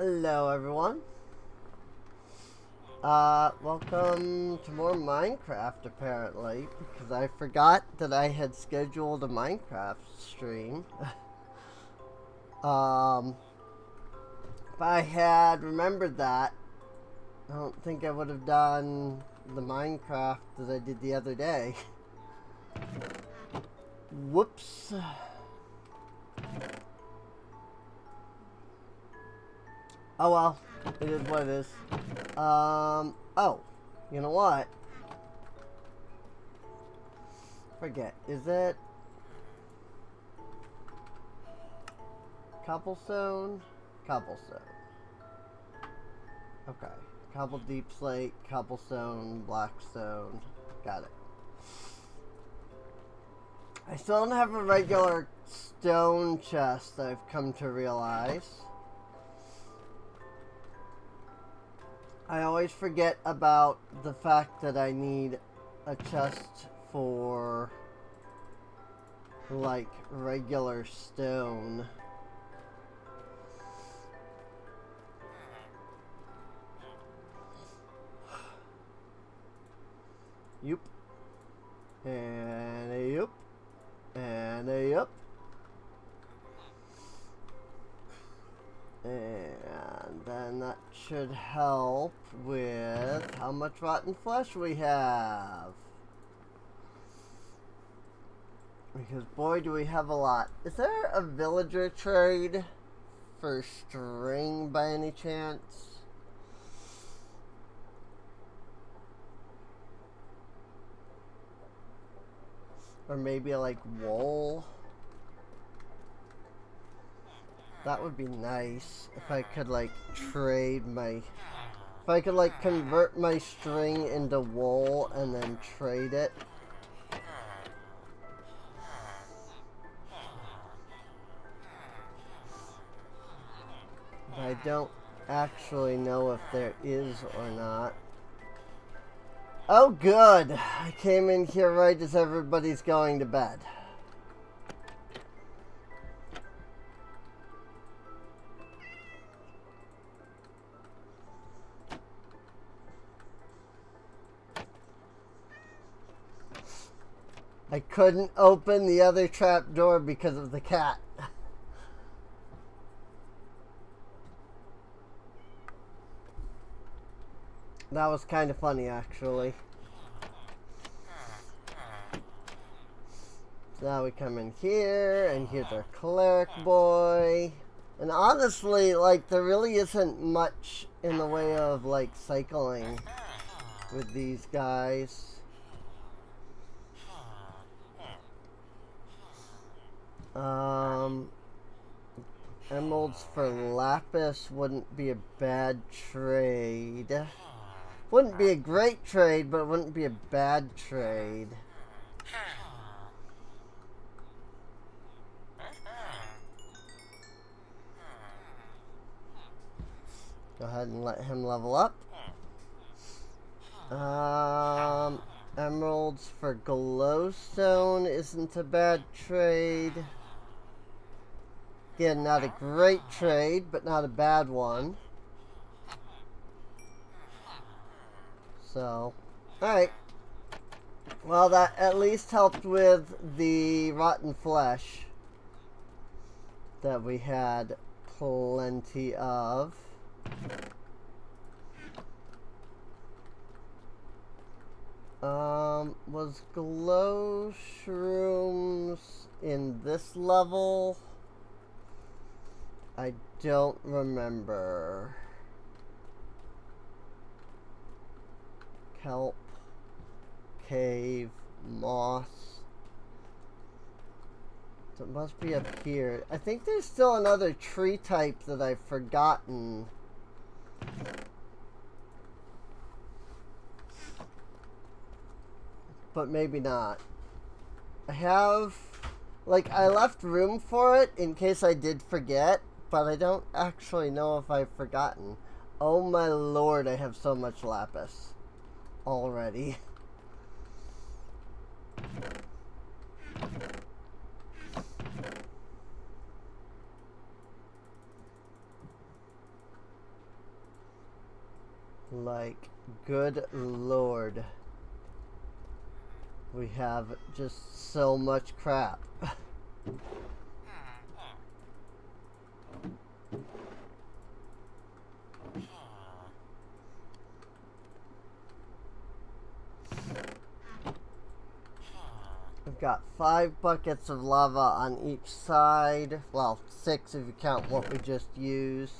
Hello everyone. Welcome to more Minecraft apparently, because I forgot that I had scheduled a Minecraft stream. If I had remembered that, I don't think I would have done the Minecraft that I did the other day. Whoops. Oh well, it is what it is. Oh, you know what? Forget, is it cobblestone? Cobblestone. Okay. Cobble deep slate, cobblestone, blackstone. Got it. I still don't have a regular stone chest, I've come to realize. I always forget about the fact that I need a chest for, like, regular stone. Yup. And a yup. And a yup. And then that should help with how much rotten flesh we have. Because boy do we have a lot. Is there a villager trade for string by any chance? Or maybe like wool? That would be nice if I could like trade my... If I could like convert my string into wool and then trade it. But I don't actually know if there is or not. Oh good! I came in here right as everybody's going to bed. I couldn't open the other trap door because of the cat. That was kind of funny, actually. So now we come in here, and here's our cleric boy. And honestly, like, there really isn't much in the way of, like, cycling with these guys. Emeralds for lapis wouldn't be a bad trade. Wouldn't be a great trade, but it wouldn't be a bad trade. Go ahead and let him level up. Emeralds for glowstone isn't a bad trade. Again, not a great trade, but not a bad one. So, alright. Well, that at least helped with the rotten flesh that we had plenty of. Was glow shrooms in this level? I don't remember. Kelp, cave, moss. So it must be up here. I think there's still another tree type that I've forgotten. But maybe not. I have, like, I left room for it in case I did forget, but I don't actually know if I've forgotten. Oh my lord, I have so much lapis already. Like, good lord. We have just so much crap. We've got 5 buckets of lava on each side. Well, 6 if you count what we just used.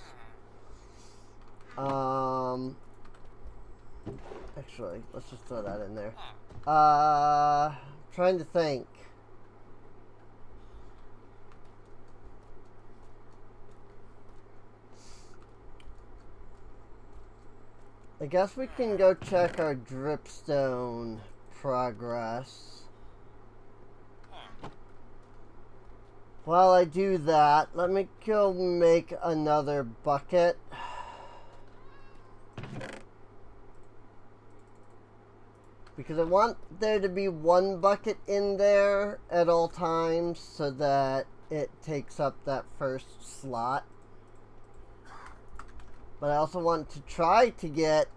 Actually, let's just throw that in there. Trying to think. I guess we can go check our dripstone progress. While I do that, let me go make another bucket. Because I want there to be 1 bucket in there at all times so that it takes up that first slot. But I also want to try to get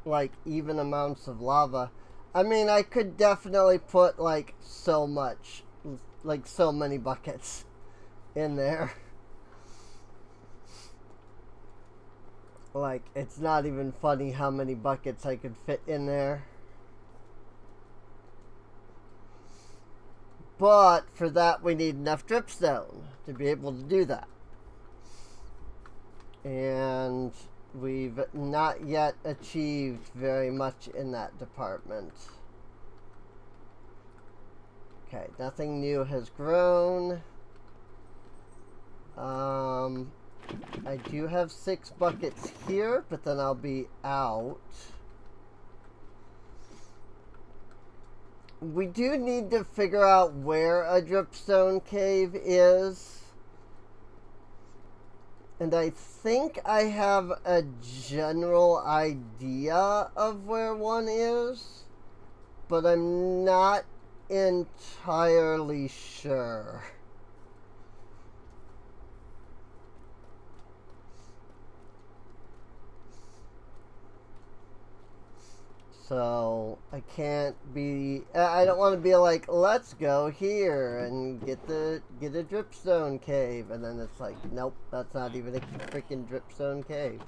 like even amounts of lava. I mean, I could definitely put like so much, like so many buckets in there. Like, it's not even funny how many buckets I could fit in there. But for that, we need enough dripstone to be able to do that. And we've not yet achieved very much in that department. Okay, nothing new has grown. I do have 6 buckets here, but then I'll be out. We do need to figure out where a dripstone cave is. And I think I have a general idea of where one is, but I'm not entirely sure. So I can't be. I don't want to be like, let's go here and get a dripstone cave, and then it's like, nope, that's not even a freaking dripstone cave.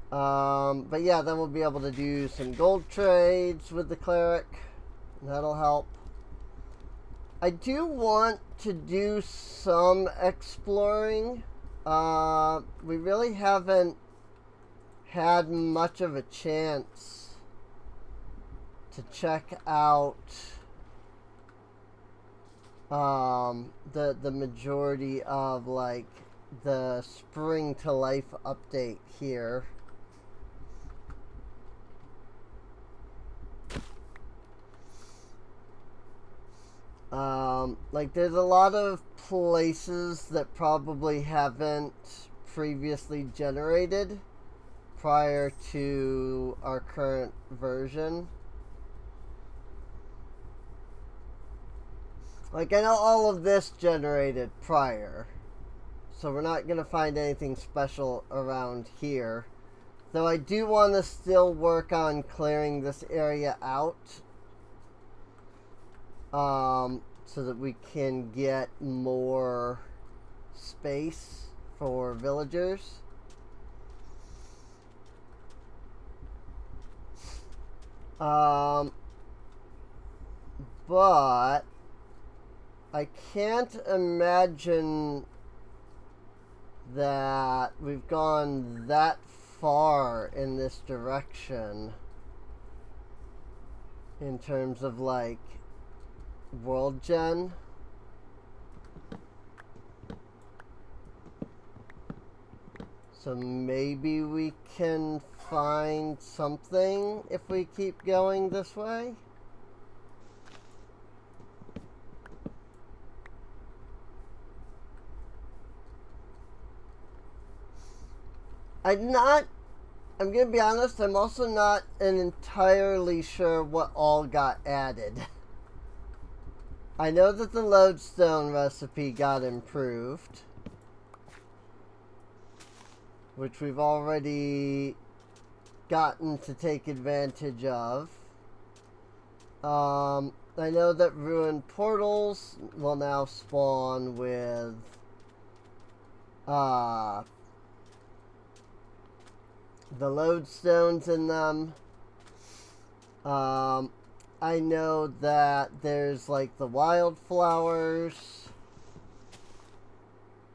But yeah, then we'll be able to do some gold trades with the cleric. That'll help. I do want to do some exploring. We really haven't had much of a chance to check out the majority of like the Spring to Life update here. Like there's a lot of places that probably haven't previously generated prior to our current version. Like, I know all of this generated prior, so we're not going to find anything special around here. Though I do want to still work on clearing this area out, so that we can get more space for villagers. But I can't imagine that we've gone that far in this direction in terms of like world gen. So maybe we can find something if we keep going this way. I'm gonna be honest, I'm also not entirely sure what all got added. I know that the lodestone recipe got improved, which we've already gotten to take advantage of. I know that ruined portals will now spawn with the lodestones in them. I know that there's like the wildflowers,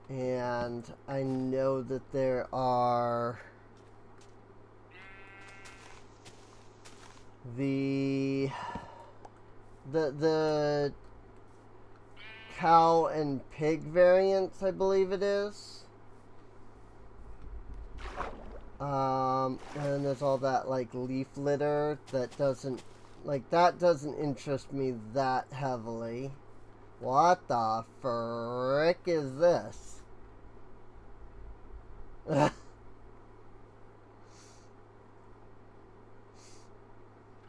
and I know that there are the cow and pig variants, I believe it is. And then there's all that like leaf litter that doesn't interest me that heavily. What the frick is this?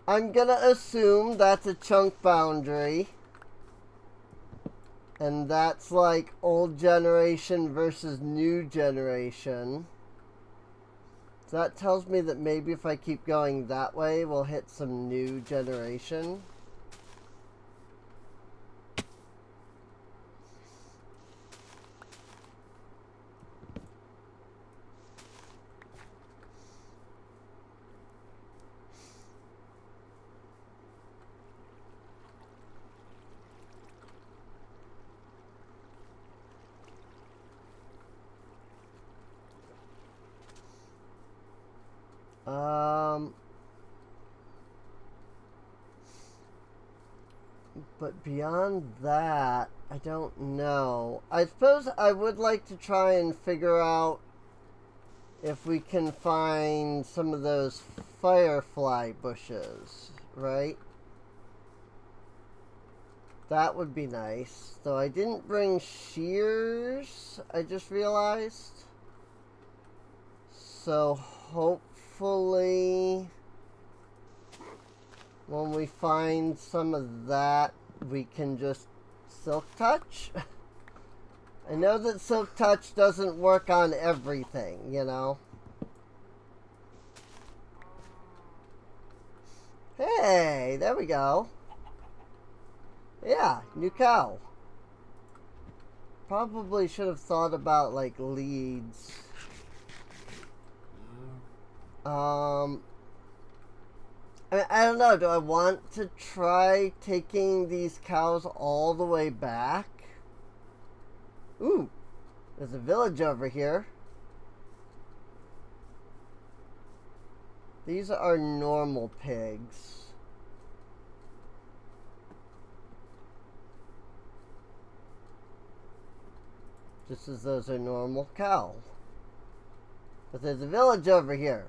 I'm gonna assume that's a chunk boundary. And that's like old generation versus new generation. So that tells me that maybe if I keep going that way, we'll hit some new generation. But beyond that, I don't know. I suppose I would like to try and figure out if we can find some of those firefly bushes, right? That would be nice. Though I didn't bring shears, I just realized. So hopefully when we find some of that, we can just silk touch. I know that silk touch doesn't work on everything, you know. Hey, there we go. Yeah, new cow. Probably should have thought about like leads. I don't know. Do I want to try taking these cows all the way back? Ooh, there's a village over here. These are normal pigs. Just as those are normal cow. But there's a village over here.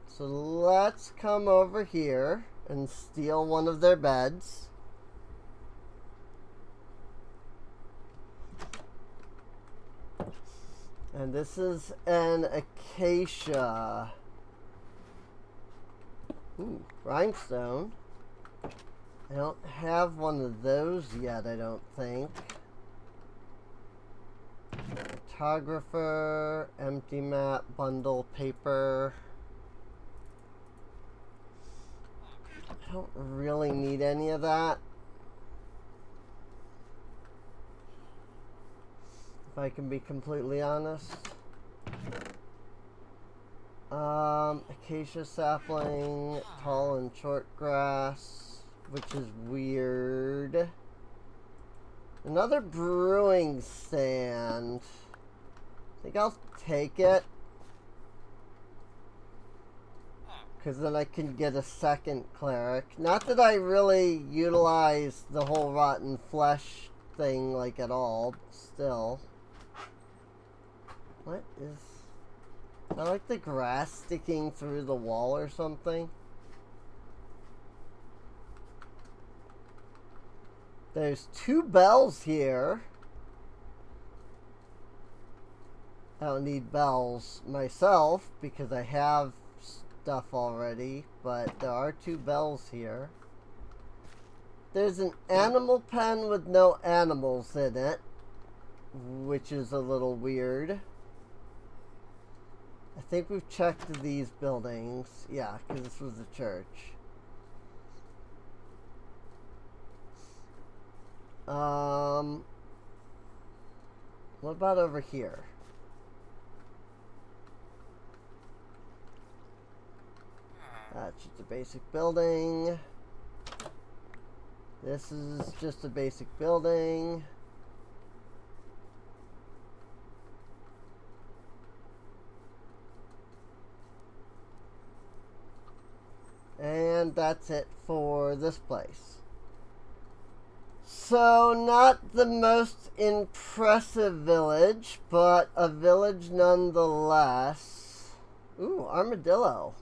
So let's come over here and steal one of their beds. And this is an acacia. Ooh, rhinestone. I don't have one of those yet, I don't think. Photographer, empty map, bundle, paper. I don't really need any of that. If I can be completely honest. Acacia sapling, tall and short grass, which is weird. Another brewing stand. I think I'll take it. Because then I can get a second cleric. Not that I really utilize the whole rotten flesh thing like at all, but still. What is... I like the grass sticking through the wall or something. There's 2 bells here. I don't need bells myself because I have stuff already, but there are 2 bells here. There's an animal pen with no animals in it, which is a little weird. I think we've checked these buildings. Yeah, because this was a church. What about over here? That's just a basic building. This is just a basic building. And that's it for this place. So, not the most impressive village, but a village nonetheless. Ooh, armadillo.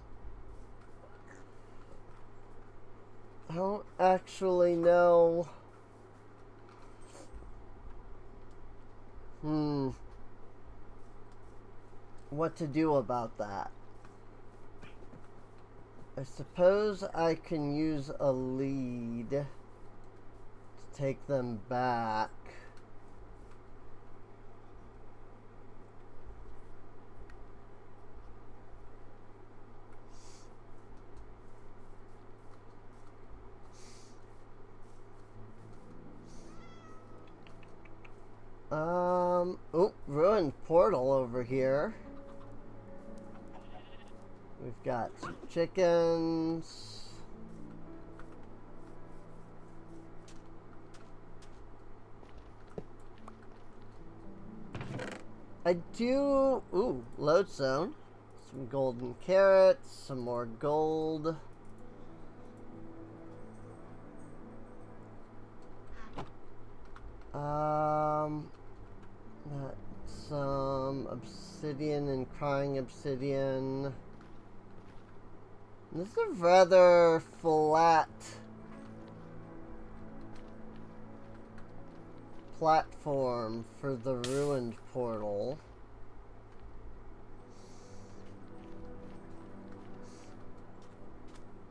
I don't actually know. What to do about that. I suppose I can use a lead to take them back. Oh, ruined portal over here. We've got some chickens. I do... Ooh, load zone. Some golden carrots, some more gold. Some obsidian and crying obsidian. This is a rather flat platform for the ruined portal.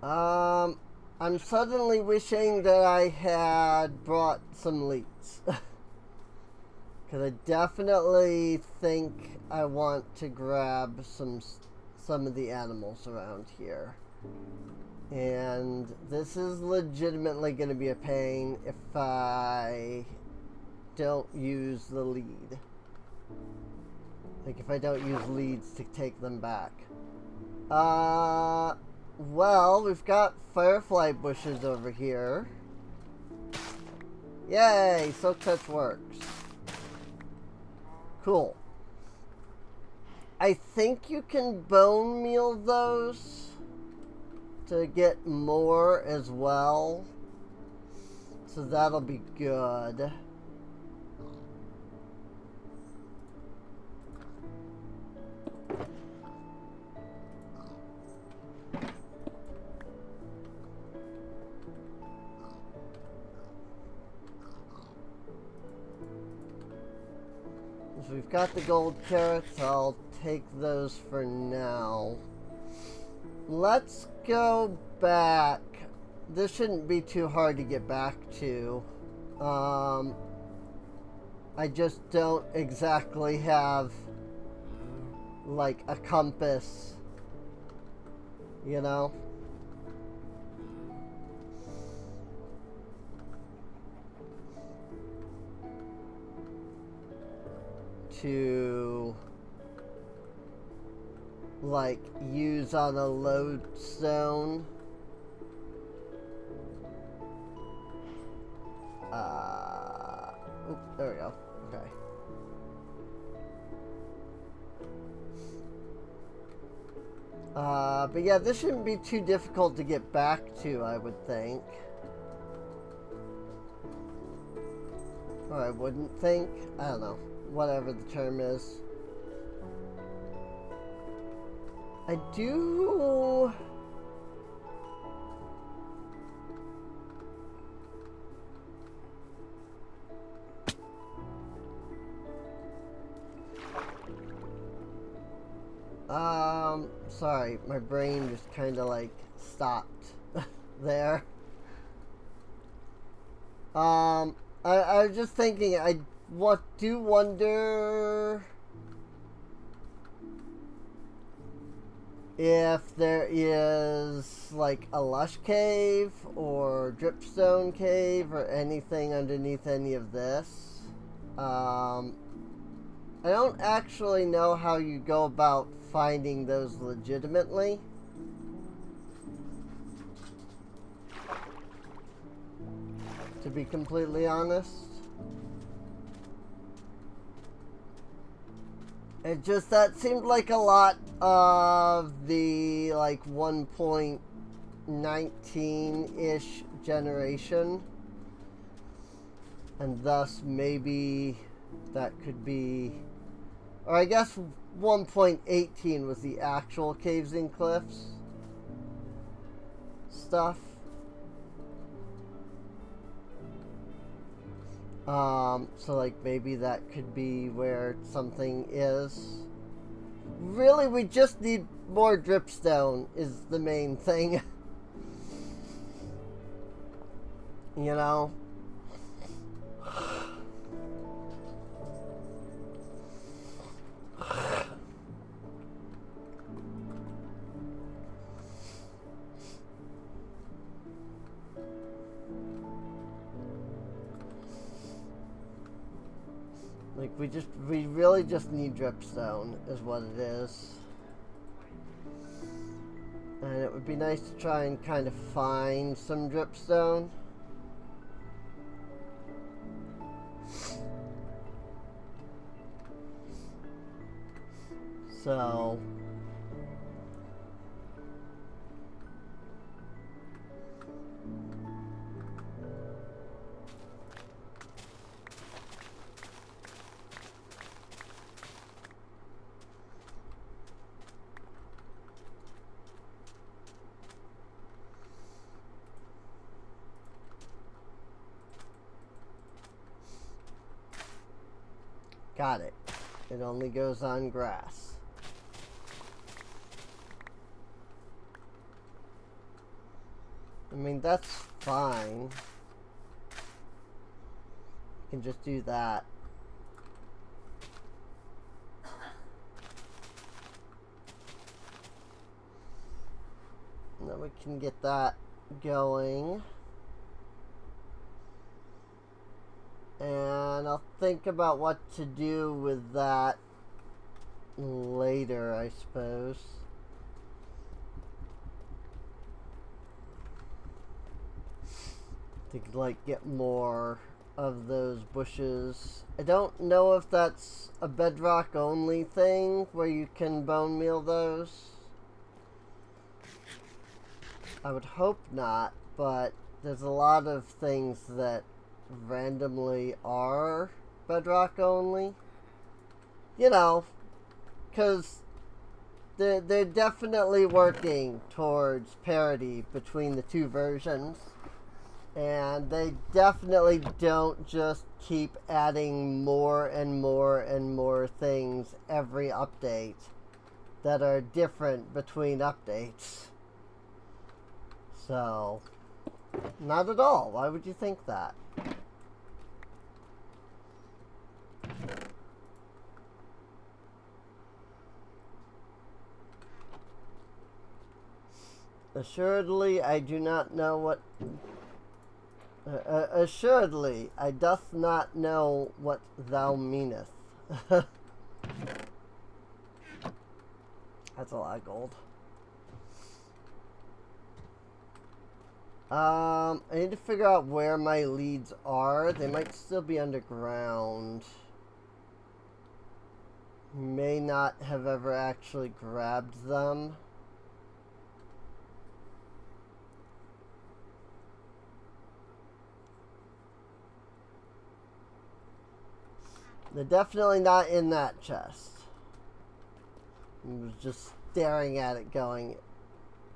I'm suddenly wishing that I had brought some leads. Because I definitely think I want to grab some of the animals around here. And this is legitimately going to be a pain if I don't use the lead. Like if I don't use leads to take them back. Well, we've got firefly bushes over here. Yay, Silk Touch works. Cool. I think you can bone meal those to get more as well. So that'll be good. So we've got the gold carrots. I'll take those for now. Let's go back. This shouldn't be too hard to get back to. I just don't exactly have like a compass, you know? To like use on a lodestone. There we go. Okay. But yeah, this shouldn't be too difficult to get back to, I would think. Or I wouldn't think. I don't know. Whatever the term is. I do... Sorry, my brain just kind of like stopped there. I was just thinking, I do wonder if there is like a lush cave or dripstone cave or anything underneath any of this. I don't actually know how you go about finding those legitimately. To be completely honest. It just, that seemed like a lot of the like 1.19-ish generation. And thus maybe that could be, or I guess 1.18 was the actual Caves and Cliffs stuff. So like maybe that could be where something is. Really, we just need more dripstone is the main thing. You know? Like, we really just need dripstone, is what it is. And it would be nice to try and kind of find some dripstone. So... Got it. It only goes on grass. I mean, that's fine. You can just do that. And then we can get that going. And I'll think about what to do with that later, I suppose. To like get more of those bushes. I don't know if that's a bedrock only thing where you can bone meal those. I would hope not, but there's a lot of things that randomly are bedrock only. You know, because they're definitely working towards parity between the two versions. And they definitely don't just keep adding more and more and more things every update that are different between updates. So, not at all. Why would you think that? Assuredly, I do not know what... assuredly, I doth not know what thou meanest. That's a lot of gold. I need to figure out where my leads are. They might still be underground. May not have ever actually grabbed them. They're definitely not in that chest. I was just staring at it going,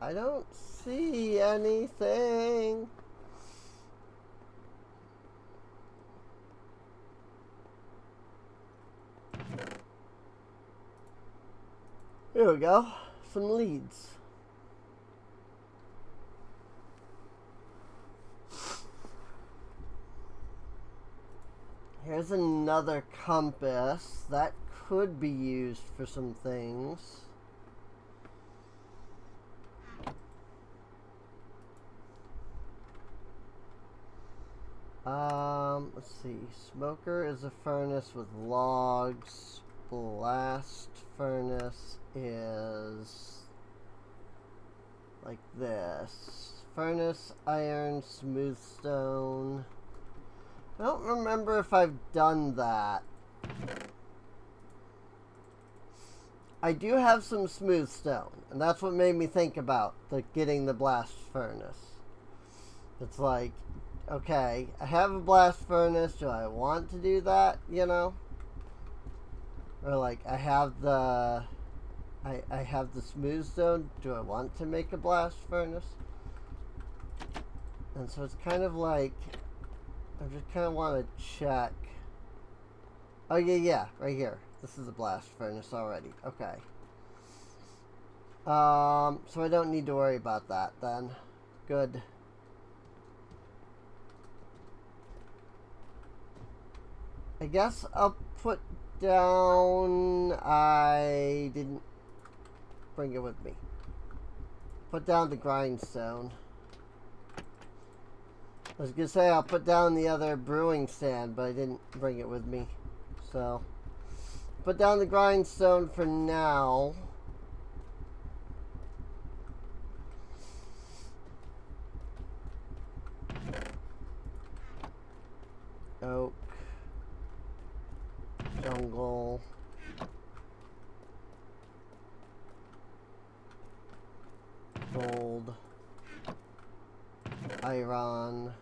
I don't see anything. Here we go. Some leads. Here's another compass that could be used for some things. Let's see. Smoker is a furnace with logs. Blast furnace is like this. Furnace, iron, smooth stone. I don't remember if I've done that. I do have some smooth stone, and that's what made me think about getting the blast furnace. It's like, okay, I have a blast furnace. Do I want to do that, you know? Or like, I have the smooth stone. Do I want to make a blast furnace? And so it's kind of like, I just kind of want to check. Oh yeah, right here. This is a blast furnace already. Okay. So I don't need to worry about that then. Good. I guess I'll put down... I didn't bring it with me. Put down the grindstone. I was gonna say I'll put down the other brewing stand, but I didn't bring it with me. So, put down the grindstone for now. Oak. Jungle. Gold. Iron.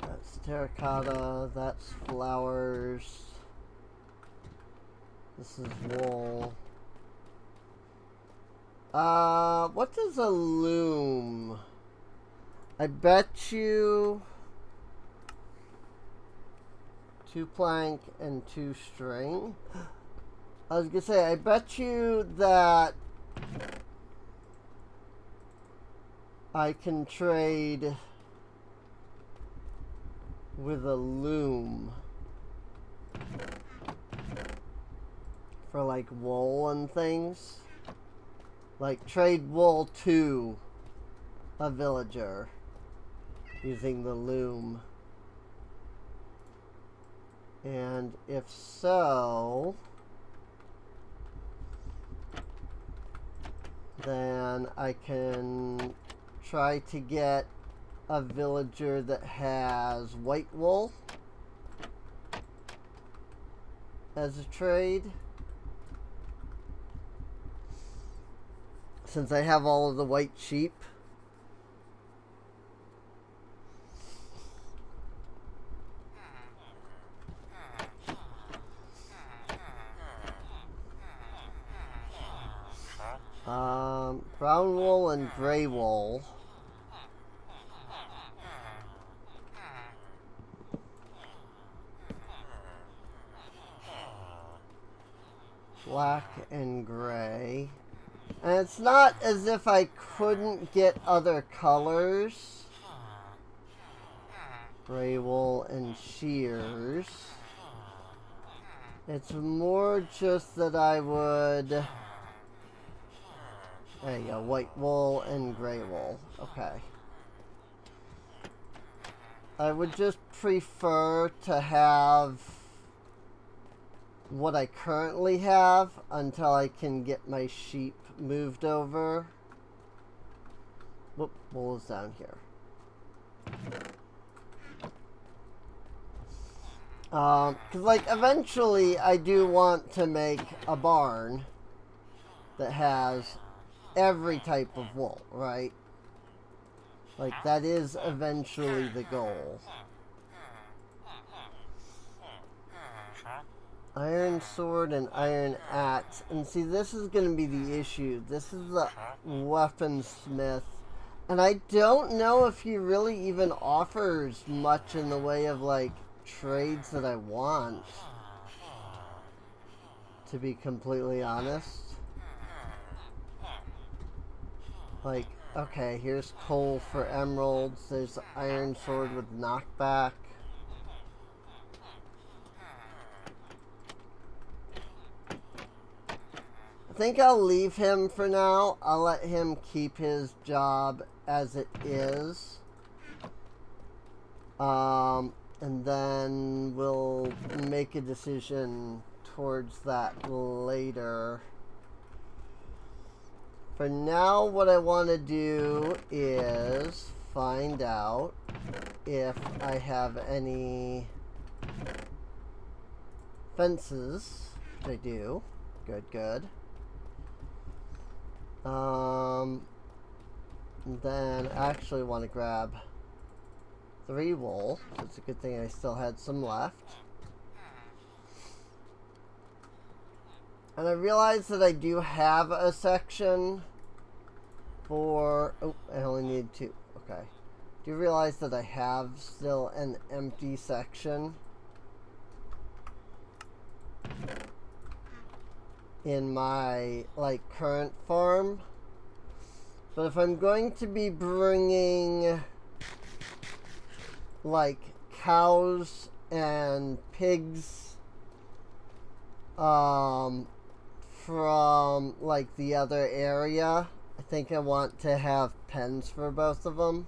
That's terracotta, that's flowers. This is wool. What does a loom? I bet you 2 plank and 2 string. I was gonna say, I bet you that I can trade with a loom for like wool and things. Like trade wool to a villager using the loom. And if so, then I can try to get a villager that has white wool as a trade. Since I have all of the white sheep. Brown wool and gray wool. Black and gray. And it's not as if I couldn't get other colors. Gray wool and shears. It's more just that I would... There you go, white wool and gray wool. Okay. I would just prefer to have what I currently have until I can get my sheep moved over. Whoop, wool is down here. Because, like, eventually I do want to make a barn that has every type of wool, right? Like, that is eventually the goal. Iron sword and iron axe. And see, this is going to be the issue. This is the weaponsmith. And I don't know if he really even offers much in the way of, like, trades that I want. To be completely honest. Like, okay, here's coal for emeralds. There's the iron sword with knockback. think I'll leave him for now. I'll let him keep his job as it is. And then we'll make a decision towards that later. For now, what I want to do is find out if I have any fences, which I do. Good, good. Then I actually want to grab 3 wool. So it's a good thing I still had some left. And I realized that I do have a section for... Oh, I only need 2. Okay. Do you realize that I have still an empty section in my, like, current farm? But if I'm going to be bringing, like, cows and pigs from, like, the other area, I think I want to have pens for both of them.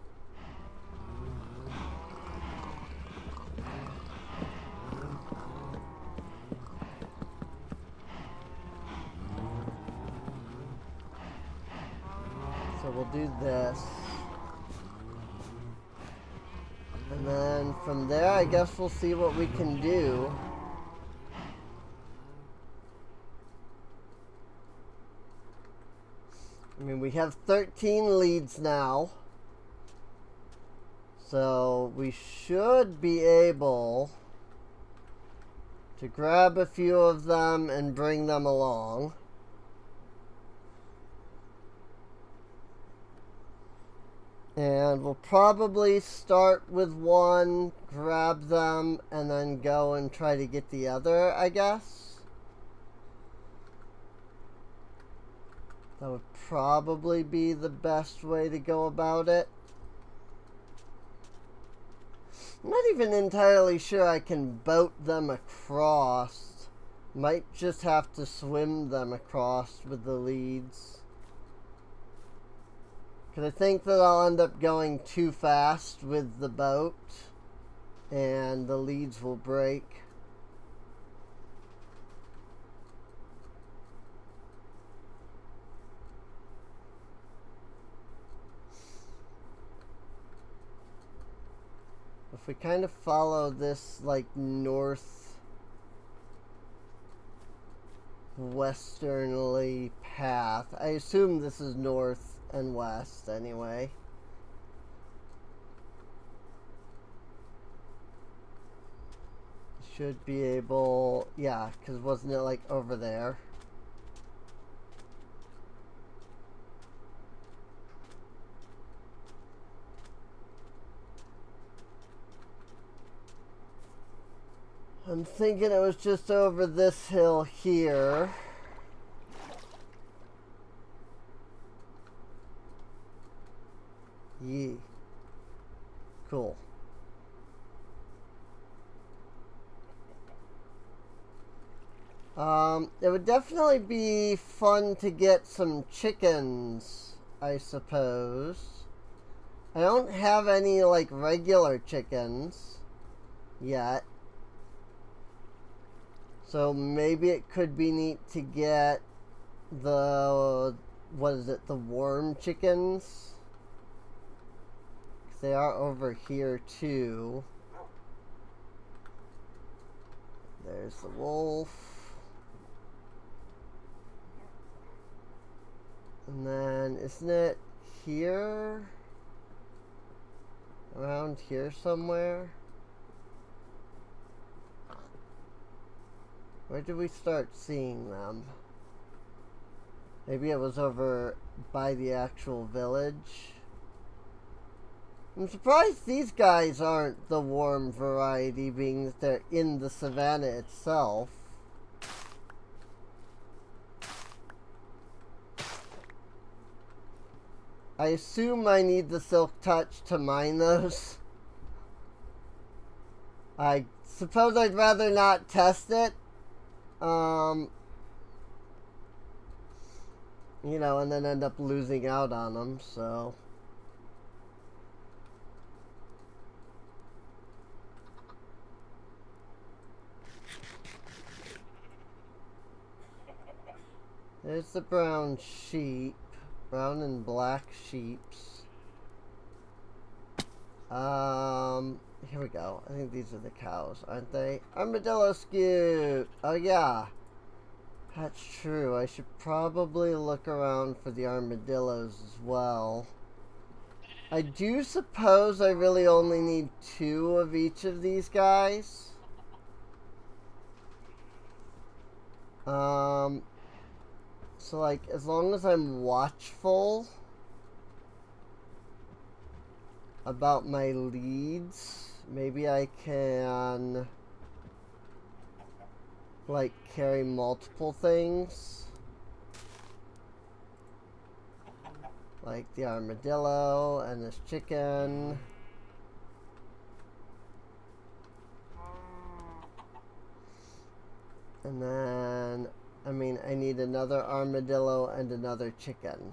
So we'll do this. And then from there, I guess we'll see what we can do. I mean, we have 13 leads now. So we should be able to grab a few of them and bring them along. And we'll probably start with one, grab them, and then go and try to get the other, I guess. That would probably be the best way to go about it. I'm not even entirely sure I can boat them across. Might just have to swim them across with the leads. Because I think that I'll end up going too fast with the boat and the leads will break. If we kind of follow this, like, north-westernly path, I assume this is north and west anyway. Should be able, yeah, because wasn't it like over there? I'm thinking it was just over this hill here. Yee. Cool. It would definitely be fun to get some chickens, I suppose. I don't have any, like, regular chickens yet. So maybe it could be neat to get the, what is it, the worm chickens? They are over here too. There's the wolf. And then, isn't it here? Around here somewhere? Where did we start seeing them? Maybe it was over by the actual village. I'm surprised these guys aren't the warm variety, being that they're in the savannah itself. I assume I need the Silk Touch to mine those. I suppose I'd rather not test it. You know, and then end up losing out on them, so... There's the brown sheep. Brown and black sheeps. Here we go. I think these are the cows, aren't they? Armadillo scoot! Oh yeah. That's true. I should probably look around for the armadillos as well. I do suppose I really only need 2 of each of these guys. So like, as long as I'm watchful about my leads, maybe I can like carry multiple things. Like the armadillo and this chicken. And then, I mean, I need another armadillo and another chicken.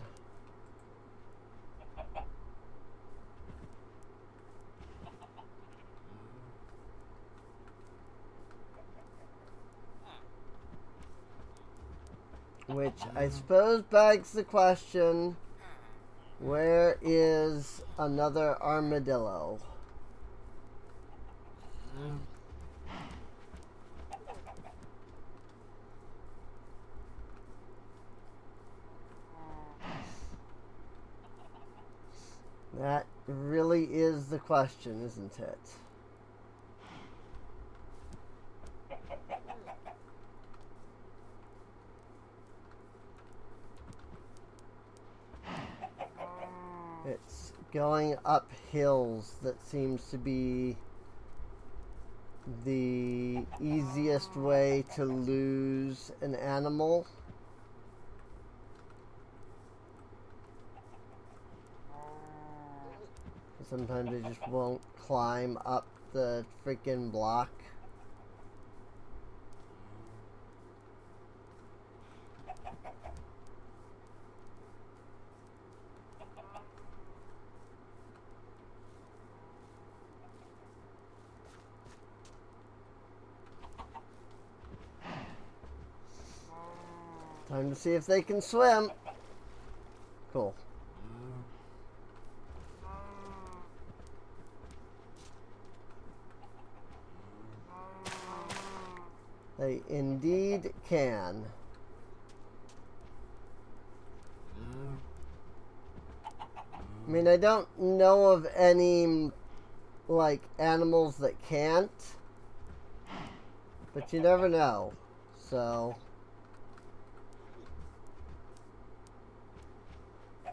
Which I suppose begs the question, where is another armadillo? That really is the question, isn't it? It's going up hills that seems to be the easiest way to lose an animal. Sometimes they just won't climb up the freaking block. Time to see if they can swim. Cool. They indeed can. I mean, I don't know of any, like, animals that can't. But you never know. So...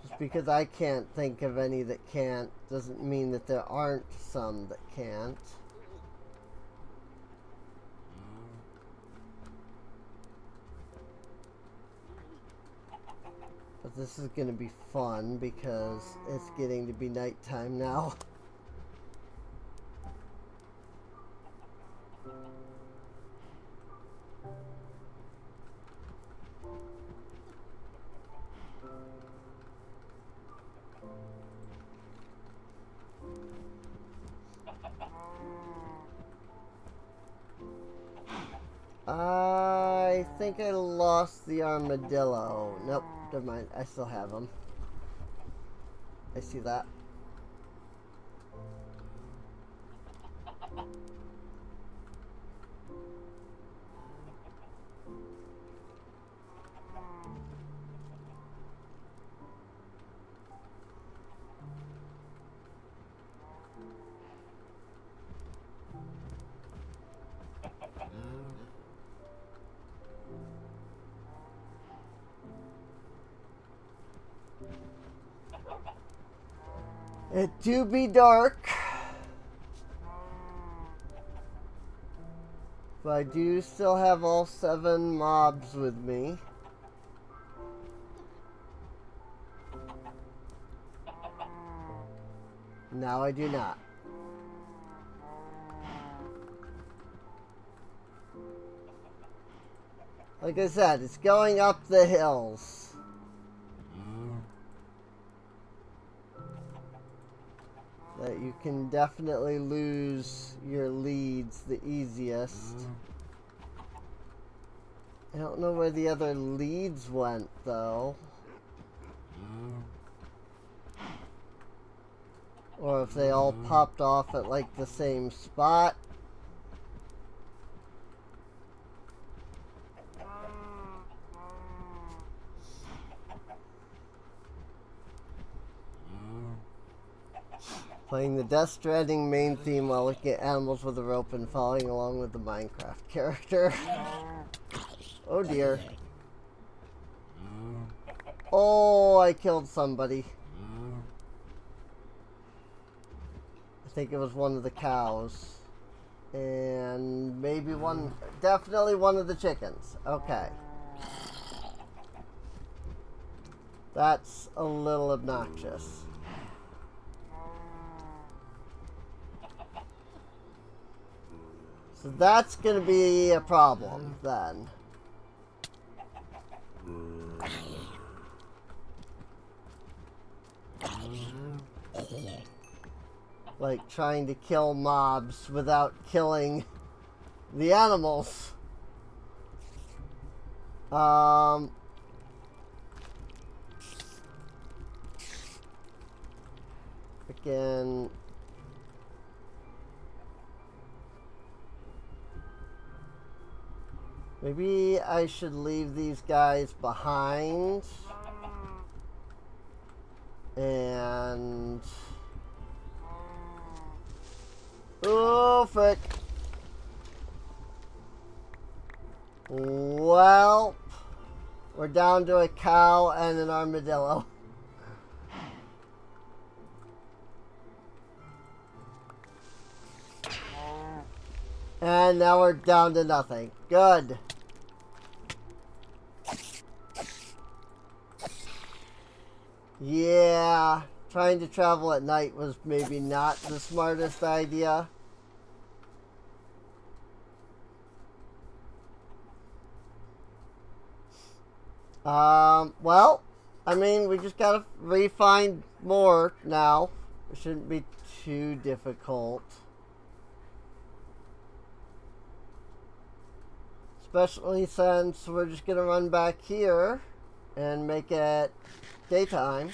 just because I can't think of any that can't doesn't mean that there aren't some that can't. But this is going to be fun because it's getting to be nighttime now. I think I lost the armadillo. Nope, never mind. I still have him. I see that. It do be dark, but I do still have all 7 mobs with me. Now I do not. Like I said, it's going up the hills. that you can definitely lose your leads the easiest. I don't know where the other leads went, though. Or if they all popped off at, like, the same spot. Playing the Death Stranding main theme while looking at animals with a rope and following along with the Minecraft character. Oh dear. Oh, I killed somebody. I think it was one of the cows. And maybe one, definitely one of the chickens. Okay. That's a little obnoxious. So that's going to be a problem then. Like trying to kill mobs without killing the animals. Again. Maybe I should leave these guys behind. And... oh, frick. Well, we're down to a cow and an armadillo. And now we're down to nothing. Good. Yeah, trying to travel at night was maybe not the smartest idea. Well, I mean, we just gotta refine more now. It shouldn't be too difficult. Especially since we're just gonna run back here and make it daytime.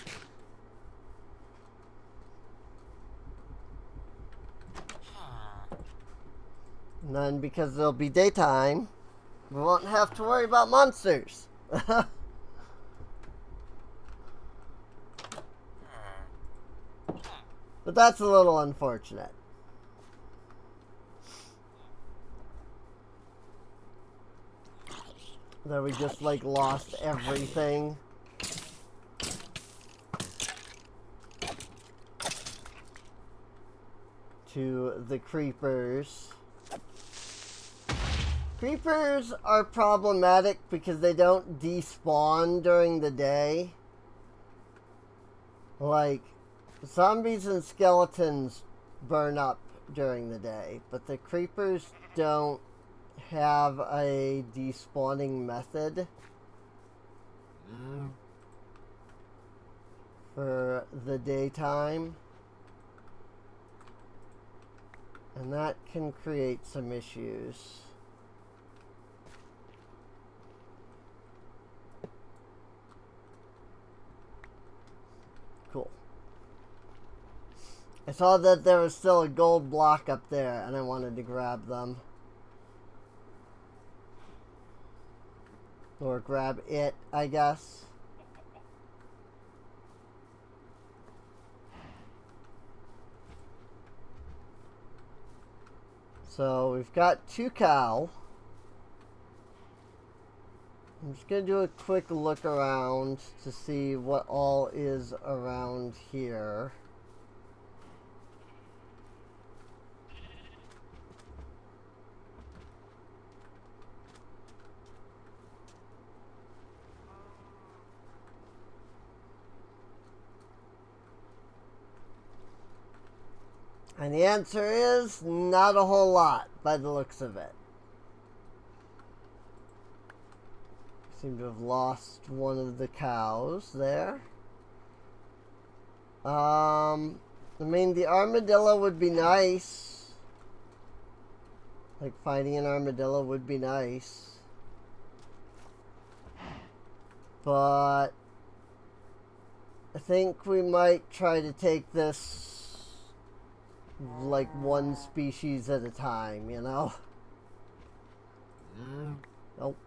And then because it'll be daytime, we won't have to worry about monsters. But that's a little unfortunate. That we just like lost everything. To the creepers. Creepers are problematic because they don't despawn during the day. Like, zombies and skeletons burn up during the day, but the creepers don't have a despawning method for the daytime. And that can create some issues. Cool. I saw that there was still a gold block up there, and I wanted to grab them. Or grab it, I guess. So we've got 2 cow. I'm just going to do a quick look around to see what all is around here. And the answer is not a whole lot by the looks of it. Seem to have lost one of the cows there. I mean, the armadillo would be nice. Like, fighting an armadillo would be nice. But I think we might try to take this like one species at a time, you know? Nope,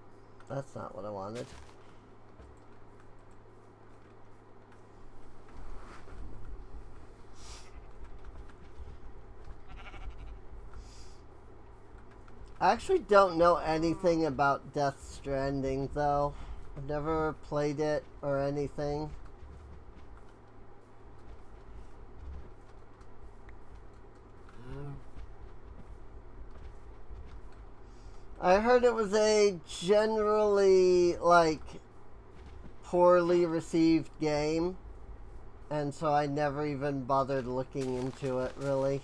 that's not what I wanted. I actually don't know anything about Death Stranding, though. I've never played it or anything. I heard it was a generally, like, poorly received game, and so I never even bothered looking into it, really.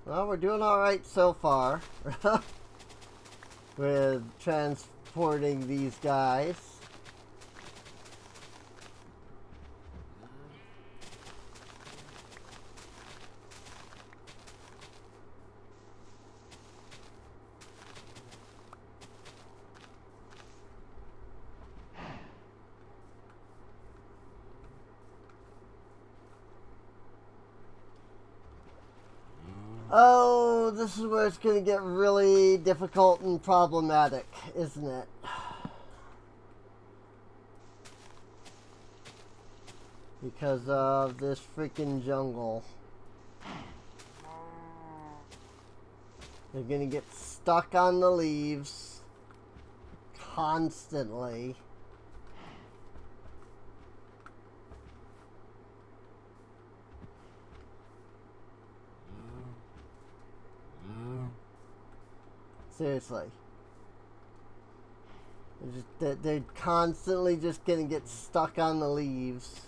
Well, we're doing alright so far with transporting these guys. Oh, this is where it's going to get really difficult and problematic, isn't it? Because of this freaking jungle. They're going to get stuck on the leaves constantly. Seriously. They're constantly just gonna get stuck on the leaves.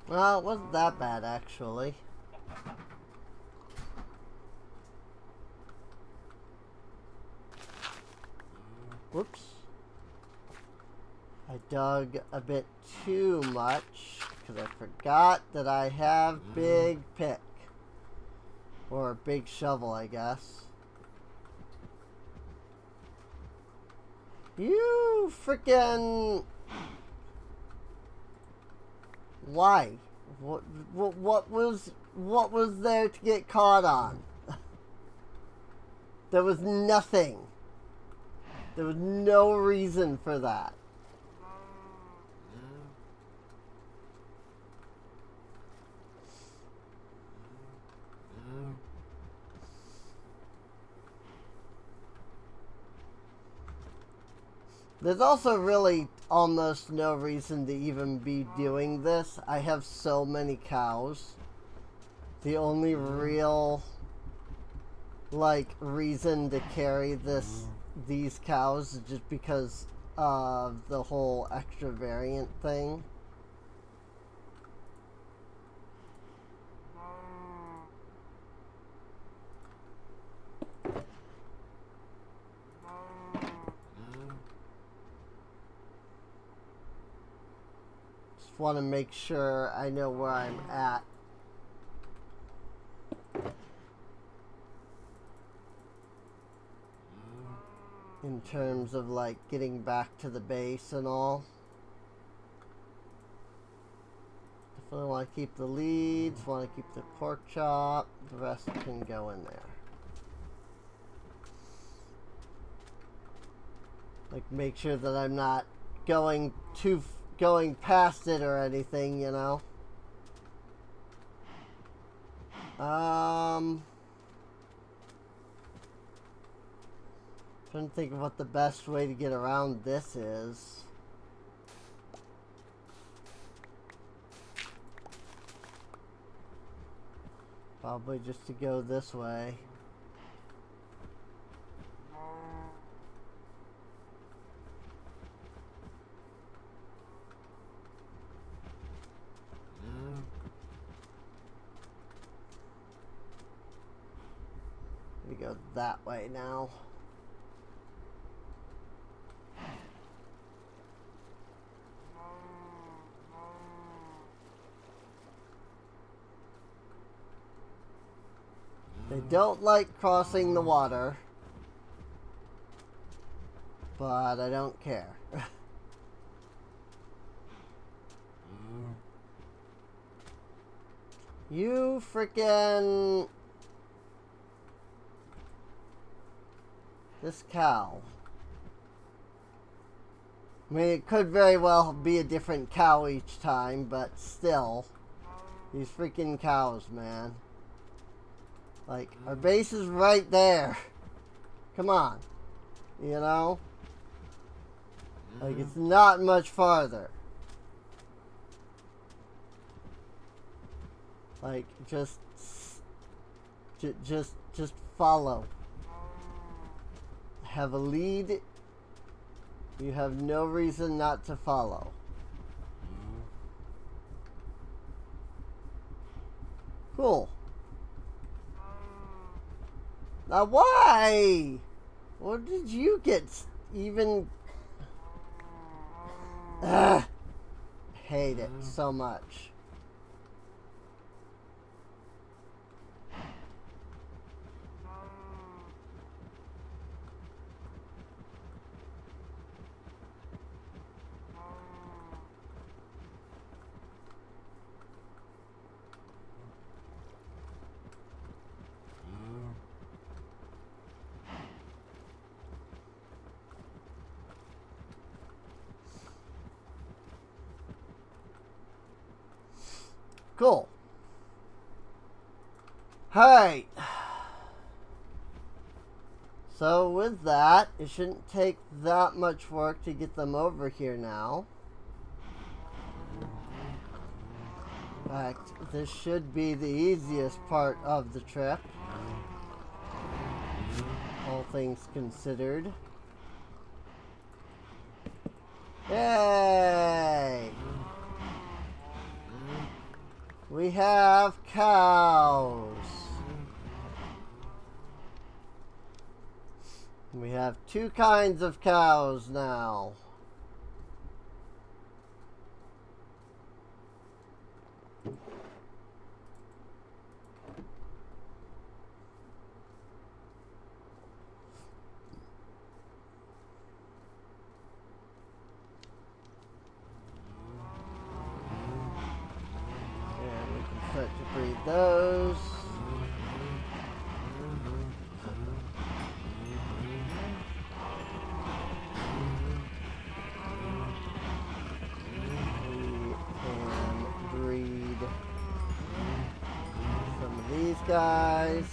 Well, it wasn't that bad, actually. Whoops. I dug a bit too much because I forgot that I have big pick. Or big shovel, I guess. You frickin'... Why? What was there to get caught on? There was nothing. There was no reason for that. There's also really almost no reason to even be doing this. I have so many cows. The only real, like, reason to carry these cows is just because of the whole extra variant thing. Want to make sure I know where I'm at. in terms of like getting back to the base and all. Definitely want to keep the leads, want to keep the pork chop, the rest can go in there. Like make sure that I'm not going past it or anything, you know. Trying to think of what the best way to get around this is. Probably just to go this way. We go that way now. They don't like crossing the water, but I don't care. You frickin'... This cow. I mean, it could very well be a different cow each time, but still. These freaking cows, man. Like, our base is right there. Come on. You know? Like, it's not much farther. Like, just follow. Have a lead. You have no reason not to follow. Cool. Now why? What did you get even? Ugh. Hate it so much. Cool. Alright. So with that, it shouldn't take that much work to get them over here now. In fact, this should be the easiest part of the trip. All things considered. Yay! We have cows. We have two kinds of cows now. Start to breed those. We can breed some of these guys.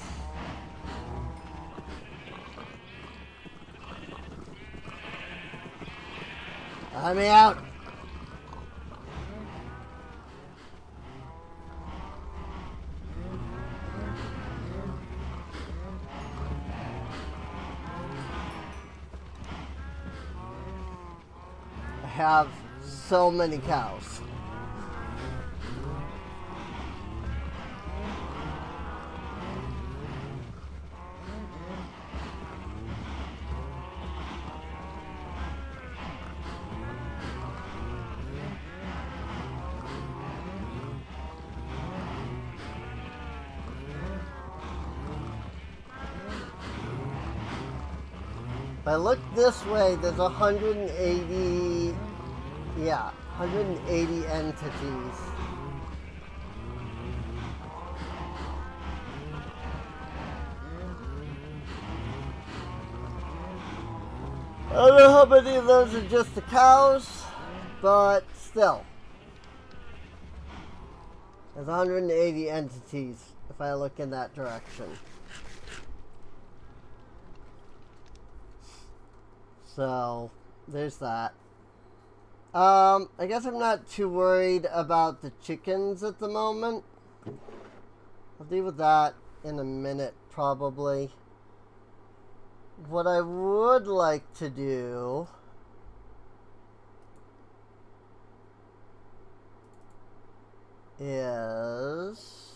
Let me out. Have so many cows. I look this way, there's 180, yeah, 180 entities. I don't know how many of those are just the cows, but still. There's 180 entities if I look in that direction. So, there's that. I guess I'm not too worried about the chickens at the moment. I'll deal with that in a minute, probably. What I would like to do is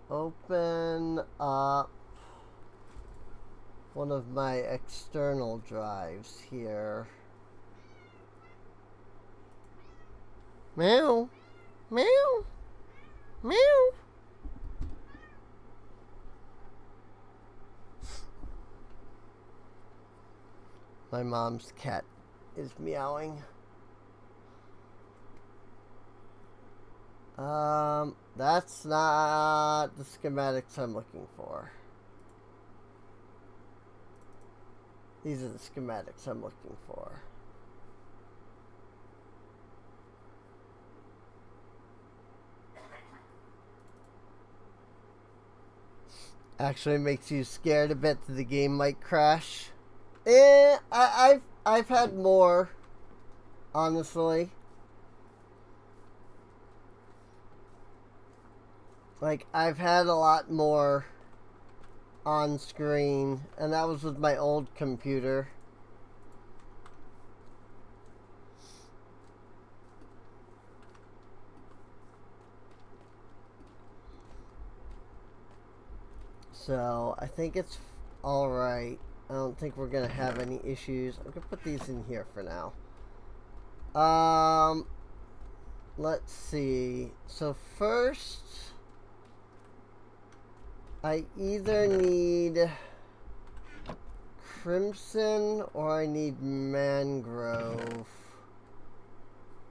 open up one of my external drives here. Meow, meow, meow. My mom's cat is meowing. That's not the schematics I'm looking for. These are the schematics I'm looking for. Actually makes you scared a bit that the game might crash. I've had more, honestly. Like, I've had a lot more on screen, and that was with my old computer. So, I think it's alright. I don't think we're gonna have any issues. I'm gonna put these in here for now. Let's see. So first, I either need Crimson or I need Mangrove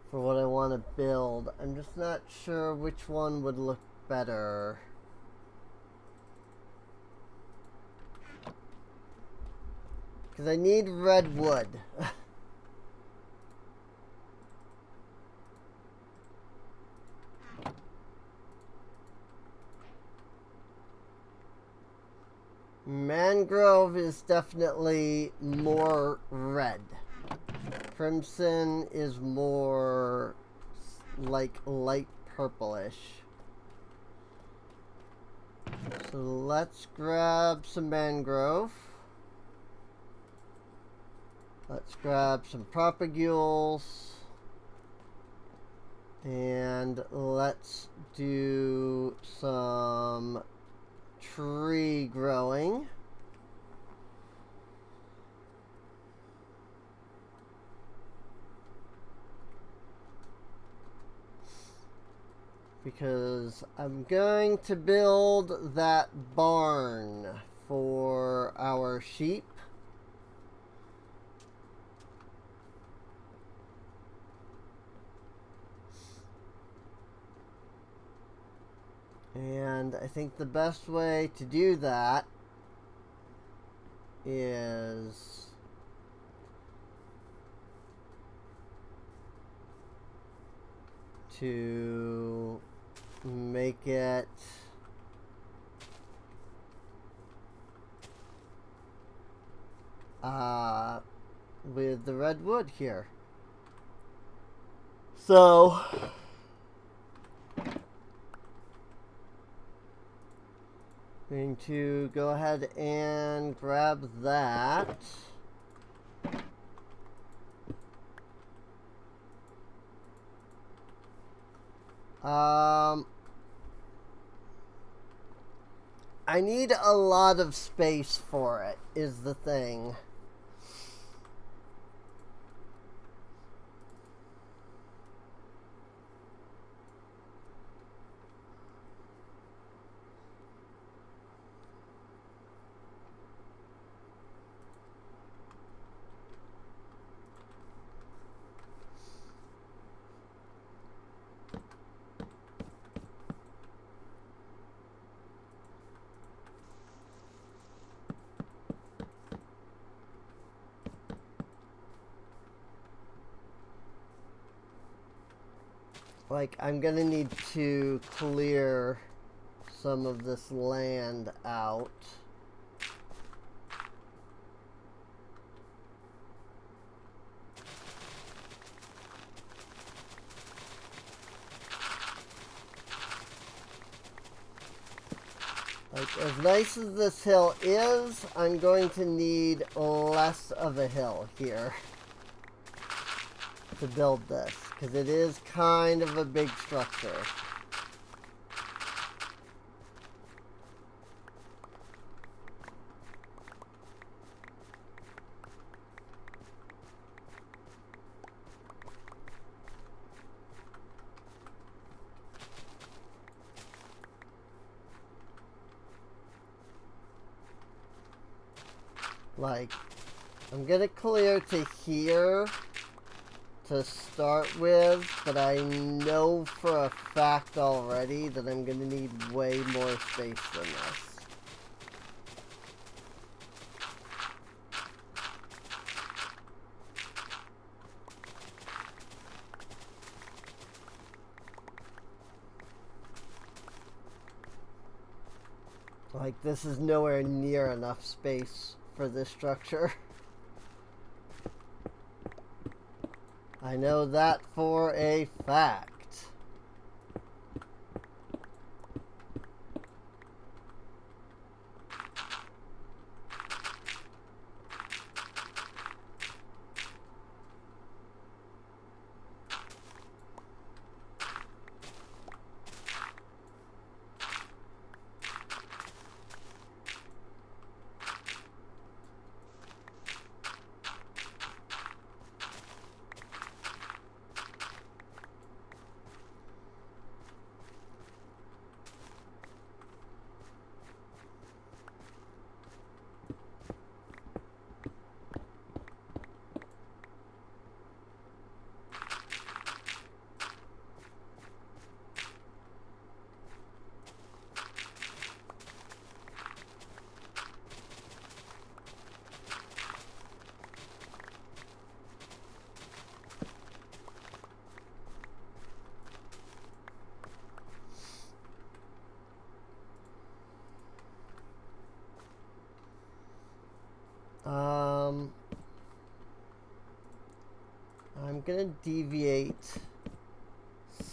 for what I want to build. I'm just not sure which one would look better. Because I need redwood. Mangrove is definitely more red. Crimson is more like light purplish. So let's grab some mangrove. Let's grab some propagules. And let's do some tree growing. Because I'm going to build that barn for our sheep. And I think the best way to do that is to make it with the redwood here. So going to go ahead and grab that. I need a lot of space for it, is the thing. Like, I'm gonna need to clear some of this land out. Like, as nice as this hill is, I'm going to need less of a hill here to build this, because it is kind of a big structure. Like, I'm gonna clear to here to start with, but I know for a fact already that I'm gonna need way more space than this. Like, this is nowhere near enough space for this structure. I know that for a fact. I'm gonna deviate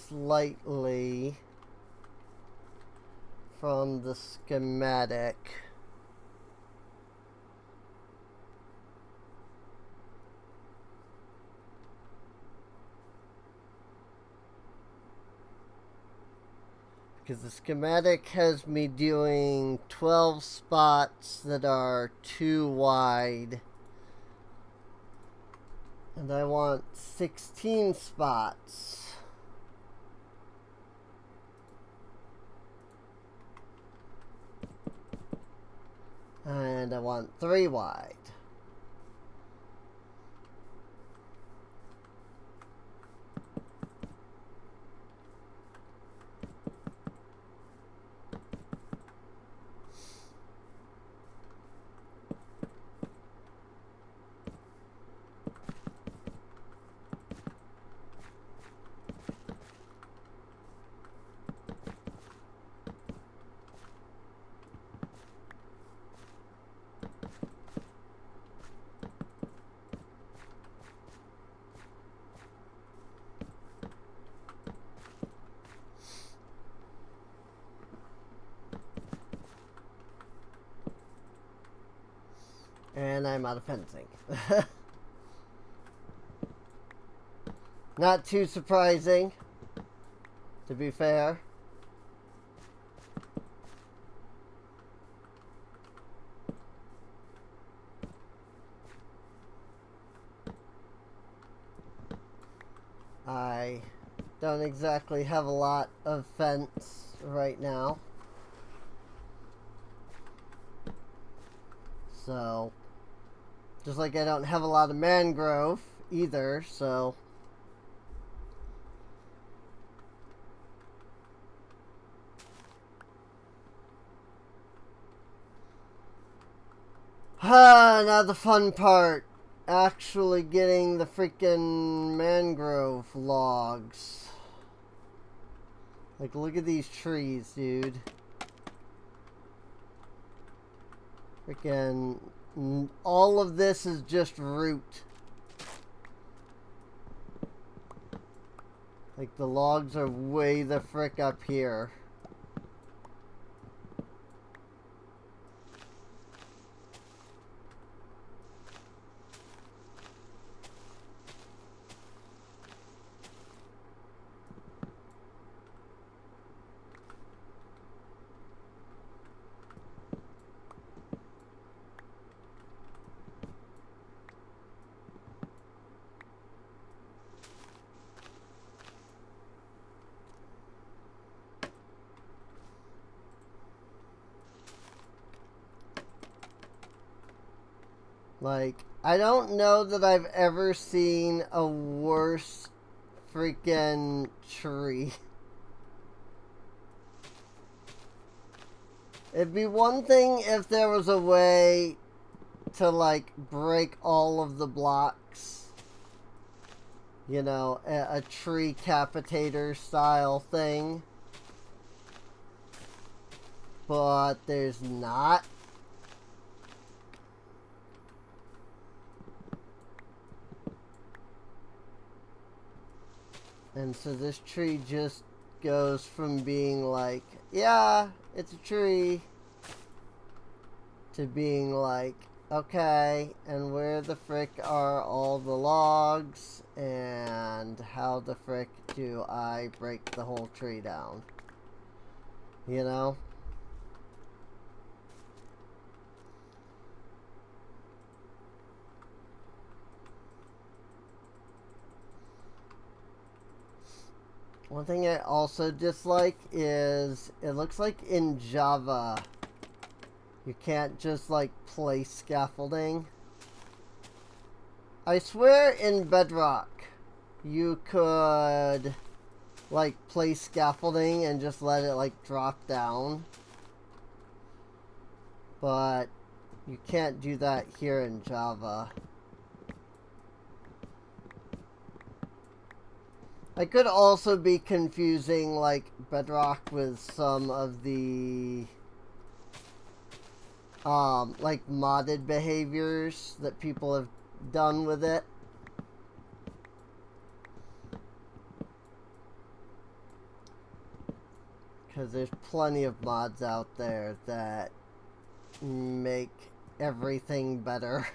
slightly from the schematic. Because the schematic has me doing 12 spots that are too wide. And I want 16 spots. And I want 3 wide. And I'm out of fencing. Not too surprising, to be fair. I don't exactly have a lot of fence right now. So, just like I don't have a lot of mangrove either, so. Now the fun part. Actually getting the freaking mangrove logs. Like, look at these trees, dude. Freaking, all of this is just root. Like, the logs are way the frick up here. Like, I don't know that I've ever seen a worse freaking tree. It'd be one thing if there was a way to, like, break all of the blocks. You know, a tree capitator style thing. But there's not. And so this tree just goes from being like, yeah, it's a tree, to being like, okay, and where the frick are all the logs, and how the frick do I break the whole tree down? You know? One thing I also dislike is it looks like in Java you can't just like place scaffolding. I swear in Bedrock you could like place scaffolding and just let it like drop down. But you can't do that here in Java. I could also be confusing, like, Bedrock with some of the, like, modded behaviors that people have done with it. Because there's plenty of mods out there that make everything better.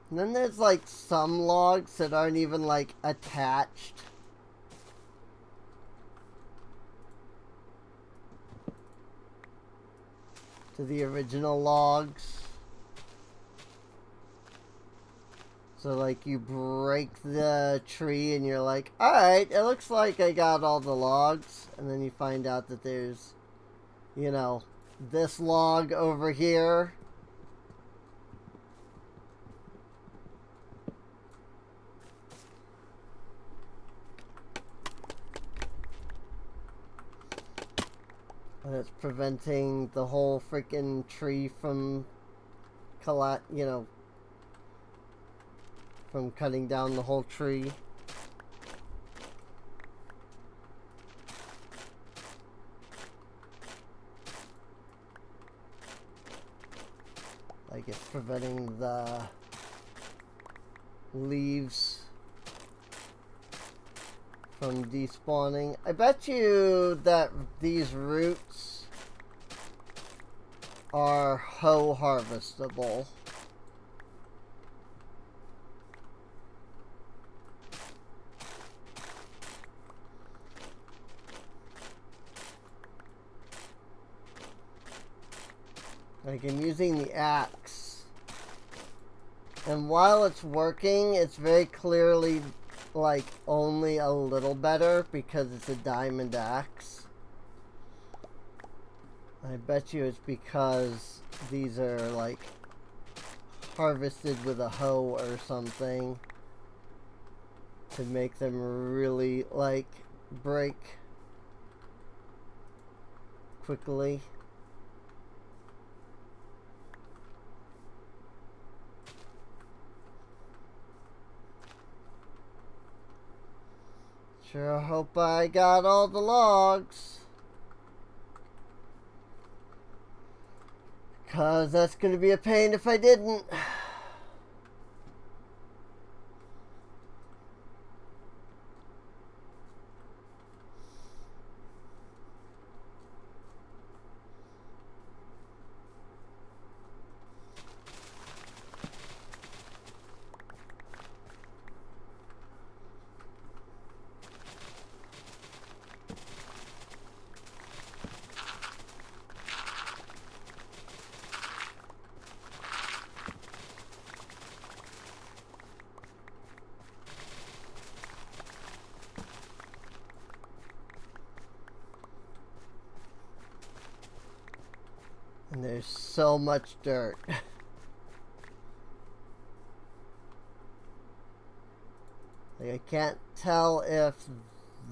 And then there's like some logs that aren't even like attached. To the original logs. So like you break the tree and you're like, alright, it looks like I got all the logs. And then you find out that there's, you know, this log over here. And it's preventing the whole freaking tree from, you know, from cutting down the whole tree. Like it's preventing the leaves from despawning. I bet you that these roots are hoe harvestable. Like I'm using the axe, and while it's working, it's very clearly like only a little better because it's a diamond axe. I bet you it's because these are like harvested with a hoe or something to make them really like break quickly. Sure hope I got all the logs. 'Cause that's gonna be a pain if I didn't. And there's so much dirt. Like, I can't tell if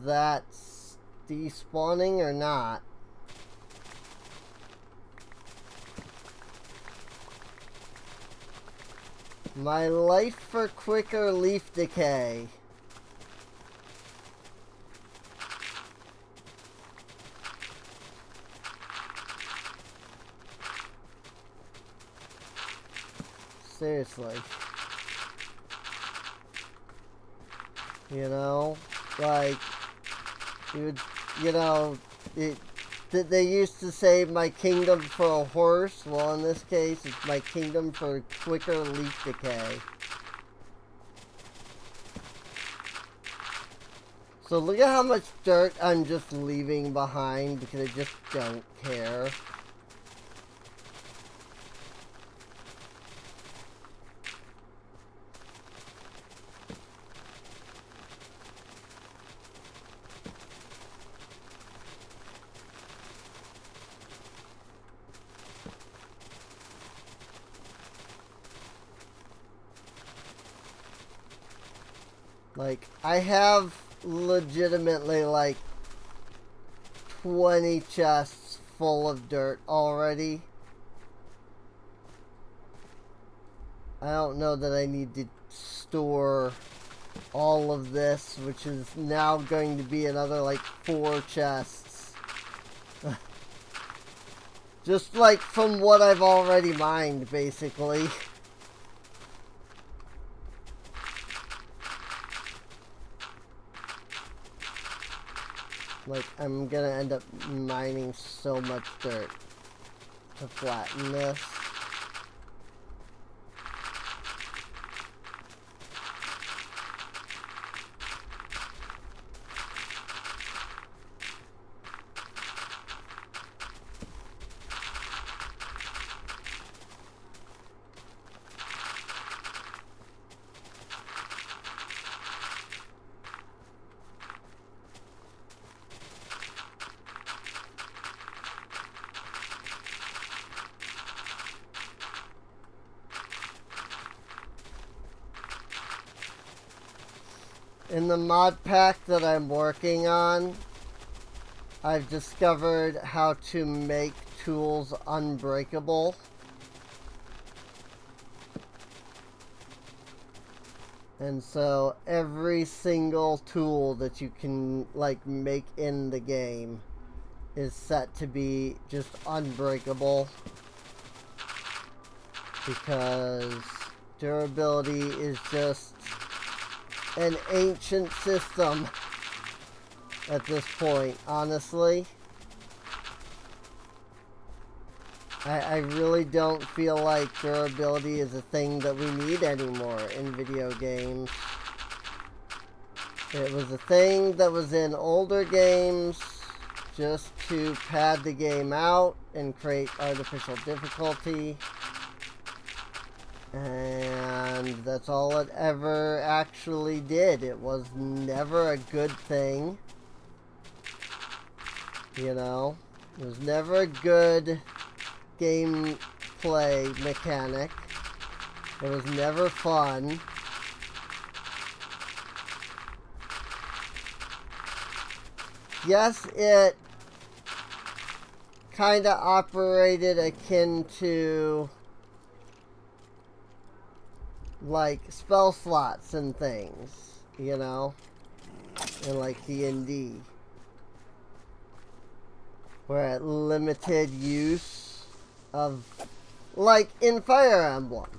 that's despawning or not. My life for quicker leaf decay. Seriously. You know, like, they used to say my kingdom for a horse. Well, in this case, it's my kingdom for quicker leaf decay. So look at how much dirt I'm just leaving behind because I just don't care. Like, I have legitimately like 20 chests full of dirt already. I don't know that I need to store all of this, which is now going to be another like 4 chests. Just like from what I've already mined, basically. Like, I'm gonna end up mining so much dirt to flatten this. In the mod pack that I'm working on, I've discovered how to make tools unbreakable. And so every single tool that you can like make in the game is set to be just unbreakable. Because durability is just an ancient system at this point, honestly. I really don't feel like durability is a thing that we need anymore in video games. It was a thing that was in older games just to pad the game out and create artificial difficulty. And that's all it ever actually did. It was never a good thing. You know? It was never a good gameplay mechanic. It was never fun. Yes, it kind of operated akin to like spell slots and things, you know, in like D&D, where it limited use of, like in Fire Emblem,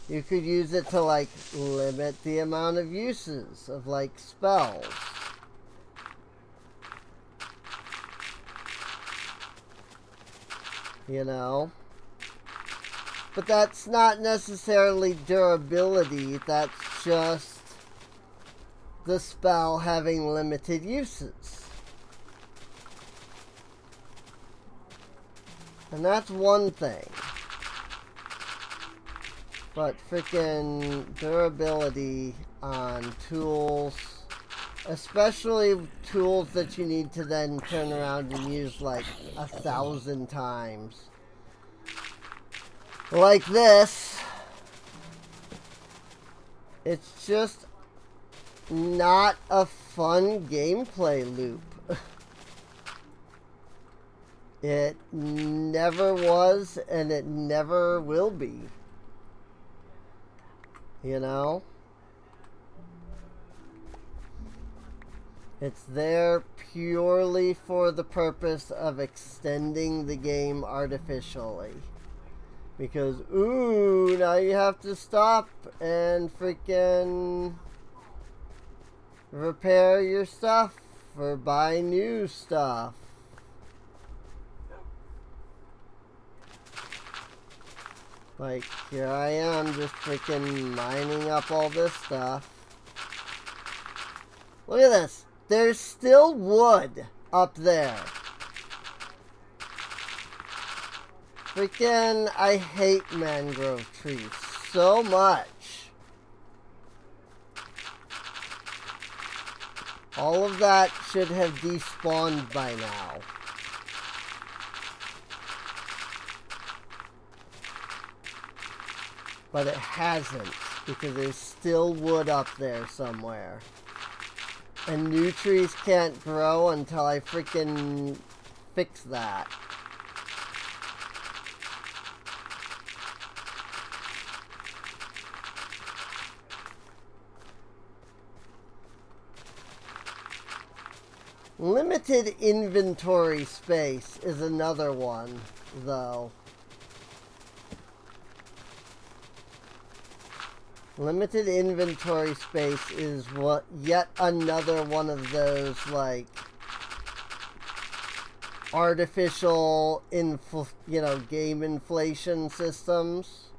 you could use it to like limit the amount of uses of like spells. You know? But that's not necessarily durability, that's just the spell having limited uses. And that's one thing. But freaking durability on tools, especially tools that you need to then turn around and use like 1,000 times. Like this. It's just not a fun gameplay loop. It never was, and it never will be. You know? It's there purely for the purpose of extending the game artificially. Because, ooh, now you have to stop and freaking repair your stuff or buy new stuff. Like, here I am just freaking mining up all this stuff. Look at this. There's still wood up there. Freaking, I hate mangrove trees so much. All of that should have despawned by now. But it hasn't, because there's still wood up there somewhere. And new trees can't grow until I freaking fix that. Limited inventory space is another one, though. Limited inventory space is what yet another one of those like artificial game inflation systems.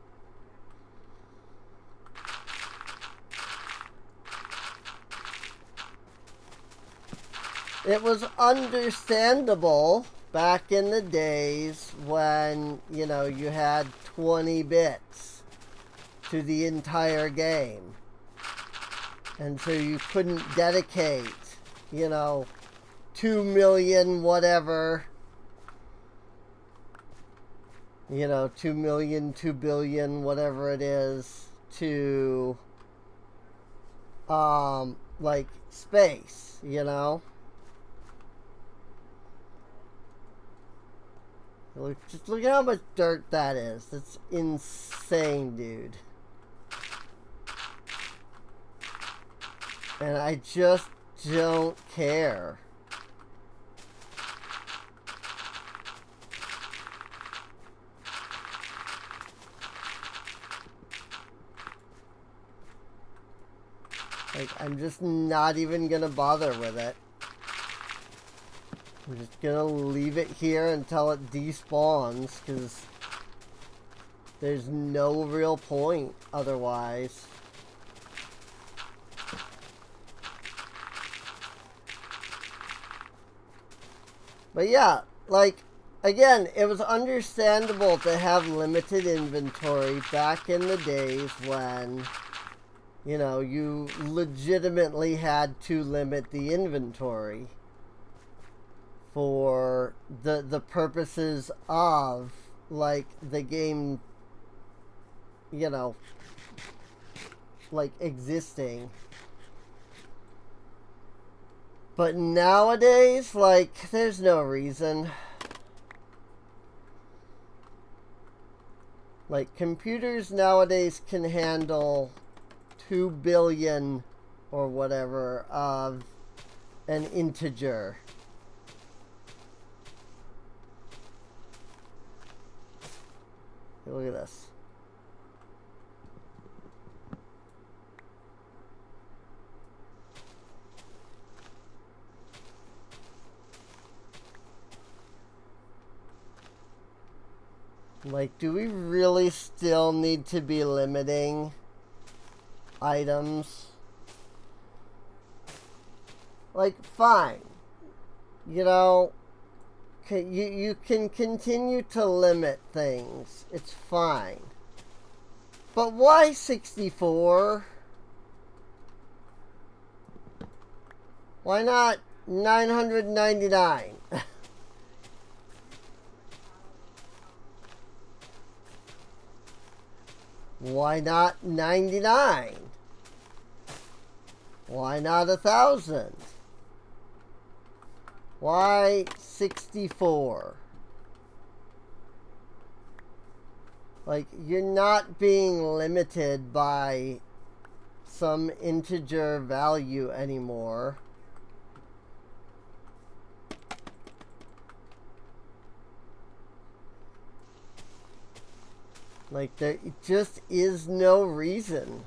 It was understandable back in the days when, you had 20 bits to the entire game. And so you couldn't dedicate, 2 million whatever, 2 million, 2 billion, whatever it is, to, like, space, Just look at how much dirt that is. That's insane, dude. And I just don't care. Like, I'm just not even gonna bother with it. I'm just gonna leave it here until it despawns, because there's no real point otherwise. But yeah, like, again, it was understandable to have limited inventory back in the days when, you legitimately had to limit the inventory for the purposes of like the game, you know, like existing. But nowadays, like, there's no reason. Like, computers nowadays can handle 2 billion or whatever of an integer. Look at this. Like, do we really still need to be limiting items? Like, fine. You know, you can continue to limit things. It's fine. But why 64? Why not 999? Why not 99? Why not 1,000? Why 64? Like, you're not being limited by some integer value anymore. Like, there just is no reason.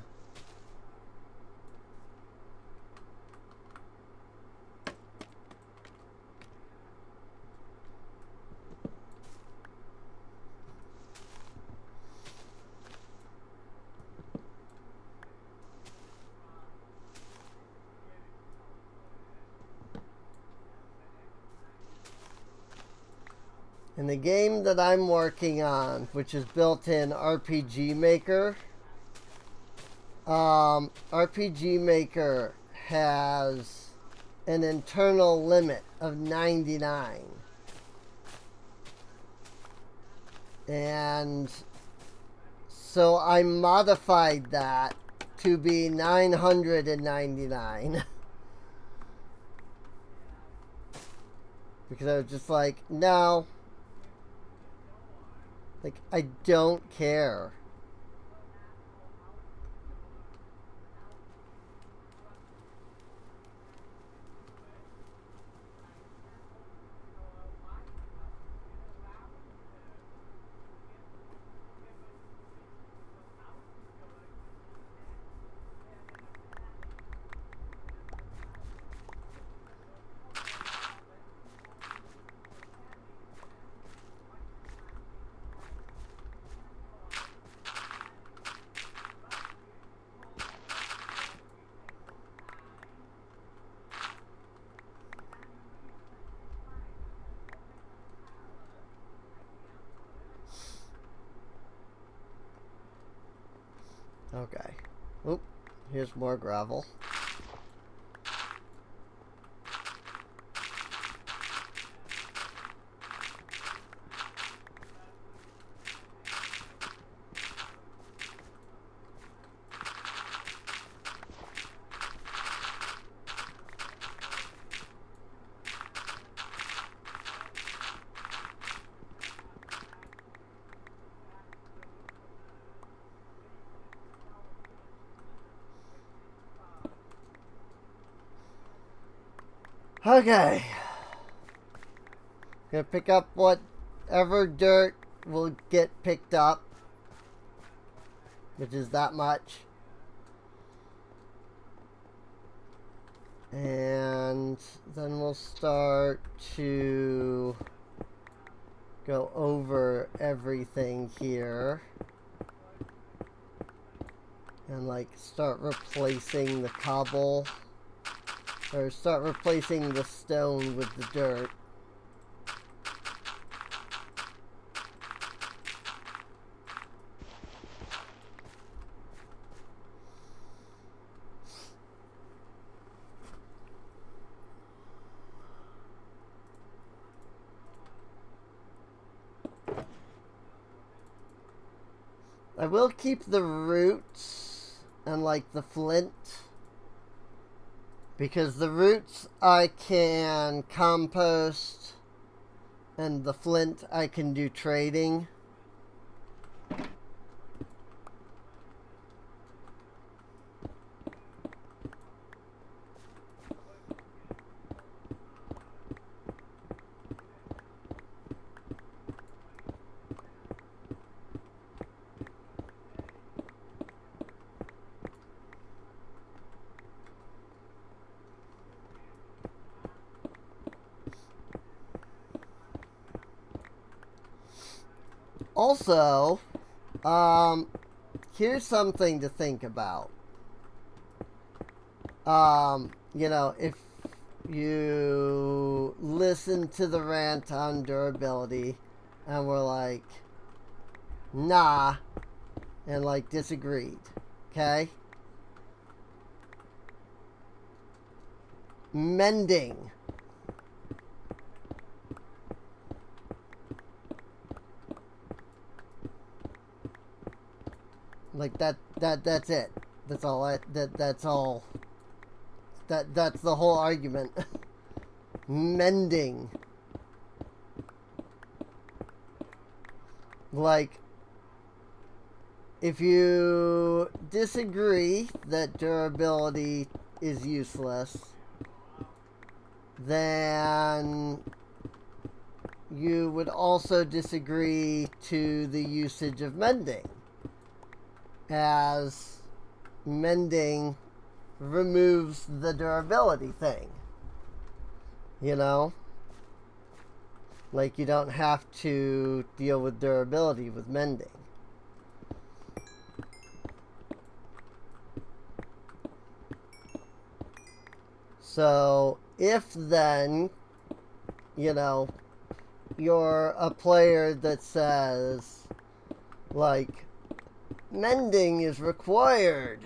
In the game that I'm working on, which is built in RPG Maker, RPG Maker has an internal limit of 99. And so I modified that to be 999. Because I was just like, no. Like, I don't care. Okay. Oop. Here's more gravel. Okay. Gonna pick up whatever dirt will get picked up, which is that much. And then we'll start to go over everything here. And like start replacing the cobble. Or start replacing the stone with the dirt. I will keep the roots and like the flint, because the roots I can compost and the flint I can do trading. Also, here's something to think about. You know, if you listen to the rant on durability and were like, nah, and like disagreed, okay? Mending. Like that's it. That's all that's all. That's the whole argument. Mending. Like, if you disagree that durability is useless, then you would also disagree to the usage of mending, as mending removes the durability thing. You know? Like, you don't have to deal with durability with mending. So, if then, you know, you're a player that says, like, mending is required,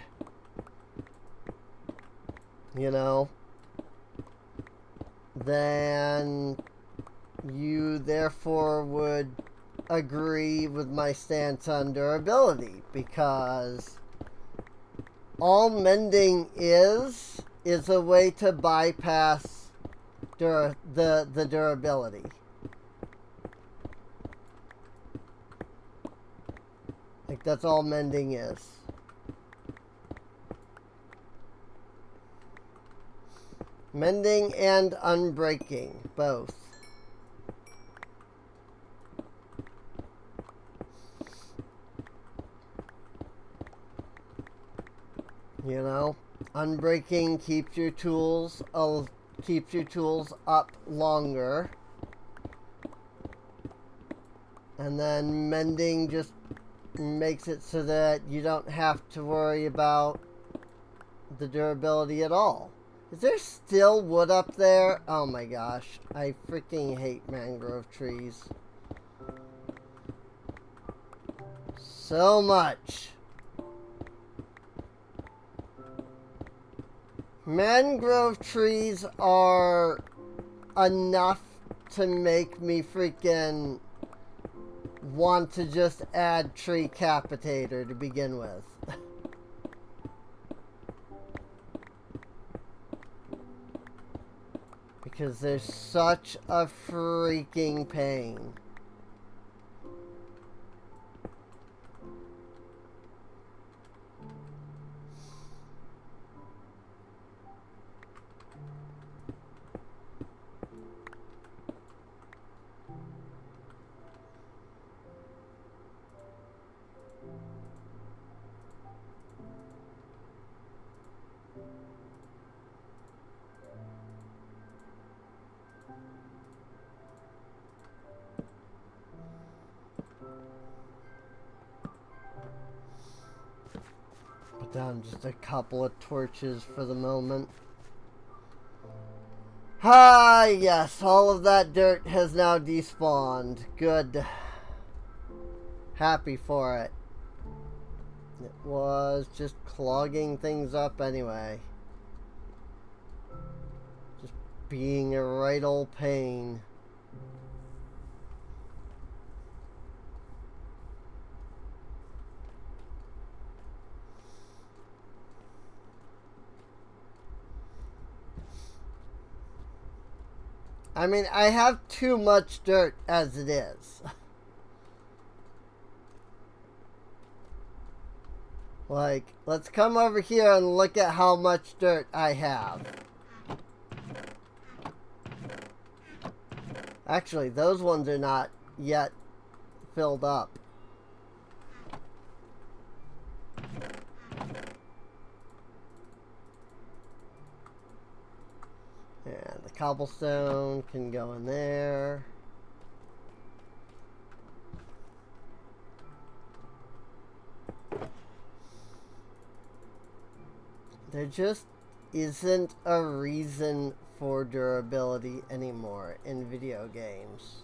you know, then you therefore would agree with my stance on durability, because all mending is a way to bypass the durability. Like, that's all mending is. Mending and unbreaking, both. You know, unbreaking keeps your tools up longer, and then mending just makes it so that you don't have to worry about the durability at all. Is there still wood up there? Oh my gosh, I freaking hate mangrove trees so much. Mangrove trees are enough to make me freaking want to just add tree capitator to begin with. Because they're such a freaking pain. Put down just a couple of torches for the moment. Ah, yes, all of that dirt has now despawned. Good. Happy for it. It was just clogging things up anyway. Just being a right old pain. I mean, I have too much dirt as it is. Like, let's come over here and look at how much dirt I have. Actually, those ones are not yet filled up. And the cobblestone can go in there. There just isn't a reason for durability anymore in video games.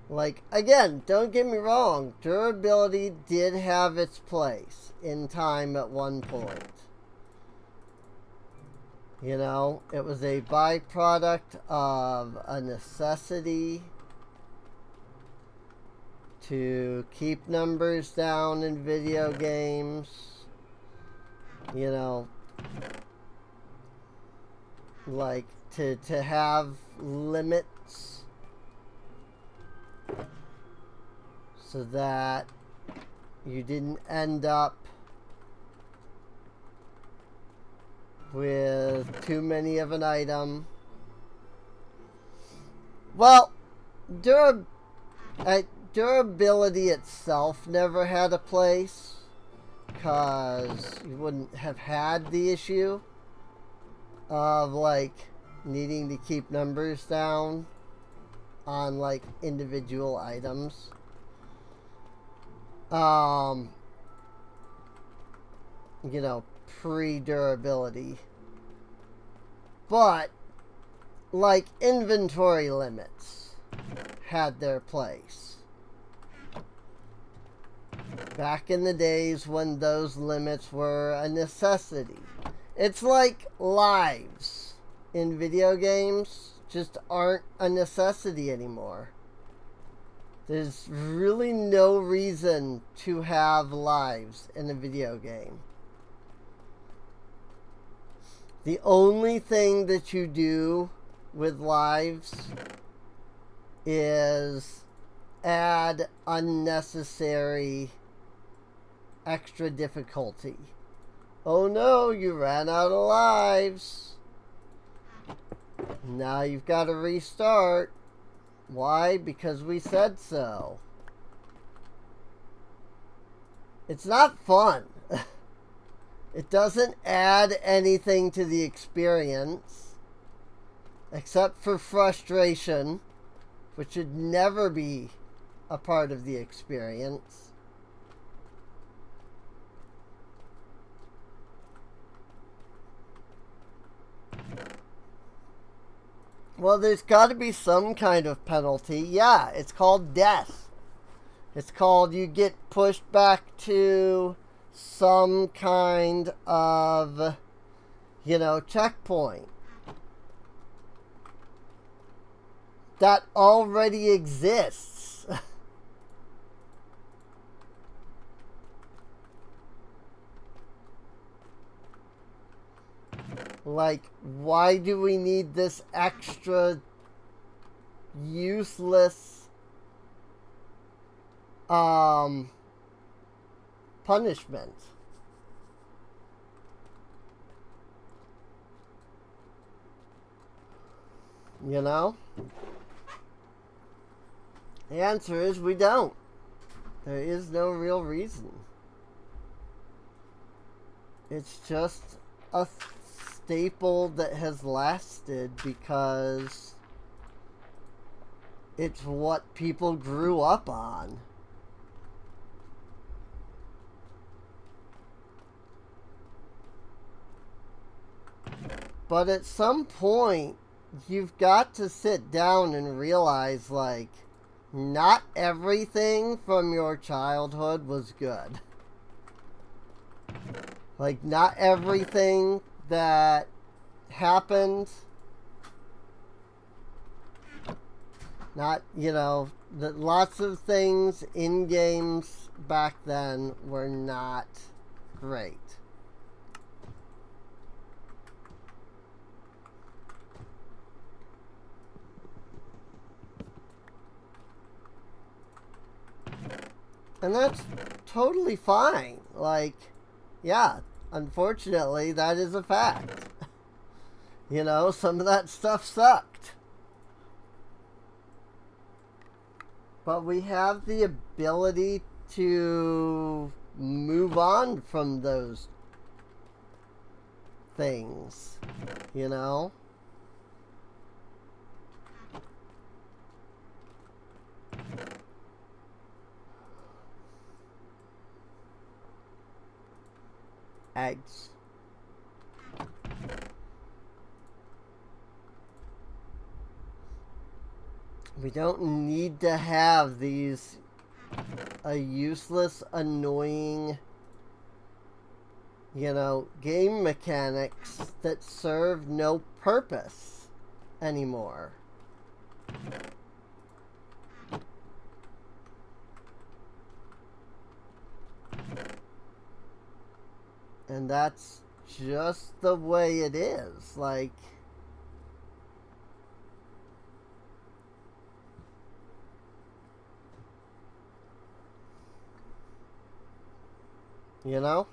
Like, again, don't get me wrong, durability did have its place in time at one point. You know, it was a byproduct of a necessity to keep numbers down in video games. You know, like to have limits so that you didn't end up with too many of an item. Well, durability itself never had a place, because you wouldn't have had the issue of like needing to keep numbers down on like individual items. You know, pre-durability. But like inventory limits had their place back in the days when those limits were a necessity. It's like lives in video games just aren't a necessity anymore. There's really no reason to have lives in a video game. The only thing that you do with lives is add unnecessary extra difficulty. Oh no, you ran out of lives. Now you've got to restart. Why? Because we said so. It's not fun. It doesn't add anything to the experience, except for frustration, which should never be a part of the experience. Well, there's got to be some kind of penalty. Yeah, it's called death. It's called you get pushed back to some kind of, you know, checkpoint that already exists. Like, why do we need this extra useless punishment? You know? The answer is we don't. There is no real reason. It's just a staple that has lasted because it's what people grew up on. But at some point, you've got to sit down and realize, like, not everything from your childhood was good. Like, not everything that happened, not, you know, lots of things in games back then were not great. And that's totally fine. Like, yeah, unfortunately, that is a fact. You know, some of that stuff sucked. But we have the ability to move on from those things, you know? Eggs. We don't need to have these useless, annoying, you know, game mechanics that serve no purpose anymore. And that's just the way it is. Like, you know?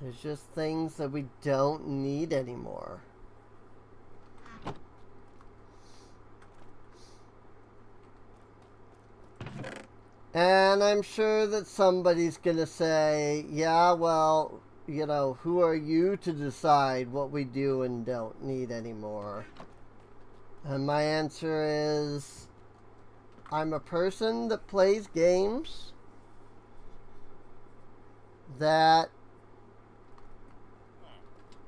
There's just things that we don't need anymore. And I'm sure that somebody's gonna say, yeah, well, you know, who are you to decide what we do and don't need anymore? And my answer is, I'm a person that plays games that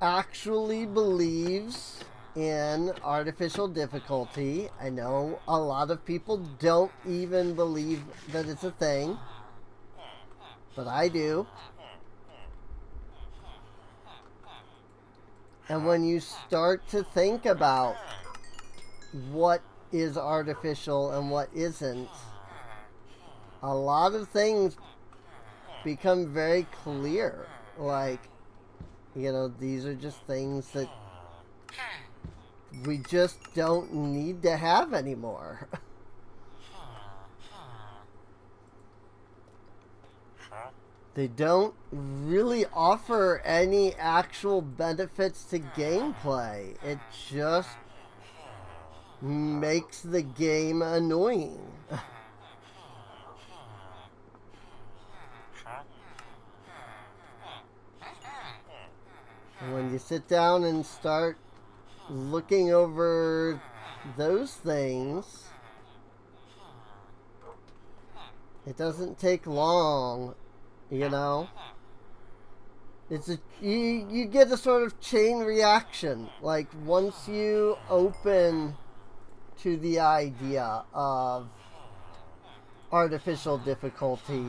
actually believes in artificial difficulty. I know a lot of people don't even believe that it's a thing, but I do. And when you start to think about what is artificial and what isn't, a lot of things become very clear. Like, you know, these are just things that we just don't need to have anymore. They don't really offer any actual benefits to gameplay. It just makes the game annoying. When you sit down and start looking over those things, it doesn't take long, you know? It's you get a sort of chain reaction. Like, once you open to the idea of artificial difficulty,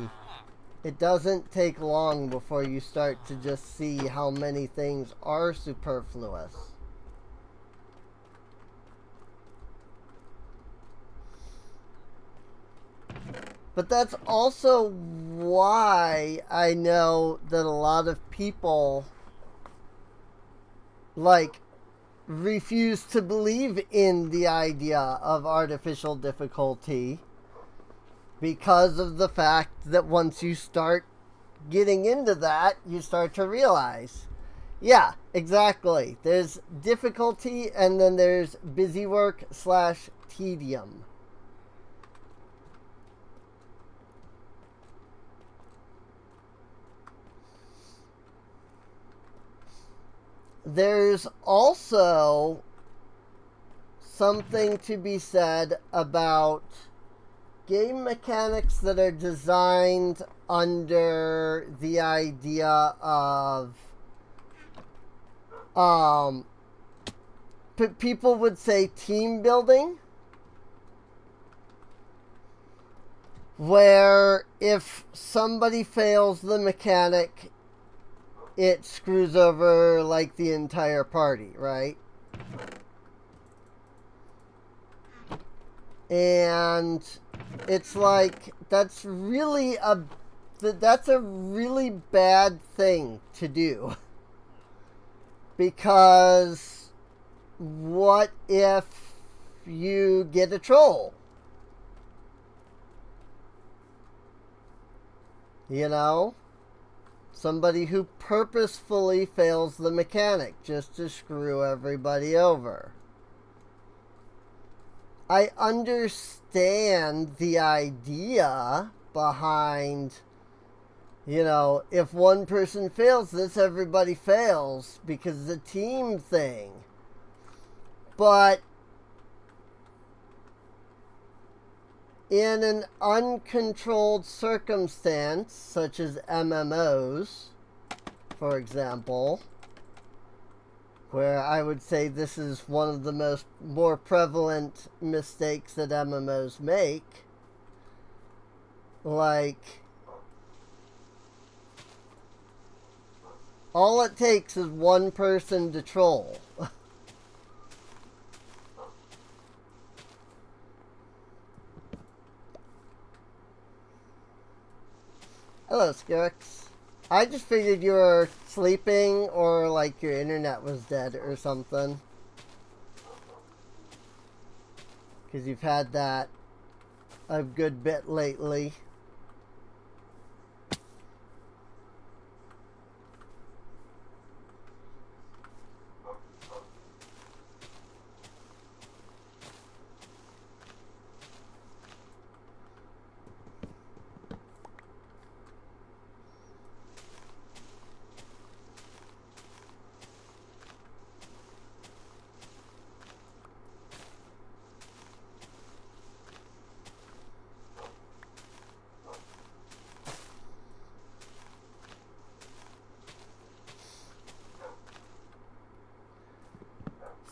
it doesn't take long before you start to just see how many things are superfluous. But that's also why I know that a lot of people, like, refuse to believe in the idea of artificial difficulty, because of the fact that once you start getting into that, you start to realize, yeah, exactly. There's difficulty, and then there's busy work / tedium. There's also something to be said about game mechanics that are designed under the idea of people would say team building, where if somebody fails the mechanic, it screws over like the entire party, right? And it's like, that's really a that's a really bad thing to do. Because what if you get a troll? You know? Somebody who purposefully fails the mechanic just to screw everybody over. I understand the idea behind, if one person fails this, everybody fails because it's a team thing. But in an uncontrolled circumstance, such as MMOs, for example, where I would say this is one of the more prevalent mistakes that MMOs make, like, all it takes is one person to troll. Hello, Skirix. I just figured you were sleeping or like your internet was dead or something. Because you've had that a good bit lately.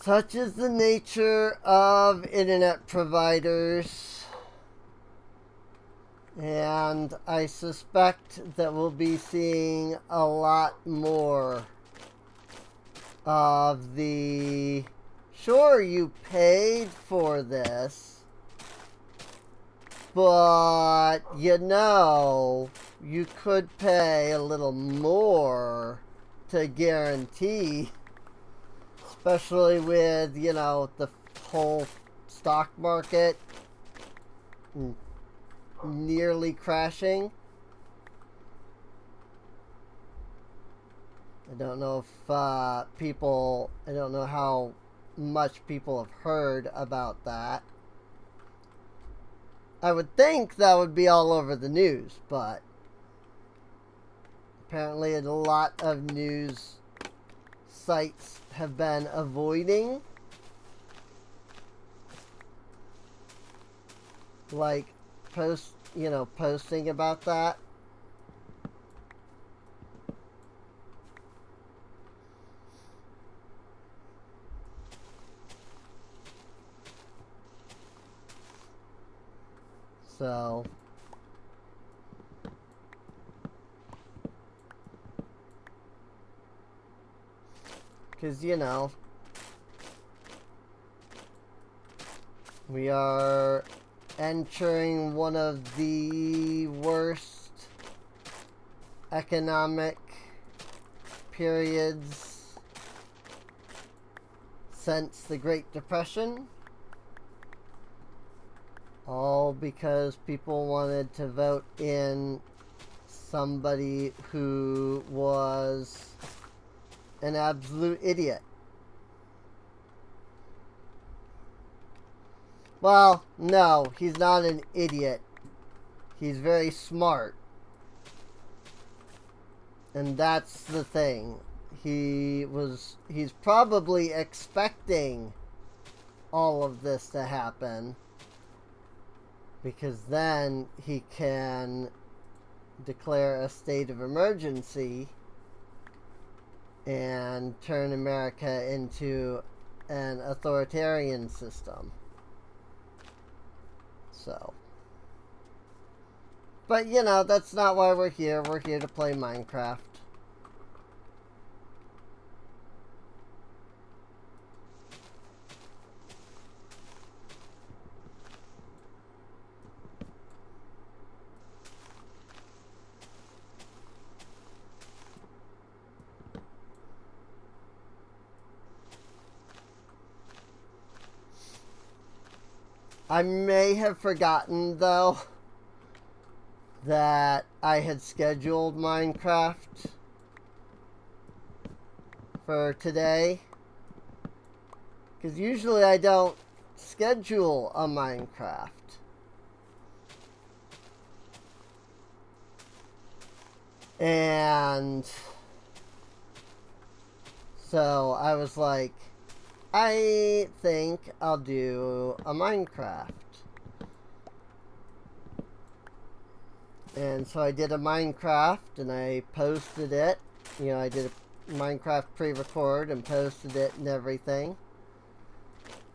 Such is the nature of internet providers, and I suspect that we'll be seeing a lot more of the, sure, you paid for this, but you could pay a little more to guarantee. Especially with, the whole stock market nearly crashing. I don't know if I don't know how much people have heard about that. I would think that would be all over the news, but apparently a lot of news sites have been avoiding, like, posting about that. So because we are entering one of the worst economic periods since the Great Depression. All because people wanted to vote in somebody who was an absolute idiot. Well, no, he's not an idiot. He's very smart. And that's the thing. He's probably expecting all of this to happen, because then he can declare a state of emergency and turn America into an authoritarian system. So, but that's not why we're here. We're here to play Minecraft. I may have forgotten, though, that I had scheduled Minecraft for today. Because usually I don't schedule a Minecraft. And so I was like, I think I'll do a Minecraft. And so I did a Minecraft and I posted it. You know, I did a Minecraft pre-record and posted it and everything.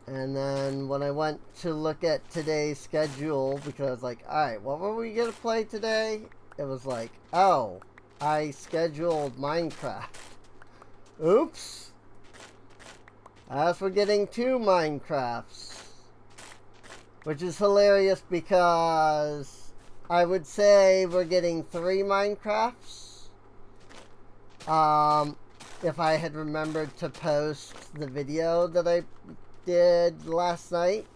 And then when I went to look at today's schedule, because I was like, alright, what were we going to play today? It was like, oh, I scheduled Minecraft. Oops. As we're getting 2 Minecrafts. Which is hilarious because I would say we're getting 3 Minecrafts. If I had remembered to post the video that I did last night.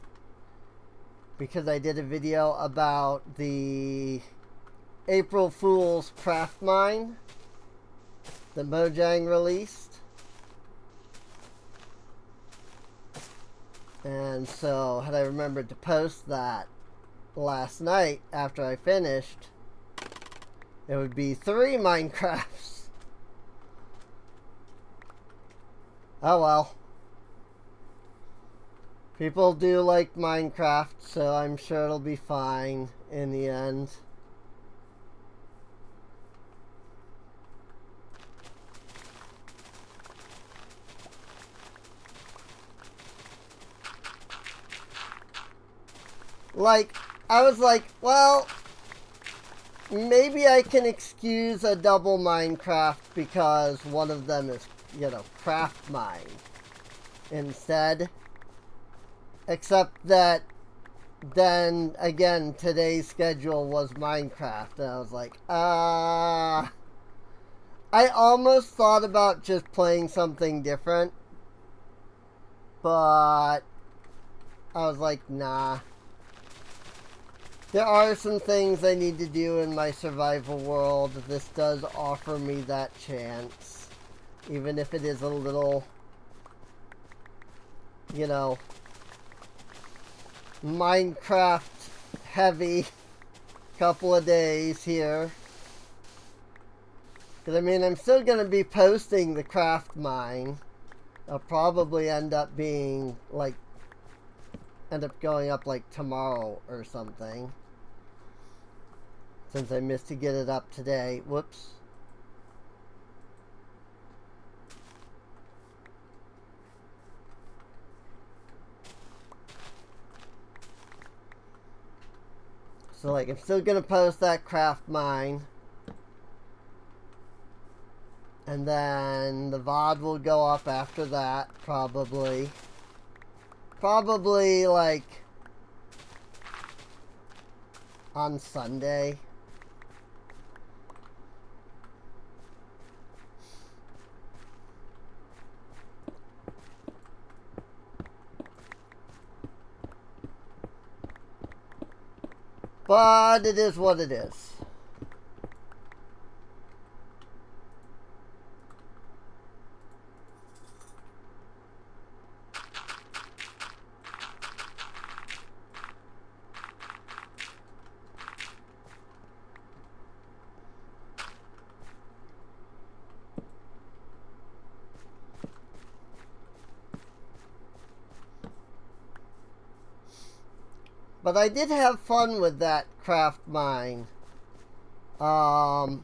Because I did a video about the April Fool's Craft Mine that Mojang released. And so, had I remembered to post that last night after I finished, it would be 3 Minecrafts. Oh well. People do like Minecraft, so I'm sure it'll be fine in the end. Like, I was like, well, maybe I can excuse a double Minecraft because one of them is, you know, Craft Mine instead. Except that then, again, today's schedule was Minecraft. And I was like, I almost thought about just playing something different. But I was like, nah. There are some things I need to do in my survival world. This does offer me that chance. Even if it is a little, you know, Minecraft heavy couple of days here. Because, I mean, I'm still going to be posting the craft mine. I'll probably end up going up like tomorrow or something. Since I missed to get it up today. Whoops. So, like, I'm still going to post that craft mine. And then the VOD will go up after that, probably. Probably, like, on Sunday. But it is what it is. But I did have fun with that craft mine. Oh,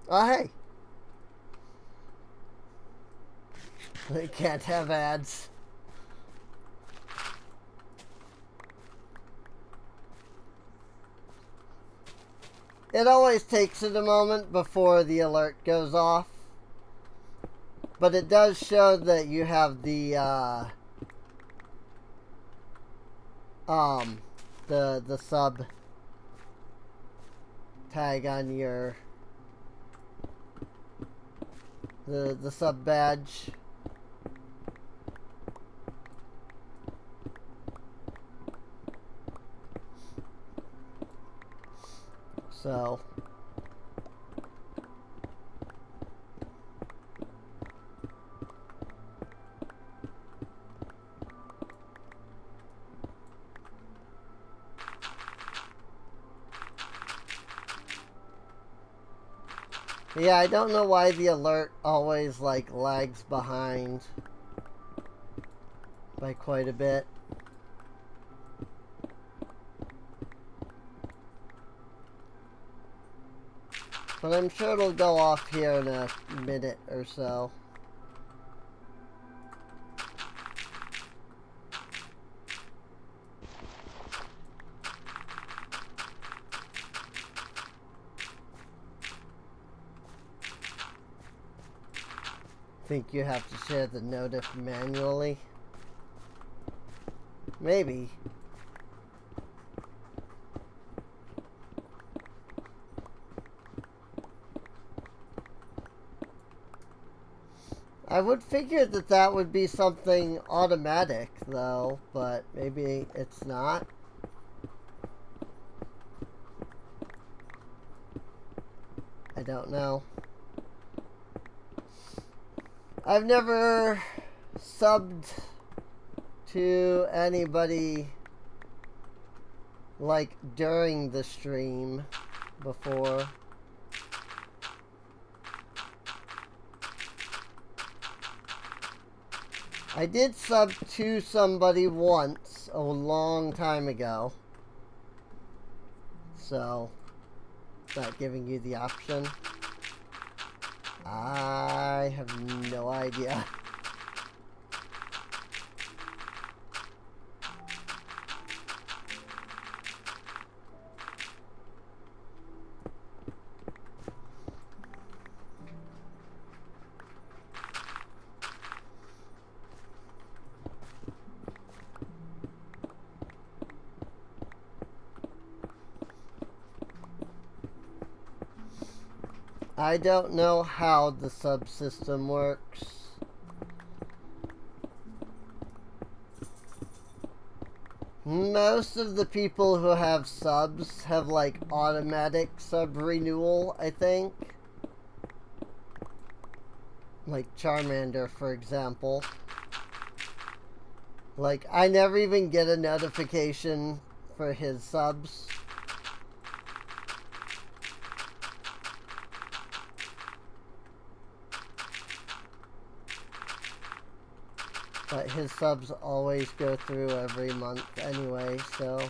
hey. They can't have ads. It always takes it a moment before the alert goes off. But it does show that you have the sub tag on your the sub badge So yeah, I don't know why the alert always like lags behind by quite a bit. But I'm sure it'll go off here in a minute or so. Think you have to share the notif manually? Maybe. I would figure that that would be something automatic, though, but maybe it's not. I don't know. I've never subbed to anybody like during the stream before. I did sub to somebody once a long time ago. So, not giving you the option. I have no idea. I don't know how the subsystem works. Most of the people who have subs have like automatic sub renewal, I think. Like Charmander, for example. Like, I never even get a notification for his subs. But his subs always go through every month anyway, so...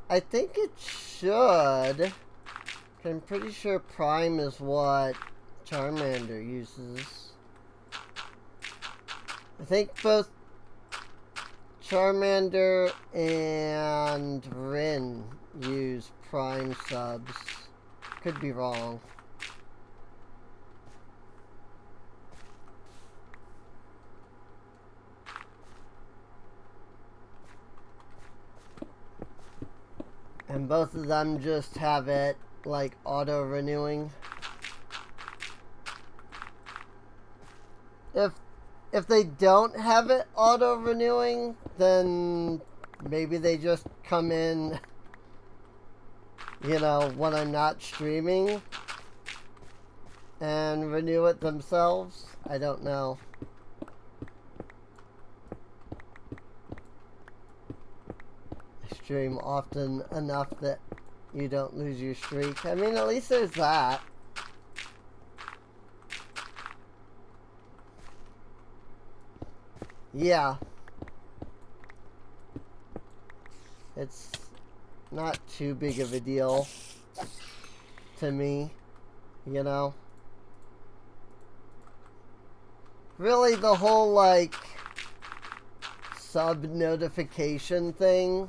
I think it should. I'm pretty sure Prime is what Charmander uses. I think both Charmander and Rin use Prime subs. Could be wrong. And both of them just have it, like, auto-renewing. If they don't have it auto-renewing, then maybe they just come in, you know, when I'm not streaming and renew it themselves. I don't know. Stream often enough that you don't lose your streak. I mean, at least there's that. Yeah. It's not too big of a deal to me, you know? Really, the whole, like, sub notification thing,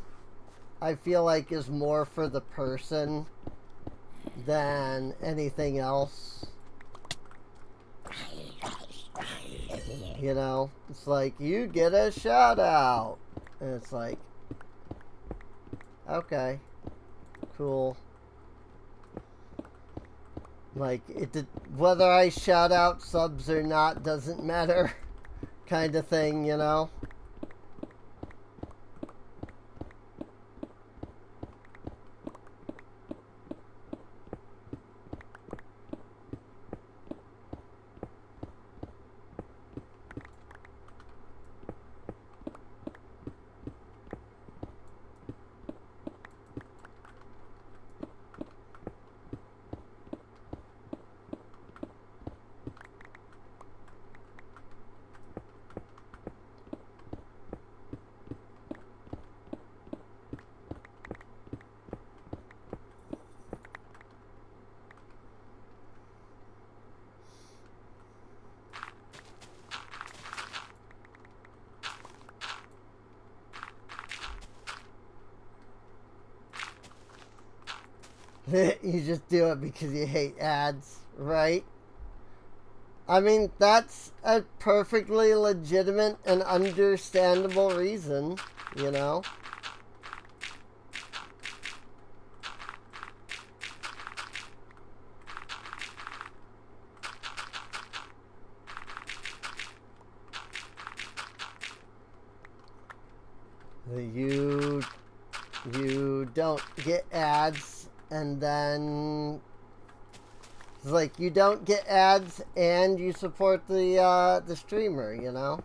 I feel like is more for the person than anything else. You know, it's like, you get a shout out. And it's like, okay, cool. Like, whether I shout out subs or not doesn't matter, kind of thing, you know? You just do it because you hate ads, right? I mean, that's a perfectly legitimate and understandable reason, you know? You don't get ads, and then it's like you don't get ads and you support the streamer, you know?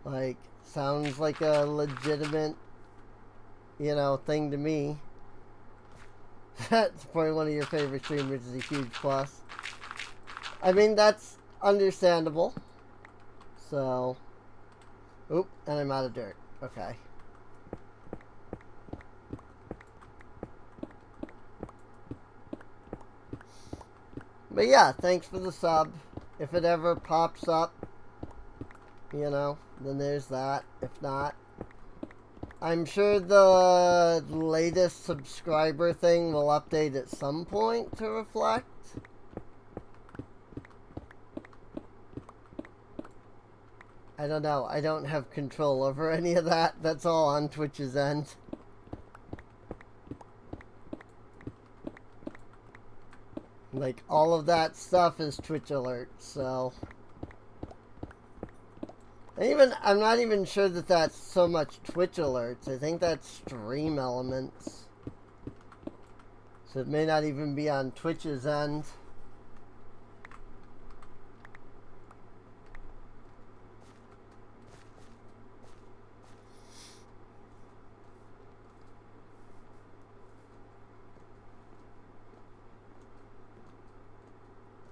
Like, sounds like a legitimate, you know, thing to me. Supporting one of your favorite streamers is a huge plus. I mean, that's understandable. So, oop, and I'm out of dirt. Okay. But yeah, thanks for the sub. If it ever pops up, you know, then there's that. If not, I'm sure the latest subscriber thing will update at some point to reflect. I don't know. I don't have control over any of that. That's all on Twitch's end. Like, all of that stuff is Twitch alerts, so... I'm not even sure that that's so much Twitch alerts. I think that's Stream Elements. So it may not even be on Twitch's end.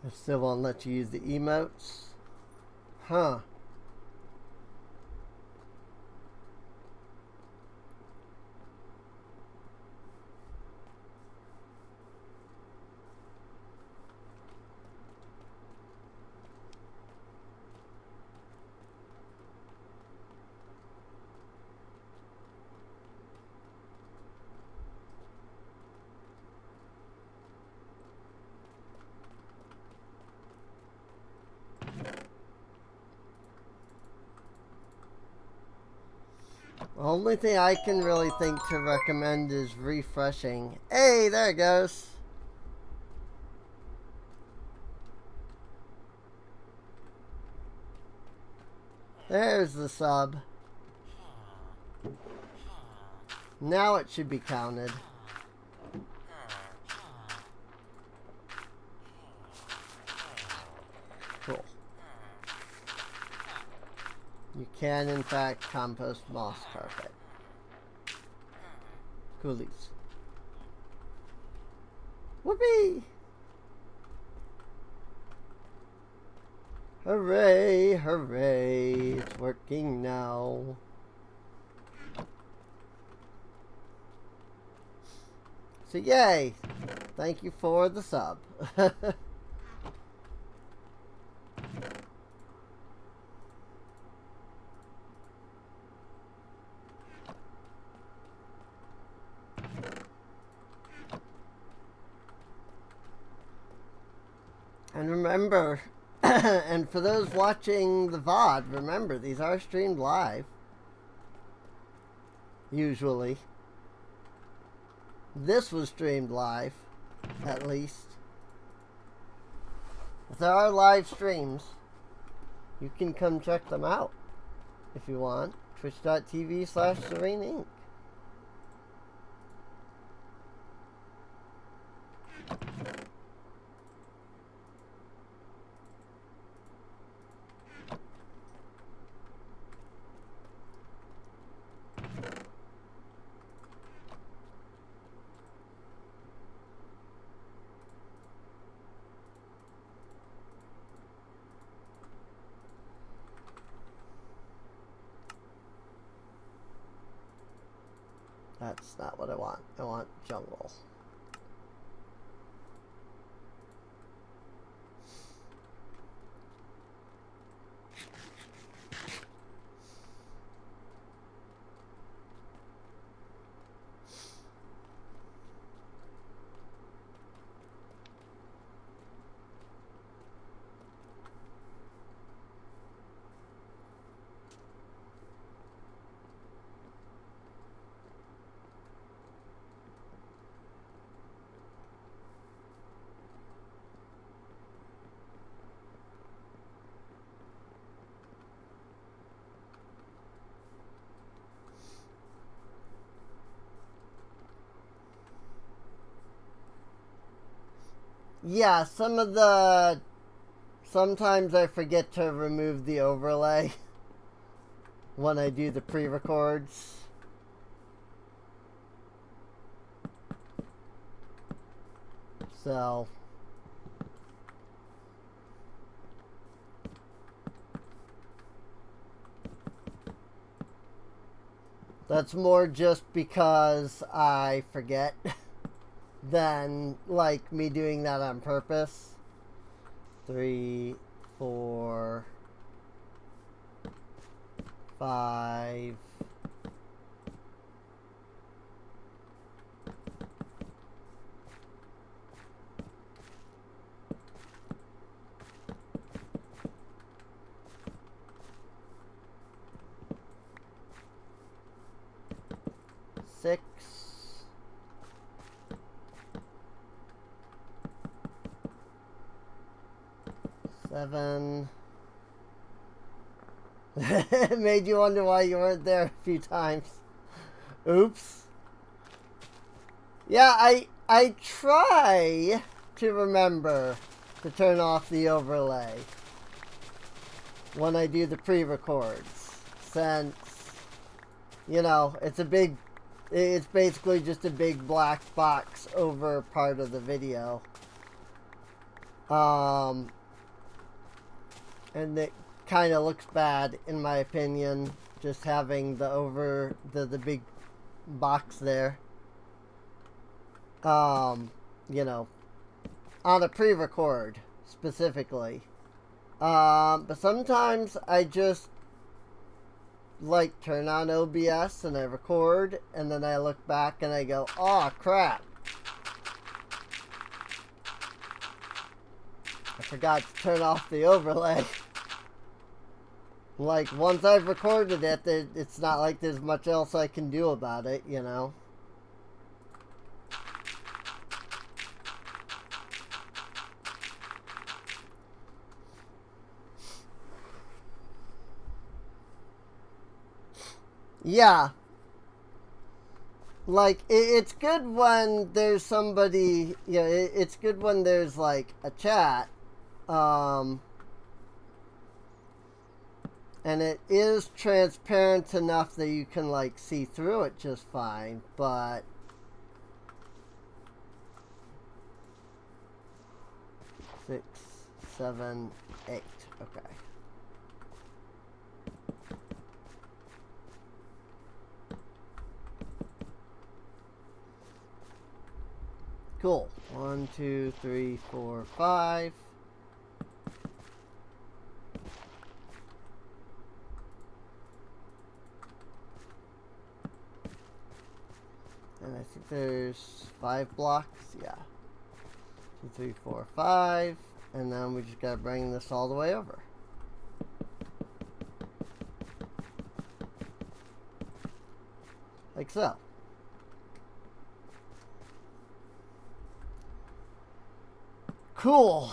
It still won't let you use the emotes. Huh. The only thing I can really think to recommend is refreshing. Hey, there it goes. There's the sub. Now it should be counted. Cool. You can, in fact, compost moss carpet. Coolies. Whoopee! Hooray, hooray, it's working now. So yay! Thank you for the sub. And remember, and for those watching the VOD, remember, these are streamed live. Usually. This was streamed live, at least. If there are live streams, you can come check them out if you want. Twitch.tv/Serene Inc. That's not what I want. I want jungle. Yeah, sometimes I forget to remove the overlay when I do the pre-records. So that's more just because I forget than like me doing that on purpose. 3, 4, 5. Six, 7. It made you wonder why you weren't there a few times. Oops. Yeah, I try to remember to turn off the overlay when I do the pre-records, since, you know, it's basically just a big black box over part of the video. And it kind of looks bad, in my opinion, just having the big box there. You know, on a pre-record, specifically. But sometimes I just, like, turn on OBS and I record, and then I look back and I go, oh, crap. I forgot to turn off the overlay. Like, once I've recorded it, it's not like there's much else I can do about it, you know? Yeah. Like, it's good when there's somebody, you know, it's good when there's, like, a chat. And it is transparent enough that you can, like, see through it just fine, but 6, 7, 8. Okay. Cool. 1, 2, 3, 4, 5. And I think there's 5 blocks. Yeah. 2, 3, 4, 5. And then we just gotta bring this all the way over. Like so. Cool.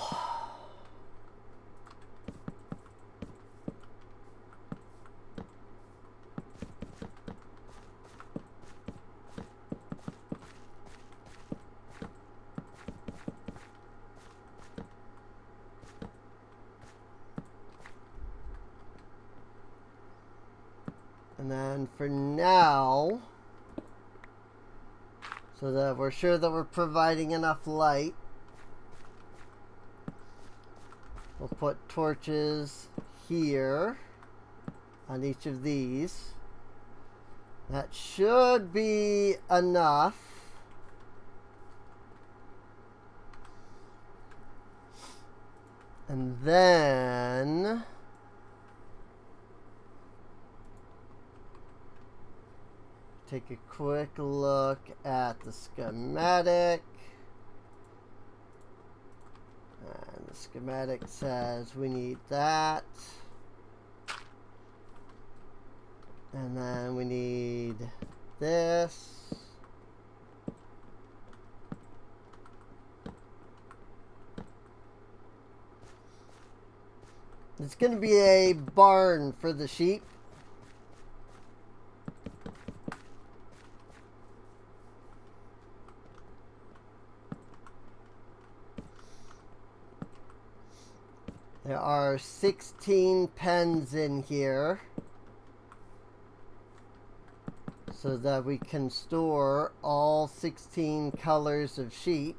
And then for now, so that we're sure that we're providing enough light, we'll put torches here on each of these. That should be enough. And then take a quick look at the schematic. And the schematic says we need that. And then we need this. It's going to be a barn for the sheep. There are 16 pens in here so that we can store all 16 colors of sheep.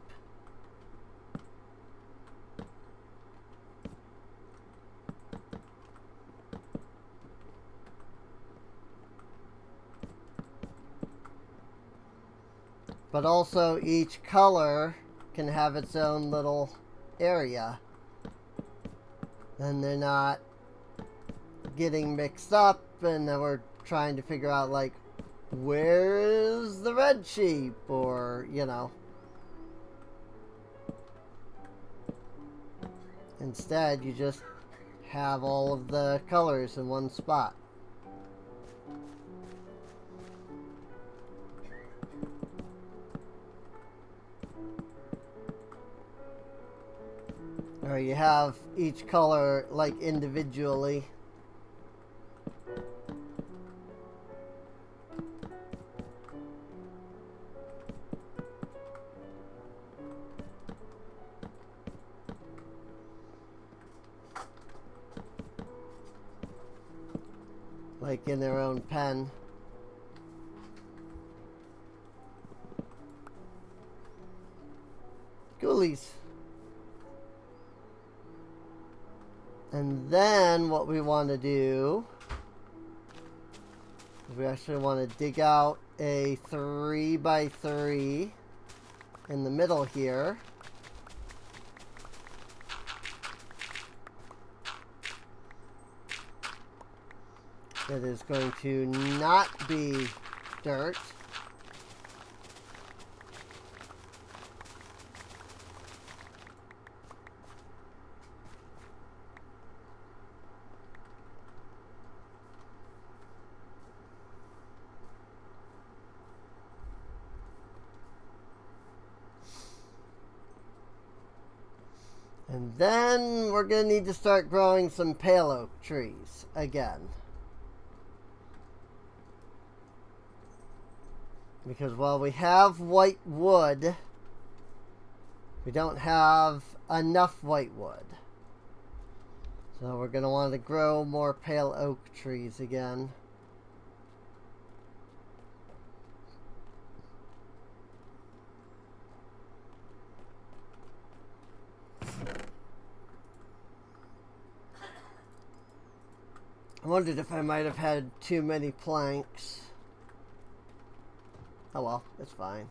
But also each color can have its own little area. Then they're not getting mixed up, and then we're trying to figure out, like, where is the red sheep, or, you know. Instead, you just have all of the colors in one spot. Or you have each color, like, individually. Like in their own pen. Ghoulies. And then what we want to do is we actually want to dig out a 3x3 in the middle here. That is going to not be dirt. And then we're going to need to start growing some pale oak trees again. Because while we have white wood, we don't have enough white wood. So we're going to want to grow more pale oak trees again. I wondered if I might have had too many planks. Oh well, it's fine.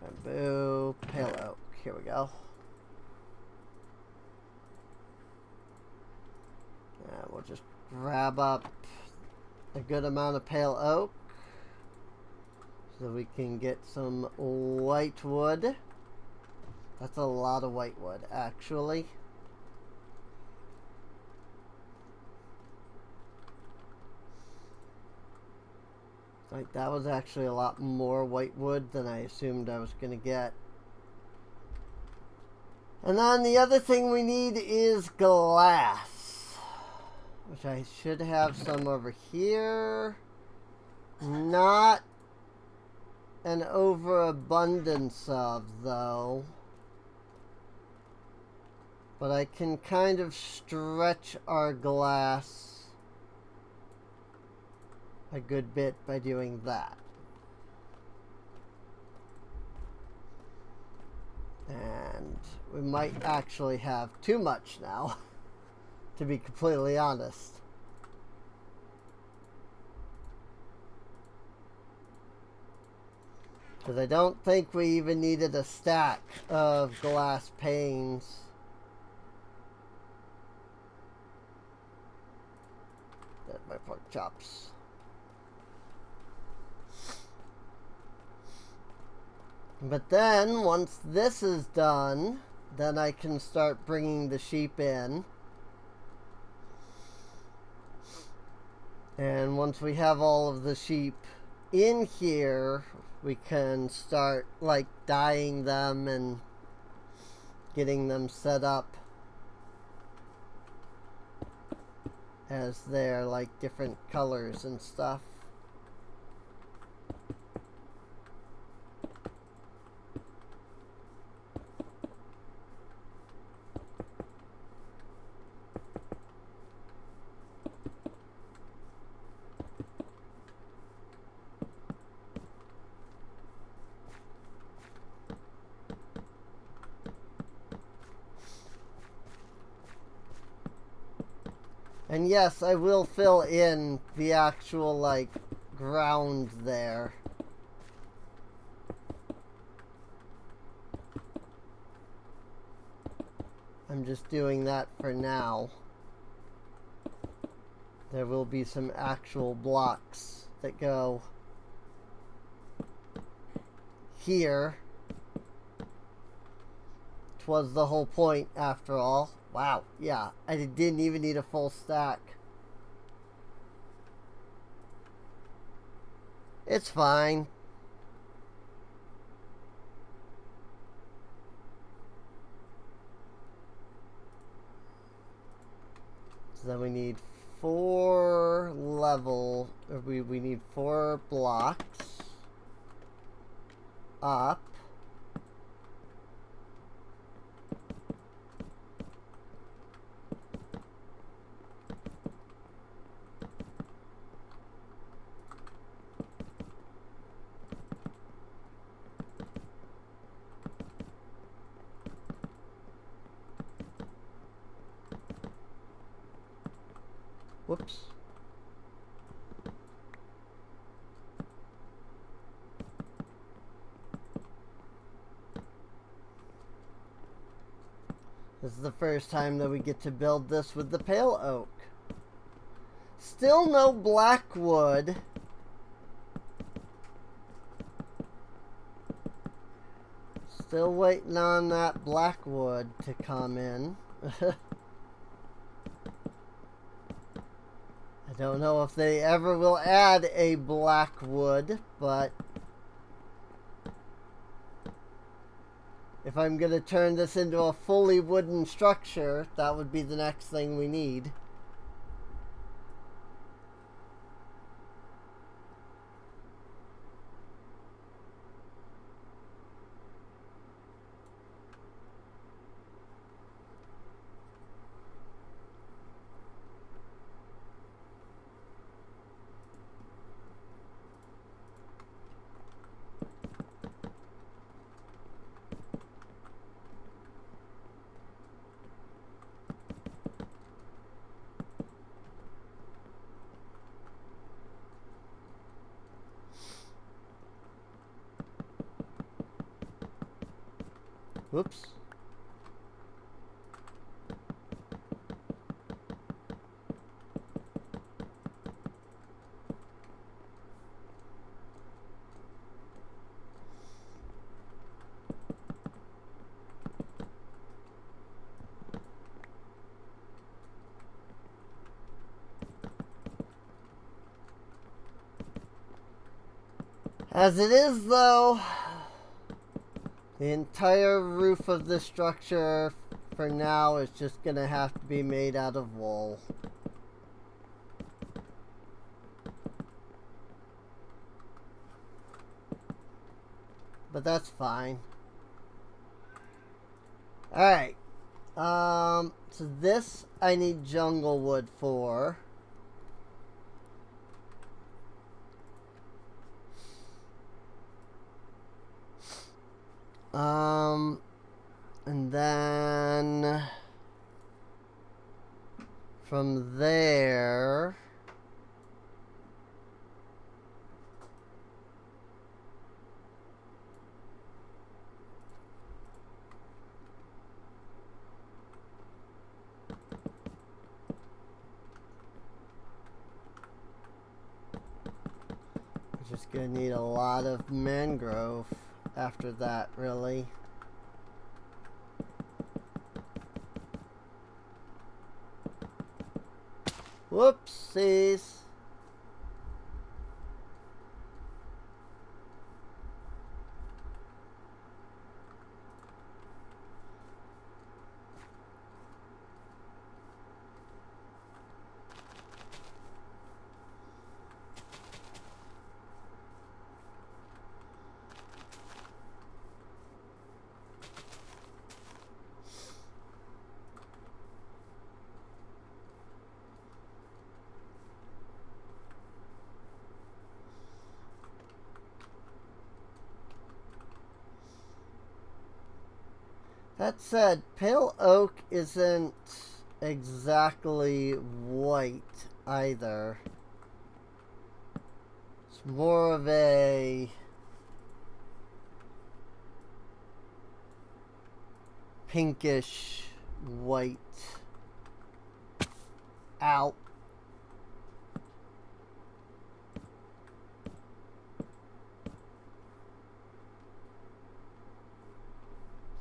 Bamboo, pale oak. Here we go. And we'll just grab up a good amount of pale oak so we can get some white wood. That's a lot of white wood, actually. Like, that was actually a lot more white wood than I assumed I was going to get. And then the other thing we need is glass, which I should have some over here. Not an overabundance of, though. But I can kind of stretch our glass a good bit by doing that. And we might actually have too much now, to be completely honest. Because I don't think we even needed a stack of glass panes. That's my pork chops. But then, once this is done, then I can start bringing the sheep in. And once we have all of the sheep in here, we can start, like, dyeing them and getting them set up as they're, like, different colors and stuff. And yes, I will fill in the actual, like, ground there. I'm just doing that for now. There will be some actual blocks that go here. 'Twas the whole point, after all. Wow, yeah, I didn't even need a full stack. It's fine. So then we need 4 level, or we need 4 blocks up. Whoops. This is the first time that we get to build this with the pale oak. Still no black wood. Still waiting on that black wood to come in. I don't know if they ever will add a black wood, but if I'm going to turn this into a fully wooden structure, that would be the next thing we need. Whoops. As it is, though, the entire roof of this structure for now is just gonna have to be made out of wool. But that's fine. Alright. So this I need jungle wood for. And then from there, we're just gonna need a lot of mangrove after that, really. Whoopsies. That said, pale oak isn't exactly white either. It's more of a pinkish white. Ow.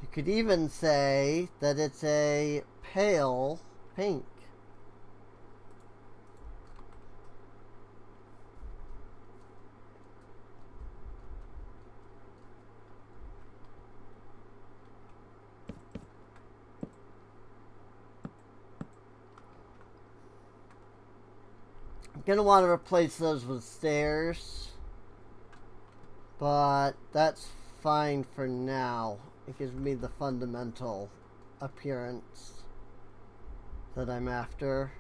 You could even say that it's a pale pink. I'm gonna want to replace those with stairs, but that's fine for now. It gives me the fundamental appearance that I'm after.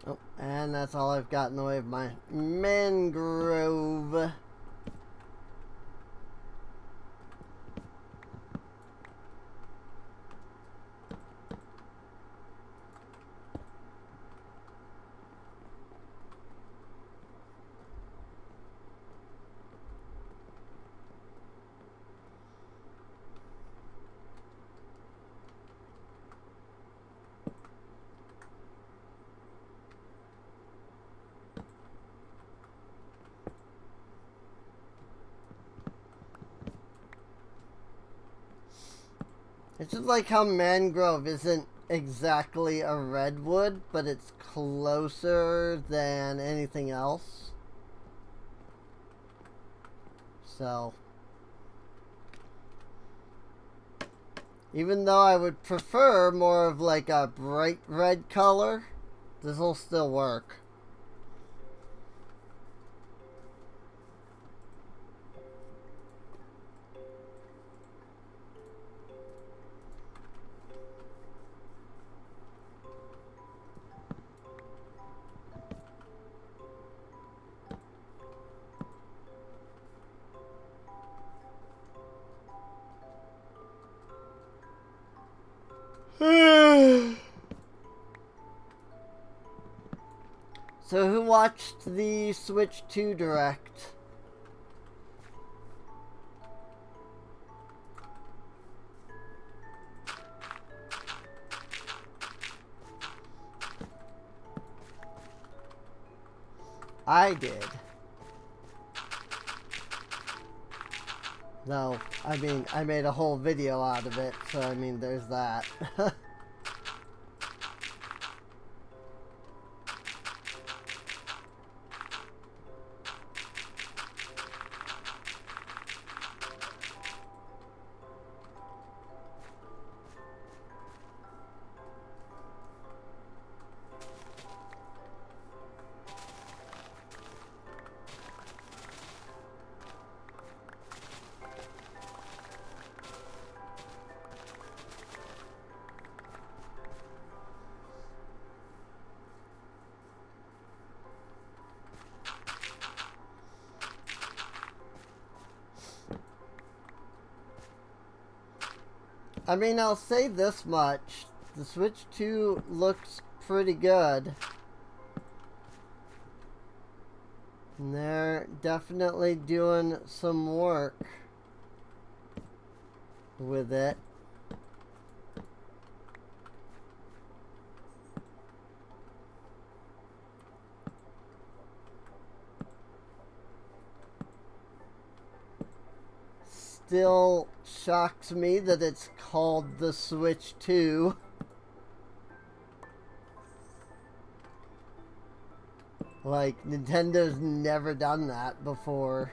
Oh, and that's all I've got in the way of my mangrove. It's just like how mangrove isn't exactly a redwood, but it's closer than anything else. So, even though I would prefer more of like a bright red color, this will still work. So who watched the Switch 2 Direct? I did. No, I mean, I made a whole video out of it, so I mean, there's that. I mean, I'll say this much. The Switch 2 looks pretty good. And they're definitely doing some work with it. Still shocks me that it's called the Switch 2. Like, Nintendo's never done that before.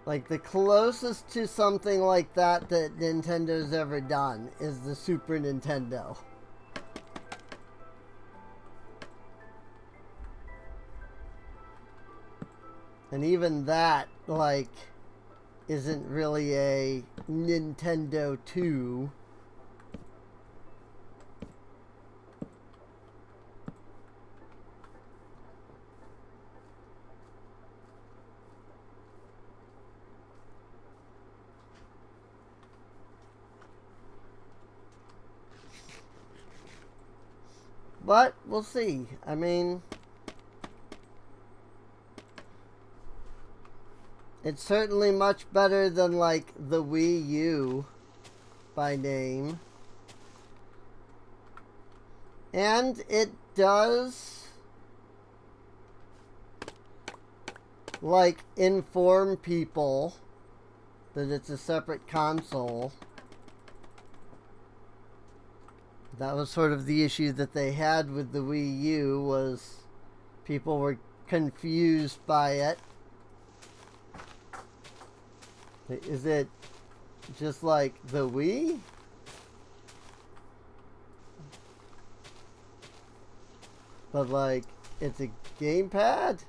Like, the closest to something like that that Nintendo's ever done is the Super Nintendo. And even that, like, isn't really a Nintendo 2. But we'll see. I mean, it's certainly much better than, like, the Wii U by name. And it does, like, inform people that it's a separate console. That was sort of the issue that they had with the Wii U, was people were confused by it. Is it just like the Wii? But like, it's a gamepad?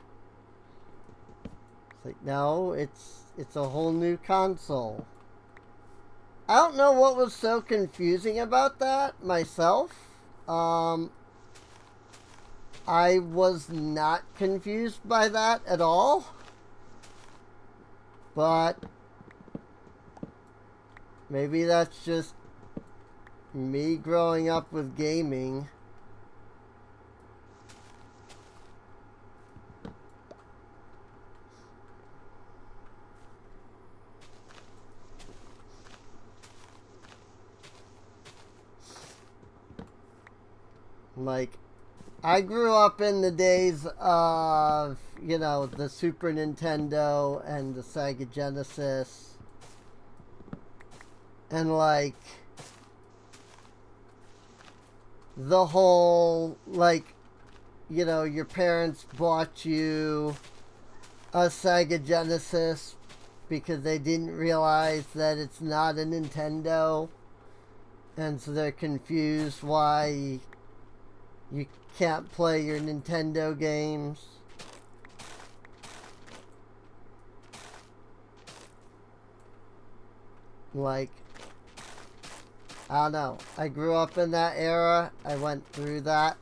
It's like, no, it's a whole new console. I don't know what was so confusing about that myself. I was not confused by that at all. But maybe that's just me growing up with gaming. Like, I grew up in the days of, you know, the Super Nintendo and the Sega Genesis. And, like, the whole, like, you know, your parents bought you a Sega Genesis because they didn't realize that it's not a Nintendo. And so they're confused why you can't play your Nintendo games. Like, I don't know. I grew up in that era. I went through that.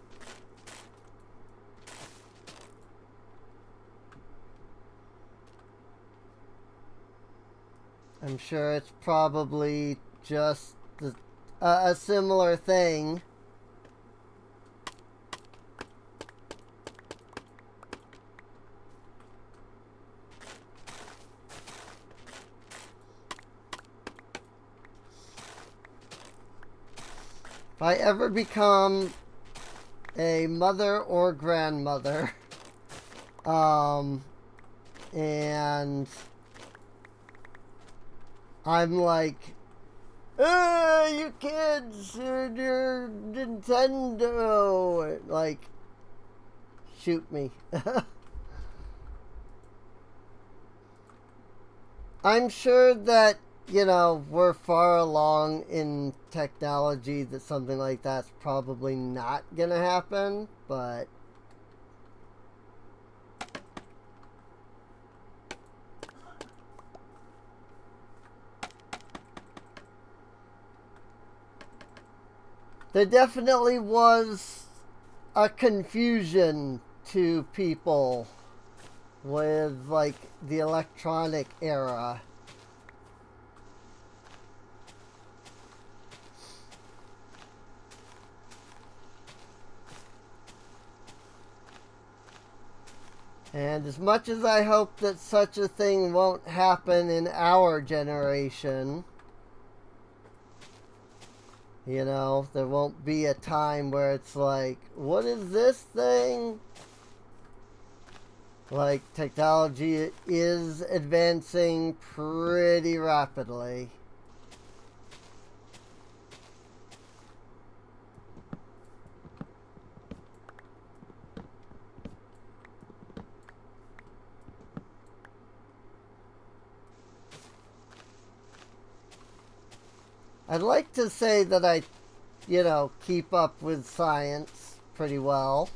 I'm sure it's probably just a similar thing. If I ever become a mother or grandmother, and I'm like, you kids, your Nintendo, like, shoot me. I'm sure that, we're far along in technology that something like that's probably not gonna happen, but there definitely was a confusion to people with, like, the electronic era. And as much as I hope that such a thing won't happen in our generation, there won't be a time where it's like, what is this thing? Like, technology is advancing pretty rapidly. I'd like to say that I, keep up with science pretty well.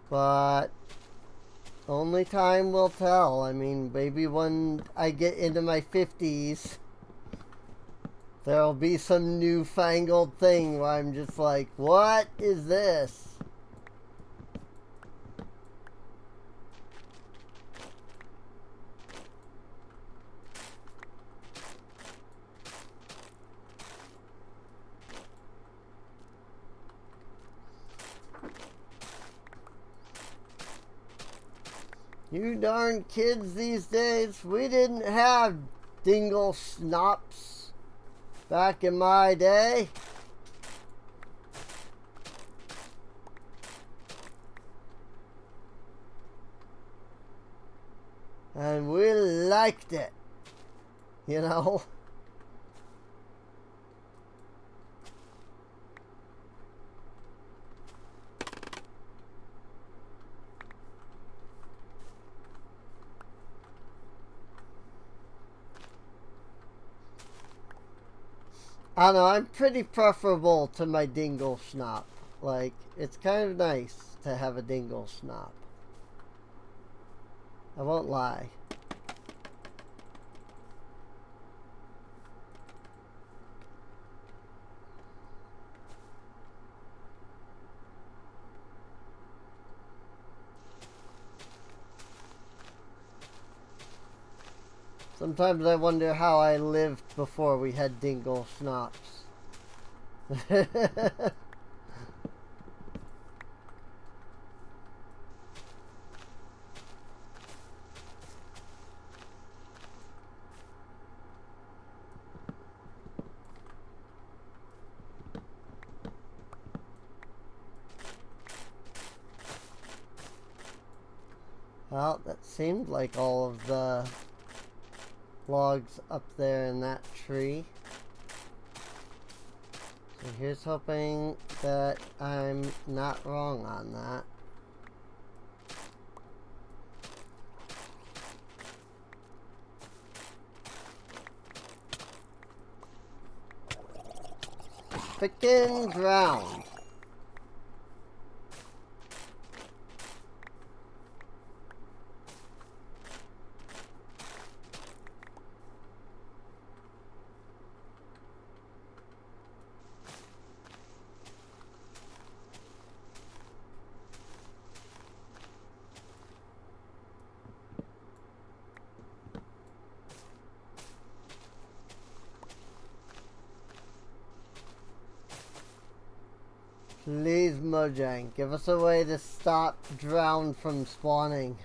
But only time will tell. I mean, maybe when I get into my 50s, there'll be some newfangled thing where I'm just like, what is this? You darn kids these days, we didn't have dingle snops back in my day. And we liked it, I don't know, I'm pretty preferable to my dingle snop. Like, it's kind of nice to have a dingle snop. I won't lie. Sometimes I wonder how I lived before we had dingle snops. Well, that seemed like all of the logs up there in that tree. So here's hoping that I'm not wrong on that. Frickin' ground. Please, Mojang, give us a way to stop drown from spawning.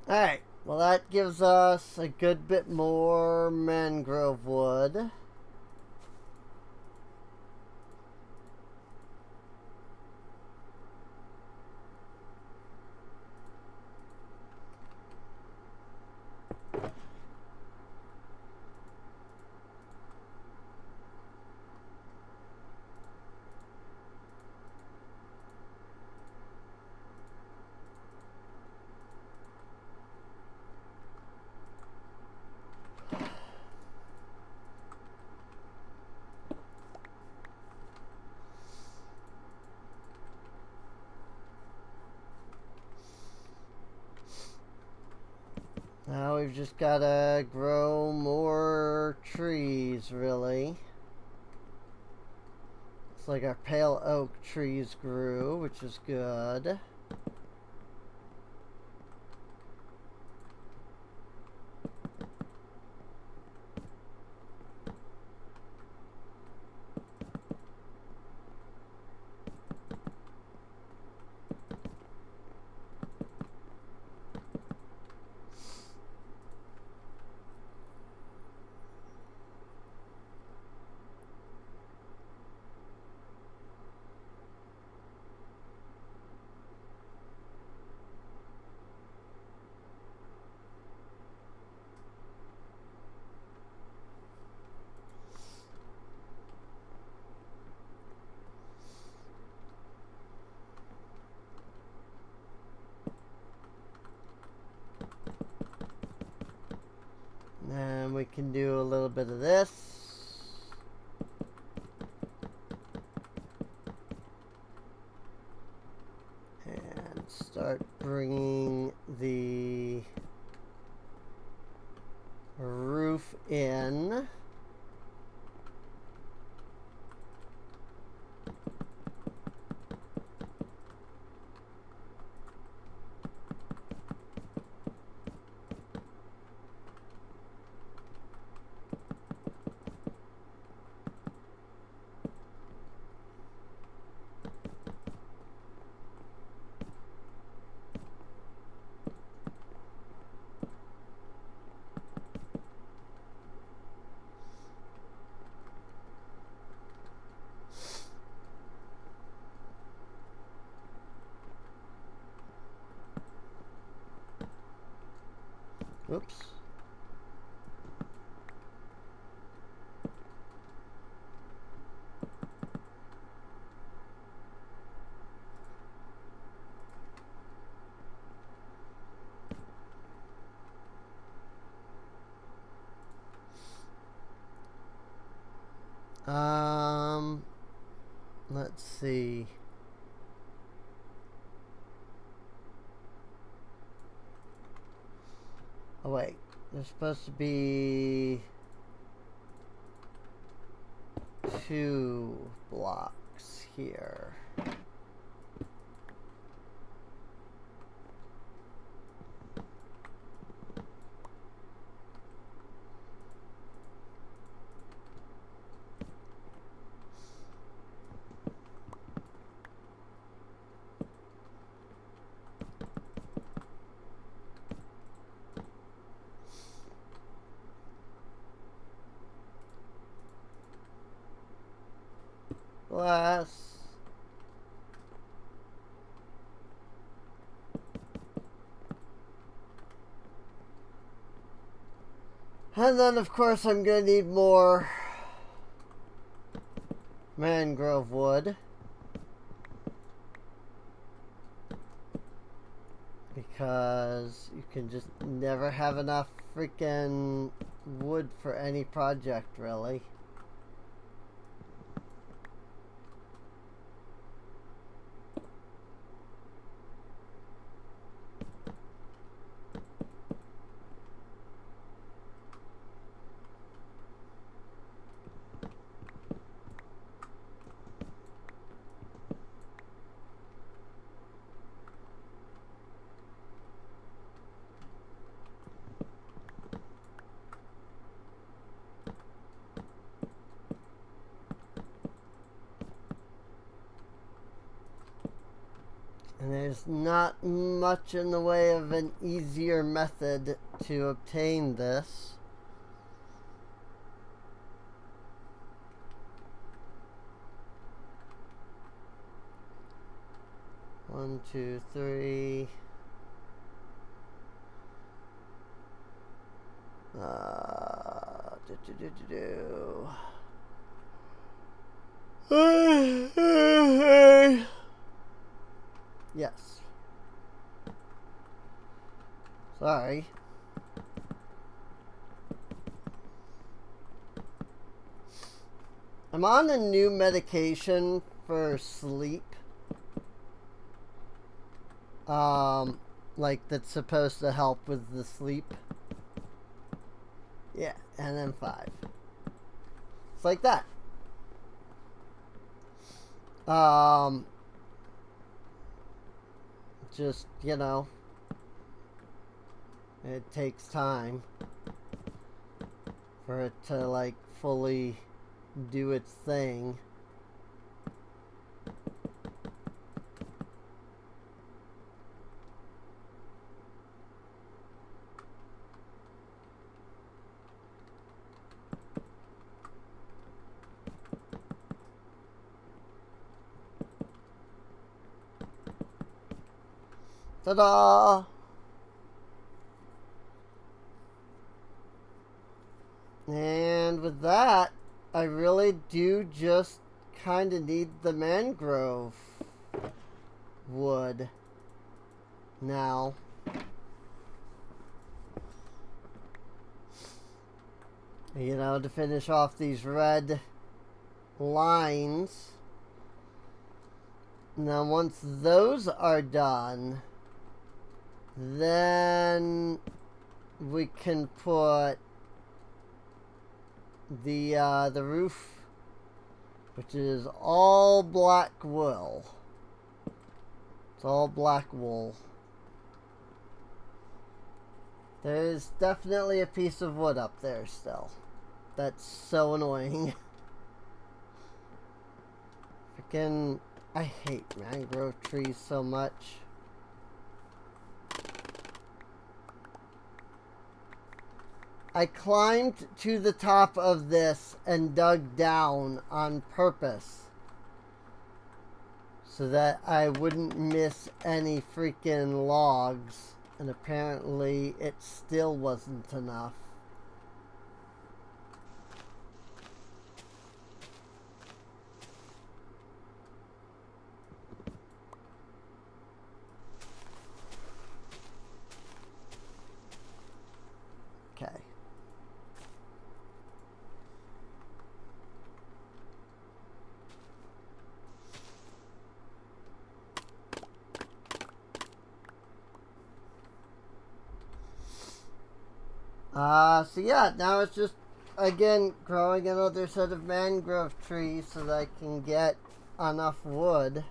Alright, well that gives us a good bit more mangrove wood. Now we've just gotta grow more trees, really. It's like our pale oak trees grew, which is good. And we can do a little bit of this. And start bringing the roof in. Oops. Let's see. Oh wait, there's supposed to be 2 blocks here. Glass. And then, of course, I'm going to need more mangrove wood. because you can just never have enough freaking wood for any project, really. And there's not much in the way of an easier method to obtain this. One, two, three. Yes. Sorry. I'm on a new medication for sleep. Like that's supposed to help with the sleep. Yeah, and then 5. It's like that. Just, you know, it takes time for it to, like, fully do its thing. Ta-da! And with that, I really do just kind of need the mangrove wood now. You know, to finish off these red lines. Now, once those are done, then we can put the roof, which is all black wool. It's all black wool. There's definitely a piece of wood up there still. That's so annoying. Freaking, I hate mangrove trees so much. I climbed to the top of this and dug down on purpose so that I wouldn't miss any freaking logs, and apparently it still wasn't enough. Okay. So yeah, now it's just, again, growing another set of mangrove trees so that I can get enough wood.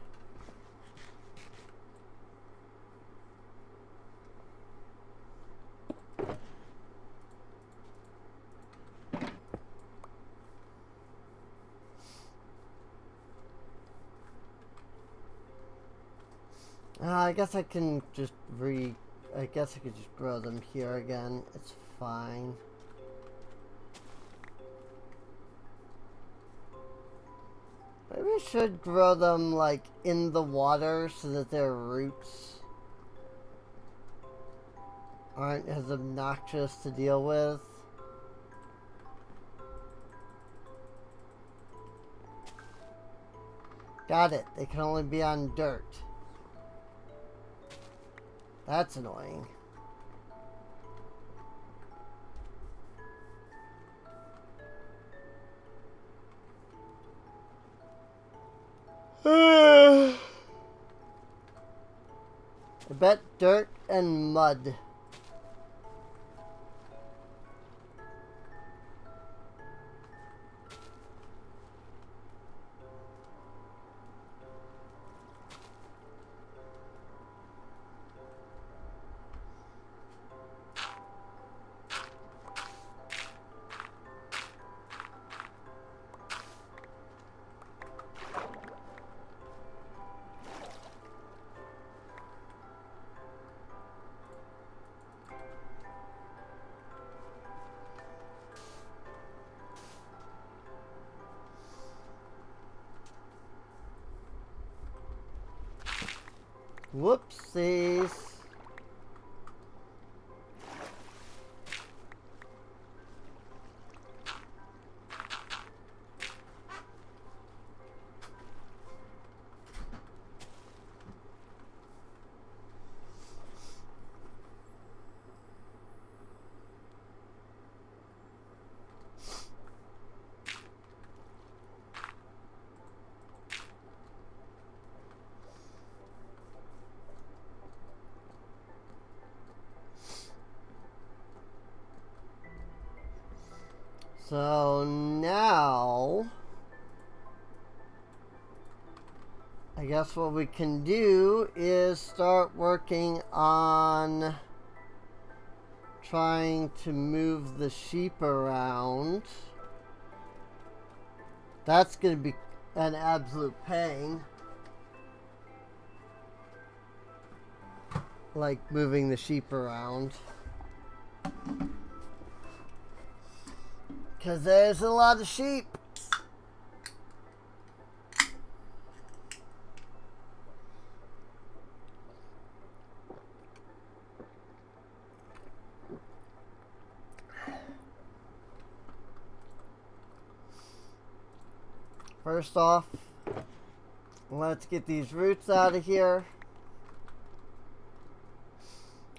I guess I can just I guess I could just grow them here again. It's fine. Maybe I should grow them, like, in the water so that their roots aren't as obnoxious to deal with. Got it. They can only be on dirt. That's annoying. I bet dirt and mud. Whoopsies. So now, I guess what we can do is start working on trying to move the sheep around. That's going to be an absolute pain. Like moving the sheep around. Because there's a lot of sheep. First off, let's get these roots out of here.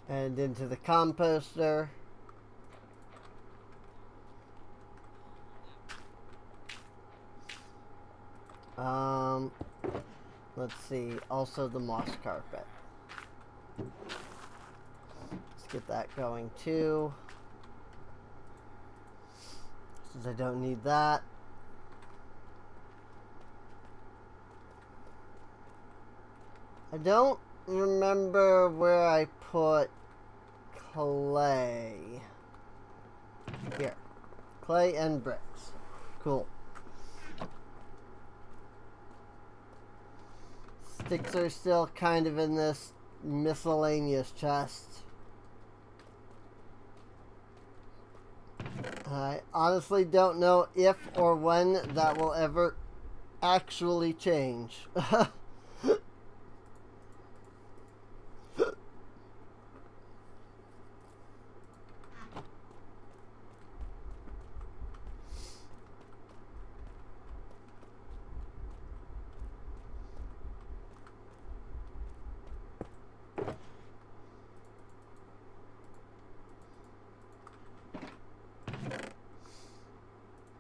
And into the composter. Let's see, also the moss carpet. Let's get that going too. Since I don't need that. I don't remember where I put clay. Here. Clay and bricks. Cool. Sticks are still kind of in this miscellaneous chest. I honestly don't know if or when that will ever actually change.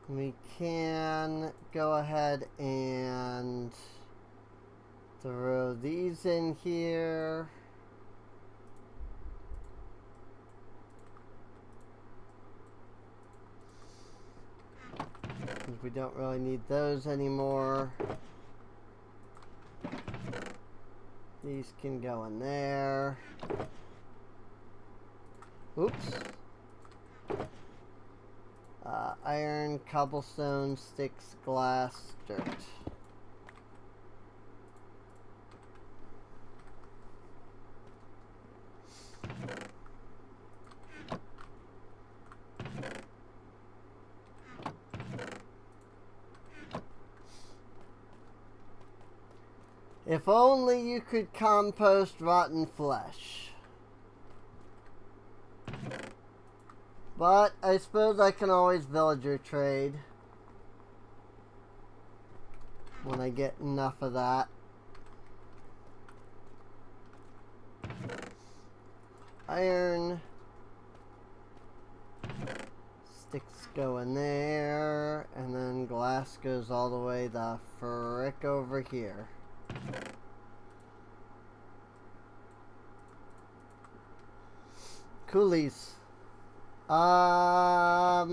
We can go ahead and throw these in here. Because we don't really need those anymore. These can go in there. Oops. Iron, cobblestone, sticks, glass, dirt. If only you could compost rotten flesh. But I suppose I can always villager trade when I get enough of that. iron. Sticks go in there, and then glass goes all the way the frick over here. Coolies. I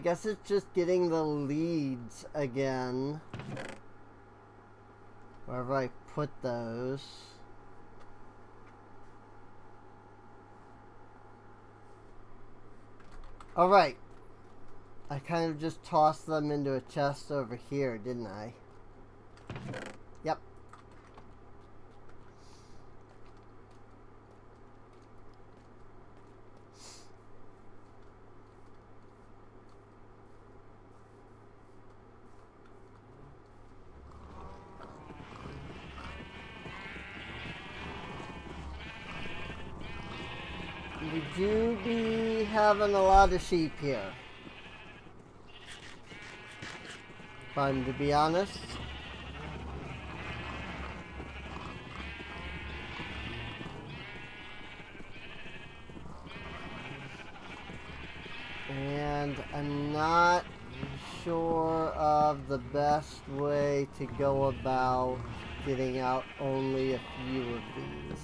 guess it's just getting the leads again. Wherever I put those. Alright. I kind of just tossed them into a chest over here, didn't I? Yep. We do be having a lot of sheep here. If I'm to be honest. And I'm not sure of the best way to go about getting out only a few of these.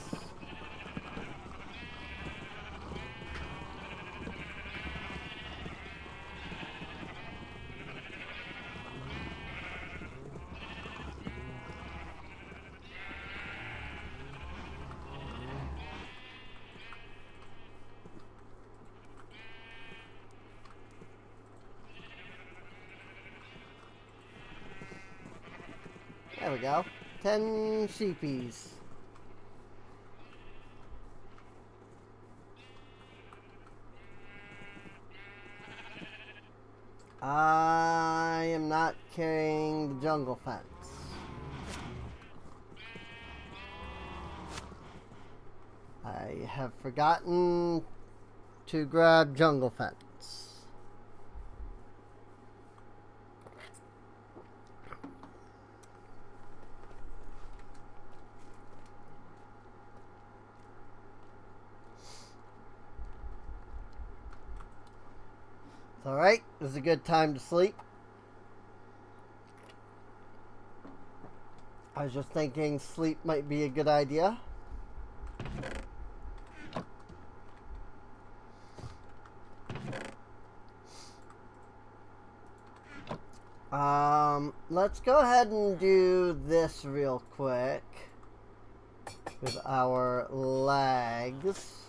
There we go. 10 sheepies. I am not carrying the jungle fence. I have forgotten to grab jungle fence. It's alright, this is a good time to sleep. I was just thinking sleep might be a good idea. Let's go ahead and do this real quick with our legs.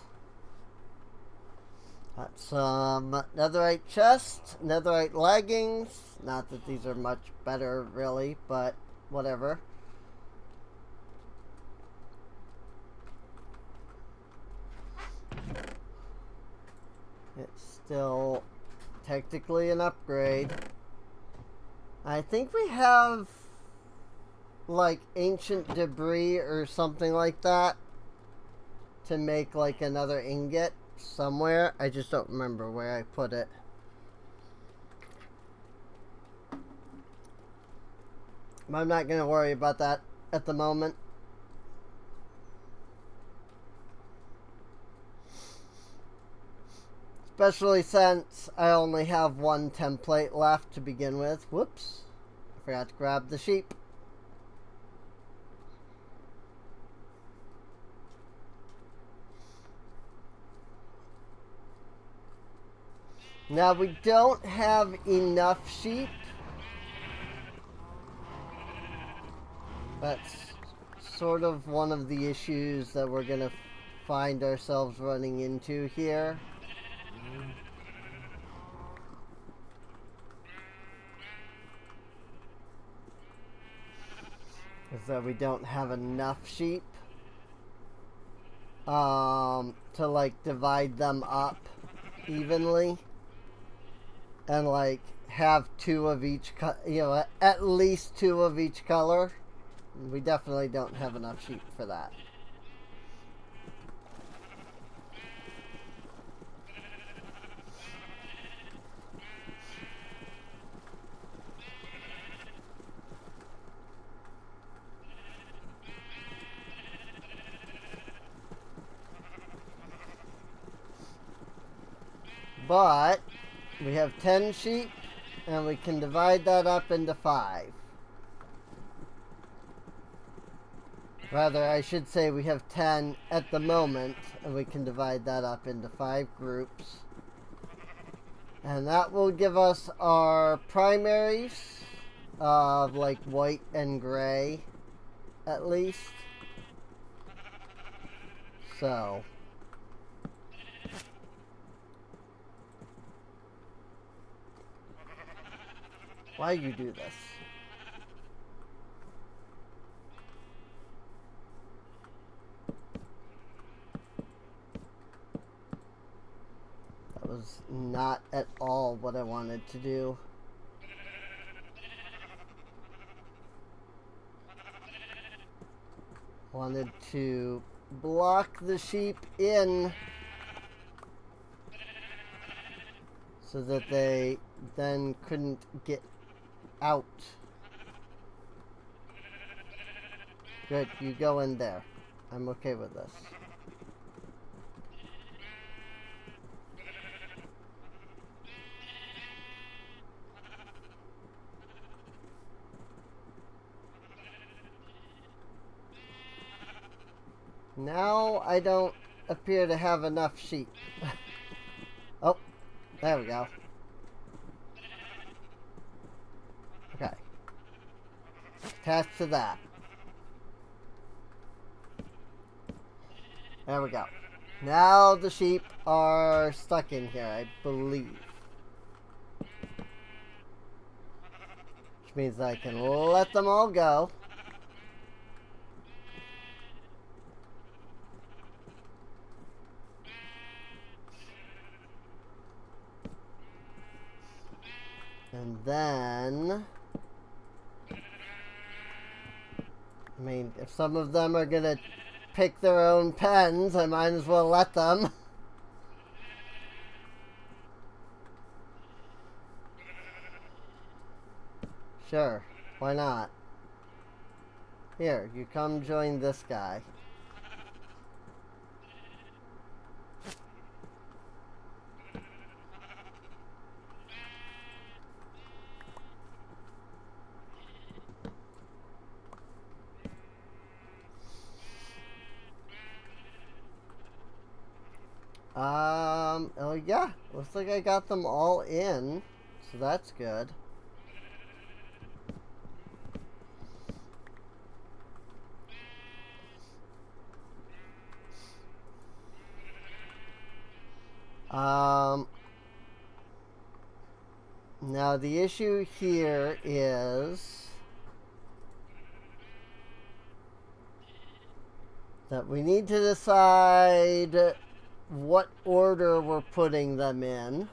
Got some netherite chest, netherite leggings. Not that these are much better, really, but whatever. It's still technically an upgrade. I think we have like ancient debris or something like that to make like another ingot somewhere. I just don't remember where I put it. I'm not going to worry about that at the moment. Especially since I only have one template left to begin with. Whoops. I forgot to grab the sheep. Now we don't have enough sheep. That's sort of one of the issues that we're going to find ourselves running into here. Is that we don't have enough sheep to like divide them up evenly and like have two of each, at least two of each color. We definitely don't have enough sheep for that. But we have 10 sheep, and we can divide that up into 5. Rather, I should say we have 10 at the moment, and we can divide that up into 5 groups. And that will give us our primaries of like white and gray, at least. So why you do this? That was not at all what I wanted to do. Wanted to block the sheep in so that they then couldn't get out. Good, you go in there. I'm okay with this. Now I don't appear to have enough sheep. Oh, there we go. Okay. Attach to that. There we go. Now the sheep are stuck in here, I believe. Which means I can let them all go. And then, I mean, if some of them are gonna pick their own pens, I might as well let them. Sure, why not? Here, you come join this guy. Oh yeah, looks like I got them all in, so that's good. Now the issue here is that we need to decide what order we're putting them in.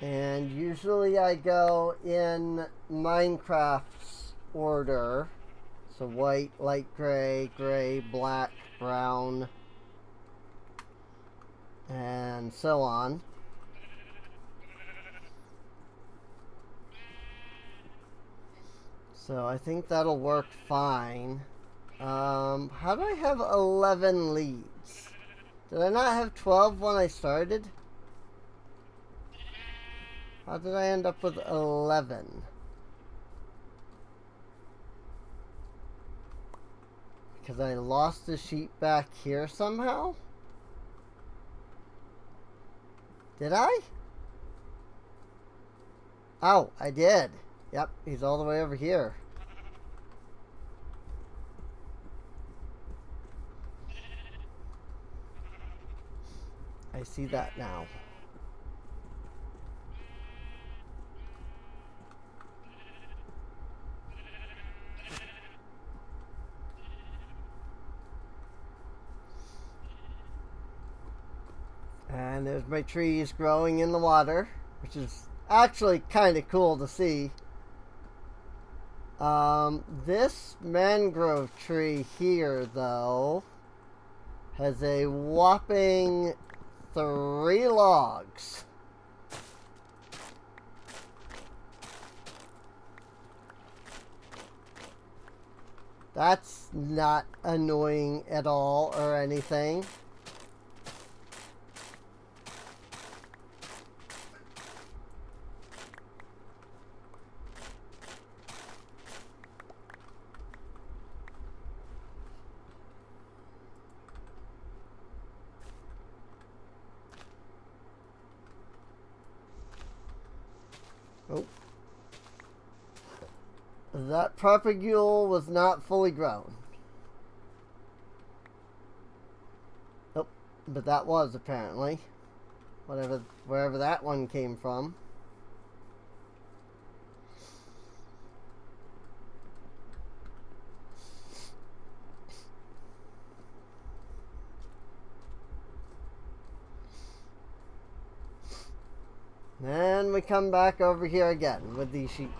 And usually I go in Minecraft's order. So white, light gray, gray, black, brown, and so on. So I think that'll work fine. How do I have 11 leads? Did I not have 12 when I started? How did I end up with 11? Because I lost the sheep back here somehow? Did I? Oh, I did. Yep, he's all the way over here. I see that now. And there's my trees growing in the water, which is actually kind of cool to see. This mangrove tree here, though, has a whopping 3 logs. That's not annoying at all or anything. Oh. That propagule was not fully grown. Nope. But that was apparently. Wherever that one came from. And we come back over here again with these sheep.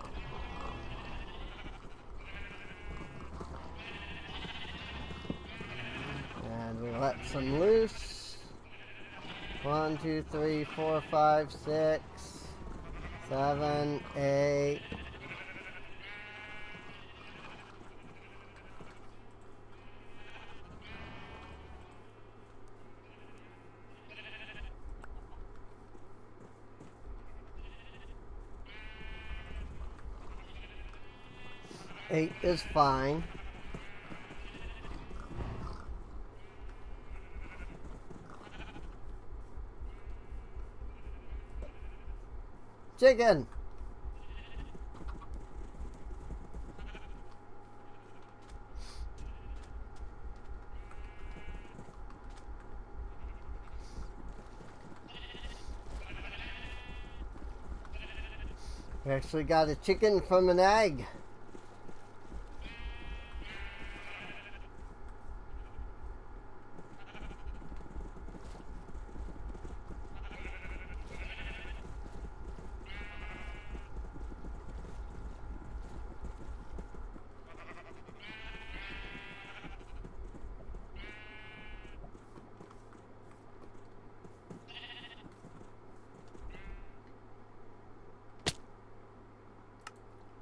And we let some loose. 1, 2, 3, 4, 5, 6, 7, 8. Eight is fine. Chicken. We actually got a chicken from an egg.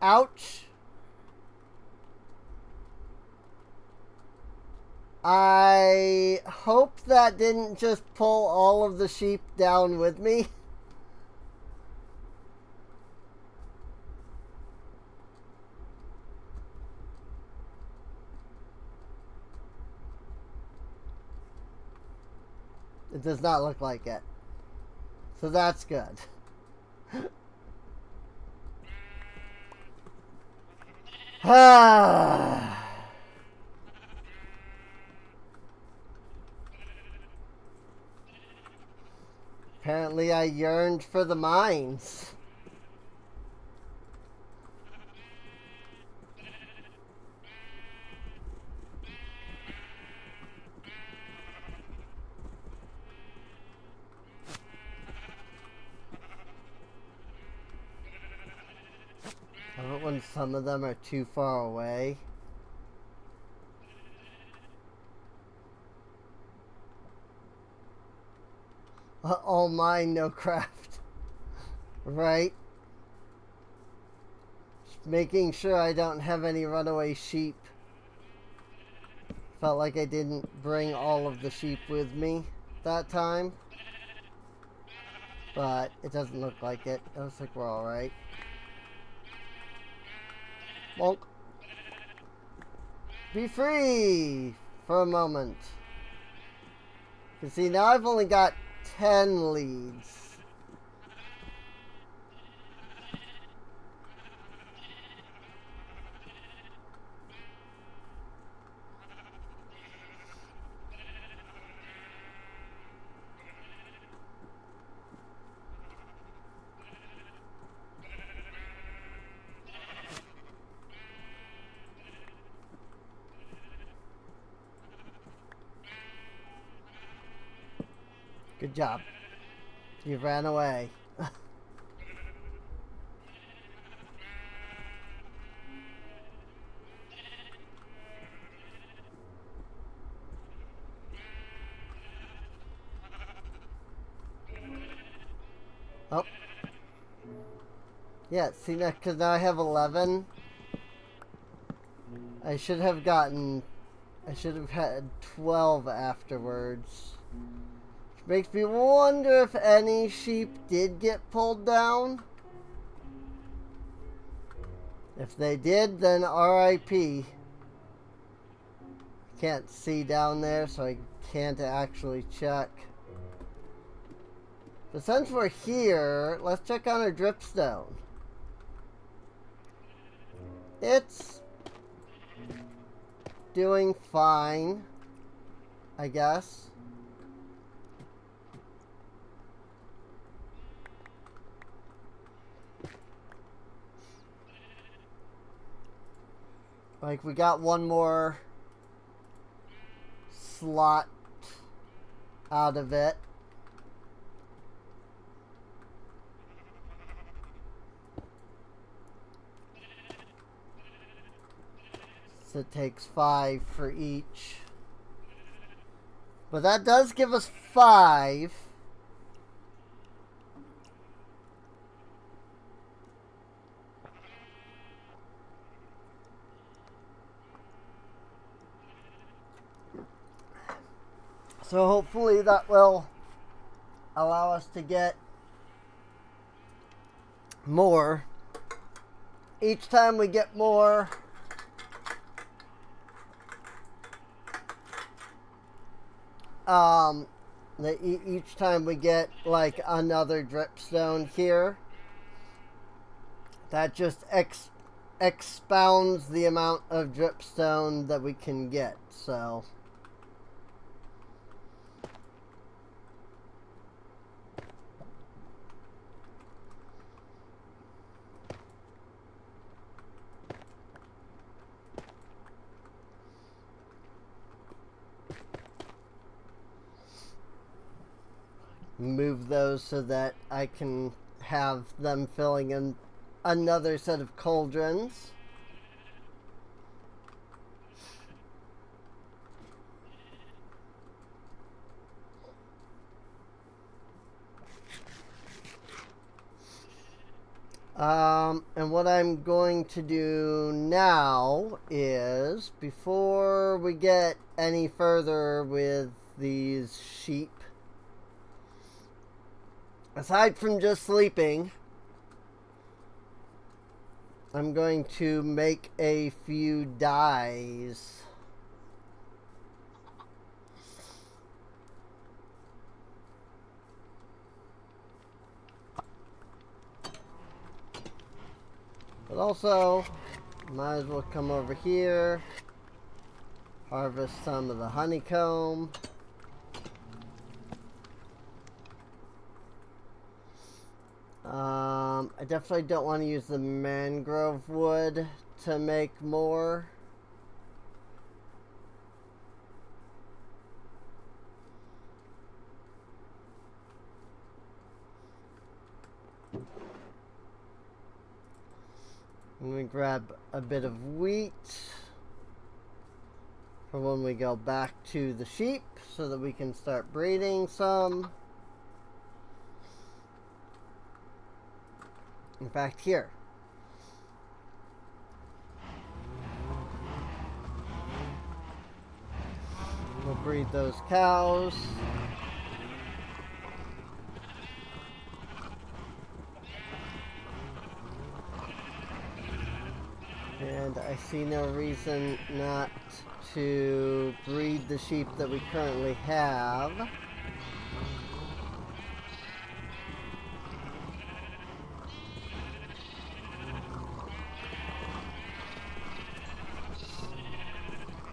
Ouch. I hope that didn't just pull all of the sheep down with me. It does not look like it. So that's good. Apparently I yearned for the mines. I love it when some of them are too far away. All mine, no craft. Right? Just making sure I don't have any runaway sheep. Felt like I didn't bring all of the sheep with me that time. But it doesn't look like it. It looks like we're alright. Bonk. Be free for a moment. You see, now I've only got 10 leads. Good job. You ran away. Oh. Yeah, see now, because now I have 11. I should have had 12 afterwards. Which makes me wonder if any sheep did get pulled down. If they did, then RIP. Can't see down there, so I can't actually check. But since we're here, let's check on our dripstone. It's doing fine, I guess. Like, we got one more slot out of it. So it takes 5 for each. But that does give us 5. So hopefully that will allow us to get more. Each time we get more, each time we get like another dripstone here, that just expounds the amount of dripstone that we can get. So move those so that I can have them filling in another set of cauldrons. And what I'm going to do now is, before we get any further with these sheep, aside from just sleeping, I'm going to make a few dyes. But also, might as well come over here, harvest some of the honeycomb. I definitely don't want to use the mangrove wood to make more. I'm going to grab a bit of wheat for when we go back to the sheep so that we can start breeding some. In fact, here. We'll breed those cows. And I see no reason not to breed the sheep that we currently have.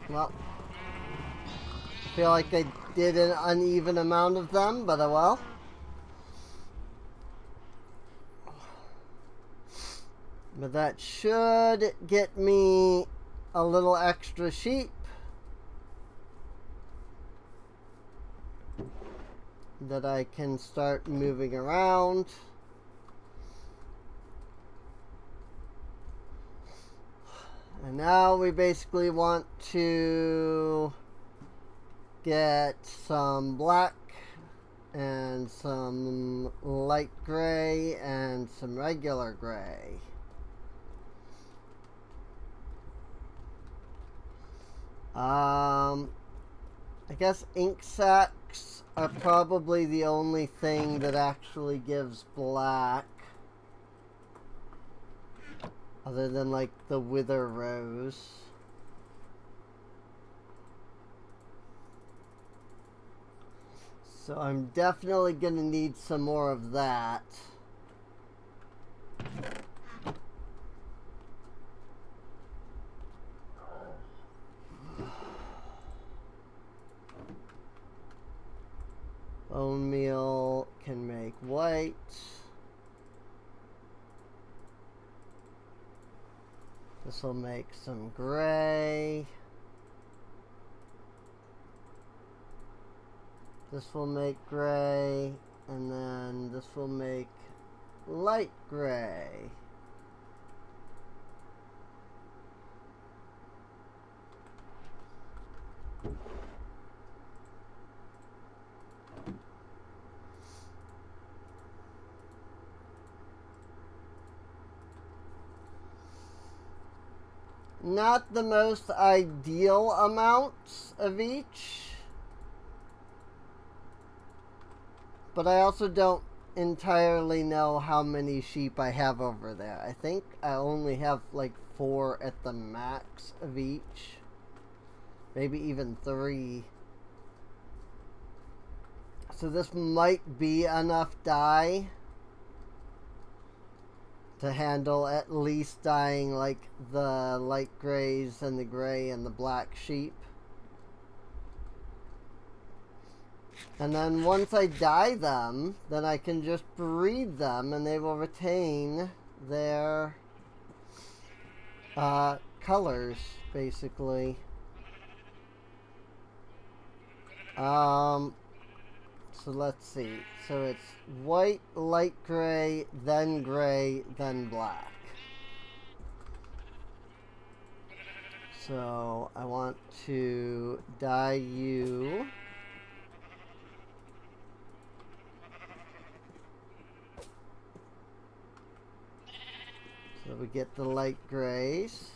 Well, I feel like I did an uneven amount of them, but oh well. But that should get me a little extra sheep that I can start moving around. And now we basically want to get some black and some light gray and some regular gray. I guess ink sacs are probably the only thing that actually gives black. Other than like the Wither Rose. So I'm definitely gonna need some more of that. Bone meal can make white. This will make some gray. This will make gray. And then this will make light gray. Not the most ideal amounts of each, but I also don't entirely know how many sheep I have over there. I think I only have like 4 at the max of each, maybe even 3. So this might be enough dye to handle at least dyeing like the light grays and the gray and the black sheep. And then once I dye them, then I can just breed them and they will retain their colors, basically. So let's see. So it's white, light gray, then black. So I want to dye you. So we get the light grays.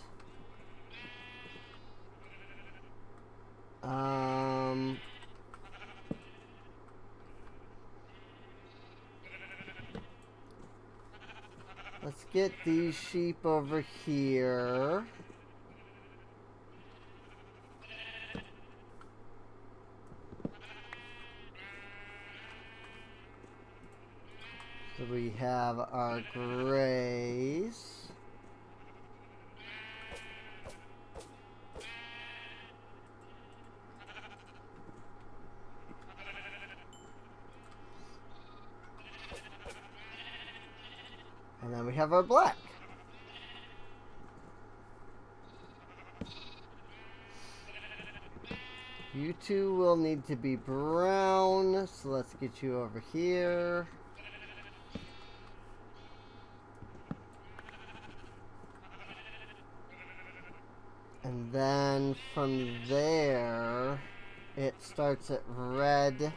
Let's get these sheep over here. So we have our grays. And then we have our black. You two will need to be brown, so let's get you over here. And then from there, it starts at red.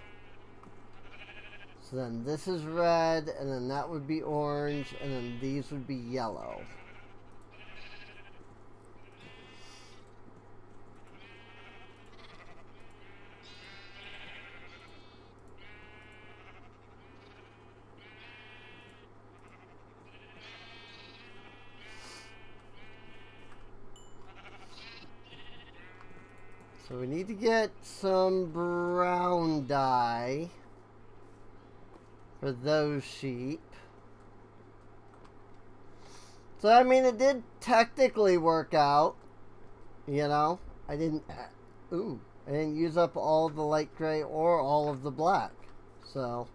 So then this is red, and then that would be orange, and then these would be yellow. So we need to get some brown dye for those sheep. So I mean, it did technically work out, you know. I didn't use up all the light gray or all of the black. So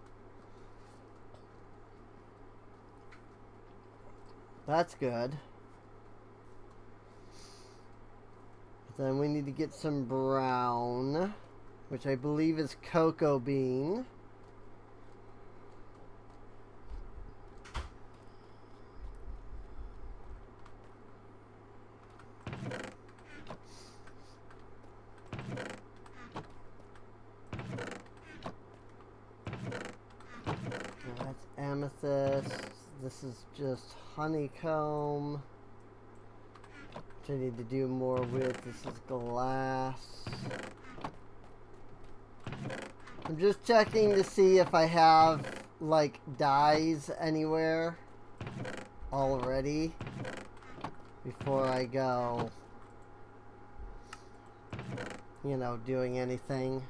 that's good. Then we need to get some brown, which I believe is cocoa bean. That's amethyst. This is just honeycomb. which I need to do more with. This is glass. I'm just checking to see if I have, like, dyes anywhere already before I go, you know, doing anything.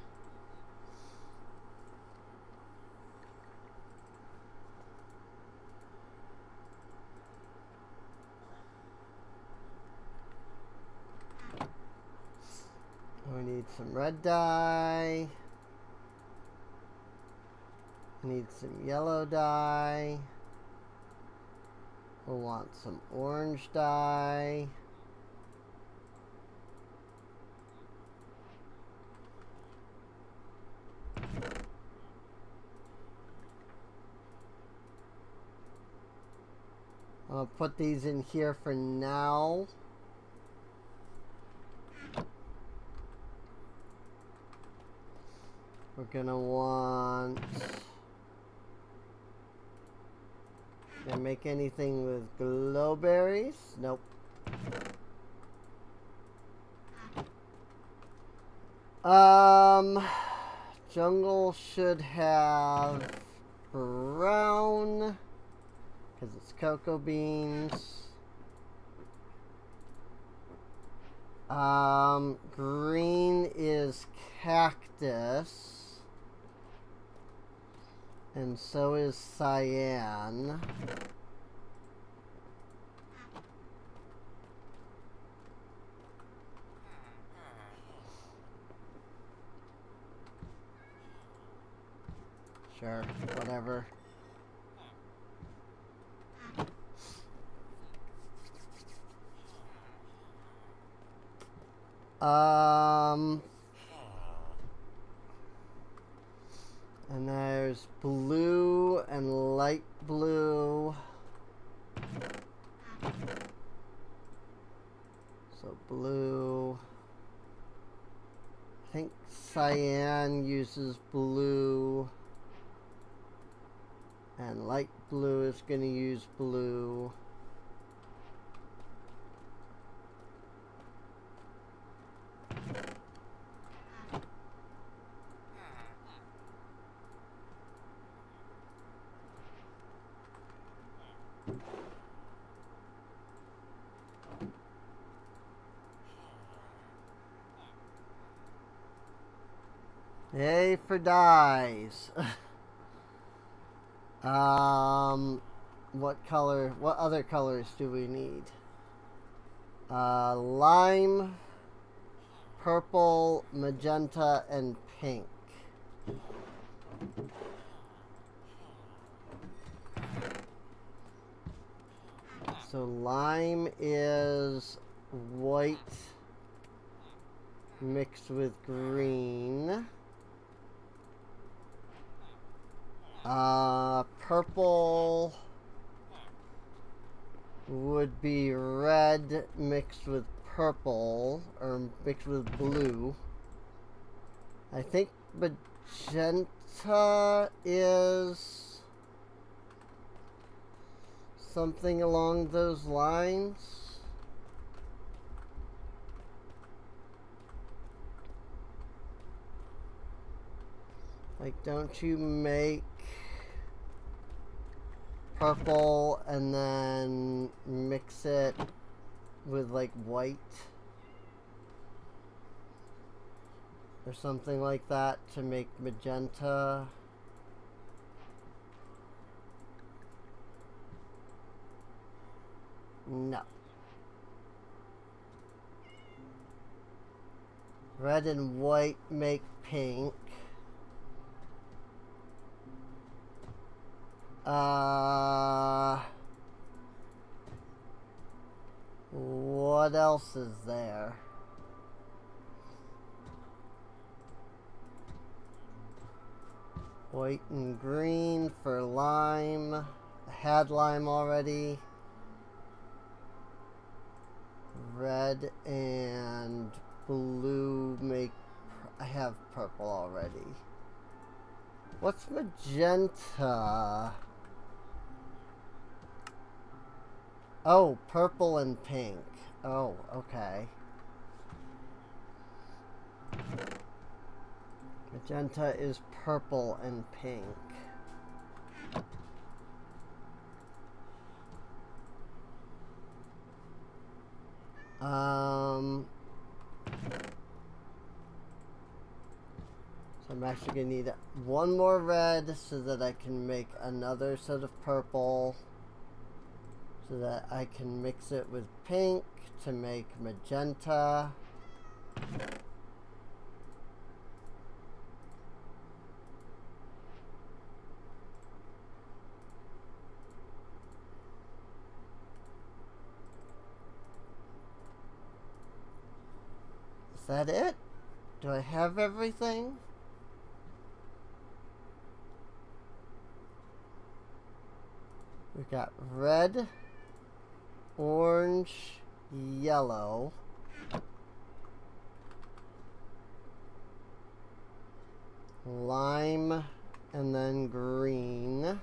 We need some red dye. Need some yellow dye. We'll want some orange dye. I'll put these in here for now. We're gonna want... Can I make anything with glowberries? Nope. Jungle should have brown, because it's cocoa beans. Green is cactus. And so is cyan. Sure, whatever. And there's blue and light blue. So blue. I think cyan uses blue. And light blue is going to use blue. Yay for dyes. What other colors do we need? Lime, purple, magenta, and pink. So lime is white mixed with green. Purple would be red mixed with purple, or mixed with blue. I think magenta is something along those lines. Like, don't you make purple and then mix it with like white or something like that to make magenta? No. Red and white make pink. What else is there? White and green for lime. I had lime already. Red and blue make... I have purple already. What's magenta? Oh, purple and pink. Oh, okay. Magenta is purple and pink. So I'm actually going to need one more red so that I can make another set of purple. So that I can mix it with pink to make magenta. Is that it? Do I have everything? We've got red, orange, yellow, lime, and then green.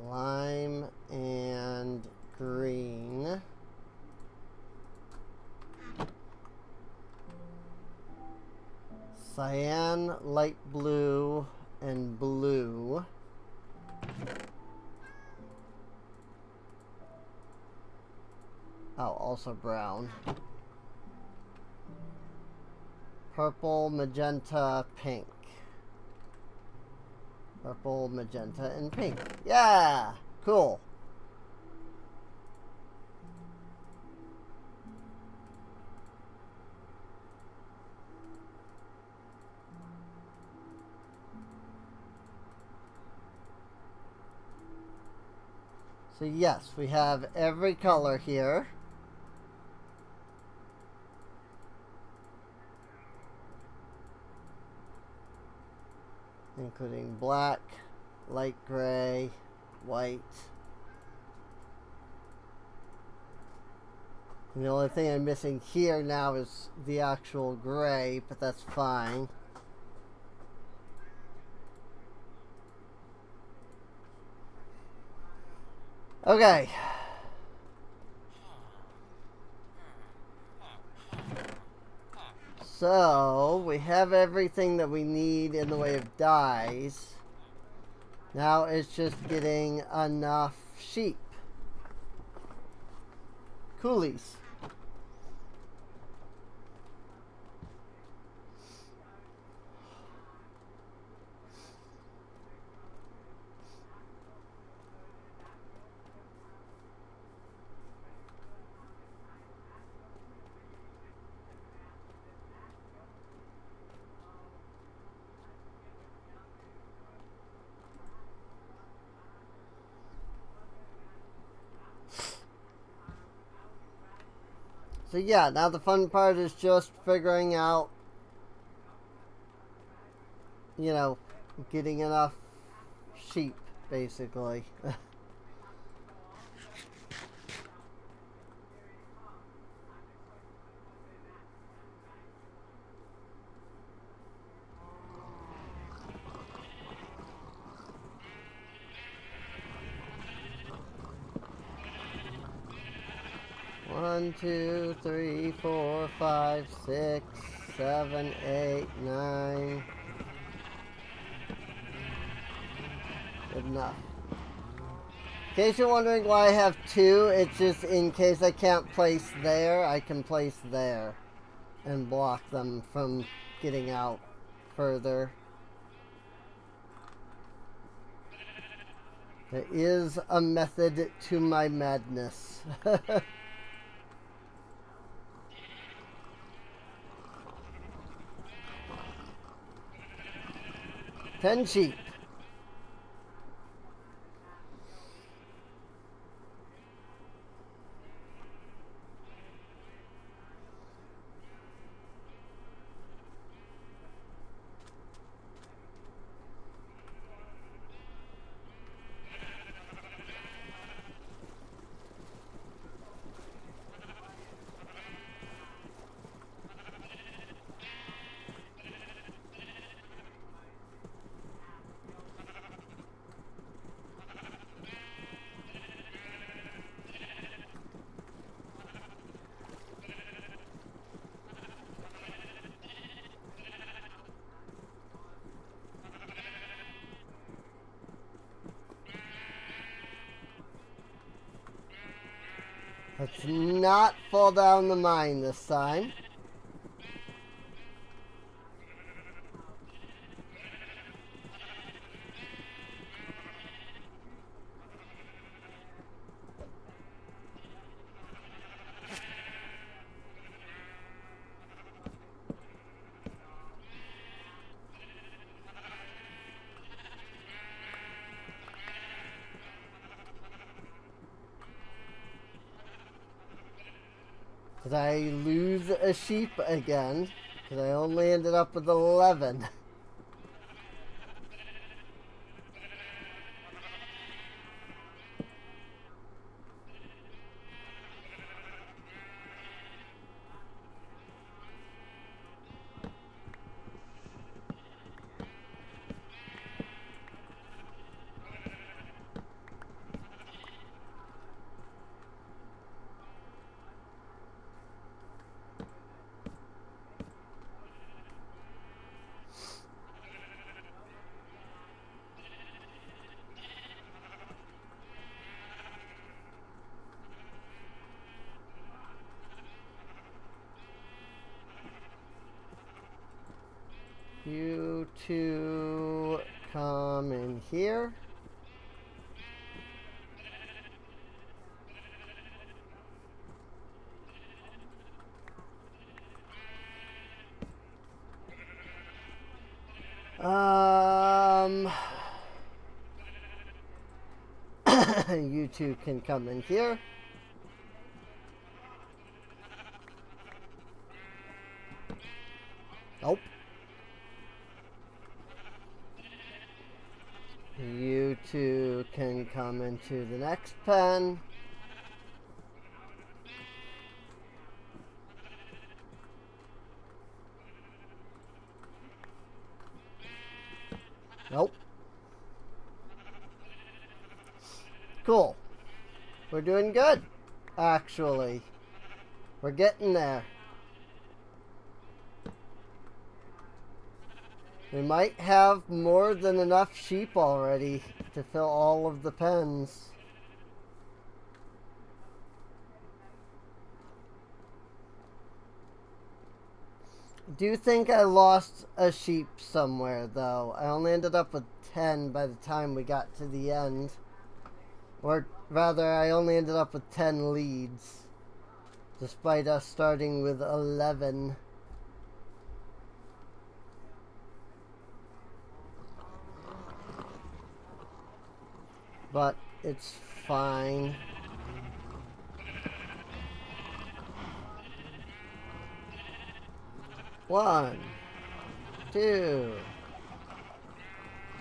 Lime and green. Cyan, light blue, and blue. Oh, also brown. Purple, magenta, pink. Purple, magenta, and pink. Yeah! Cool. So yes, we have every color here. Including black, light gray, white. And the only thing I'm missing here now is the actual gray, but that's fine. Okay. So, we have everything that we need in the way of dyes. Now it's just getting enough sheep. Coolies. So yeah, now the fun part is just figuring out, you know, getting enough sheep, basically. One, 2, 3, 4, 5, 6, 7, 8, 9. Good enough. In case you're wondering why I have two, it's just in case I can't place there, I can place there and block them from getting out further. There is a method to my madness. 10 sheep. Let's not fall down the mine this time. Did I lose a sheep again? Because I only ended up with 11. You two come in here. You two can come in here. Nope. You two can come into the next pen. Nope. Cool. We're doing good, actually. We're getting there. We might have more than enough sheep already to fill all of the pens. Do you think I lost a sheep somewhere, though? I only ended up with 10 by the time we got to the end. Or rather, I only ended up with 10 leads, despite us starting with 11. But it's fine. One, two,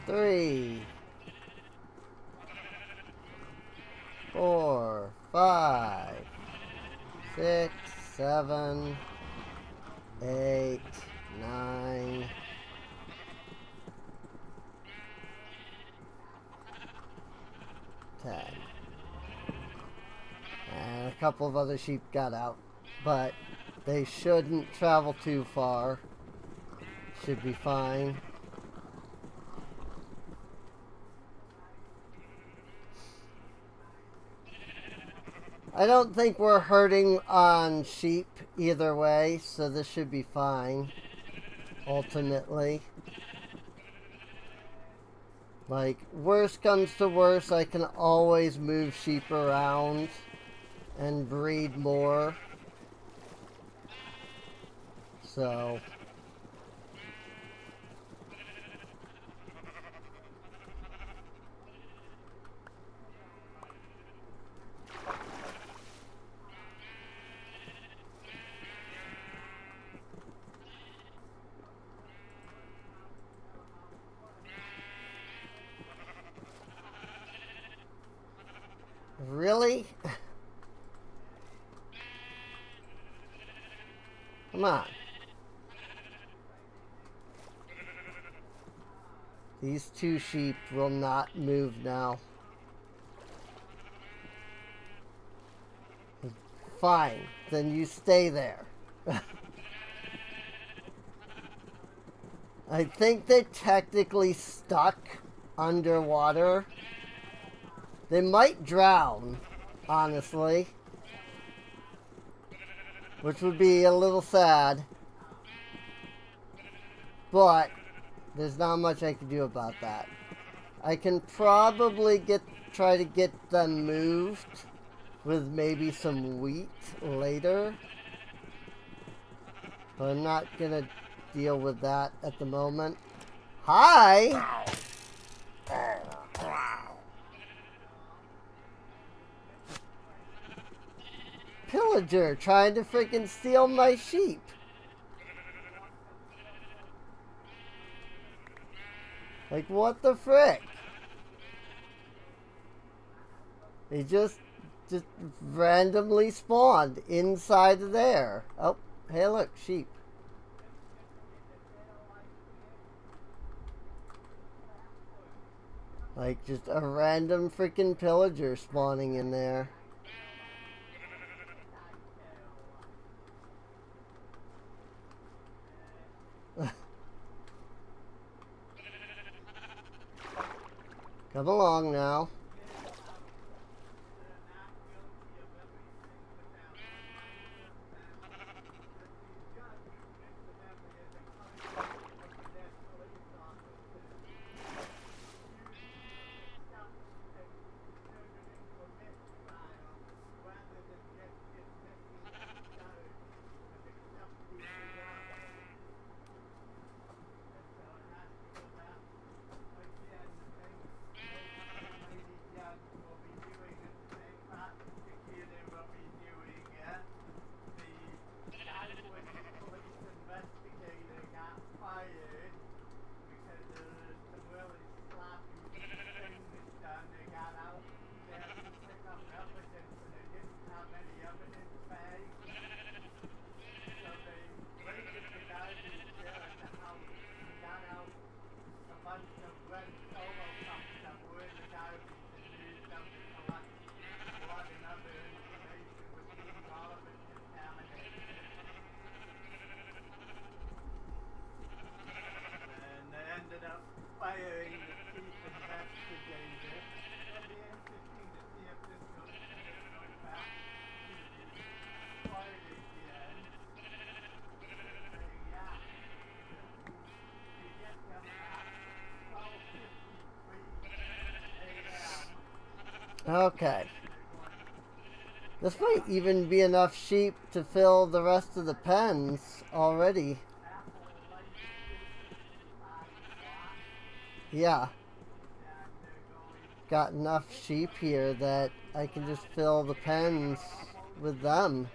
three, 4, 5, 6, 7, 8, 9, 10. And a couple of other sheep got out, but they shouldn't travel too far. Should be fine. I don't think we're hurting on sheep either way, so this should be fine, ultimately. Like, worst comes to worst, I can always move sheep around and breed more. So really? Come on. These two sheep will not move now. Fine, then you stay there. I think they're technically stuck underwater. They might drown, honestly. which would be a little sad. But there's not much I can do about that. I can probably try to get them moved with maybe some wheat later. But I'm not gonna deal with that at the moment. Hi! Pillager trying to freaking steal my sheep. Like, what the frick? They just randomly spawned inside of there. Oh, hey look, sheep. Like, just a random freaking pillager spawning in there. Come along now. Okay. This might even be enough sheep to fill the rest of the pens already. Yeah. Got enough sheep here that I can just fill the pens with them.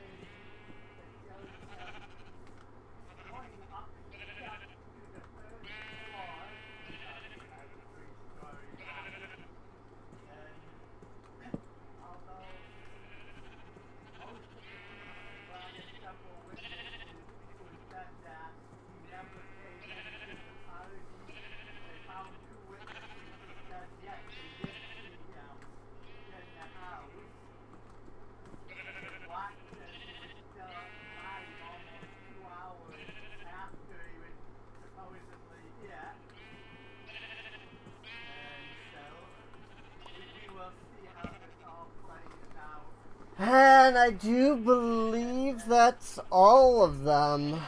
And I do believe that's all of them.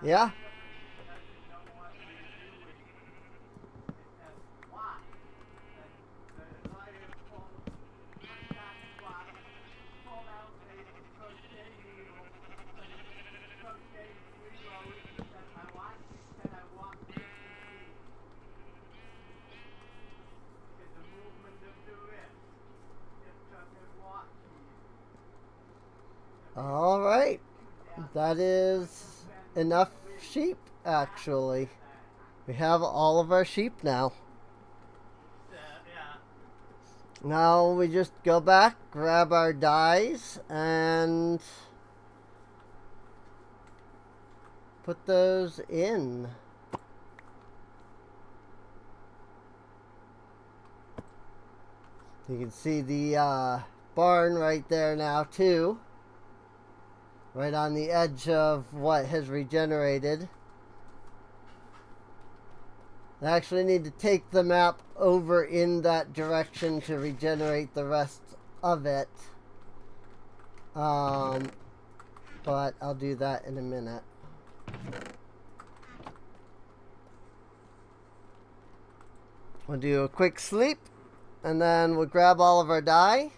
Yeah. All right. That is enough sheep, actually. We have all of our sheep now. Now we just go back, grab our dyes, and put those in. You can see the barn right there now too. Right on the edge of what has regenerated. I actually need to take the map over in that direction to regenerate the rest of it. But I'll do that in a minute. We'll do a quick sleep, and then we'll grab all of our dye.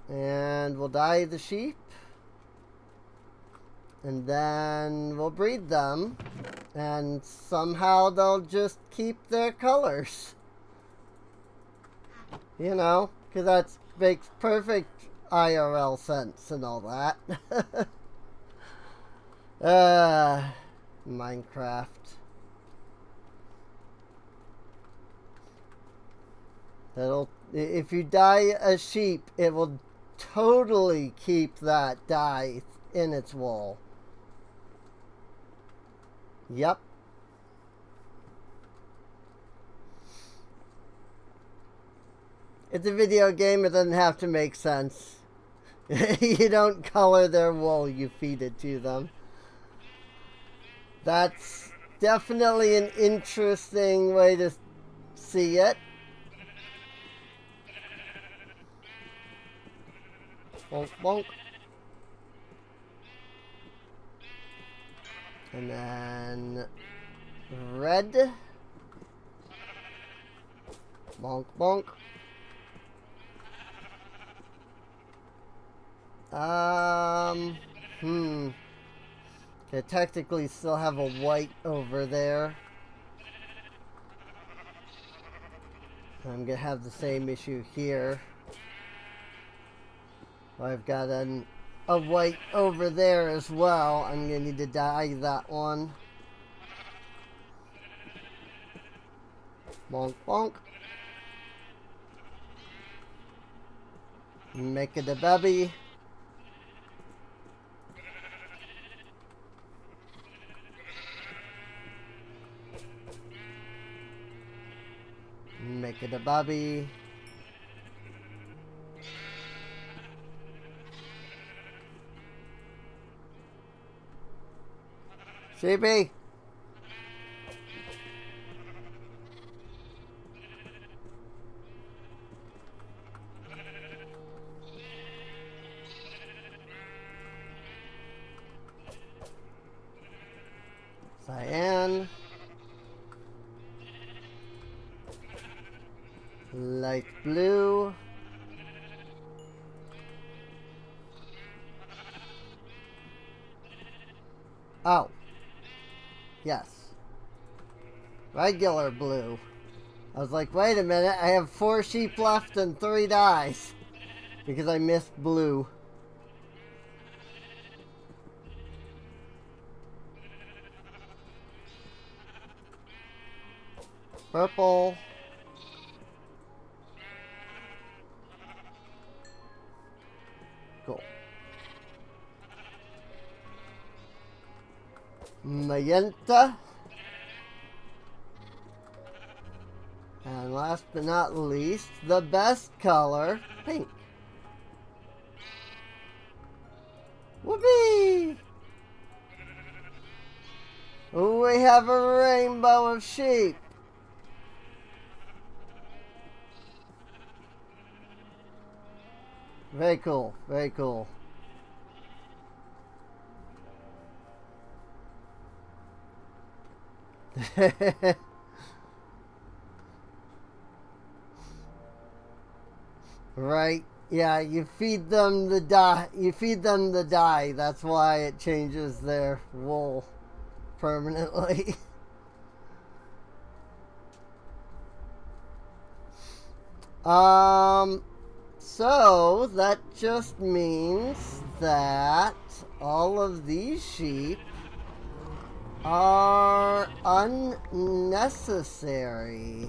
And we'll dye the sheep. And then we'll breed them. And somehow they'll just keep their colors. You know, because that makes perfect IRL sense and all that. Minecraft. If you dye a sheep, it will totally keep that dye in its wool. Yep. It's a video game, it doesn't have to make sense. You don't color their wool, you feed it to them. That's definitely an interesting way to see it. Bonk, bonk. And then red. Bonk, bonk. Okay, technically still have a white over there. I'm gonna have the same issue here. I've got a white over there as well. I'm gonna need to dye that one. Bonk, bonk. Make it a baby. Make it a baby. Sheepy. Cyan. Light blue. Oh. Yes. Regular blue. I was like, wait a minute, I have 4 sheep left and 3 dyes. Because I missed blue. Purple. Cool. Magenta. And last but not least, the best color, pink. Whoopee! We have a rainbow of sheep. Very cool, very cool. Right? Yeah, you feed them the dye. You feed them the dye. That's why it changes their wool permanently. So that just means that all of these sheep are unnecessary.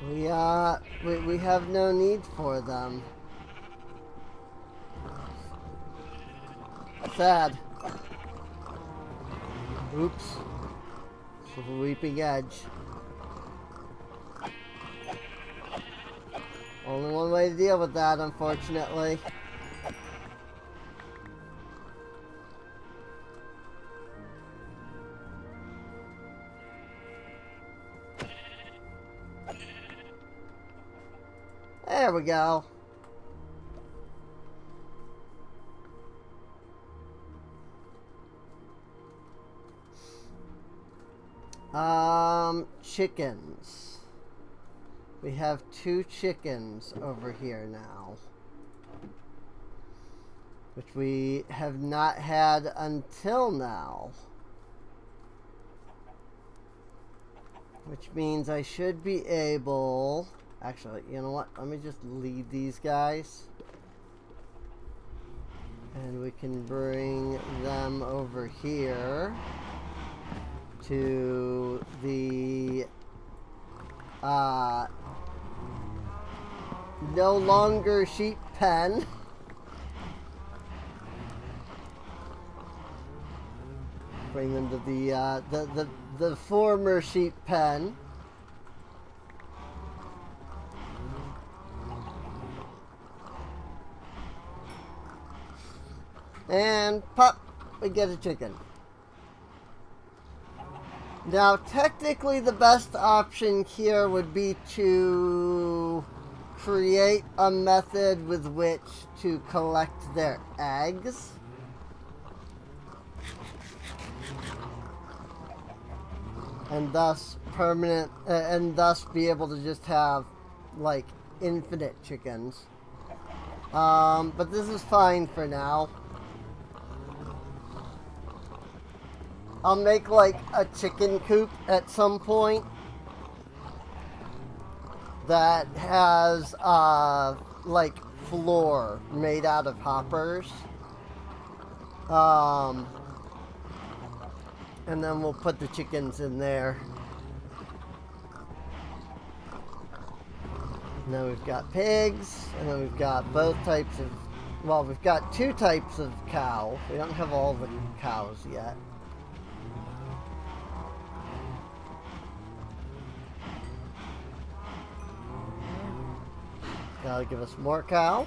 We have no need for them. Sad. Oops. Sweeping edge. Only one way to deal with that, unfortunately. There we go. Chickens. We have 2 chickens over here now, which we have not had until now. Which means I should be able... Actually, you know what? Let me just leave these guys. And we can bring them over here to the no longer sheep pen. Bring them to the former sheep pen. And pop, we get a chicken. Now, technically the best option here would be to create a method with which to collect their eggs. And thus be able to just have, like, infinite chickens. But this is fine for now. I'll make, like, a chicken coop at some point that has, like, floor made out of hoppers. And then we'll put the chickens in there. And then we've got pigs, and then we've got both types of... Well, we've got 2 types of cow. We don't have all the cows yet. That'll give us more cow.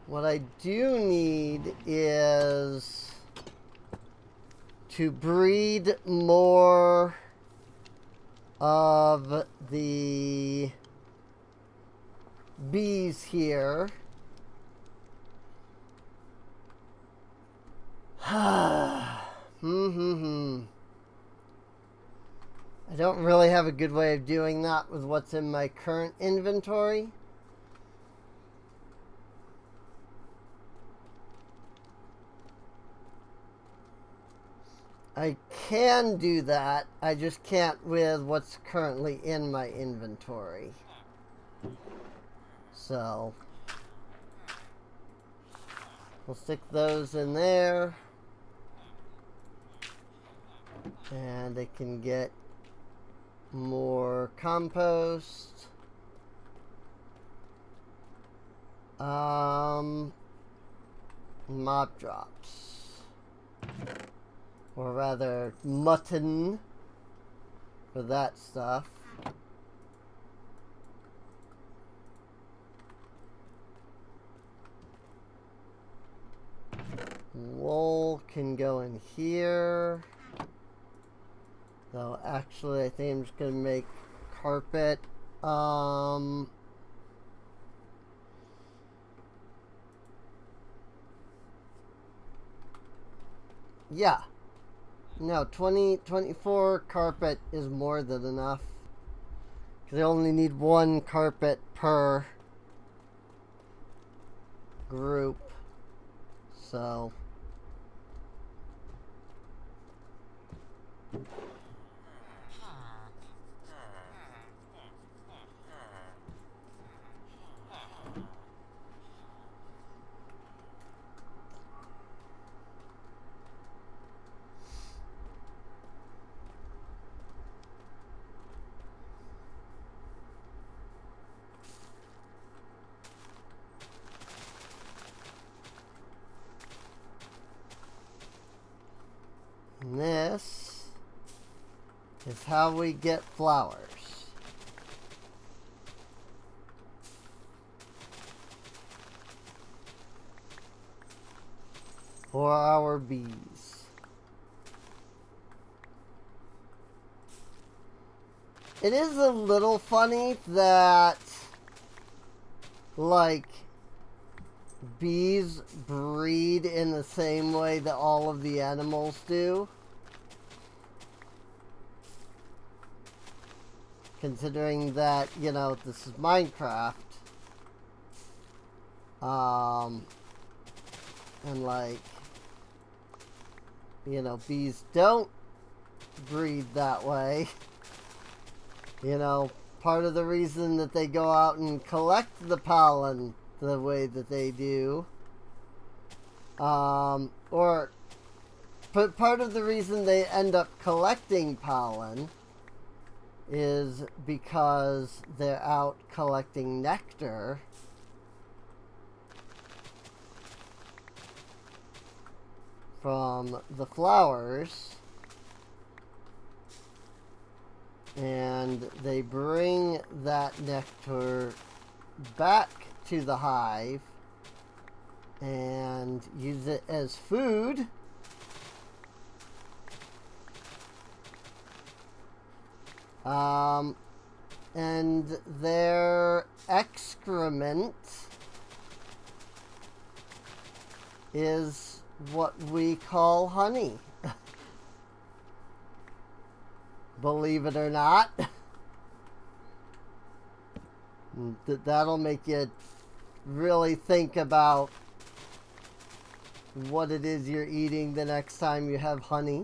What I do need is to breed more of the bees here. I don't really have a good way of doing that with what's in my current inventory. I can do that, I just can't with what's currently in my inventory. So, we'll stick those in there. And they can get more compost. Mob drops. Or rather, mutton for that stuff. Wool can go in here. Though actually I think I'm just gonna make carpet. Yeah. No, 24 carpet is more than enough. Because I only need 1 carpet per group. So... this is how we get flowers. for our bees. It is a little funny that, like, bees breed in the same way that all of the animals do. Considering that, you know, this is Minecraft. And like, you know, bees don't breed that way. You know, part of the reason that they go out and collect the pollen the way that they do, or part of the reason they end up collecting pollen is because they're out collecting nectar from the flowers, and they bring that nectar back to the hive and use it as food. And their excrement is what we call honey. Believe it or not. That'll make you really think about what it is you're eating the next time you have honey.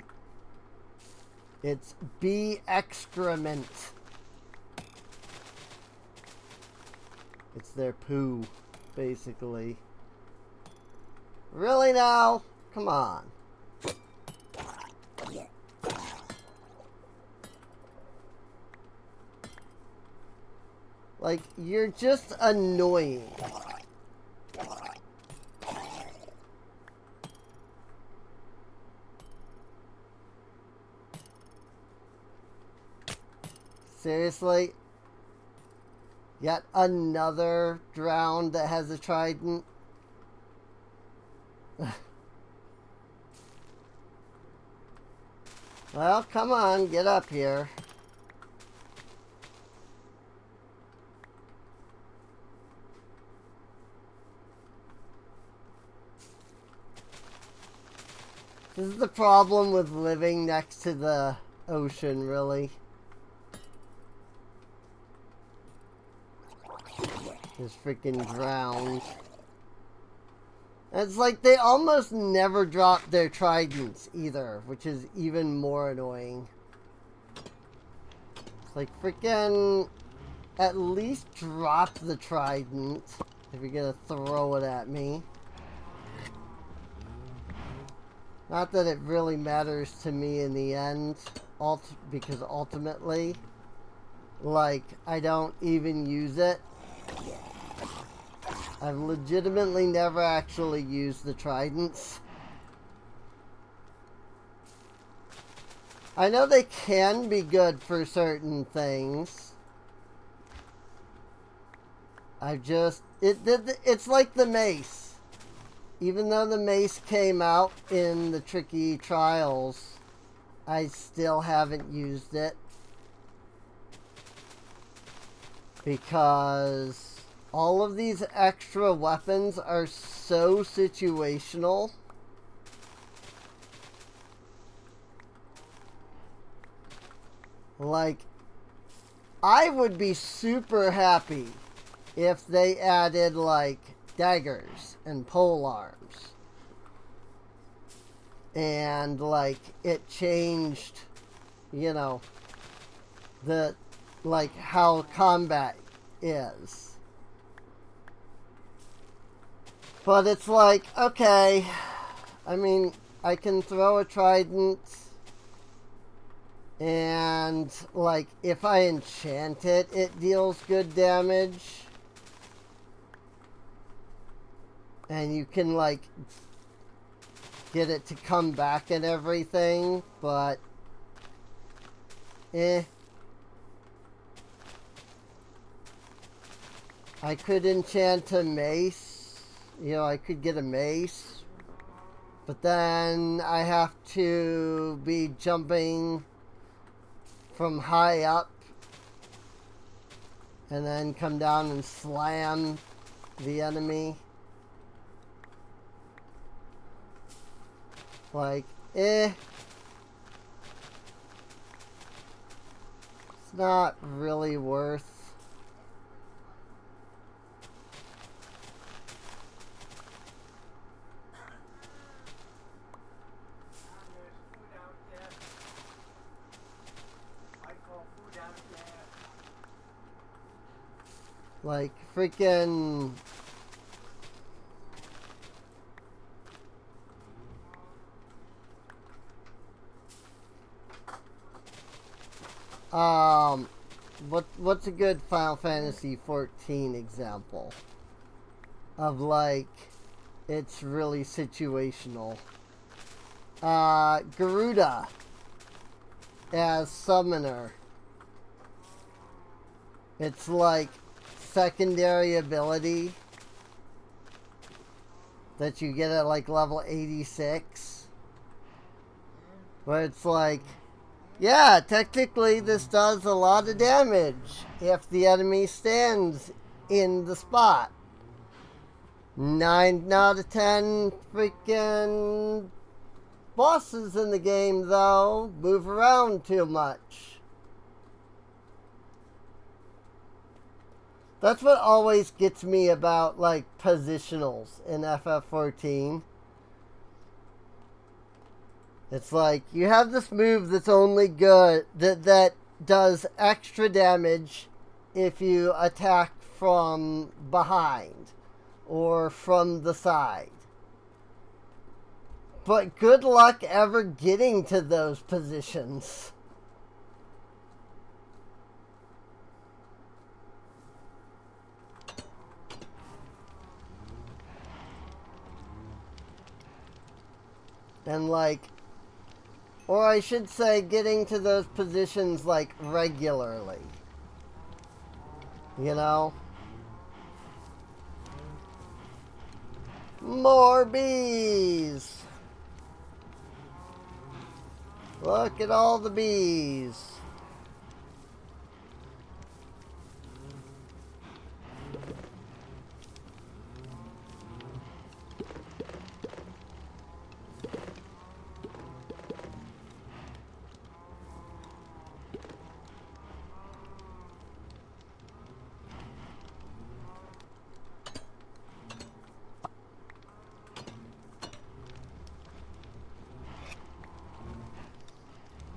It's bee excrement. It's their poo, basically. Really now? Come on. Like, you're just annoying. Seriously? Yet another drowned that has a trident? Well, come on, get up here. This is the problem with living next to the ocean, really. Just freaking drowned. It's like they almost never drop their tridents either, which is even more annoying. It's like freaking at least drop the trident if you're gonna throw it at me. Not that it really matters to me in the end, because ultimately, like, I don't even use it. I've legitimately never actually used the tridents. I know they can be good for certain things. It's like the mace. Even though the mace came out in the tricky trials, I still haven't used it. Because all of these extra weapons are so situational. Like, I would be super happy if they added, like, daggers and pole arms. And, like, it changed, you know, like, how combat is. But it's like, okay, I mean, I can throw a trident, and, like, if I enchant it, it deals good damage. And you can, like, get it to come back and everything, but, I could enchant a mace. You know, I could get a mace But then I have to be jumping from high up and then come down and slam the enemy. Like, it's not really worth. Like, freaking... what's a good Final Fantasy 14 example of, like, it's really situational? Garuda as summoner. It's like secondary ability that you get at like level 86, where it's like, yeah, technically this does a lot of damage if the enemy stands in the spot. 9 out of 10 freaking bosses in the game, though, move around too much. That's what always gets me about, like, positionals in FF14. It's like, you have this move that's only good, that does extra damage if you attack from behind or from the side. But good luck ever getting to those positions. And like, or I should say getting to those positions like regularly. You know? More bees! Look at all the bees.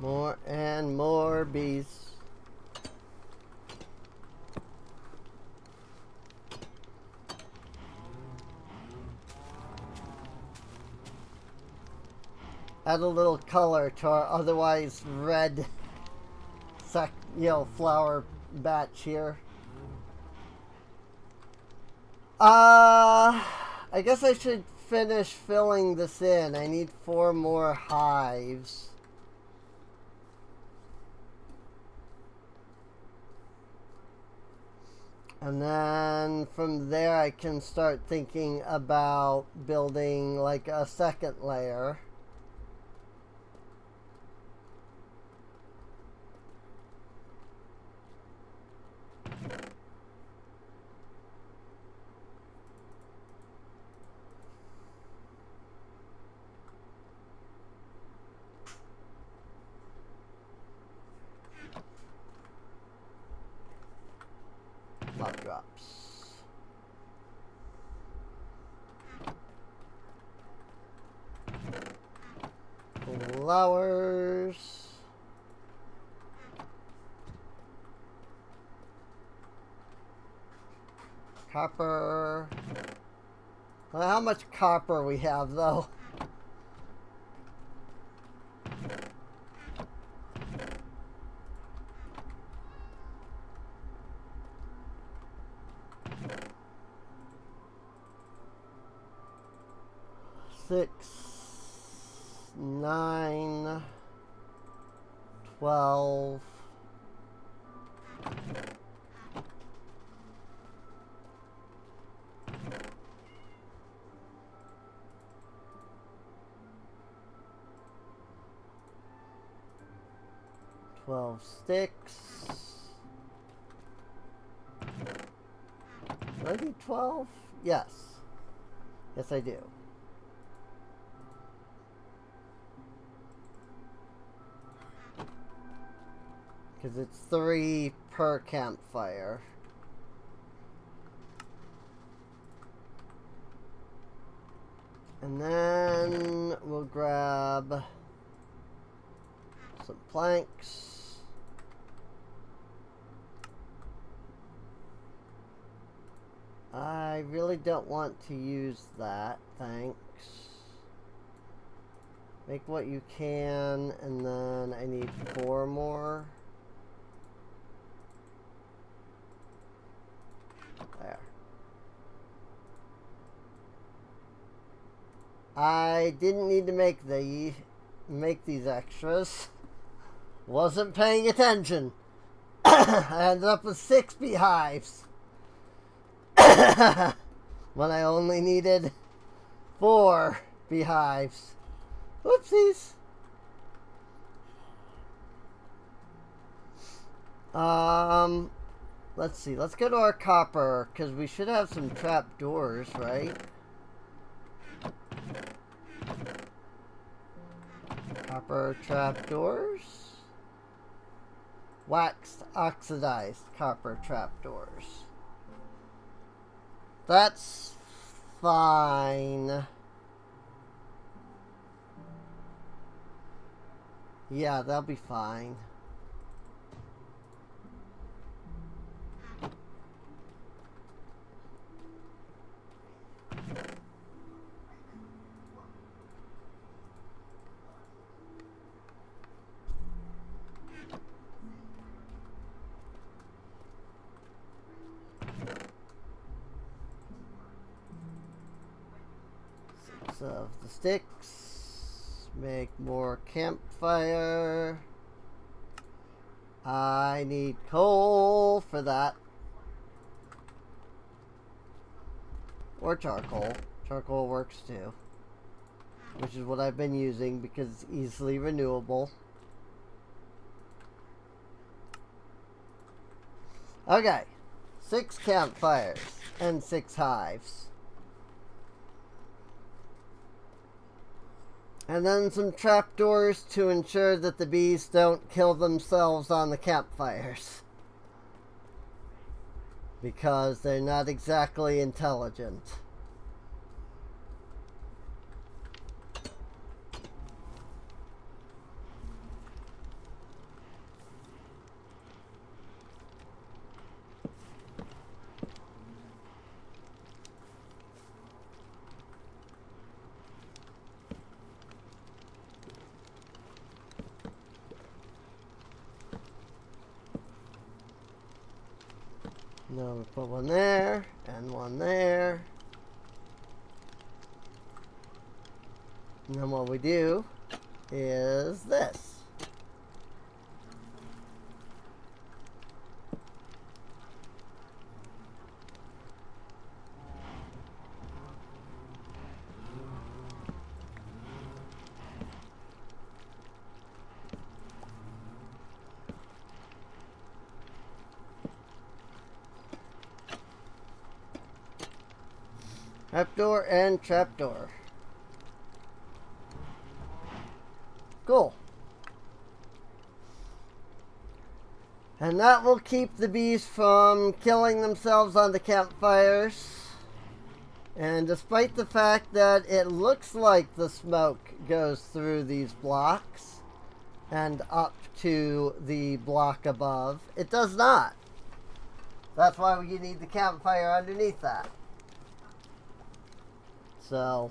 More and more bees. Add a little color to our otherwise red flower batch here. I guess I should finish filling this in. I need 4 more hives. And then from there I can start thinking about building like a second layer. Love drops. Flowers. Copper. Well, how much copper we have though? Six, 9, 12. 12 sticks. Do I need 12? Yes. Yes, I do. Because it's 3 per campfire. And then we'll grab some planks. I really don't want to use that, thanks. Make what you can, and then I need 4 more. There. I didn't need to make these extras. Wasn't paying attention. I ended up with 6 beehives. When I only needed 4 beehives. Whoopsies. Let's see. Let's go to our copper, because we should have some trap doors, right? Copper trapdoors. Waxed oxidized copper trapdoors. That's fine. Yeah, that'll be fine. Of the sticks, make more campfire. I need coal for that, or charcoal. Charcoal works too, which is what I've been using because it's easily renewable. Okay, 6 campfires and 6 hives. And then some trapdoors to ensure that the bees don't kill themselves on the campfires. Because they're not exactly intelligent. Now we put one there, and one there. And then what we do is this. Trapdoor and trapdoor. Cool. And that will keep the bees from killing themselves on the campfires. And despite the fact that it looks like the smoke goes through these blocks and up to the block above, it does not. That's why you need the campfire underneath that. So,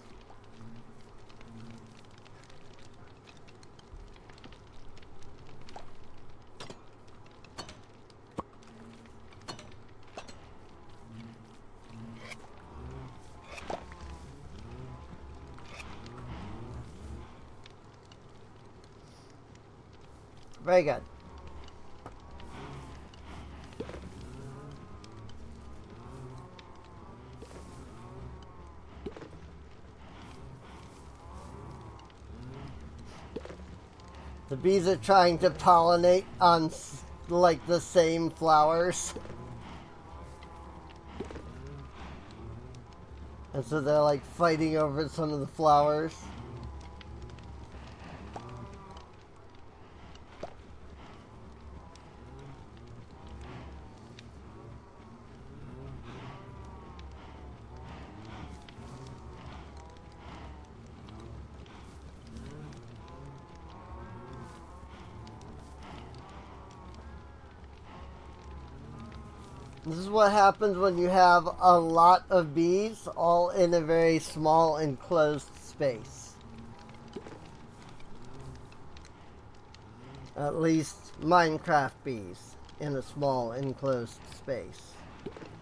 very good. The Bees are trying to pollinate on like the same flowers. And so they're like fighting over some of the flowers. This is what happens when you have a lot of bees all in a very small enclosed space. At least Minecraft bees in a small enclosed space.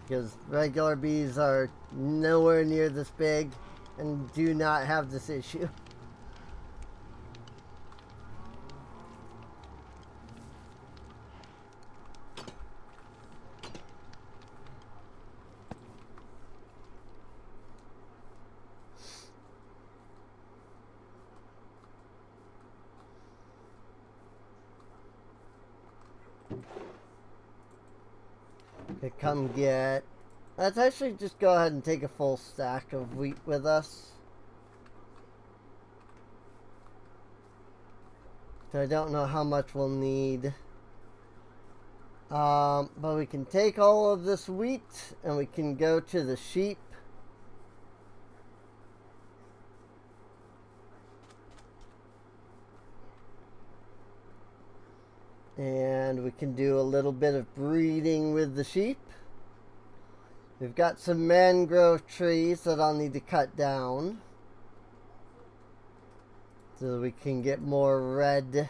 Because regular bees are nowhere near this big and do not have this issue. Okay, come get... Let's actually just go ahead and take a full stack of wheat with us. So I don't know how much we'll need. But we can take all of this wheat and we can go to the sheep. And we can do a little bit of breeding with the sheep. We've got some mangrove trees that I'll need to cut down so we can get more red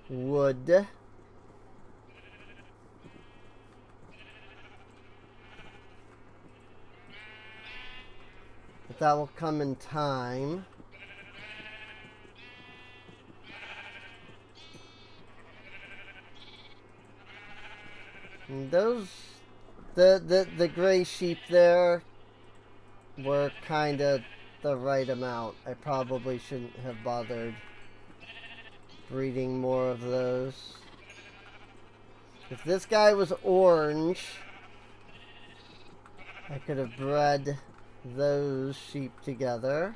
wood. But that will come in time. And those, the gray sheep there were kind of the right amount. I probably shouldn't have bothered breeding more of those. If this guy was orange, I could have bred those sheep together.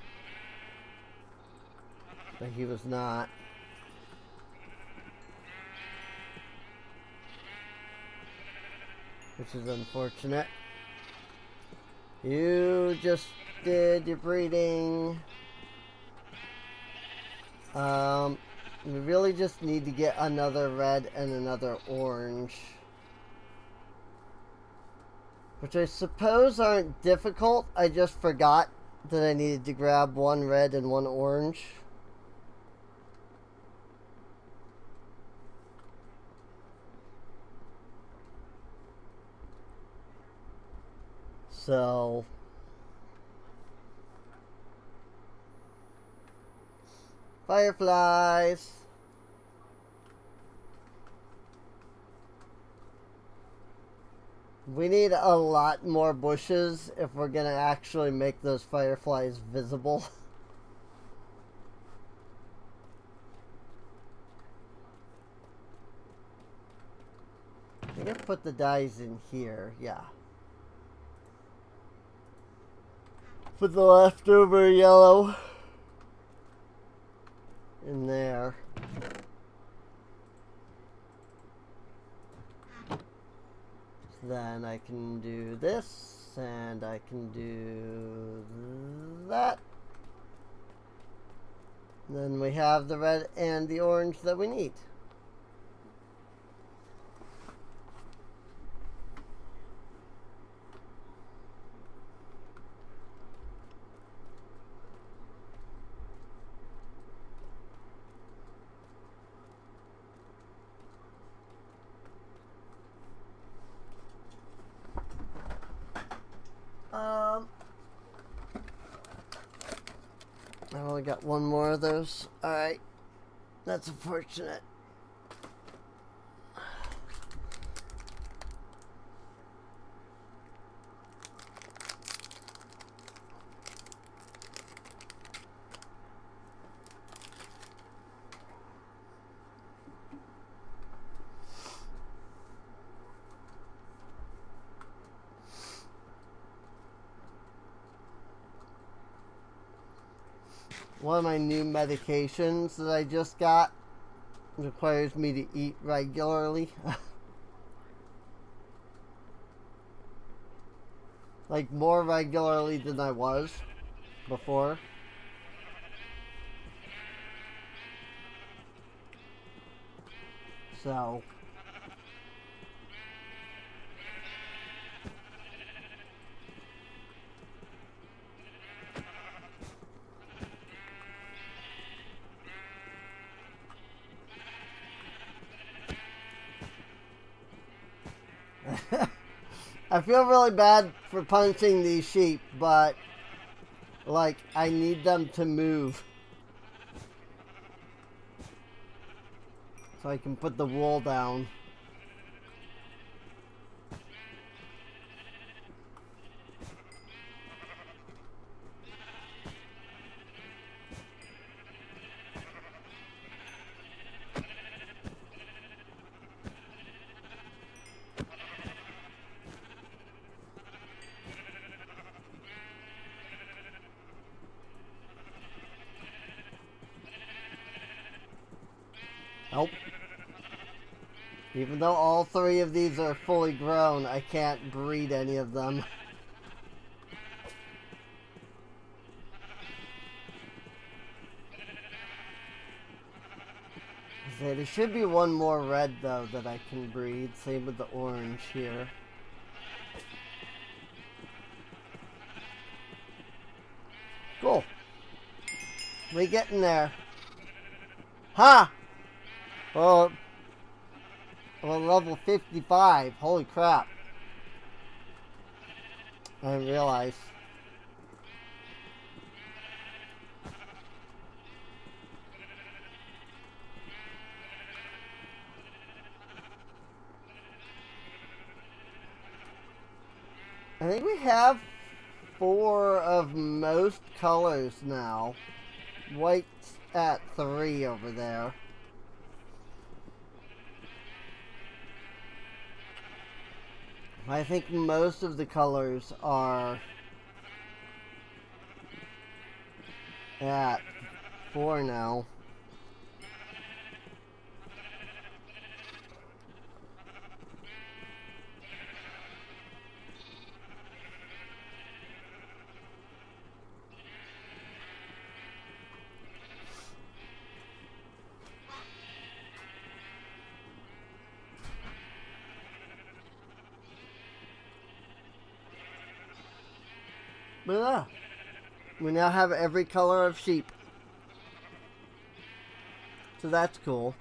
But he was not. Which is unfortunate. You just did your breeding. We really just need to get another red and another orange. Which I suppose aren't difficult. I just forgot that I needed to grab one red and one orange. So, fireflies. We need a lot more bushes if we're gonna actually make those fireflies visible. I'm gonna put the dyes in here, yeah. Put the leftover yellow in there. Then I can do this, and I can do that. Then we have the red and the orange that we need. I only got one more of those. Alright. That's unfortunate. one of my new medications that I just got requires me to eat regularly. Like more regularly than I was before. So I feel really bad for punching these sheep, but like I need them to move so I can put the wool down. Nope. Even though all three of these are fully grown, I can't breed any of them. There should be one more red, though, that I can breed. Same with the orange here. Cool. We getting there. Ha! Well, level 55. Holy crap. I didn't realize. I think we have 4 of most colors now. White's at 3 over there. I think most of the colors are at 4 now. But yeah, we now have every color of sheep. So that's cool.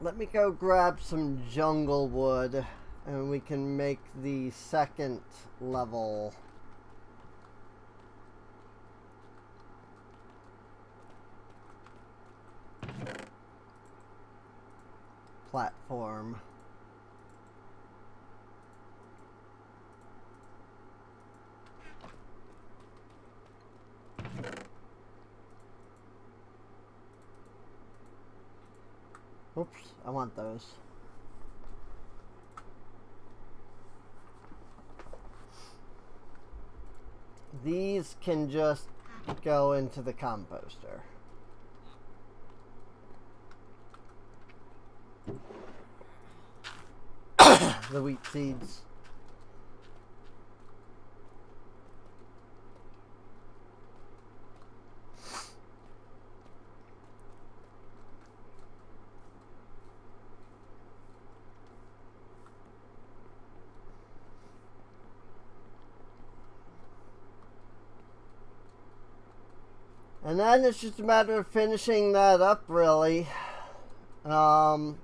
Let me go grab some jungle wood and we can make the second level platform. Oops, I want those. These can just go into the composter. The wheat seeds. And then it's just a matter of finishing that up, really. I'll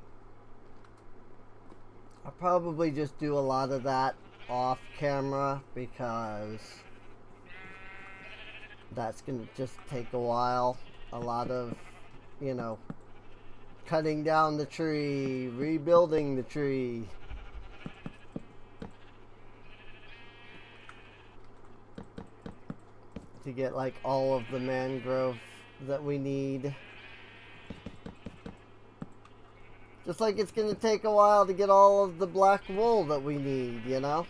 probably just do a lot of that off camera because that's going to just take a while. A lot of, you know, cutting down the tree, rebuilding the tree. To get like all of the mangrove that we need. Just like it's gonna take a while to get all of the black wool that we need, you know?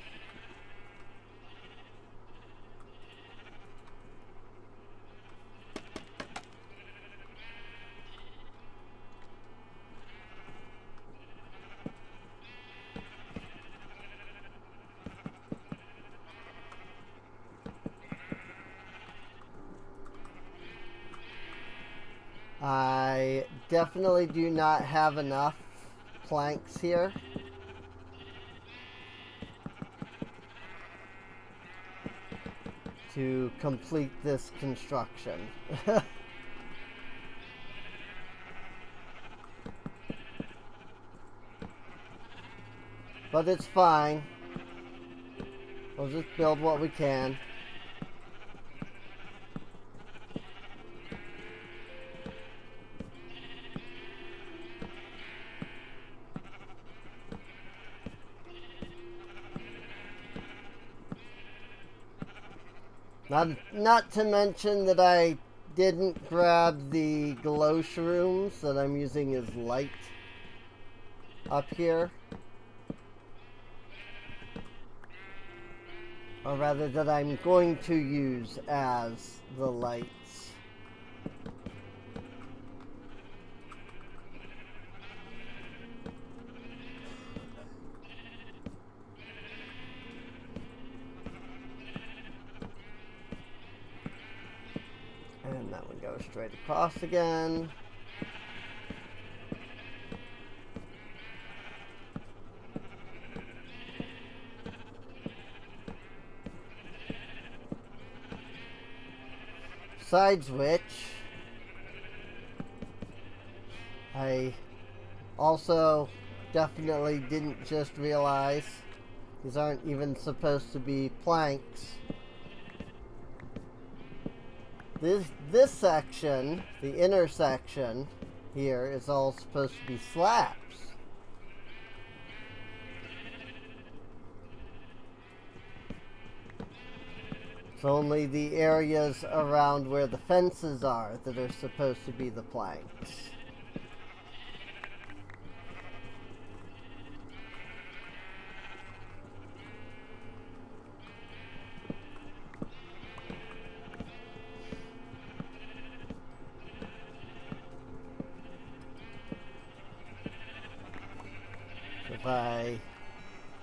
I definitely do not have enough planks here. To complete this construction. But it's fine. We'll just build what we can. Not to mention that I didn't grab the glow shrooms that I'm using as light up here. Or rather that I'm going to use as the lights. And that one goes straight across again. Besides which, I also definitely didn't just realize these aren't even supposed to be planks. This section, the inner section here, is all supposed to be slabs. It's only the areas around where the fences are that are supposed to be the planks. If I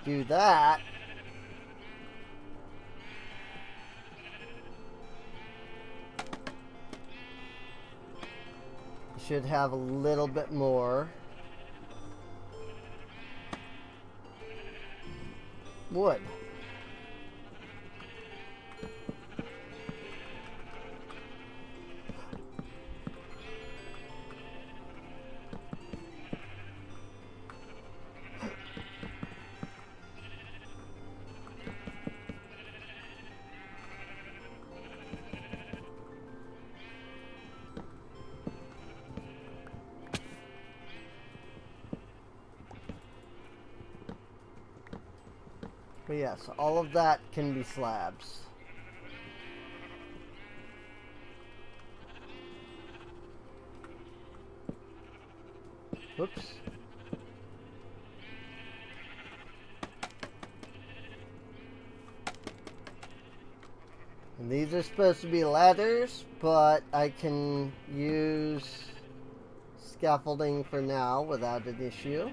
do that, I should have a little bit more wood. But yes, all of that can be slabs. Whoops. And these are supposed to be ladders, but I can use scaffolding for now without an issue.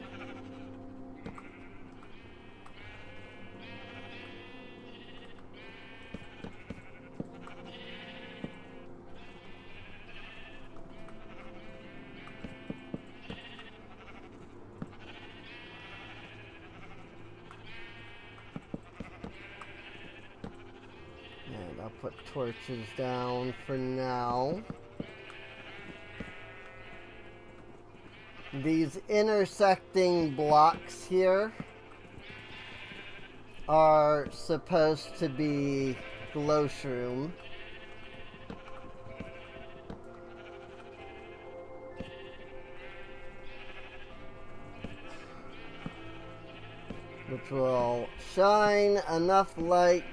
And I'll put torches down for now. these intersecting blocks here are supposed to be glowshroom. Which will shine enough light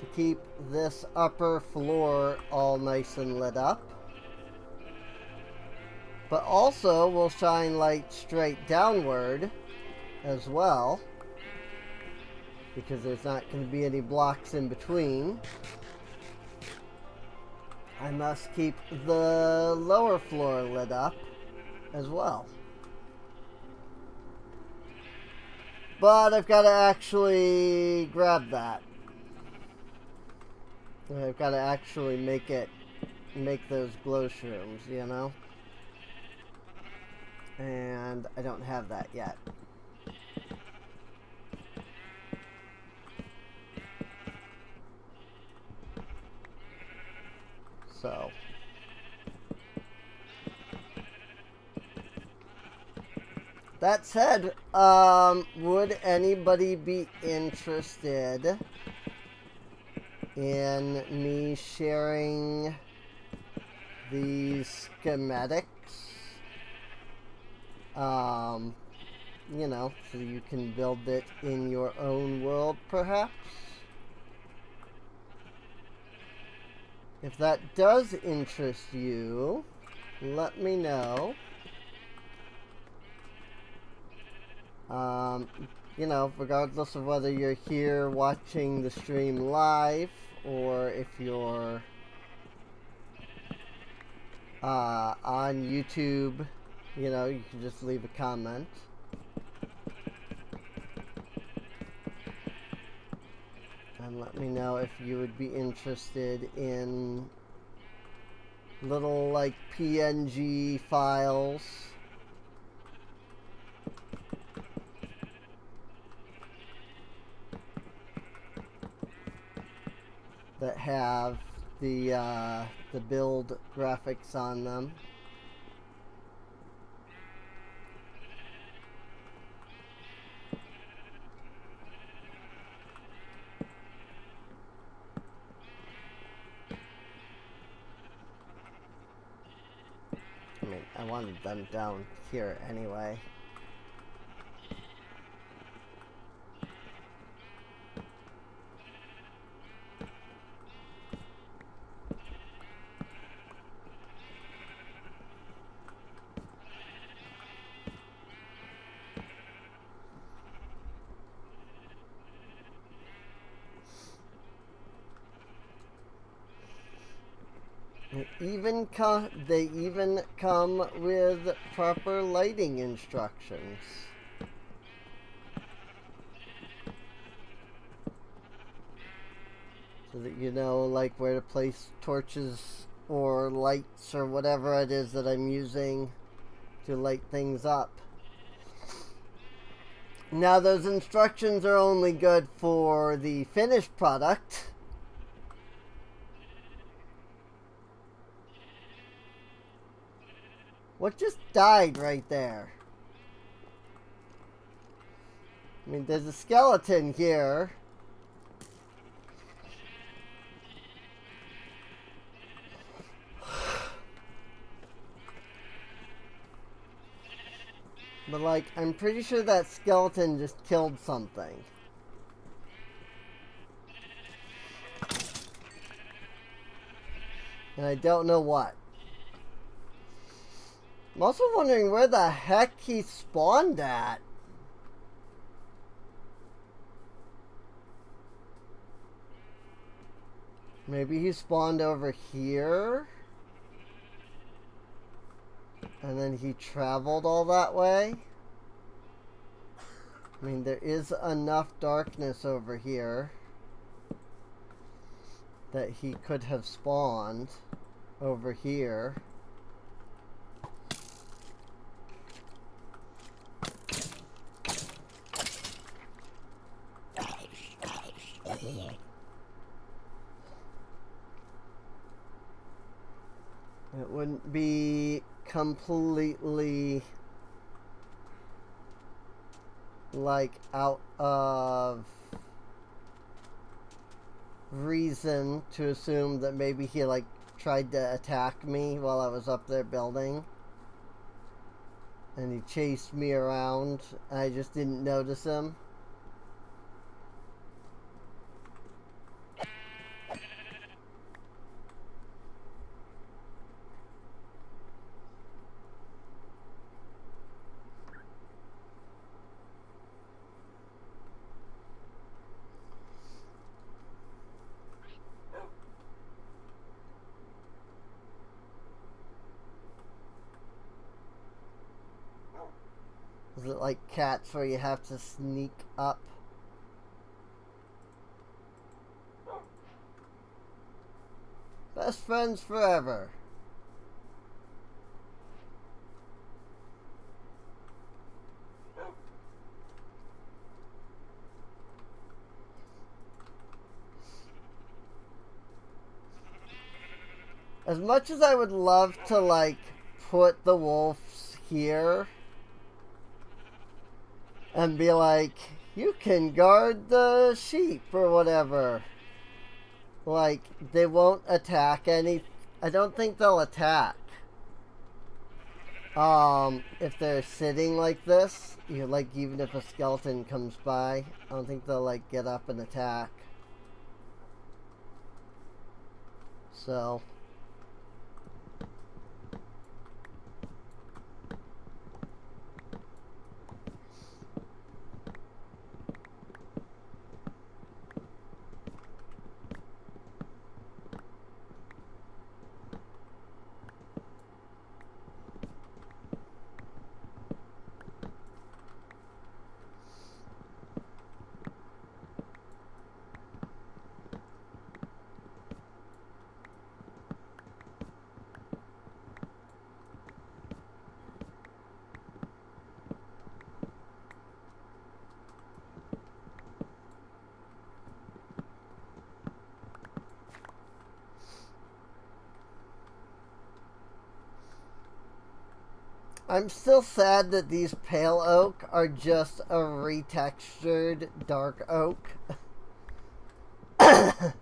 to keep this upper floor all nice and lit up. But also will shine light straight downward as well, because there's not going to be any blocks in between. I must keep the lower floor lit up as well. But I've got to actually grab that. I've got to actually make those glowshrooms, you know? And I don't have that yet. So that said, would anybody be interested in me sharing these schematics? You know, so you can build it in your own world, perhaps? If that does interest you, let me know. You know, regardless of whether you're here watching the stream live or if you're on YouTube, you know, you can just leave a comment. And let me know if you would be interested in little, like, PNG files that have the build graphics on them. I mean, I wanted them down here anyway. They even come with proper lighting instructions. So that you know, like, where to place torches or lights or whatever it is that I'm using to light things up. Now, those instructions are only good for the finished product. What just died right there? I mean, there's a skeleton here. But, like, I'm pretty sure that skeleton just killed something. And I don't know what. I'm also wondering where the heck he spawned at. Maybe he spawned over here? And then he traveled all that way? I mean, there is enough darkness over here that he could have spawned over here. It wouldn't be completely like, out of reason to assume that maybe he, like, tried to attack me while I was up there building. And he chased me around. I just didn't notice him. Is it like Cats where you have to sneak up? Best friends forever. As much as I would love to, like, put the wolves here and be like, you can guard the sheep or whatever. Like, they won't attack any. I don't think they'll attack. If they're sitting like this, like, even if a skeleton comes by, I don't think they'll, like, get up and attack. So. I'm still sad that these pale oak are just a retextured dark oak. I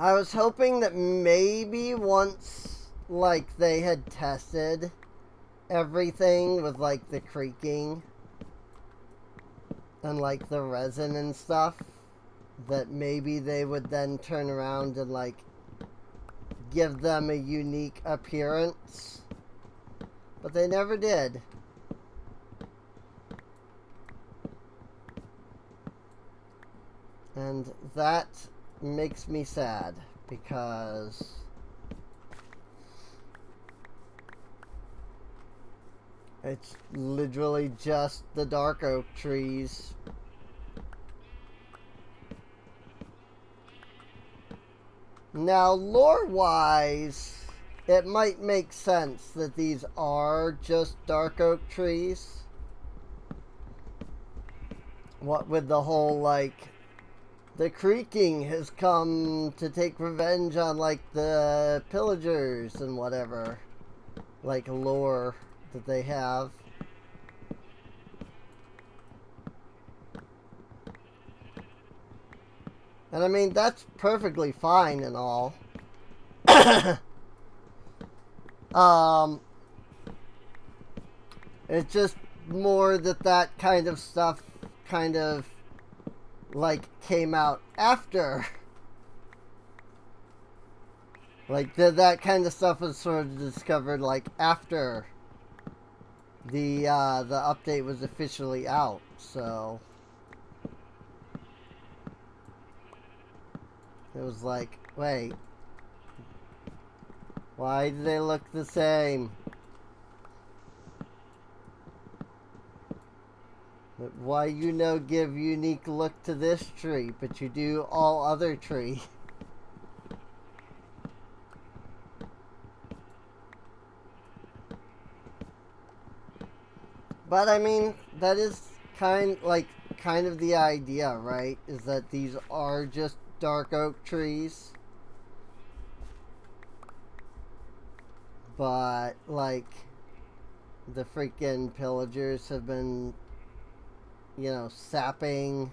was hoping that maybe once, like, they had tested everything with, like, the creaking and, like, the resin and stuff, that maybe they would then turn around and, like, give them a unique appearance. But they never did. And that makes me sad, because it's literally just the dark oak trees. Now, lore-wise, it might make sense that these are just dark oak trees. What with the whole, like, the creaking has come to take revenge on, like, the pillagers and whatever, like, lore that they have. And I mean, that's perfectly fine and all. It's just more that kind of stuff kind of, like, came out after. Like, that kind of stuff was sort of discovered, like, after the update was officially out, so it was like, wait, why do they look the same? Why give unique look to this tree, but you do all other tree? But I mean, that is kind of the idea, right? Is that these are just dark oak trees. But, like, the freaking pillagers have been you know, sapping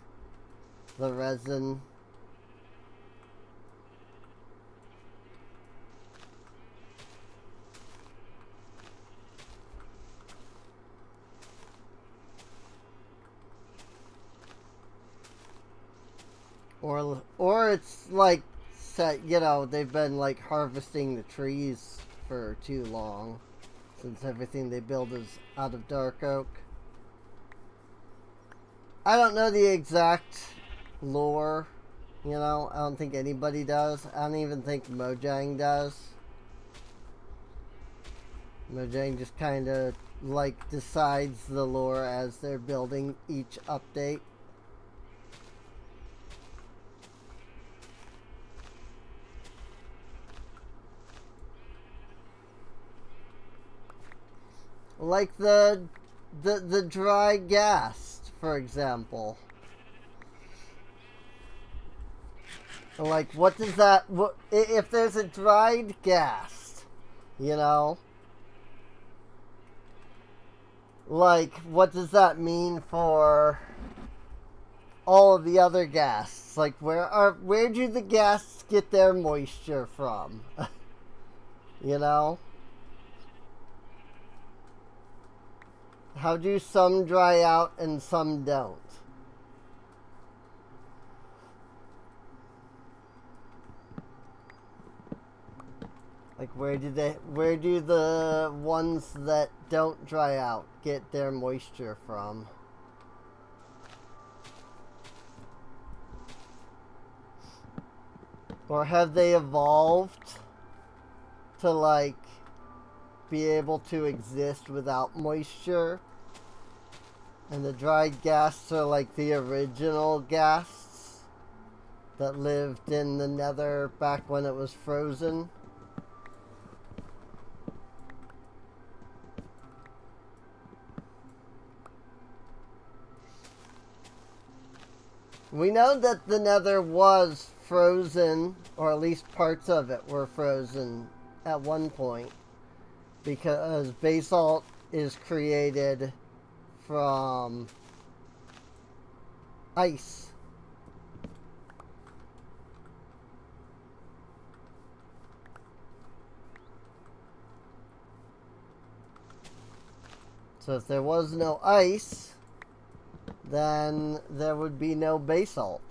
the resin. Or it's like, you know, they've been like harvesting the trees for too long, since everything they build is out of dark oak. I don't know the exact lore, you know, I don't think anybody does. I don't even think Mojang does. Mojang just kind of like decides the lore as they're building each update. Like the dry gas, for example. Like, what does that... if there's a dried gas, you know? Like, what does that mean for all of the other gas? Like, where do the gas get their moisture from? You know? How do some dry out and some don't? Like, where do the ones that don't dry out get their moisture from? Or have they evolved to, like, be able to exist without moisture? And the dried gas are like the original gas that lived in the nether back when it was frozen? We know that the nether was frozen, or at least parts of it were frozen at one point, because basalt is created from ice. So if there was no ice, then there would be no basalt.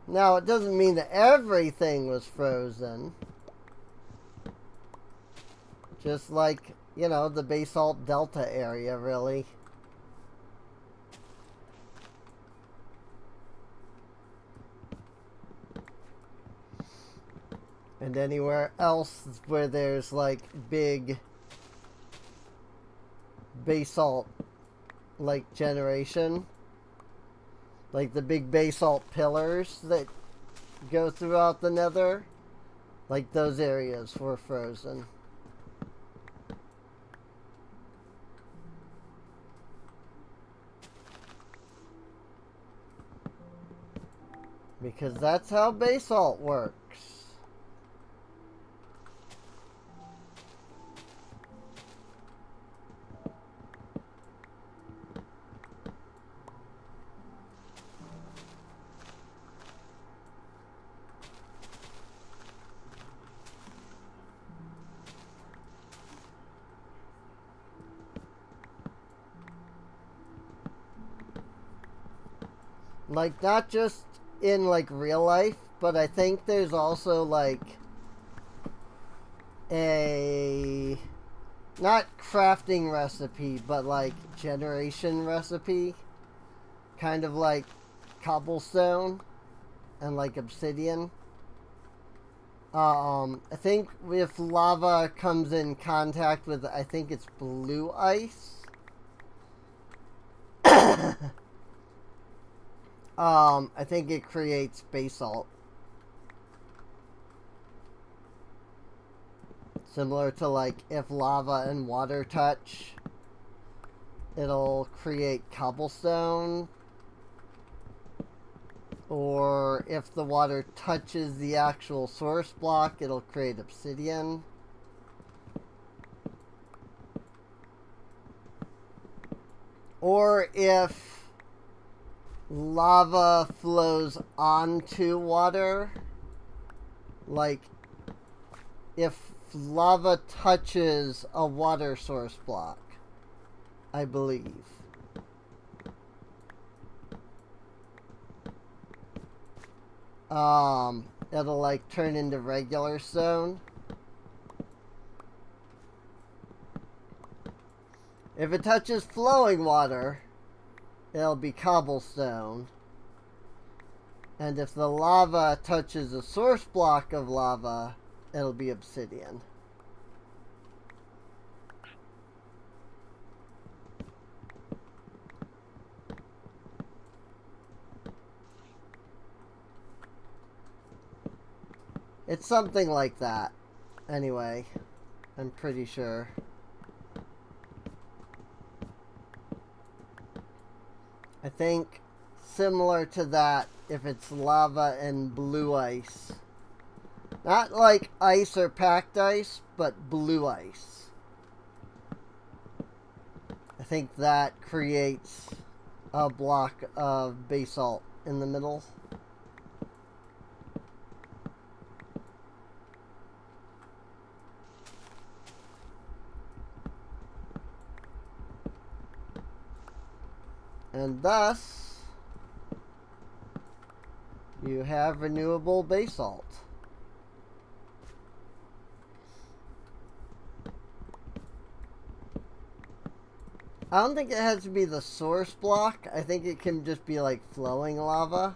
Now, it doesn't mean that everything was frozen. Just like, you know, the basalt delta area, really. And anywhere else where there's, like, big basalt, like, generation. Like the big basalt pillars that go throughout the nether. Like, those areas were frozen. Because that's how basalt works. Like, not just in, like, real life, but I think there's also, like, a... not crafting recipe, but, like, generation recipe. Kind of like cobblestone and, like, obsidian. I think if lava comes in contact with, I think it's blue ice. I think it creates basalt. Similar to, like, if lava and water touch, it'll create cobblestone. Or if the water touches the actual source block, it'll create obsidian. or if lava flows onto water, like if lava touches a water source block, I believe. It'll like turn into regular stone. If it touches flowing water, it'll be cobblestone. And if the lava touches a source block of lava, it'll be obsidian. It's something like that. Anyway, I'm pretty sure. I think similar to that if it's lava and blue ice. Not like ice or packed ice, but blue ice. I think that creates a block of basalt in the middle. And thus, you have renewable basalt. I don't think it has to be the source block. I think it can just be like flowing lava.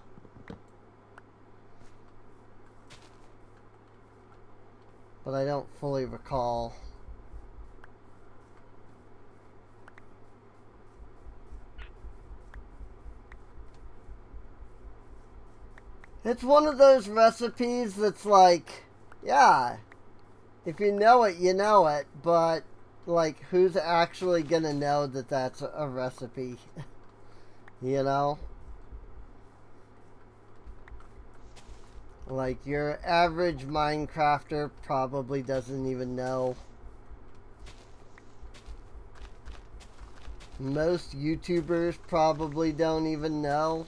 But I don't fully recall. It's one of those recipes that's like, yeah, if you know it, you know it, but like, who's actually gonna know that that's a recipe? You know? Like, your average Minecrafter probably doesn't even know. Most YouTubers probably don't even know.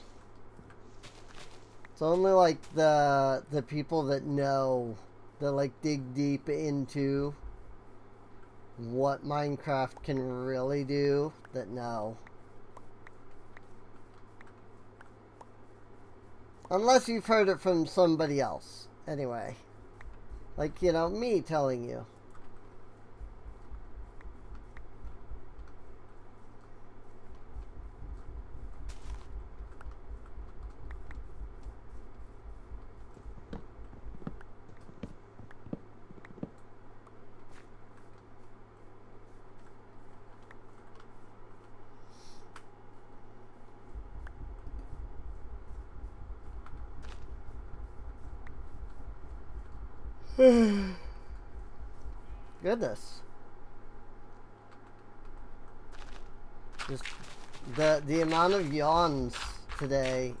It's only like the people that know, that like dig deep into what Minecraft can really do, that know. Unless you've heard it from somebody else. Anyway. Like, you know, me telling you. Goodness. Just the amount of yawns today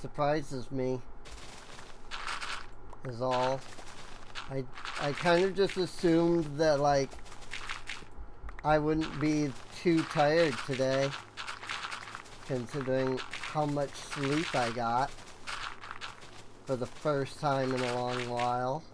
surprises me. Is all. I kind of just assumed that like I wouldn't be too tired today, considering how much sleep I got for the first time in a long while.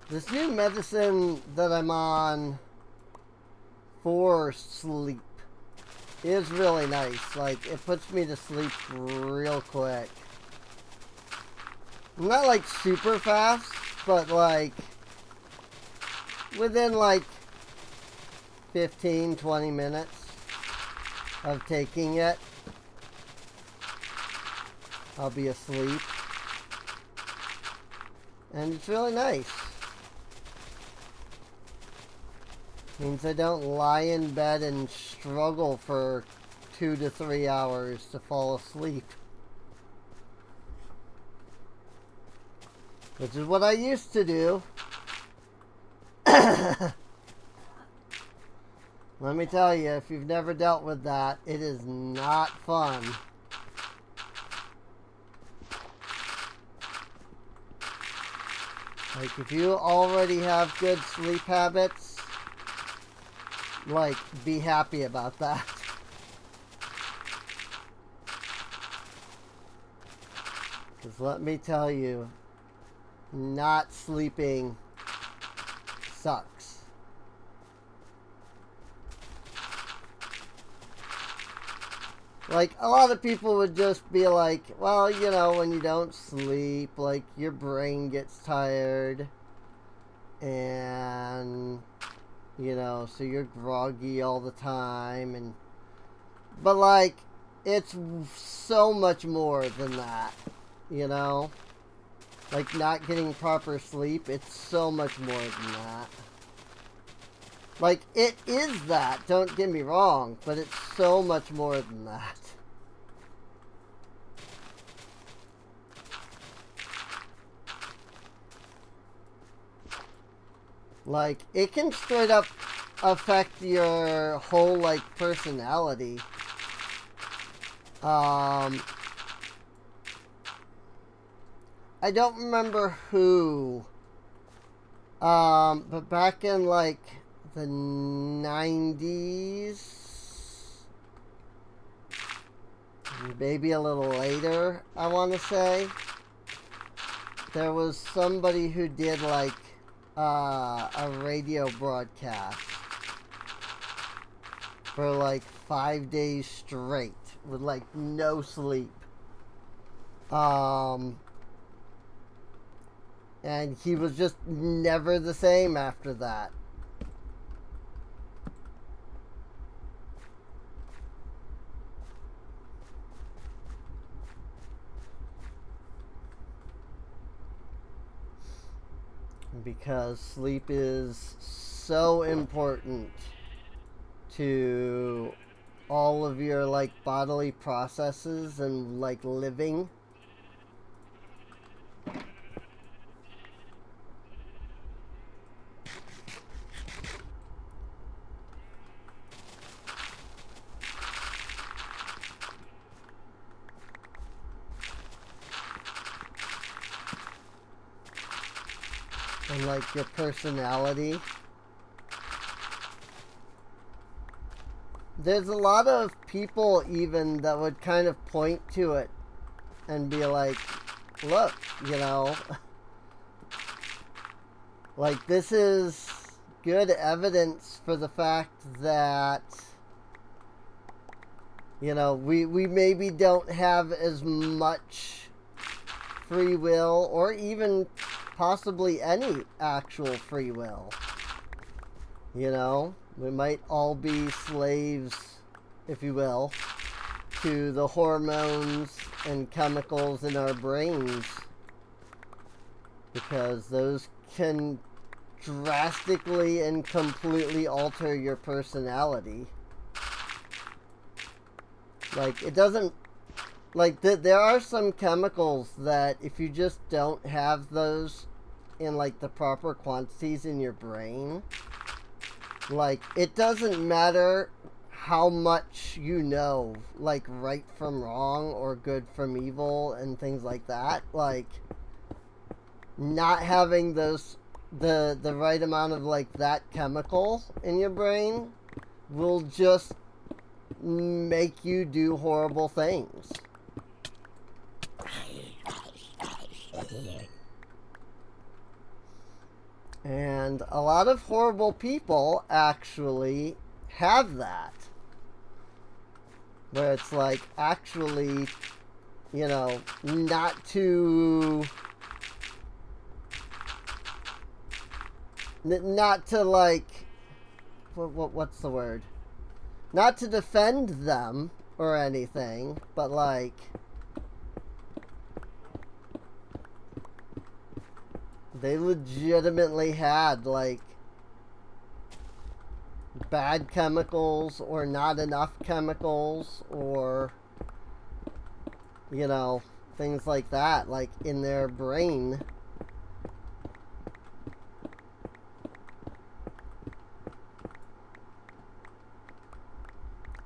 This new medicine that I'm on for sleep is really nice. Like, it puts me to sleep real quick. Not like super fast, but like within like 15-20 minutes of taking it, I'll be asleep. And it's really nice. Means I don't lie in bed and struggle for 2 to 3 hours to fall asleep. which is what I used to do. Let me tell you, if you've never dealt with that, it is not fun. Like, if you already have good sleep habits, like, be happy about that. Because let me tell you, not sleeping sucks. Like, a lot of people would just be like, well, you know, when you don't sleep, like, your brain gets tired. And, you know, so you're groggy all the time. But, like, it's so much more than that, you know? Like, not getting proper sleep, it's so much more than that. Like, it is that, don't get me wrong, but it's so much more than that. Like, it can straight up affect your whole, like, personality. I don't remember who, but back in, like, the 90s, maybe a little later, I want to say, there was somebody who did, like, a radio broadcast for, like, 5 days straight with, like, no sleep. And he was just never the same after that. Because sleep is so important to all of your, like, bodily processes and, like, living. And, like, your personality. There's a lot of people even that would kind of point to it and be like, look, you know, like, this is good evidence for the fact that, you know, we maybe don't have as much free will or even possibly any actual free will. You know, we might all be slaves, if you will, to the hormones and chemicals in our brains, because those can drastically and completely alter your personality. Like, it doesn't, like, there are some chemicals that if you just don't have those in, like, the proper quantities in your brain, like, it doesn't matter how much you know, like, right from wrong or good from evil and things like that. Like, not having those, the right amount of, like, that chemical in your brain will just make you do horrible things. And a lot of horrible people actually have that. Where it's like, actually, you know, not to like, what's the word? Not to defend them or anything, but like, they legitimately had, like, bad chemicals or not enough chemicals or, you know, things like that, like, in their brain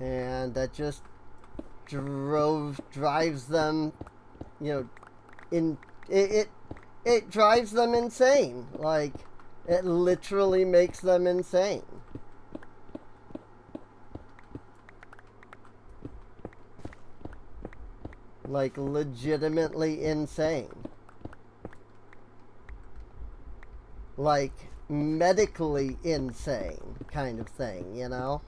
And that just drives them, you know, it drives them insane. Like, it literally makes them insane. Like, legitimately insane. Like, medically insane kind of thing, you know?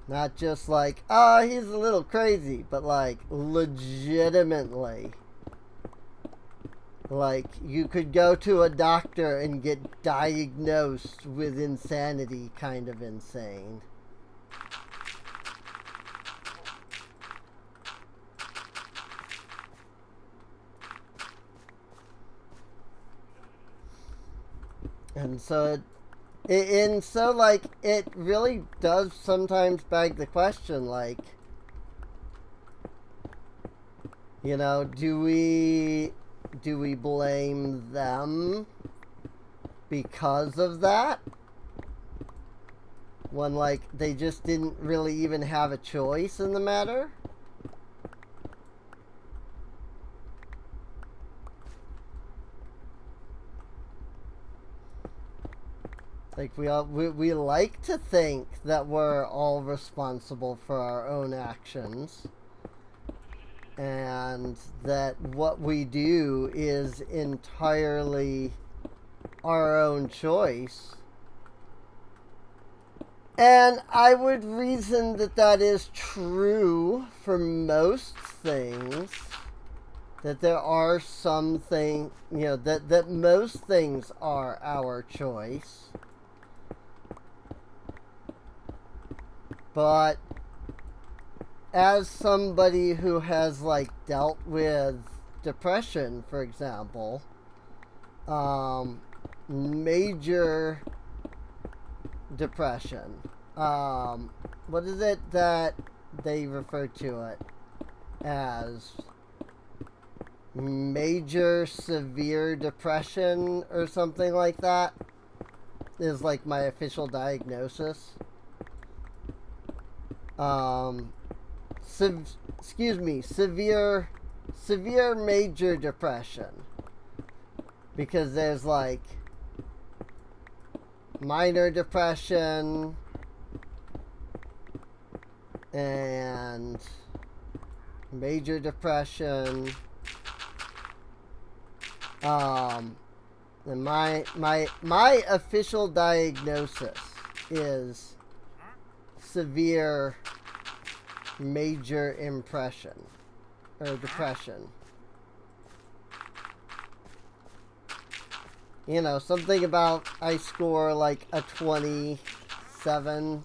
Not just like, oh, he's a little crazy, but like, legitimately. Like, you could go to a doctor and get diagnosed with insanity kind of insane. And so like, it really does sometimes beg the question, like, you know, do we blame them because of that? When, like, they just didn't really even have a choice in the matter? Like, we like to think that we're all responsible for our own actions, and that what we do is entirely our own choice. And I would reason that that is true for most things. That there are some things, you know, that most things are our choice. But as somebody who has, like, dealt with depression, for example, major depression, what is it that they refer to it as? Major severe depression or something like that is like my official diagnosis. Severe major depression, because there's like minor depression and major depression. And my official diagnosis is severe major impression or depression. You know, something about I score like a 27.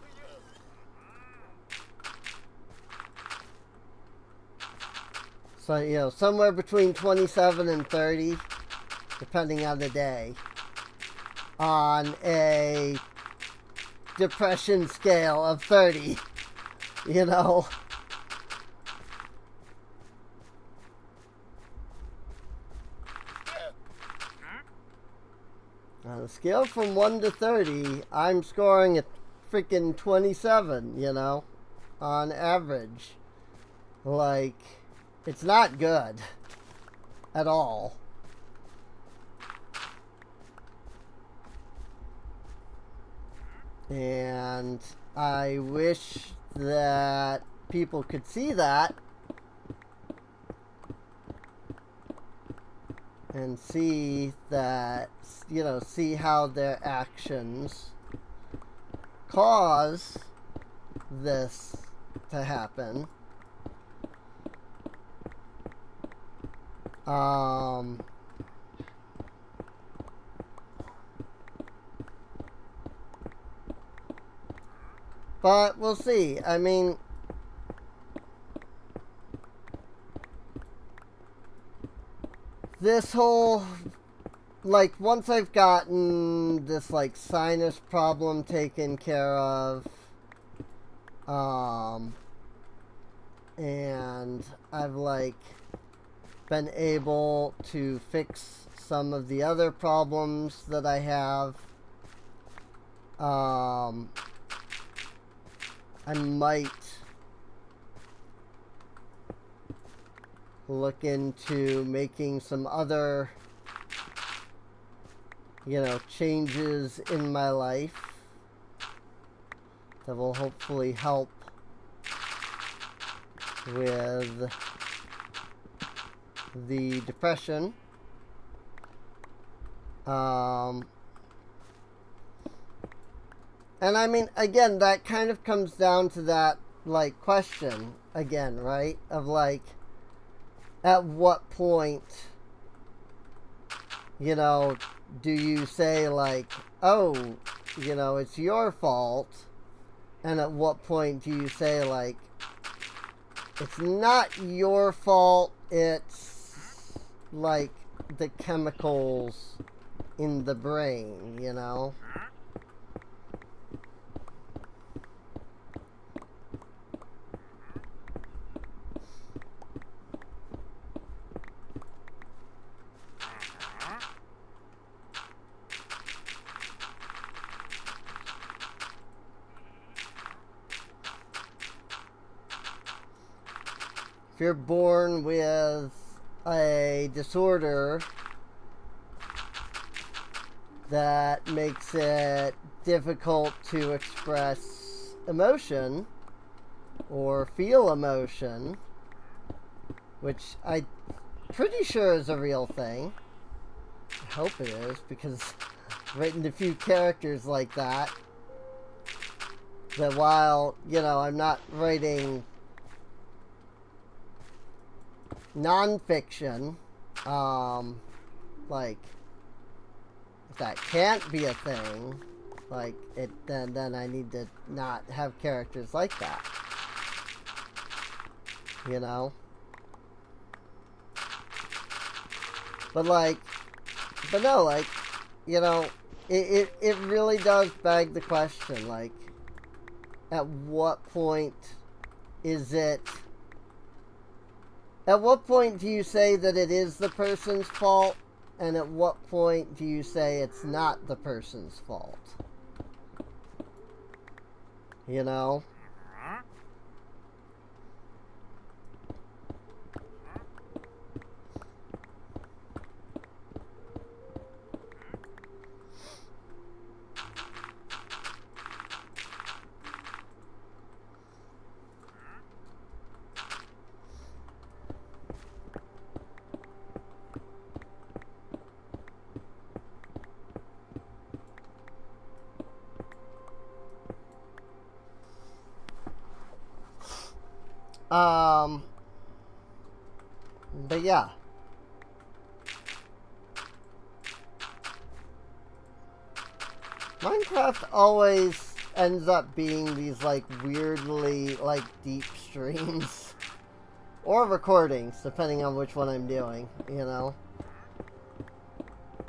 So, you know, somewhere between 27 and 30, depending on the day, on a depression scale of 30, you know. On a scale from 1 to 30, I'm scoring a freaking 27, you know, on average. Like, it's not good at all. And I wish that people could see that and see that, you know, see how their actions cause this to happen. But we'll see. I mean, this whole, like, once I've gotten this, like, sinus problem taken care of, and I've, like, been able to fix some of the other problems that I have. I might look into making some other, changes in my life that will hopefully help with the depression. And I mean, again, that kind of comes down to that, question again, right? Of, at what point, do you say, oh, it's your fault? And at what point do you say, it's not your fault, it's, the chemicals in the brain, If you're born with a disorder that makes it difficult to express emotion or feel emotion, which I'm pretty sure is a real thing. I hope it is, because I've written a few characters like that. That while, I'm not writing non-fiction, if that can't be a thing, then I need to not have characters like that, but no, it really does beg the question, at what point do you say that it is the person's fault, and at what point do you say it's not the person's fault? But yeah. Minecraft always ends up being these, weirdly, deep streams. Or recordings, depending on which one I'm doing,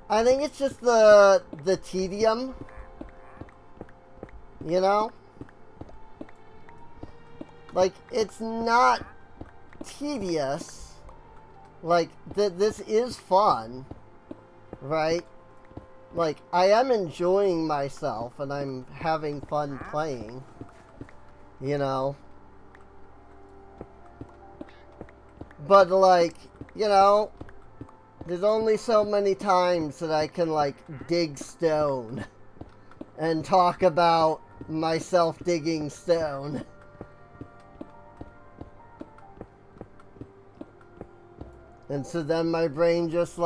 I think it's just the tedium, it's not tedious. This is fun, right? I am enjoying myself, and I'm having fun playing, But, there's only so many times that I can, dig stone and talk about myself digging stone. And so then my brain is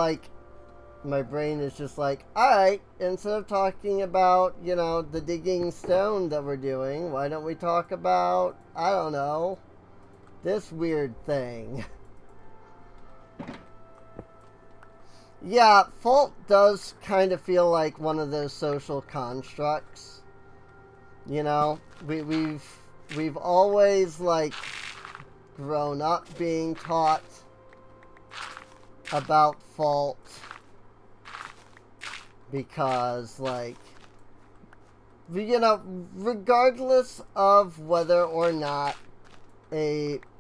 just alright, instead of talking about, the digging stone that we're doing, why don't we talk about, I don't know, this weird thing. Yeah, fault does kind of feel like one of those social constructs. We've always, grown up being taught about fault, because regardless of whether or not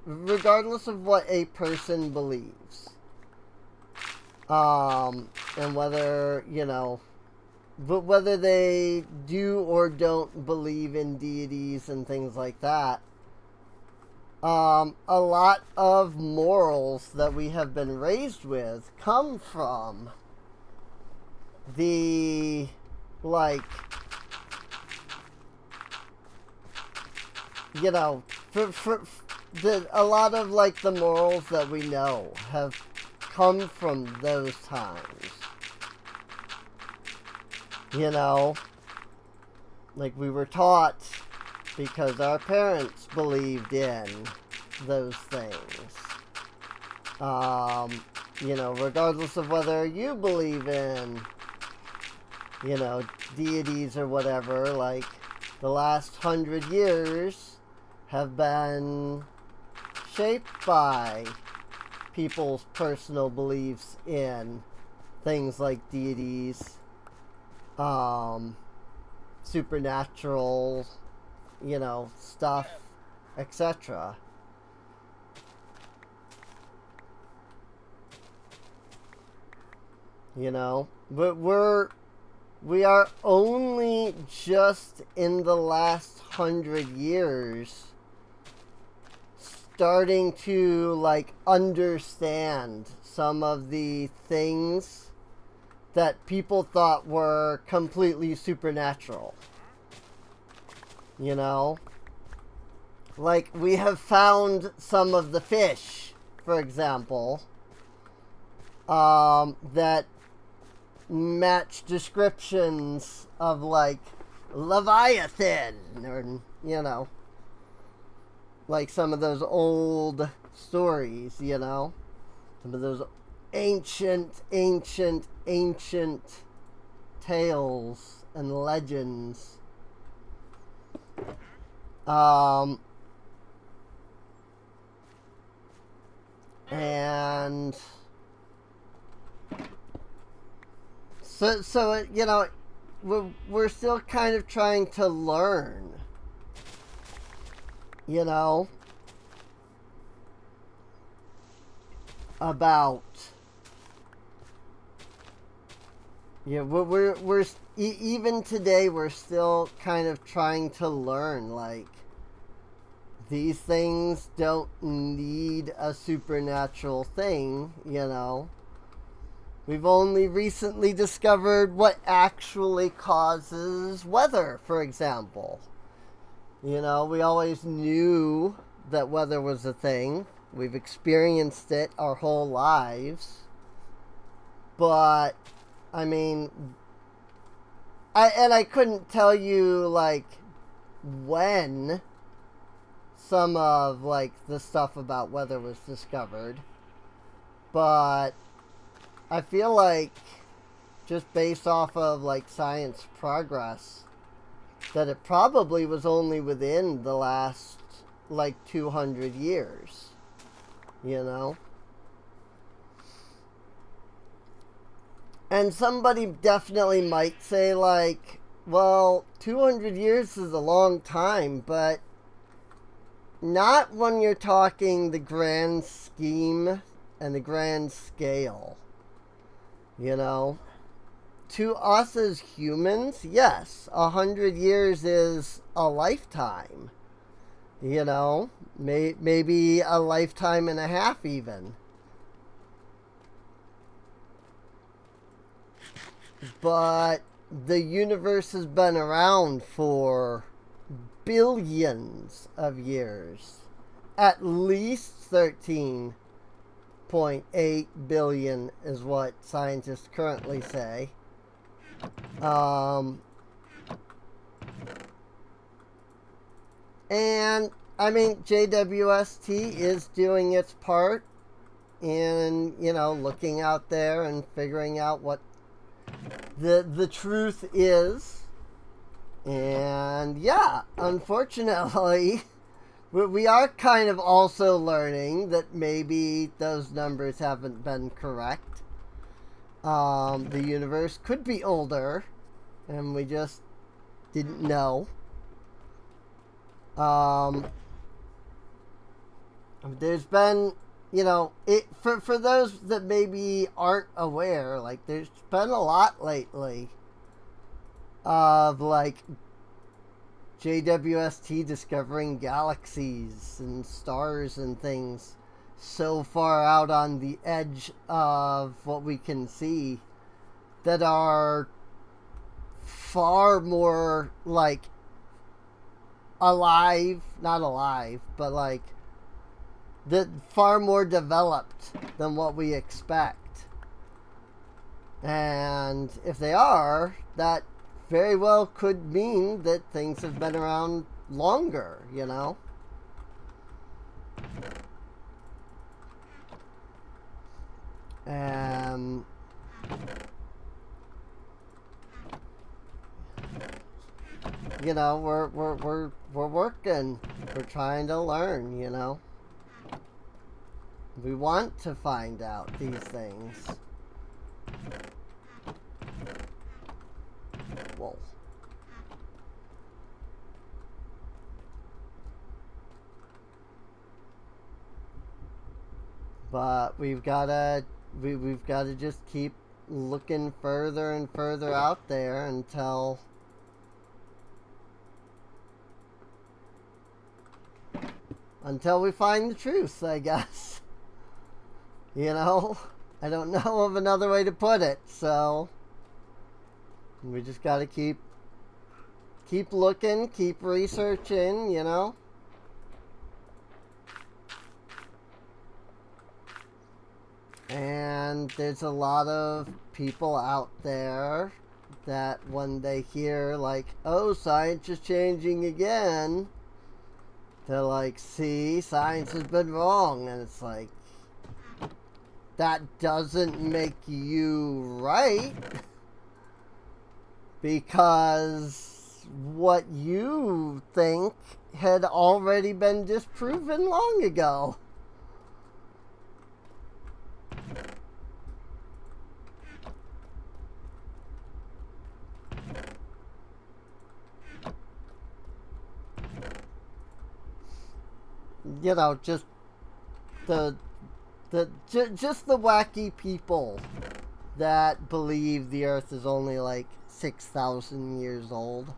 regardless of what a person believes, And whether, you know, but whether they do or don't believe in deities and things like that, a lot of morals that we have been raised with come from the, like, you know, a lot of, like, the morals that we know have come from those times. You know, like we were taught because our parents believed in those things. You know, regardless of whether you believe in, you know, deities or whatever, like the last 100 years have been shaped by people's personal beliefs in things like deities, supernatural, you know, stuff, etc. You know, but we are only just in the last 100 years starting to, like, understand some of the things that people thought were completely supernatural. You know? Like, we have found some of the fish, for example, that match descriptions of, like, Leviathan, or, you know, like some of those old stories, you know? Some of those ancient tales and legends. And so you know, we're still kind of trying to learn, you know, about, yeah, we're even today we're still kind of trying to learn, like, these things don't need a supernatural thing, you know. We've only recently discovered what actually causes weather, for example. You know, we always knew that weather was a thing. We've experienced it our whole lives. But, I mean, I couldn't tell you, like, when some of, like, the stuff about weather was discovered. But I feel like, just based off of, like, science progress, that it probably was only within the last, like, 200 years. You know? And somebody definitely might say, like, well, 200 years is a long time, but not when you're talking the grand scheme and the grand scale. You know? To us as humans, yes, 100 years is a lifetime. You know? Maybe a lifetime and a half even. But the universe has been around for billions of years. At least 13.8 billion is what scientists currently say. And, I mean, JWST is doing its part in, you know, looking out there and figuring out what the truth is. And yeah, unfortunately, we are kind of also learning that maybe those numbers haven't been correct. The universe could be older, and we just didn't know. There's been you know, it for those that maybe aren't aware, like there's been a lot lately of like JWST discovering galaxies and stars and things so far out on the edge of what we can see that are far more like alive, not alive, but like that far more developed than what we expect. And if they are, that very well could mean that things have been around longer, you know? And you know, we're working. We're trying to learn, you know? We want to find out these things. Whoa. But we've gotta just keep looking further and further out there until we find the truth, I guess. You know? I don't know of another way to put it, so we just gotta keep looking, keep researching, you know? And there's a lot of people out there that when they hear like, oh, science is changing again, they're like, see, science has been wrong. And it's like, that doesn't make you right. Because what you think had already been disproven long ago. You know, just just the wacky people that believe the Earth is only like 6,000 years old.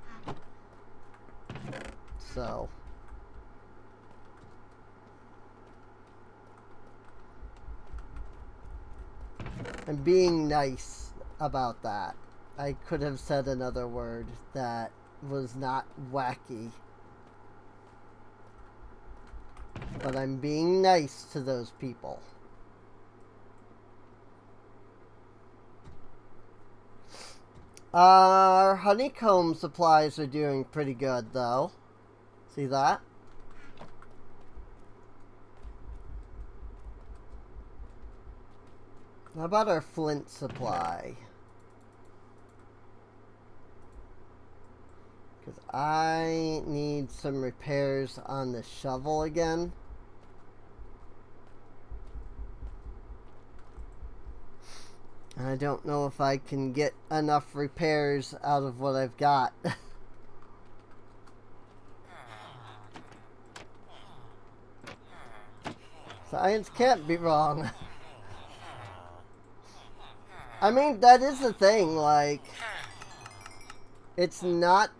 So I'm being nice about that. I could have said another word that was not wacky. But I'm being nice to those people. Our honeycomb supplies are doing pretty good, though. See that? How about our flint supply? Because I need some repairs on the shovel again. And I don't know if I can get enough repairs out of what I've got. Science can't be wrong. I mean, that is the thing, like, it's not,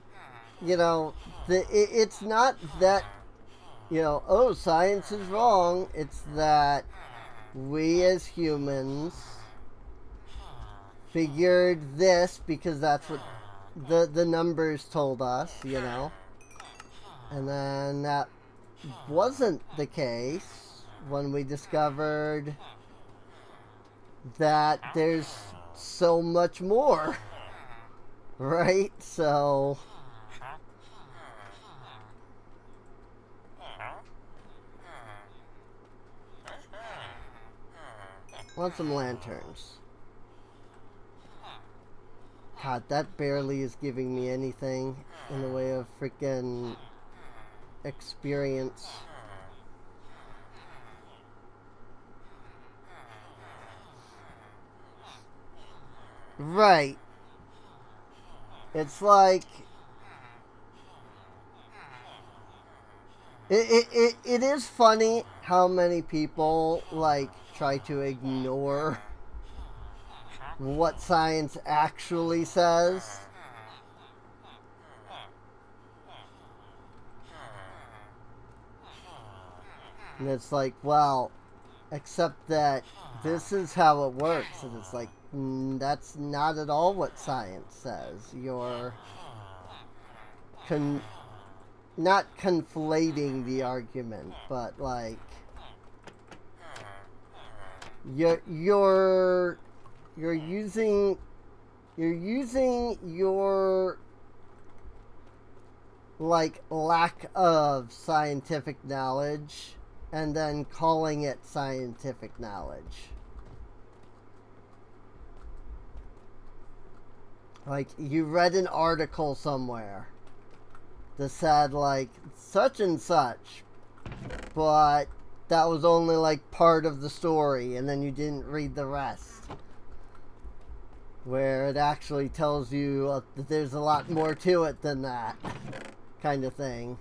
you know, it's not that, you know, oh, science is wrong. It's that we as humans figured this because that's what the numbers told us, you know. And then that wasn't the case when we discovered that there's so much more, right? So want some lanterns. God, that barely is giving me anything in the way of freaking experience. Right. It's like It is funny how many people like try to ignore what science actually says. And it's like, well, except that this is how it works. And it's like, that's not at all what science says. You're not conflating the argument, but like you're using your like lack of scientific knowledge and then calling it scientific knowledge. Like you read an article somewhere that said like such and such, but that was only like part of the story, and then you didn't read the rest, where it actually tells you that there's a lot more to it than that kind of thing.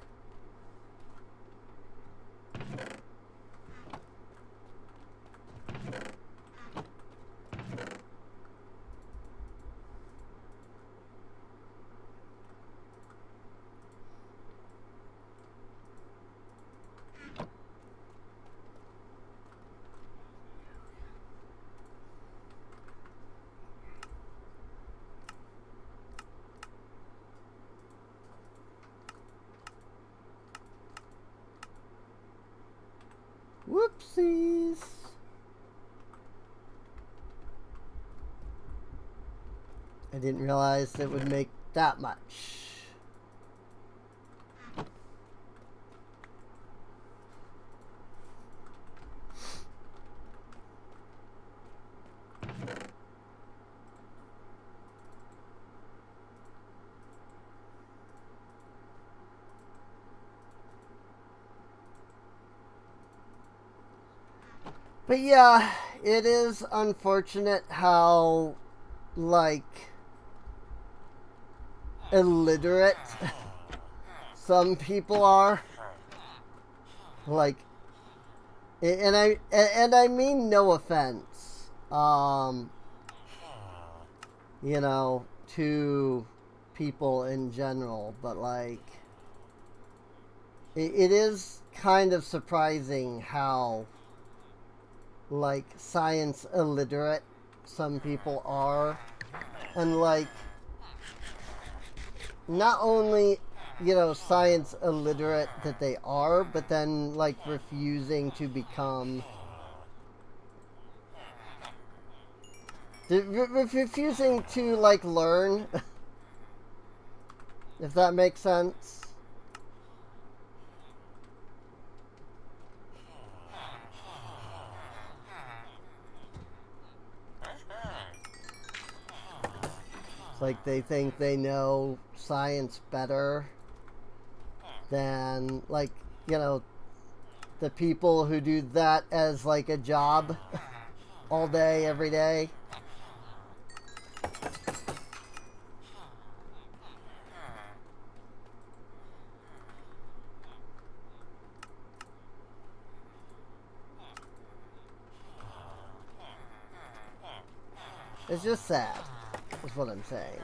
Whoopsies. I didn't realize it would make that much. But yeah, it is unfortunate how, like, illiterate some people are. Like, and I mean no offense, you know, to people in general, but like, it is kind of surprising how like science illiterate some people are, and like not only, you know, science illiterate that they are, but then like refusing to become refusing to like learn if that makes sense. Like they think they know science better than, like, you know, the people who do that as like a job all day, every day. It's just sad, is what I'm saying.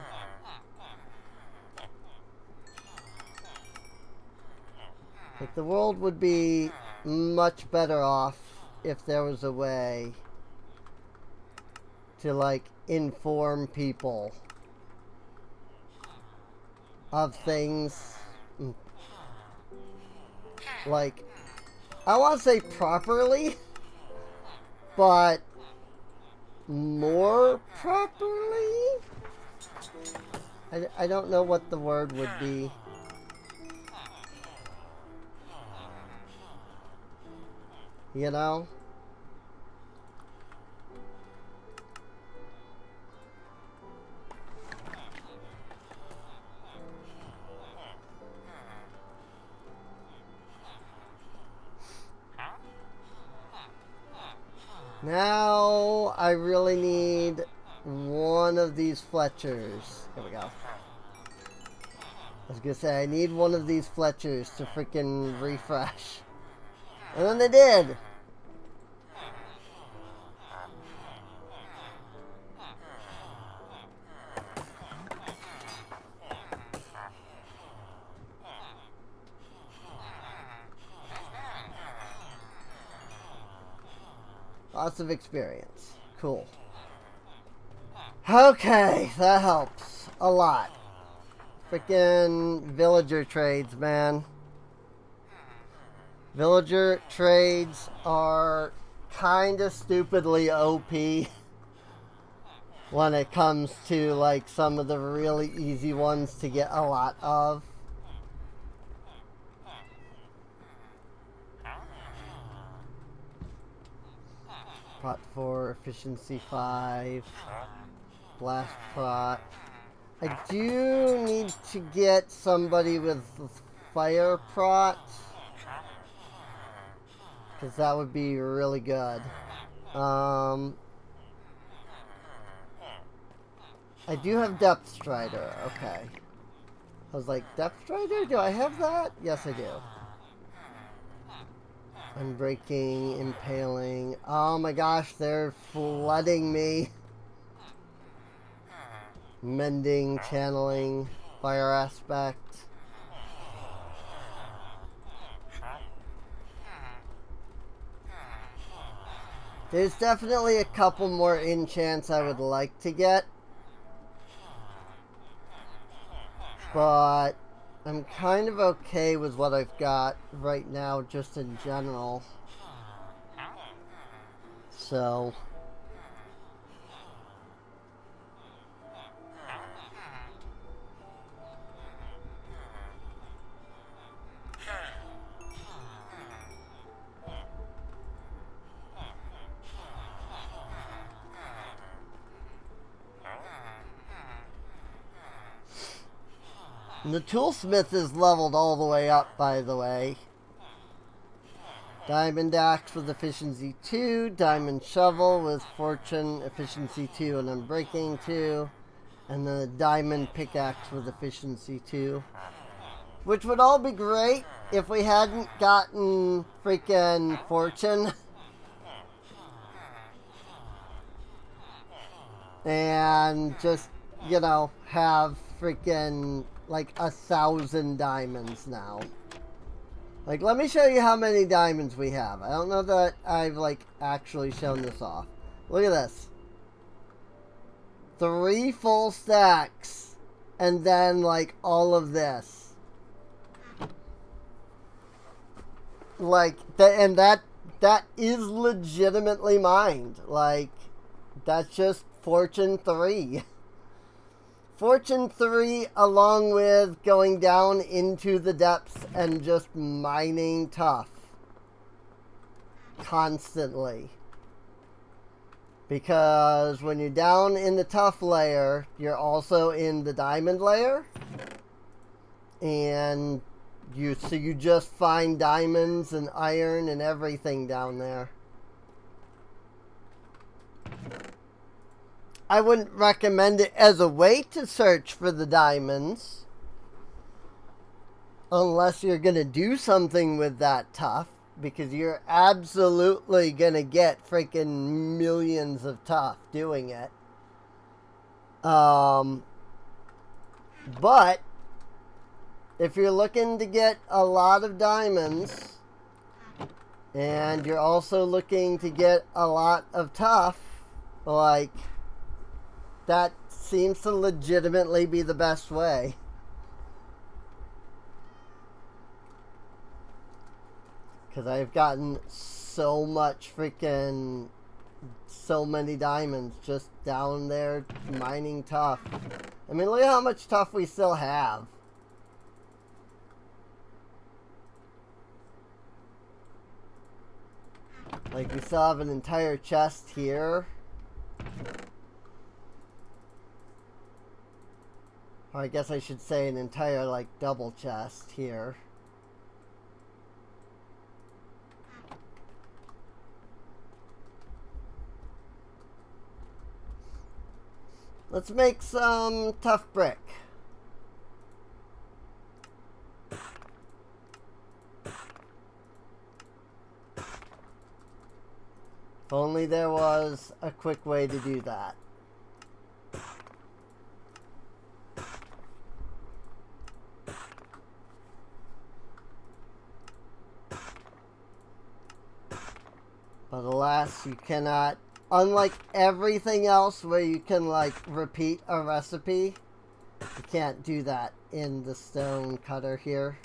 Like, the world would be much better off if there was a way to, like, inform people of things, like, I want to say properly, but more properly? I don't know what the word would be. You know? Now I really need one of these Fletchers. Here we go. I was gonna say, I need one of these Fletchers to freaking refresh. And then they did! Lots of experience. Cool. Okay, that helps a lot. Freaking villager trades, man. Villager trades are kind of stupidly OP when it comes to like some of the really easy ones to get a lot of. Prot 4, efficiency 5, blast prot. I do need to get somebody with fire prot, because that would be really good. I do have Depth Strider, okay. I was like, Depth Strider? Do I have that? Yes, I do. Unbreaking, Impaling. Oh my gosh, they're flooding me. Mending, Channeling, Fire Aspect. There's definitely a couple more enchants I would like to get. But I'm kind of okay with what I've got right now, just in general. So... the Toolsmith is leveled all the way up, by the way. Diamond Axe with Efficiency 2, Diamond Shovel with Fortune, Efficiency 2, and Unbreaking 2, and then a Diamond Pickaxe with Efficiency 2. Which would all be great if we hadn't gotten freaking Fortune. And just, you know, have freaking like 1,000 diamonds now. Like, let me show you how many diamonds we have. I don't know that I've, like, actually shown this off. Look at this. 3 full stacks. And then, like, all of this. Like, and that is legitimately mined. Like, that's just Fortune 3. Fortune 3, along with going down into the depths and just mining tough. Constantly. Because when you're down in the tough layer, you're also in the diamond layer. And you just find diamonds and iron and everything down there. I wouldn't recommend it as a way to search for the diamonds. Unless you're going to do something with that tough. Because you're absolutely going to get freaking millions of tough doing it. But if you're looking to get a lot of diamonds. And you're also looking to get a lot of tough. Like... that seems to legitimately be the best way. Because I've gotten so much freaking... so many diamonds just down there mining tough. I mean, look at how much tough we still have. Like, we still have an entire chest here. Or I guess I should say an entire, like, double chest here. Let's make some tough brick. If only there was a quick way to do that. But alas, you cannot. Unlike everything else where you can, like, repeat a recipe, you can't do that in the stone cutter here.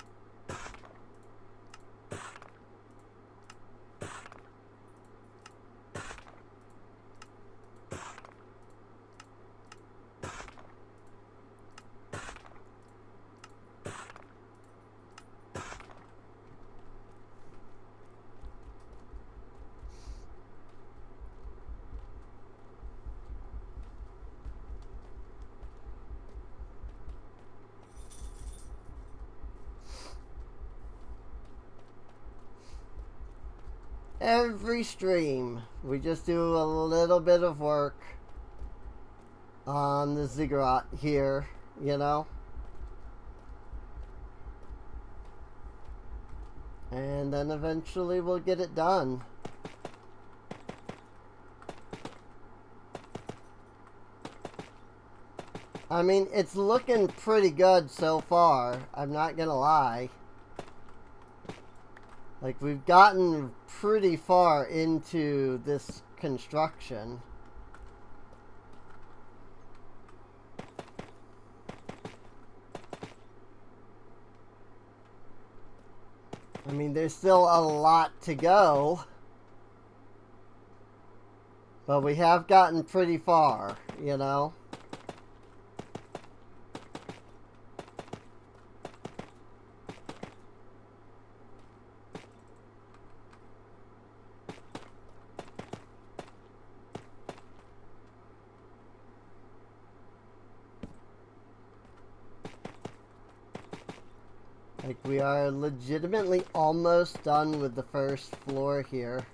Every stream, we just do a little bit of work on the ziggurat here, you know? And then eventually we'll get it done. I mean, it's looking pretty good so far, I'm not gonna lie. Like, we've gotten pretty far into this construction. I mean, there's still a lot to go. But we have gotten pretty far, you know? Like, we are legitimately almost done with the first floor here.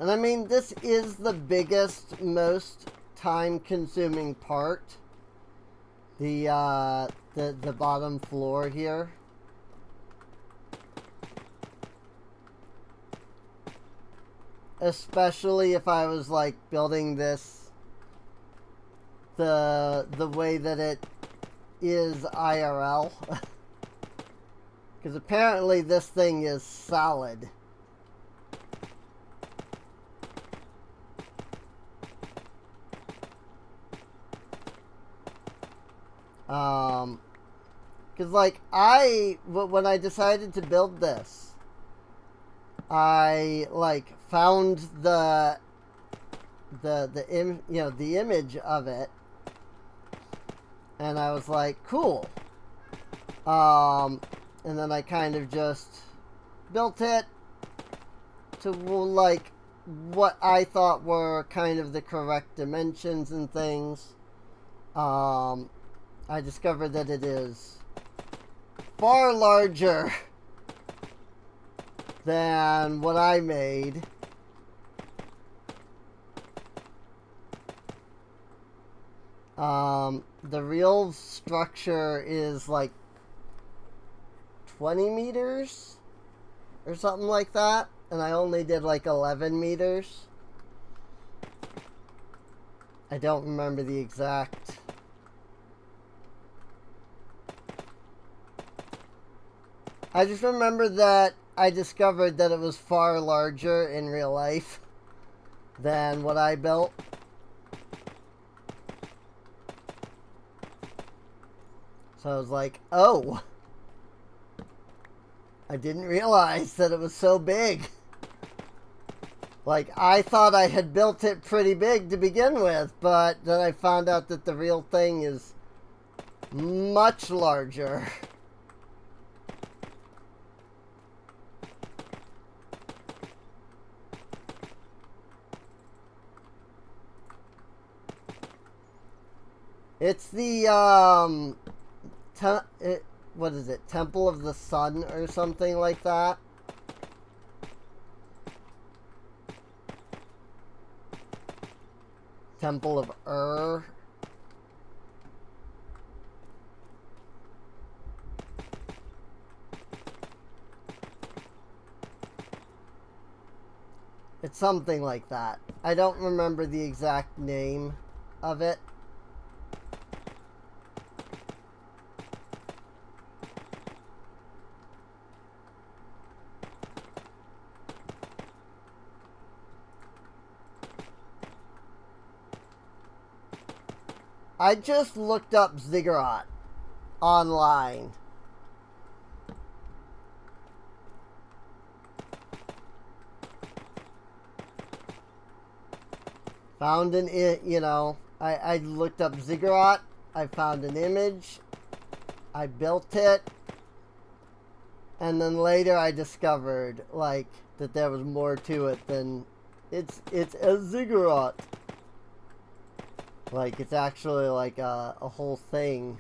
And I mean, this is the biggest, most time-consuming part. The bottom floor here. Especially if I was, like, building this the way that it is IRL. Because apparently this thing is solid. Because, like, when I decided to build this, I, like, found the image of it, and I was like, cool. And then I kind of just built it to, like, what I thought were kind of the correct dimensions and things. I discovered that it is far larger than what I made. The real structure is like 20 meters or something like that, and I only did like 11 meters. I don't remember the exact. I just remember that I discovered that it was far larger in real life than what I built. So I was like, oh, I didn't realize that it was so big. Like, I thought I had built it pretty big to begin with, but then I found out that the real thing is much larger. It's the what is it? Temple of the Sun or something like that. Temple of Ur. It's something like that. I don't remember the exact name of it. I just looked up Ziggurat online. Found I looked up Ziggurat. I found an image. I built it. And then later I discovered, like, that there was more to it than it's a Ziggurat. Like, it's actually like a whole thing.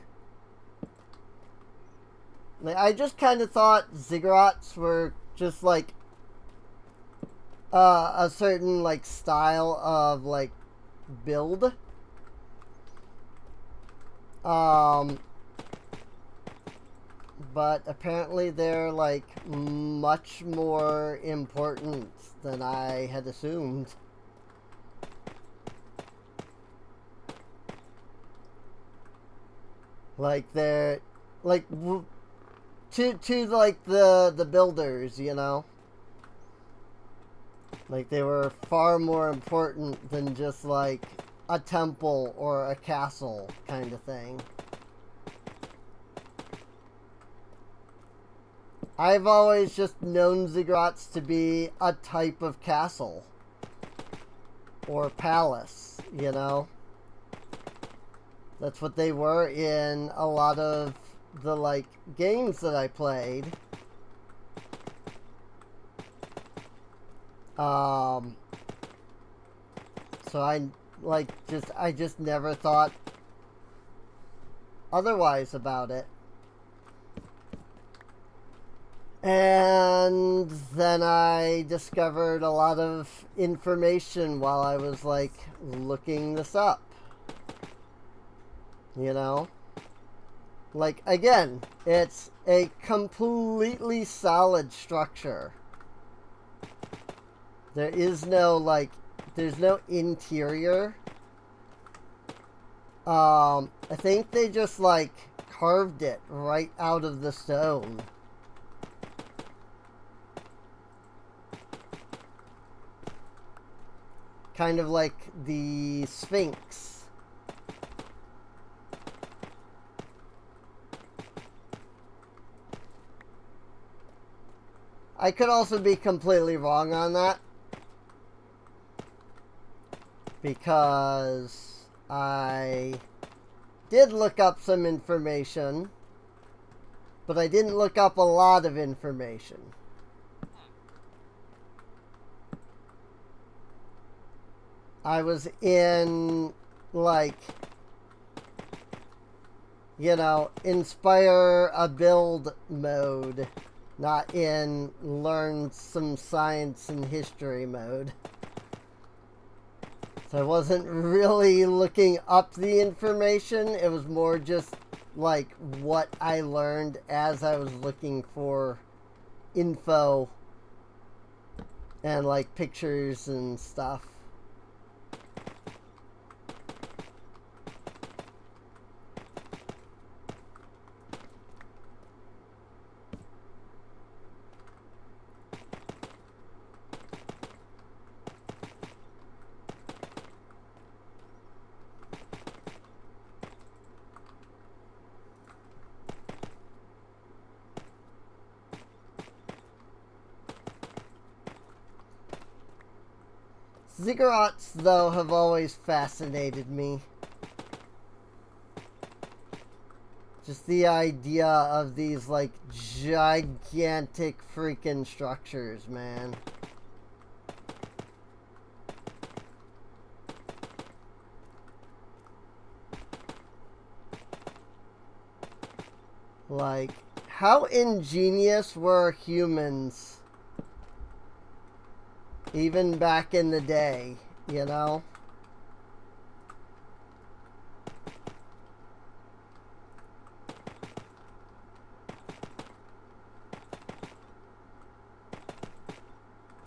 Like, I just kind of thought Ziggurats were just like a certain like style of like build. But apparently they're like much more important than I had assumed. Like they're like to like the builders, you know. Like they were far more important than just like a temple or a castle kind of thing. I've always just known Ziggurats to be a type of castle or palace, you know. That's what they were in a lot of the like games that I played. So I just never thought otherwise about it. And then I discovered a lot of information while I was like looking this up. You know? Like, again, it's a completely solid structure. There is no, like, there's no interior. I think they just, like, carved it right out of the stone. Kind of like the Sphinx. I could also be completely wrong on that, because I did look up some information, but I didn't look up a lot of information. I was in, like, you know, inspire a build mode, not in learn some science and history mode. So I wasn't really looking up the information. It was more just like what I learned as I was looking for info and like pictures and stuff. Ziggurats, though, have always fascinated me. Just the idea of these, like, gigantic freaking structures, man. Like, how ingenious were humans even back in the day, you know?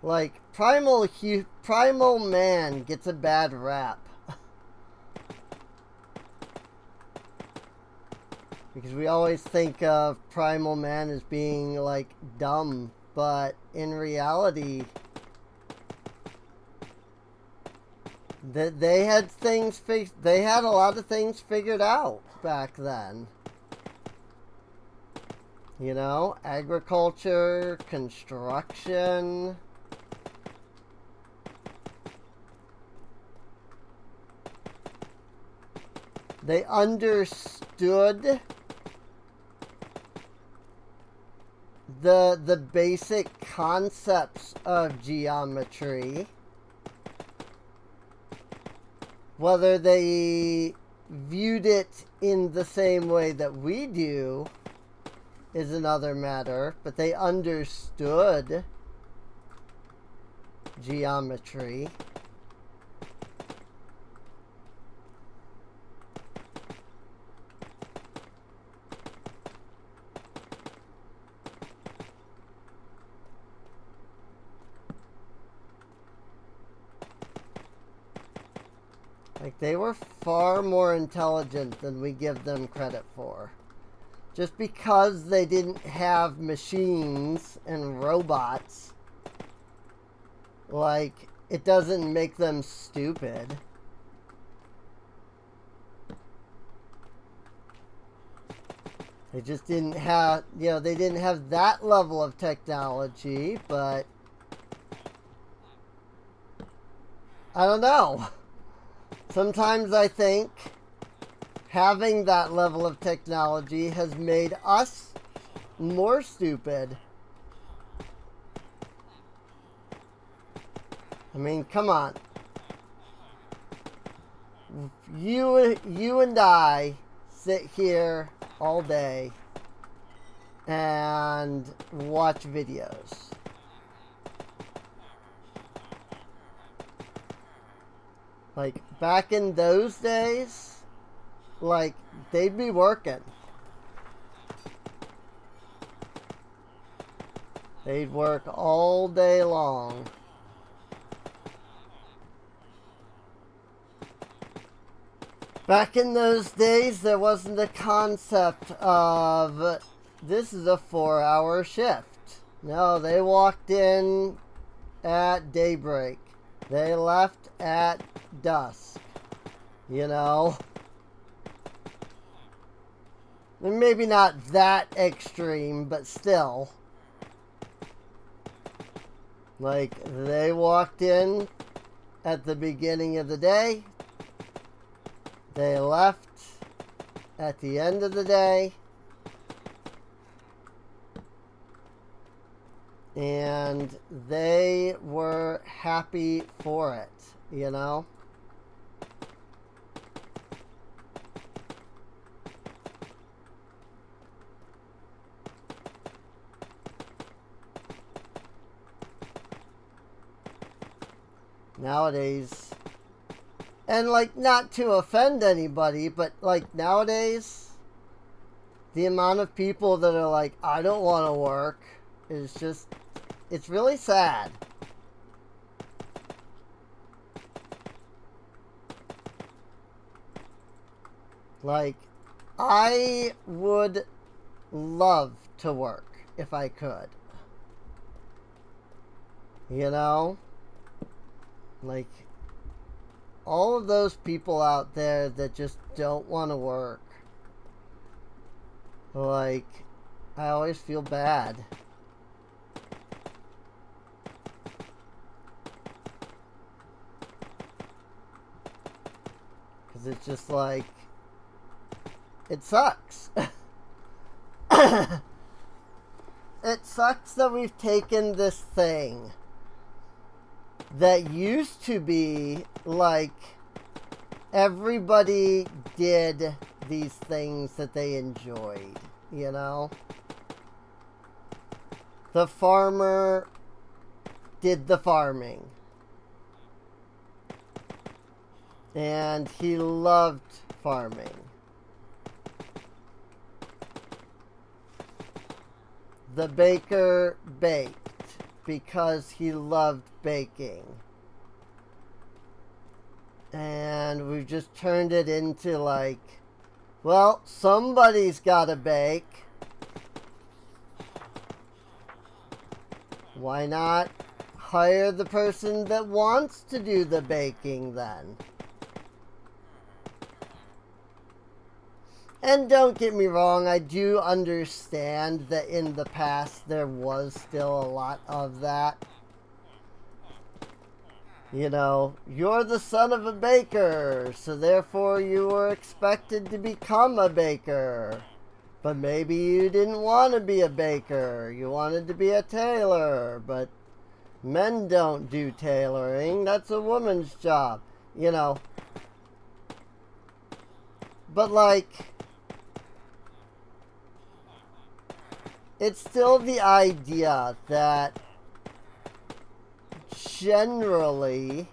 Like, primal man gets a bad rap. Because we always think of primal man as being, like, dumb. But in reality, they had they had a lot of things figured out back then. You know, agriculture, construction. They understood the basic concepts of geometry. Whether they viewed it in the same way that we do is another matter, but they understood geometry. Like, they were far more intelligent than we give them credit for. Just because they didn't have machines and robots, like, it doesn't make them stupid. They just didn't have, you know, they didn't have that level of technology, but I don't know. Sometimes I think having that level of technology has made us more stupid. I mean, come on. You and I sit here all day and watch videos. Like, back in those days, like, they'd be working. They'd work all day long. Back in those days, there wasn't a concept of, this is a 4-hour shift. No, they walked in at daybreak. They left at dusk. You know? And maybe not that extreme, but still. Like, they walked in at the beginning of the day. They left at the end of the day. And they were happy for it, you know? Nowadays, and like, not to offend anybody, but like nowadays, the amount of people that are like, I don't want to work, is just, it's really sad. Like, I would love to work if I could. You know? Like, all of those people out there that just don't want to work. Like, I always feel bad. Because it's just like, it sucks. It sucks that we've taken this thing that used to be like, everybody did these things that they enjoyed. you know? The farmer did the farming. And he loved farming. The baker baked because he loved baking. And we've just turned it into like, well, somebody's gotta bake. Why not hire the person that wants to do the baking then? And don't get me wrong, I do understand that in the past there was still a lot of that. You know, you're the son of a baker, so therefore you were expected to become a baker. But maybe you didn't want to be a baker, you wanted to be a tailor, but men don't do tailoring, that's a woman's job, you know. But like, it's still the idea that generally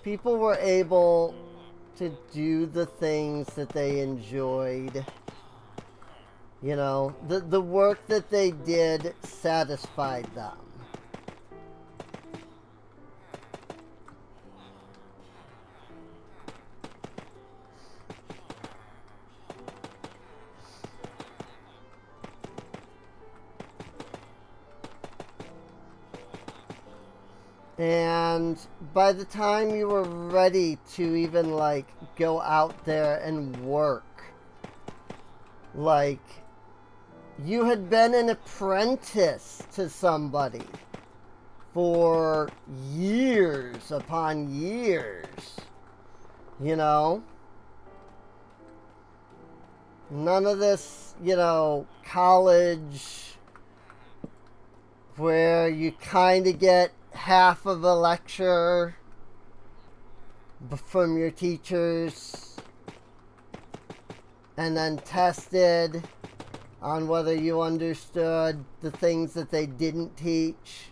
people were able to do the things that they enjoyed. You know, the work that they did satisfied them. And by the time you were ready to even like go out there and work, like you had been an apprentice to somebody for years upon years, you know? None of this, you know, college where you kind of get half of a lecture from your teachers and then tested on whether you understood the things that they didn't teach,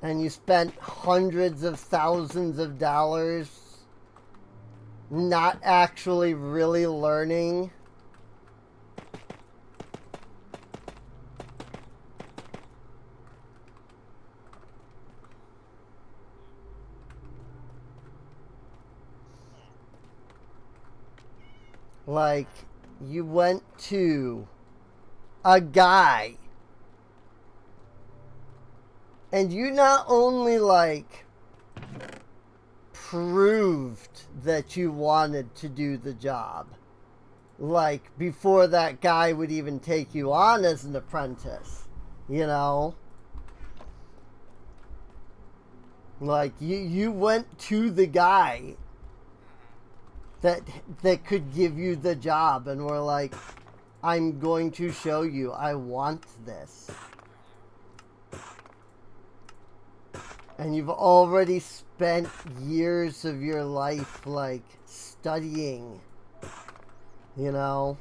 and you spent hundreds of thousands of dollars not actually really learning. Like, you went to a guy and you not only like proved that you wanted to do the job, like before that guy would even take you on as an apprentice, you know? Like you went to the guy that could give you the job and were like, I'm going to show you, I want this. And you've already spent years of your life like studying, you know,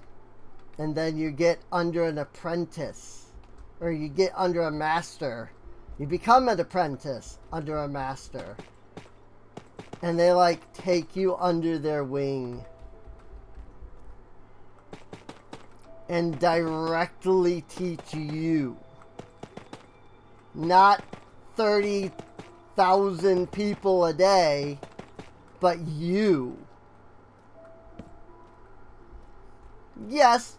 and then you get under an apprentice, or you get under a master. You become an apprentice under a master. And they like take you under their wing and directly teach you. Not 30,000 people a day, but you. Yes,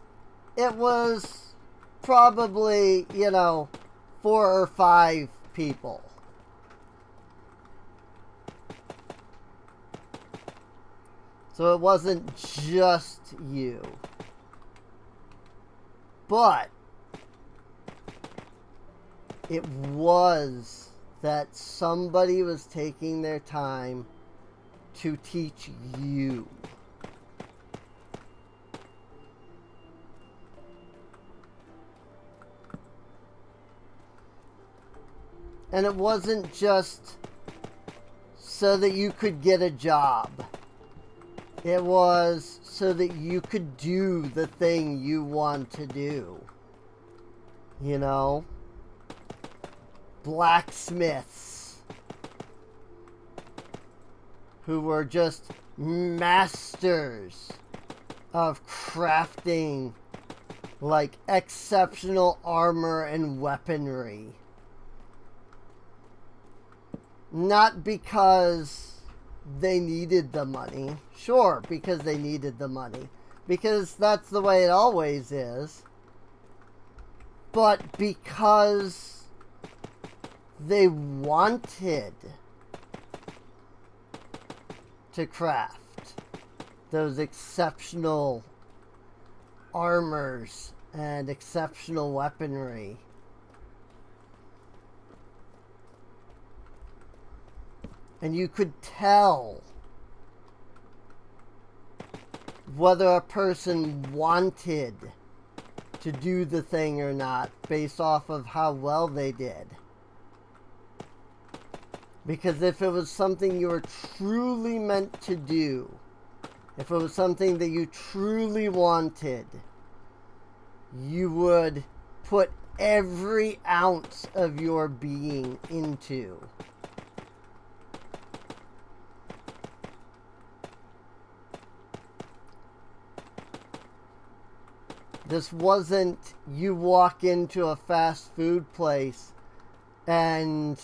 it was probably, you know, 4 or 5 people. So it wasn't just you. But it was that somebody was taking their time to teach you. And it wasn't just so that you could get a job. It was so that you could do the thing you want to do. You know? Blacksmiths who were just masters of crafting like exceptional armor and weaponry. Not because they needed the money. Sure, because they needed the money. Because that's the way it always is. But because they wanted to craft those exceptional armors and exceptional weaponry. And you could tell whether a person wanted to do the thing or not based off of how well they did. Because if it was something you were truly meant to do, if it was something that you truly wanted, you would put every ounce of your being into. This wasn't you walk into a fast food place and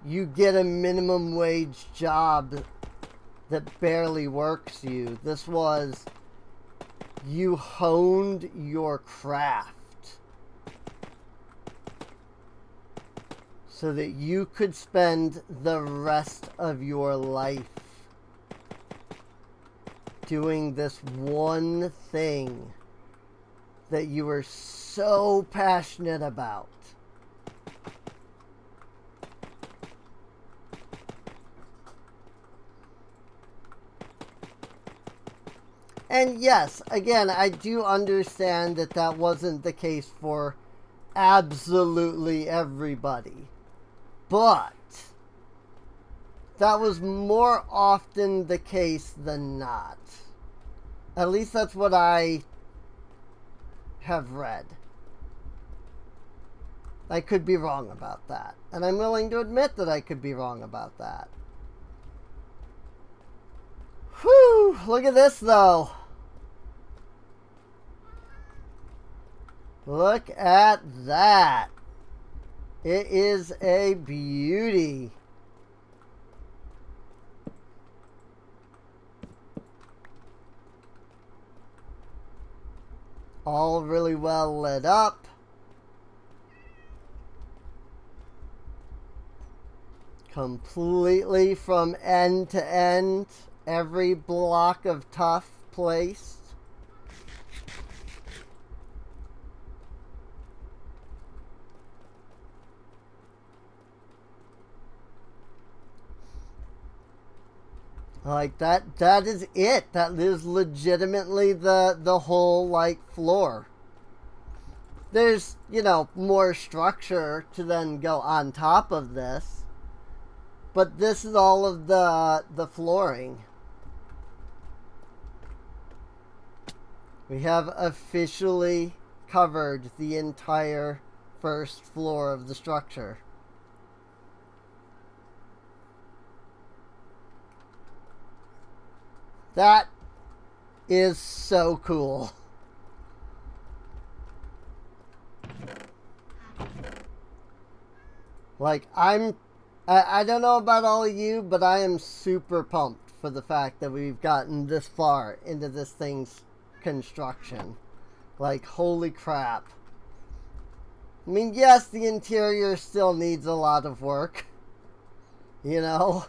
you get a minimum wage job that barely works you. This was you honed your craft so that you could spend the rest of your life doing this one thing that you were so passionate about. And yes, again, I do understand that that wasn't the case for absolutely everybody. But that was more often the case than not. At least that's what I have read. I could be wrong about that. And I'm willing to admit that I could be wrong about that. Whew! Look at this though. Look at that. It is a beauty. All really well lit up. Completely from end to end. Every block of tuff placed. Like that is it. That is legitimately the whole like floor. There's, you know, more structure to then go on top of this. But this is all of the flooring. We have officially covered the entire first floor of the structure. That is so cool. Like, I don't know about all of you, but I am super pumped for the fact that we've gotten this far into this thing's construction. Like, holy crap. I mean, yes, the interior still needs a lot of work. You know?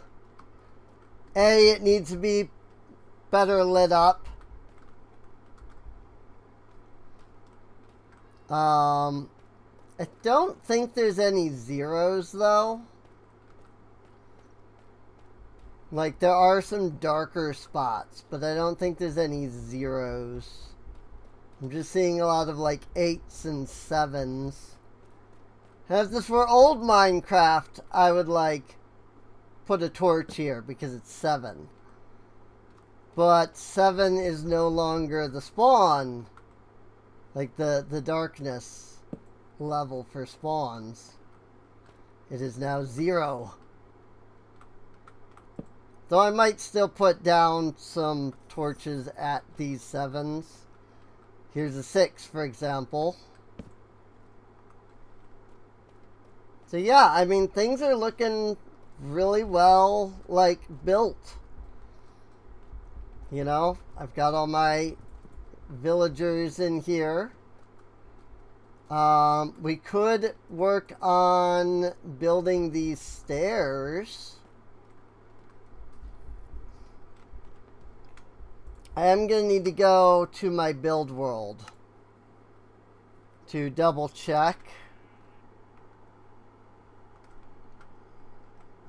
It needs to be better lit up. I don't think there's any zeros though. Like there are some darker spots, but I don't think there's any zeros. I'm just seeing a lot of like 8s and 7s. And if this were old Minecraft, I would like put a torch here because it's 7. but 7 is no longer the spawn, like the darkness level for spawns. It is now 0. Though I might still put down some torches at these 7s. Here's a 6, for example. So yeah, I mean, things are looking really well, like, built. You know, I've got all my villagers in here. We could work on building these stairs. I am going to need to go to my build world to double check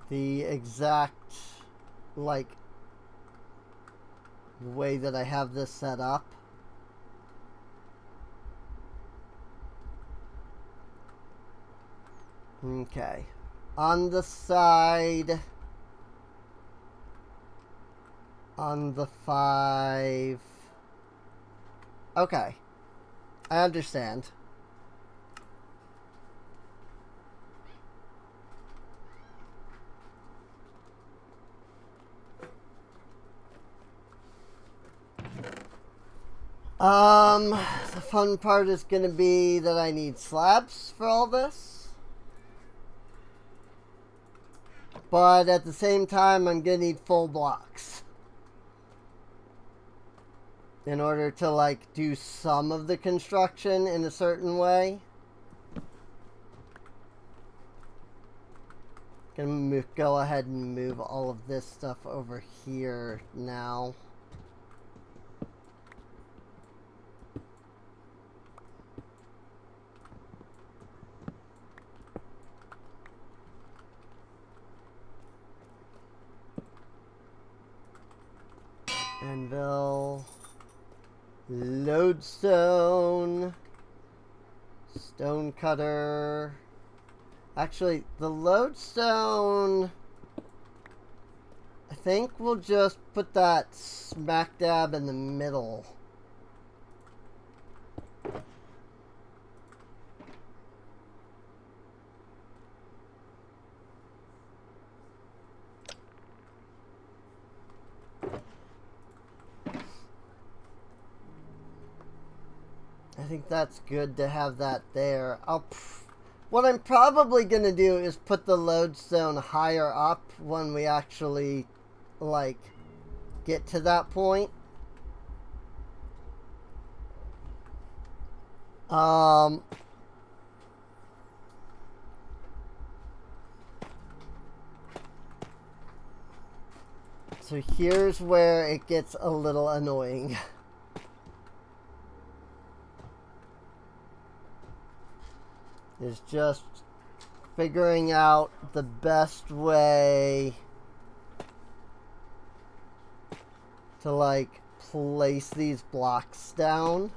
the exact, like, way that I have this set up. Okay. On the side, on the 5. Okay. I understand. The fun part is going to be that I need slabs for all this. But at the same time, I'm going to need full blocks in order to, like, do some of the construction in a certain way. Gonna go ahead and move all of this stuff over here now. Anvil, lodestone, stone cutter. Actually, the lodestone, I think we'll just put that smack dab in the middle. I think that's good to have that there. What I'm probably going to do is put the lodestone higher up when we actually, like, get to that point. So here's where it gets a little annoying. Is just figuring out the best way to, like, place these blocks down.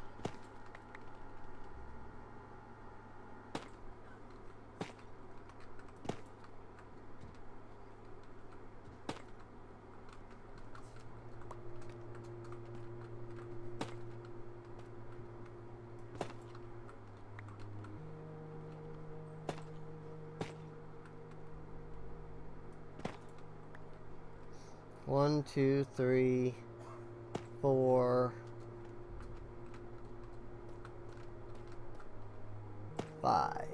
One, 2, 3, 4, 5.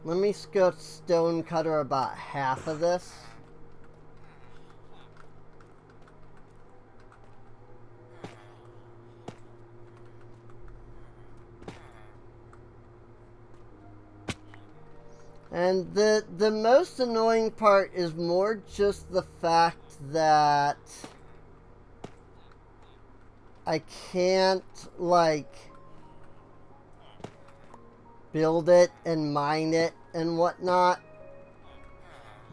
Let me go stone cutter about half of this. And the most annoying part is more just the fact that I can't, like, build it and mine it and whatnot,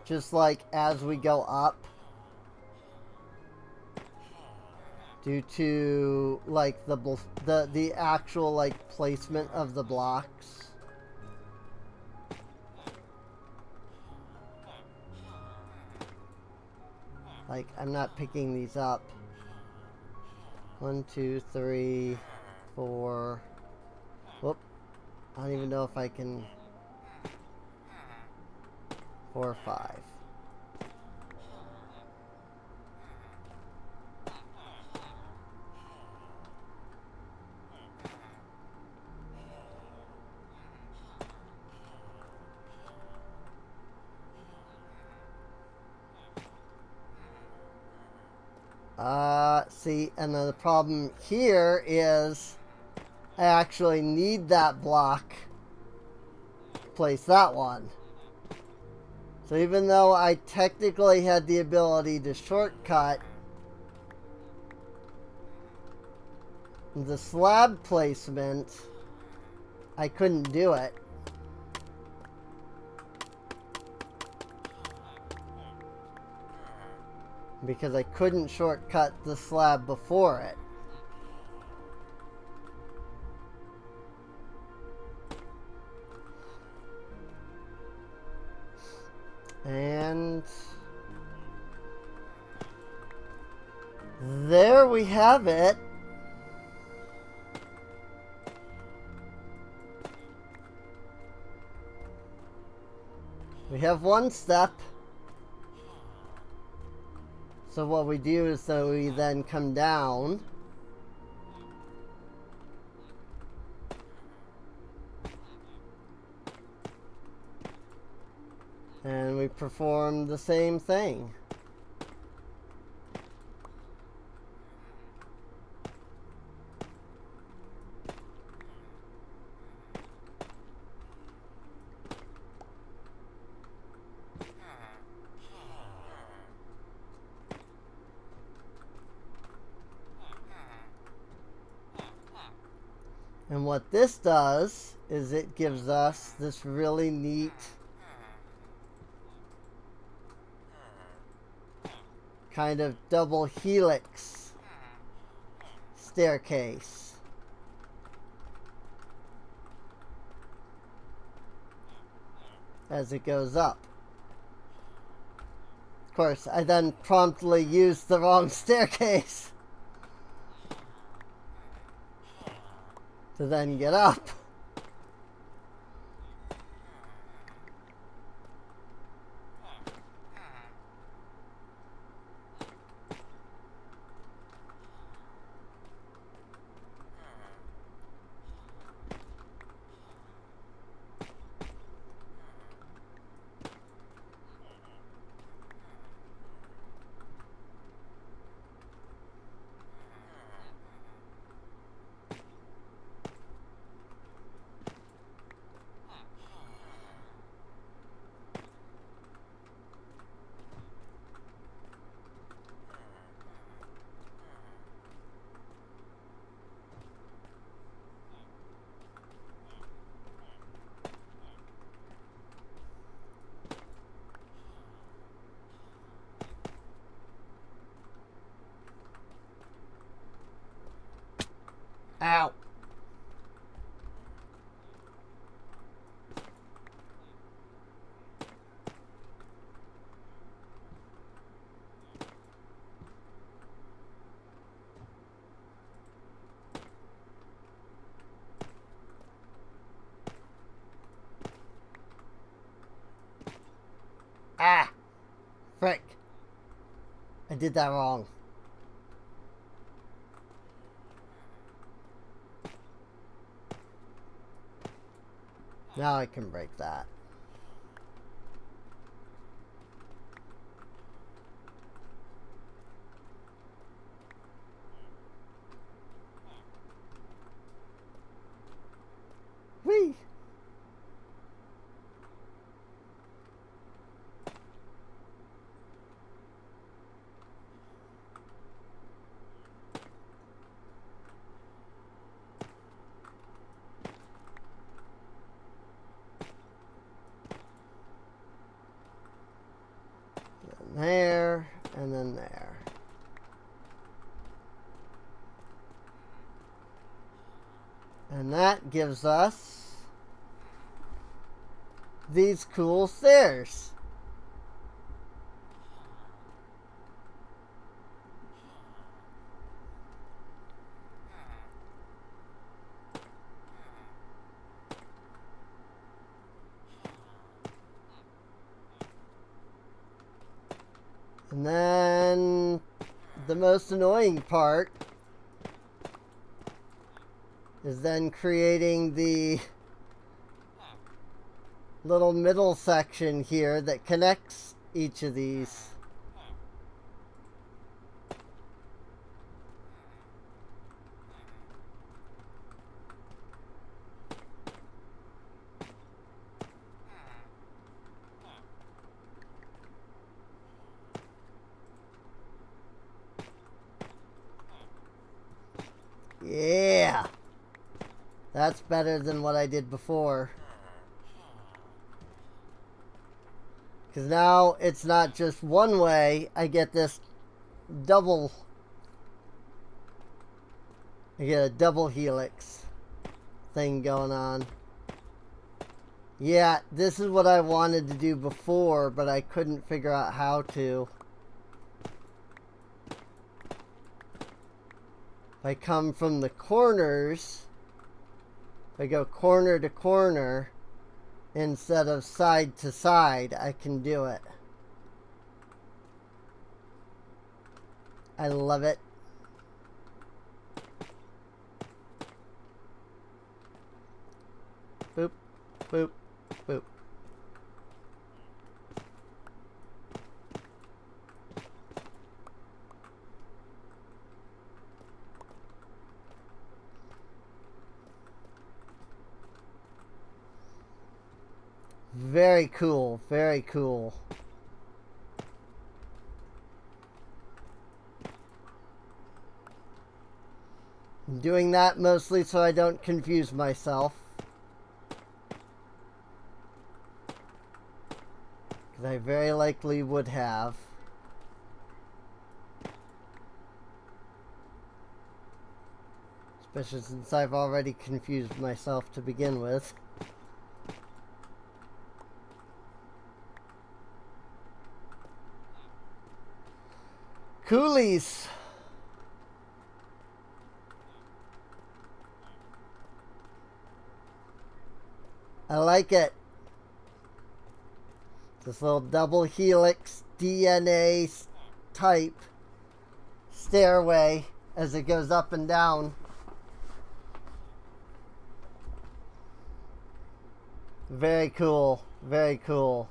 just, like, as we go up. due to like the actual like placement of the blocks. Like, I'm not picking these up. 1, 2, 3, 4. Whoop. I don't even know if I can. 4, 5. See, and then the problem here is I actually need that block to place that one. So even though I technically had the ability to shortcut the slab placement, I couldn't do it. Because I couldn't shortcut the slab before it. And there we have it. We have one step. So what we do is that we then come down. And we perform the same thing. And what this does is it gives us this really neat kind of double helix staircase. As it goes up. Of course, I then promptly used the wrong staircase to then get up. Ow. Ah! Frick. I did that wrong. Now I can break that. Whee! that gives us these cool stairs. And then the most annoying part is then creating the little middle section here that connects each of these. Yeah, that's better than what I did before. Because now it's not just one way, I get this double, I get a double helix thing going on. Yeah, this is what I wanted to do before, but I couldn't figure out how to. If I come from the corners, if I go corner to corner instead of side to side, I can do it. I love it. Boop, boop, boop. Very cool, very cool. I'm doing that mostly so I don't confuse myself. Because I very likely would have. Especially since I've already confused myself to begin with. Coolies. I like it. This little double helix DNA type stairway as it goes up and down. Very cool. Very cool.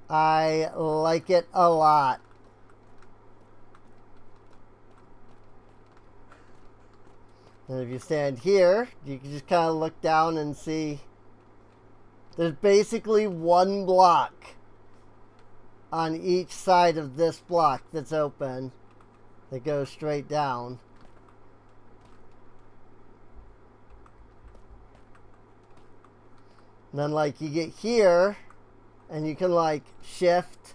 I like it a lot. And if you stand here, you can just kind of look down and see there's basically one block on each side of this block that's open that goes straight down. And then like you get here and you can like shift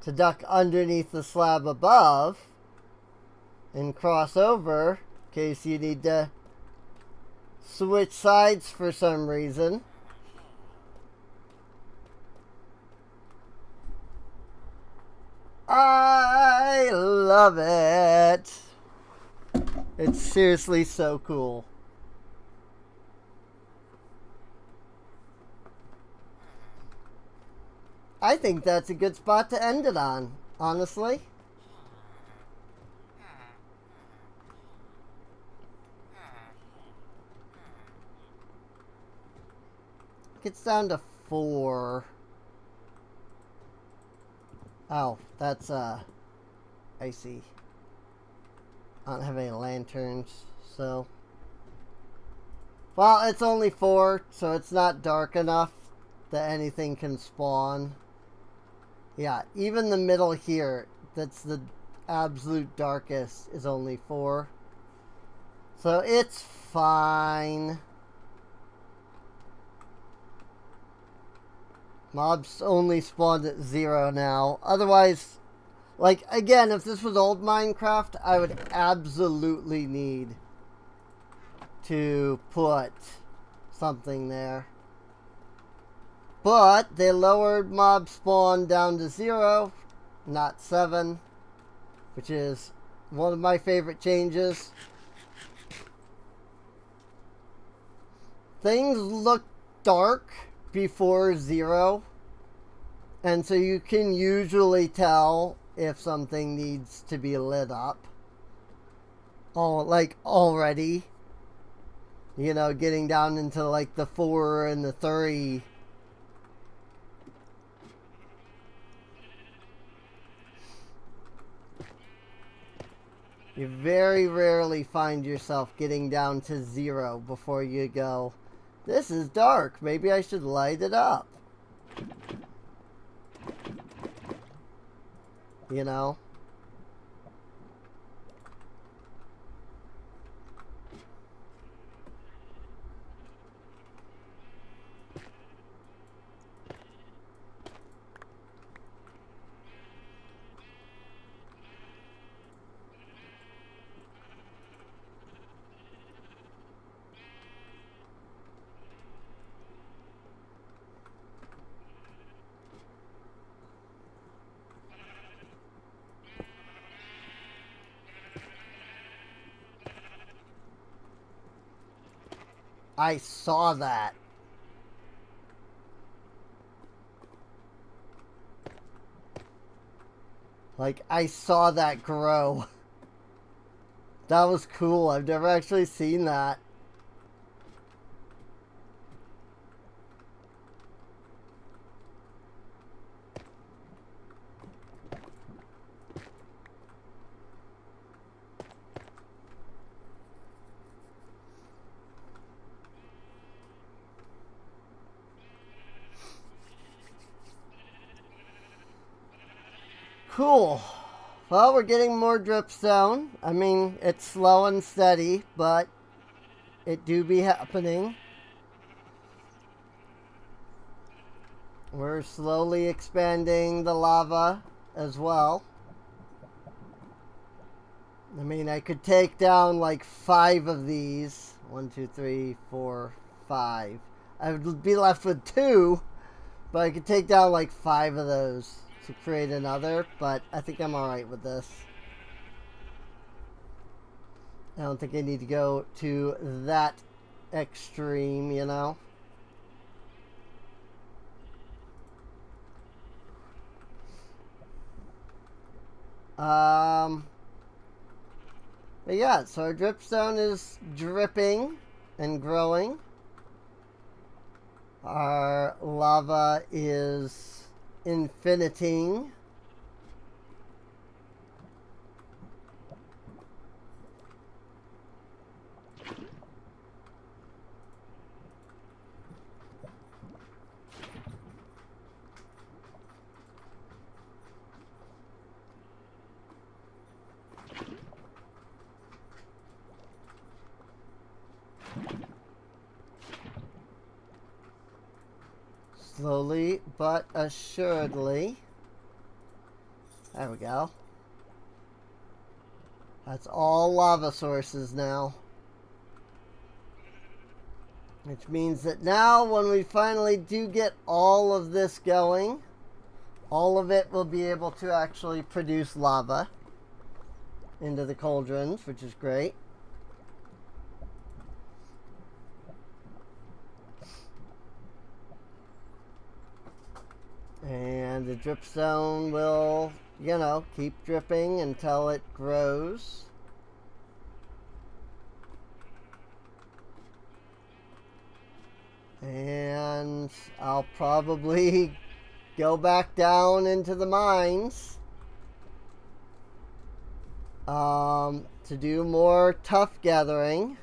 to duck underneath the slab above and cross over in case you need to switch sides for some reason. I love it. It's seriously so cool. I think that's a good spot to end it on, honestly. Gets down to 4. Oh, that's icy. I don't have any lanterns, so. Well, it's only 4, so it's not dark enough that anything can spawn. Yeah, even the middle here, that's the absolute darkest, is only 4. So it's fine. Mobs only spawned at 0 now. Otherwise, like, again, if this was old Minecraft, I would absolutely need to put something there. But they lowered mob spawn down to 0, not 7, which is one of my favorite changes. Things look dark before 0, and so you can usually tell if something needs to be lit up. Like already, you know, getting down into like the 4 and the 3. You very rarely find yourself getting down to 0 before you go, this is dark, maybe I should light it up. You know? I saw that. Like, I saw that grow. That was cool. I've never actually seen that. Cool. Well, we're getting more dripstone. I mean, it's slow and steady, but it do be happening. We're slowly expanding the lava as well. I mean, I could take down like 5 of these. 1, 2, 3, 4, 5. I would be left with 2, but I could take down like 5 of those to create another, but I think I'm alright with this. I don't think I need to go to that extreme, you know? But yeah, so our dripstone is dripping and growing. Our lava is infiniting. Slowly but assuredly. There we go. That's all lava sources now. Which means that now when we finally do get all of this going, all of it will be able to actually produce lava into the cauldrons, which is great. And the dripstone will, you know, keep dripping until it grows. And I'll probably go back down into the mines to do more tuff gathering.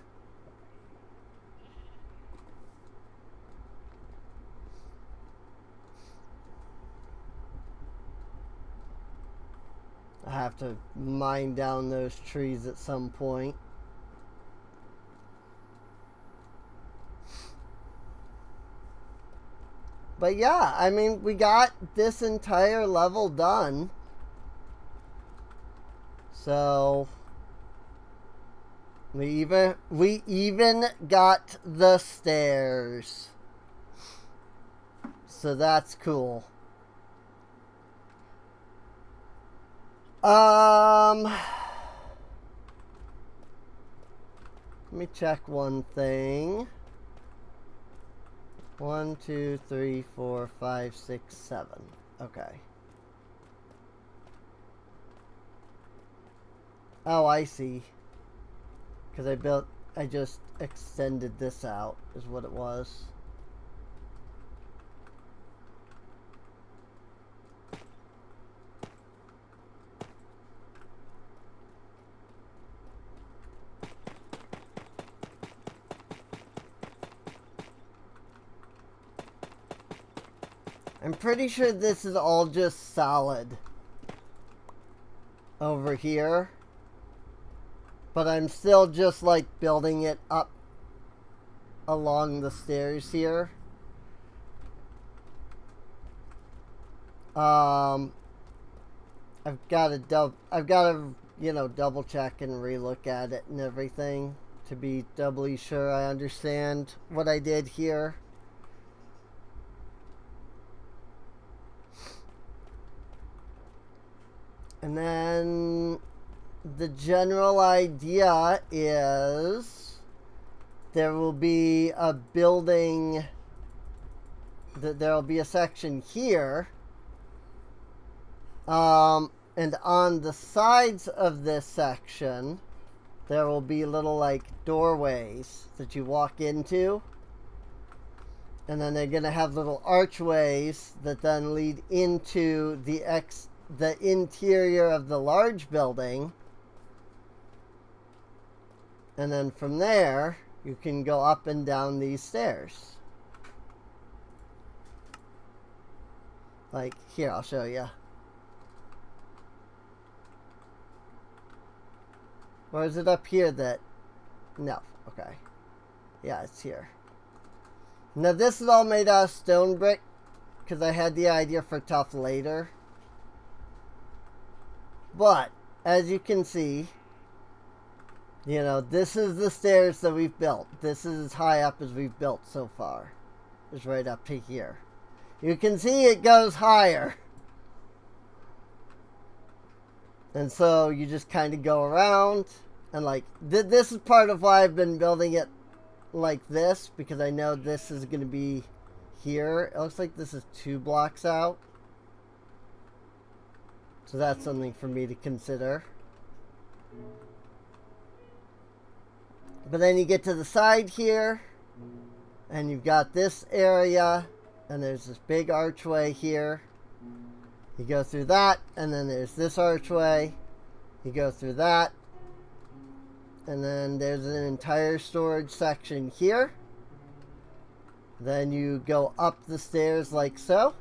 I have to mine down those trees at some point. But yeah, I mean, we got this entire level done. So, We even got the stairs. So that's cool. Let me check one thing. 1, 2, 3, 4, 5, 6, 7. Okay. Oh, I see. Because I just extended this out, is what it was. I'm pretty sure this is all just solid over here. But I'm still just like building it up along the stairs here. I've got to double check and relook at it and everything to be doubly sure I understand what I did here. And then the general idea is there will be a building, there will be a section here, and on the sides of this section there will be little like doorways that you walk into, and then they're going to have little archways that then lead into the interior of the large building. And then from there, you can go up and down these stairs. Like, here, I'll show you. Or is it up here that... No, okay. Yeah, it's here. Now, this is all made out of stone brick, because I had the idea for tough later. But, as you can see, you know, this is the stairs that we've built. This is as high up as we've built so far. It's right up to here. You can see it goes higher. And so you just kind of go around. And like, this is part of why I've been building it like this. Because I know this is going to be here. It looks like this is 2 blocks out. So that's something for me to consider. But then you get to the side here, and you've got this area, and there's this big archway here. You go through that, and then there's this archway. You go through that, and then there's an entire storage section here. Then you go up the stairs like so.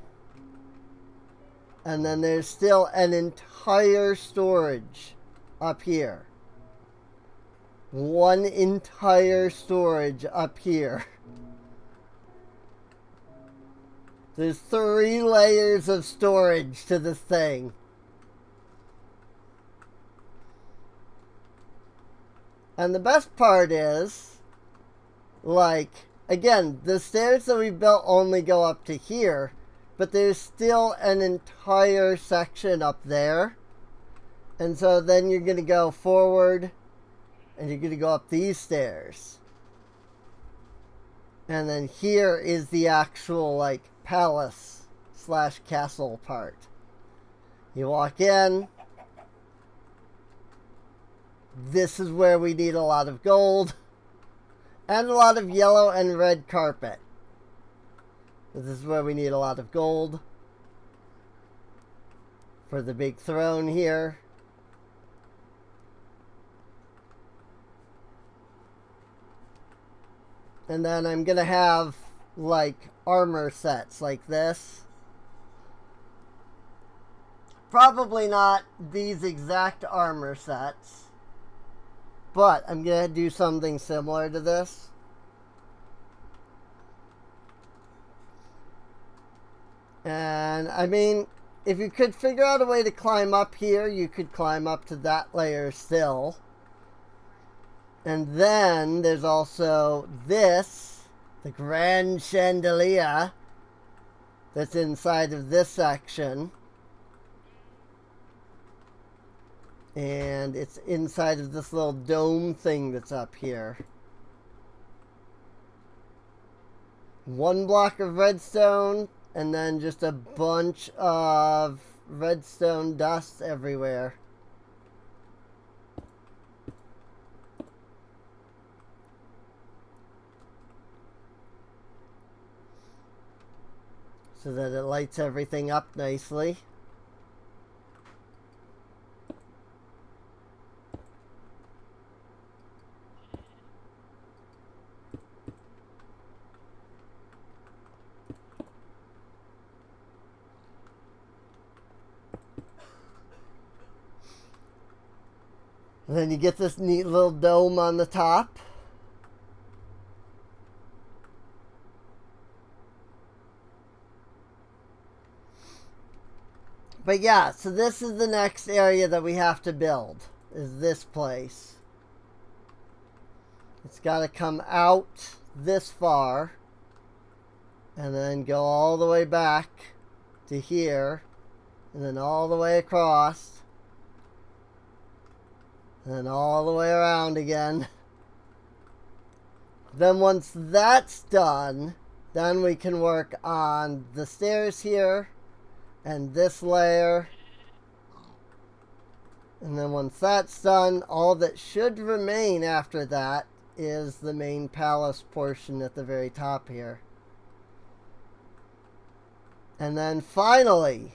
And then there's still an entire storage up here. One entire storage up here. There's 3 layers of storage to this thing. And the best part is, like, again, the stairs that we built only go up to here. But there's still an entire section up there. And so then you're going to go forward. And you're going to go up these stairs. And then here is the actual, like, palace / castle part. You walk in. This is where we need a lot of gold. And a lot of yellow and red carpet. This is where we need a lot of gold for the big throne here. And then I'm going to have, like, armor sets like this. Probably not these exact armor sets. But I'm going to do something similar to this. And, I mean, if you could figure out a way to climb up here, you could climb up to that layer still. And then there's also this, the grand chandelier, that's inside of this section. And it's inside of this little dome thing that's up here. 1 block of redstone, and then just a bunch of redstone dust everywhere. So that it lights everything up nicely. And then you get this neat little dome on the top. But yeah, so this is the next area that we have to build, is this place. It's got to come out this far and then go all the way back to here and then all the way across and then all the way around again. Then once that's done, then we can work on the stairs here and this layer. And then once that's done, all that should remain after that is the main palace portion at the very top here. And then finally,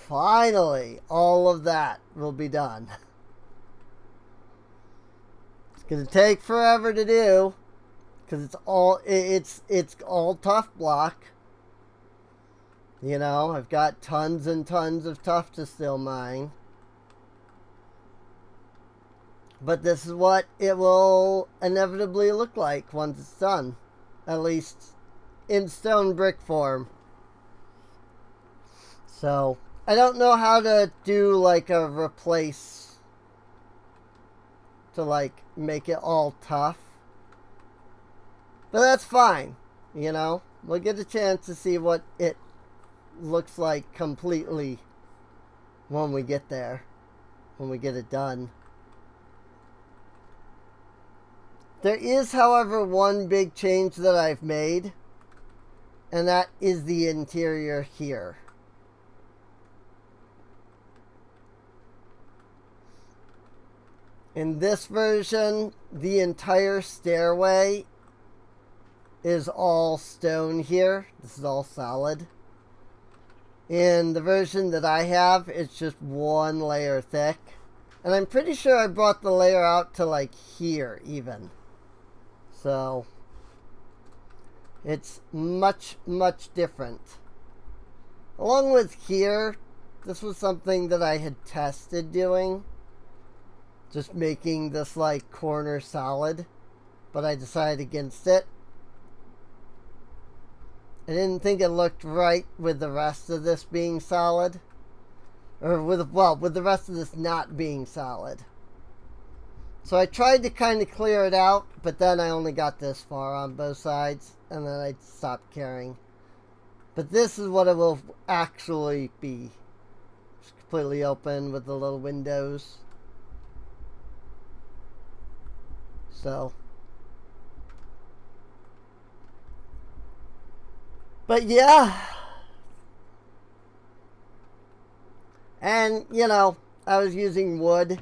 all of that will be done. It's going to take forever to do because it's all tough block. You know, I've got tons and tons of tuff to still mine. But this is what it will inevitably look like once it's done. At least in stone brick form. So, I don't know how to do like a replace to like make it all tough. But that's fine. You know, we'll get a chance to see what it looks like completely when we get there, when we get it done. There is, however, one big change that I've made, and that is the interior here. In this version, the entire stairway is all stone here. This is all solid. In the version that I have, it's just 1 layer thick. And I'm pretty sure I brought the layer out to like here even. So, it's much, much different. Along with here, this was something that I had tested doing. Just making this like corner solid. But I decided against it. I didn't think it looked right with the rest of this being solid. Or with the rest of this not being solid. So I tried to kind of clear it out, but then I only got this far on both sides, and then I stopped caring. But this is what it will actually be. It's completely open with the little windows. So. But yeah. And, you know, I was using wood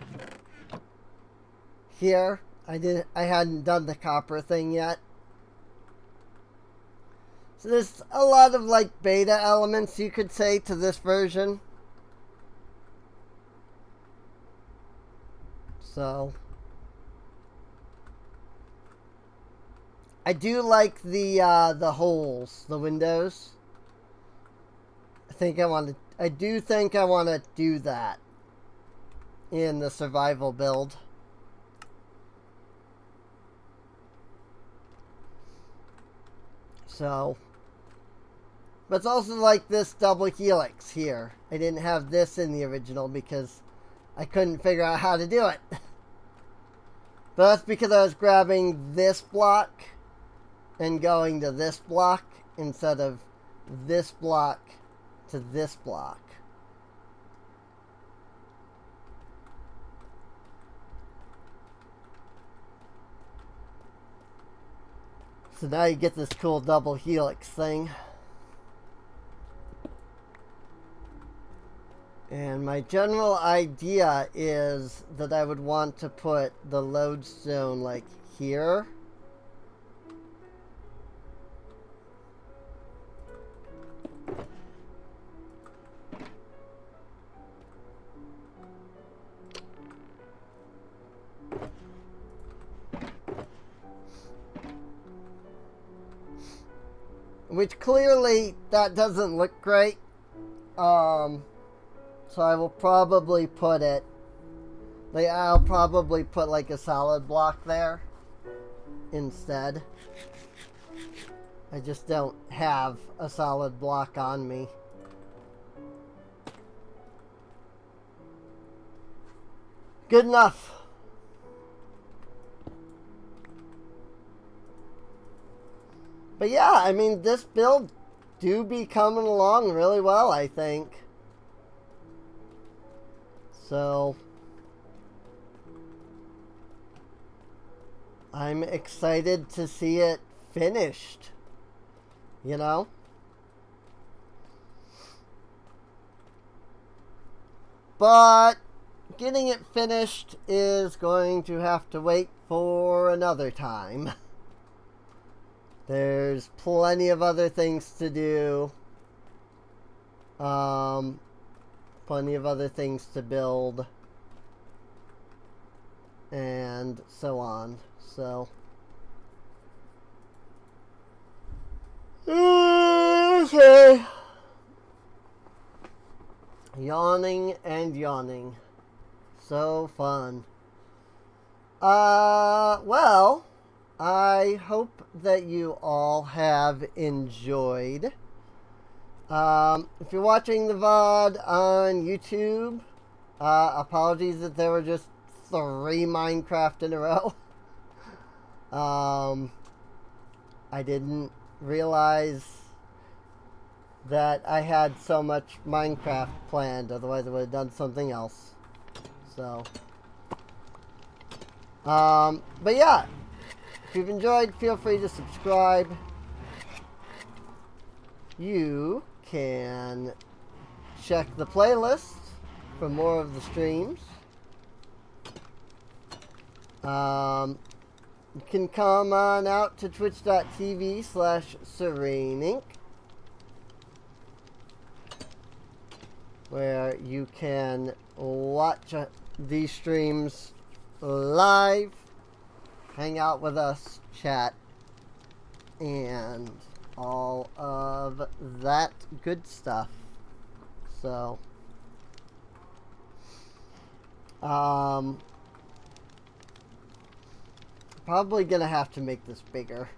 here. I hadn't done the copper thing yet. So there's a lot of like beta elements, you could say, to this version. So I do like the holes, the windows. I do think I want to do that in the survival build. So, but it's also like this double helix here. I didn't have this in the original because I couldn't figure out how to do it. But that's because I was grabbing this block and going to this block instead of this block to this block. So now you get this cool double helix thing. And my general idea is that I would want to put the lodestone like here. Which clearly that doesn't look great. So I will probably put it, like I'll probably put like a solid block there instead. I just don't have a solid block on me. Good enough. But yeah, I mean, this build do be coming along really well, I think. So, I'm excited to see it finished, you know? But getting it finished is going to have to wait for another time. There's plenty of other things to do. Plenty of other things to build. And so on. So. Okay. Yawning and yawning. So fun. Well, I hope that you all have enjoyed. If you're watching the VOD on YouTube, apologies that there were just 3 Minecraft in a row. I didn't realize that I had so much Minecraft planned, otherwise I would have done something else. So, but yeah, if you've enjoyed, feel free to subscribe. You can check the playlist for more of the streams. You can come on out to twitch.tv/SereneInc, where you can watch these streams live, hang out with us, chat, and all of that good stuff. So, probably gonna have to make this bigger,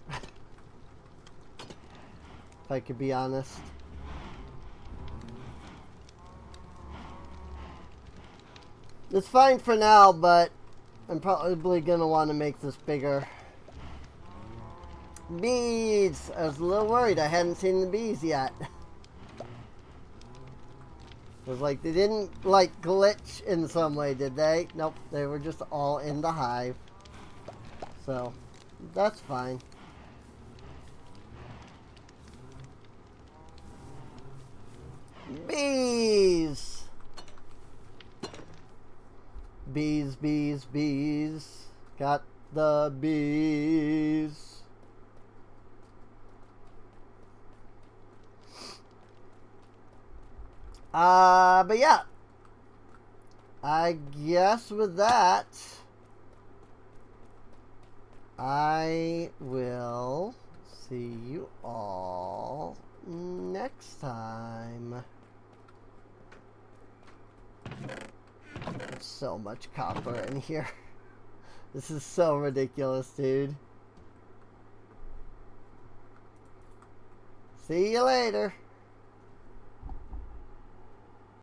if I could be honest. It's fine for now, but I'm probably gonna want to make this bigger. Bees! I was a little worried I hadn't seen the bees yet. It was like they didn't like glitch in some way, did they? Nope, they were just all in the hive. So, that's fine. Bees! Bees, bees, bees. Got the bees. But yeah. I guess with that, I will see you all next time. There's so much copper in here. This is so ridiculous, dude. See you later.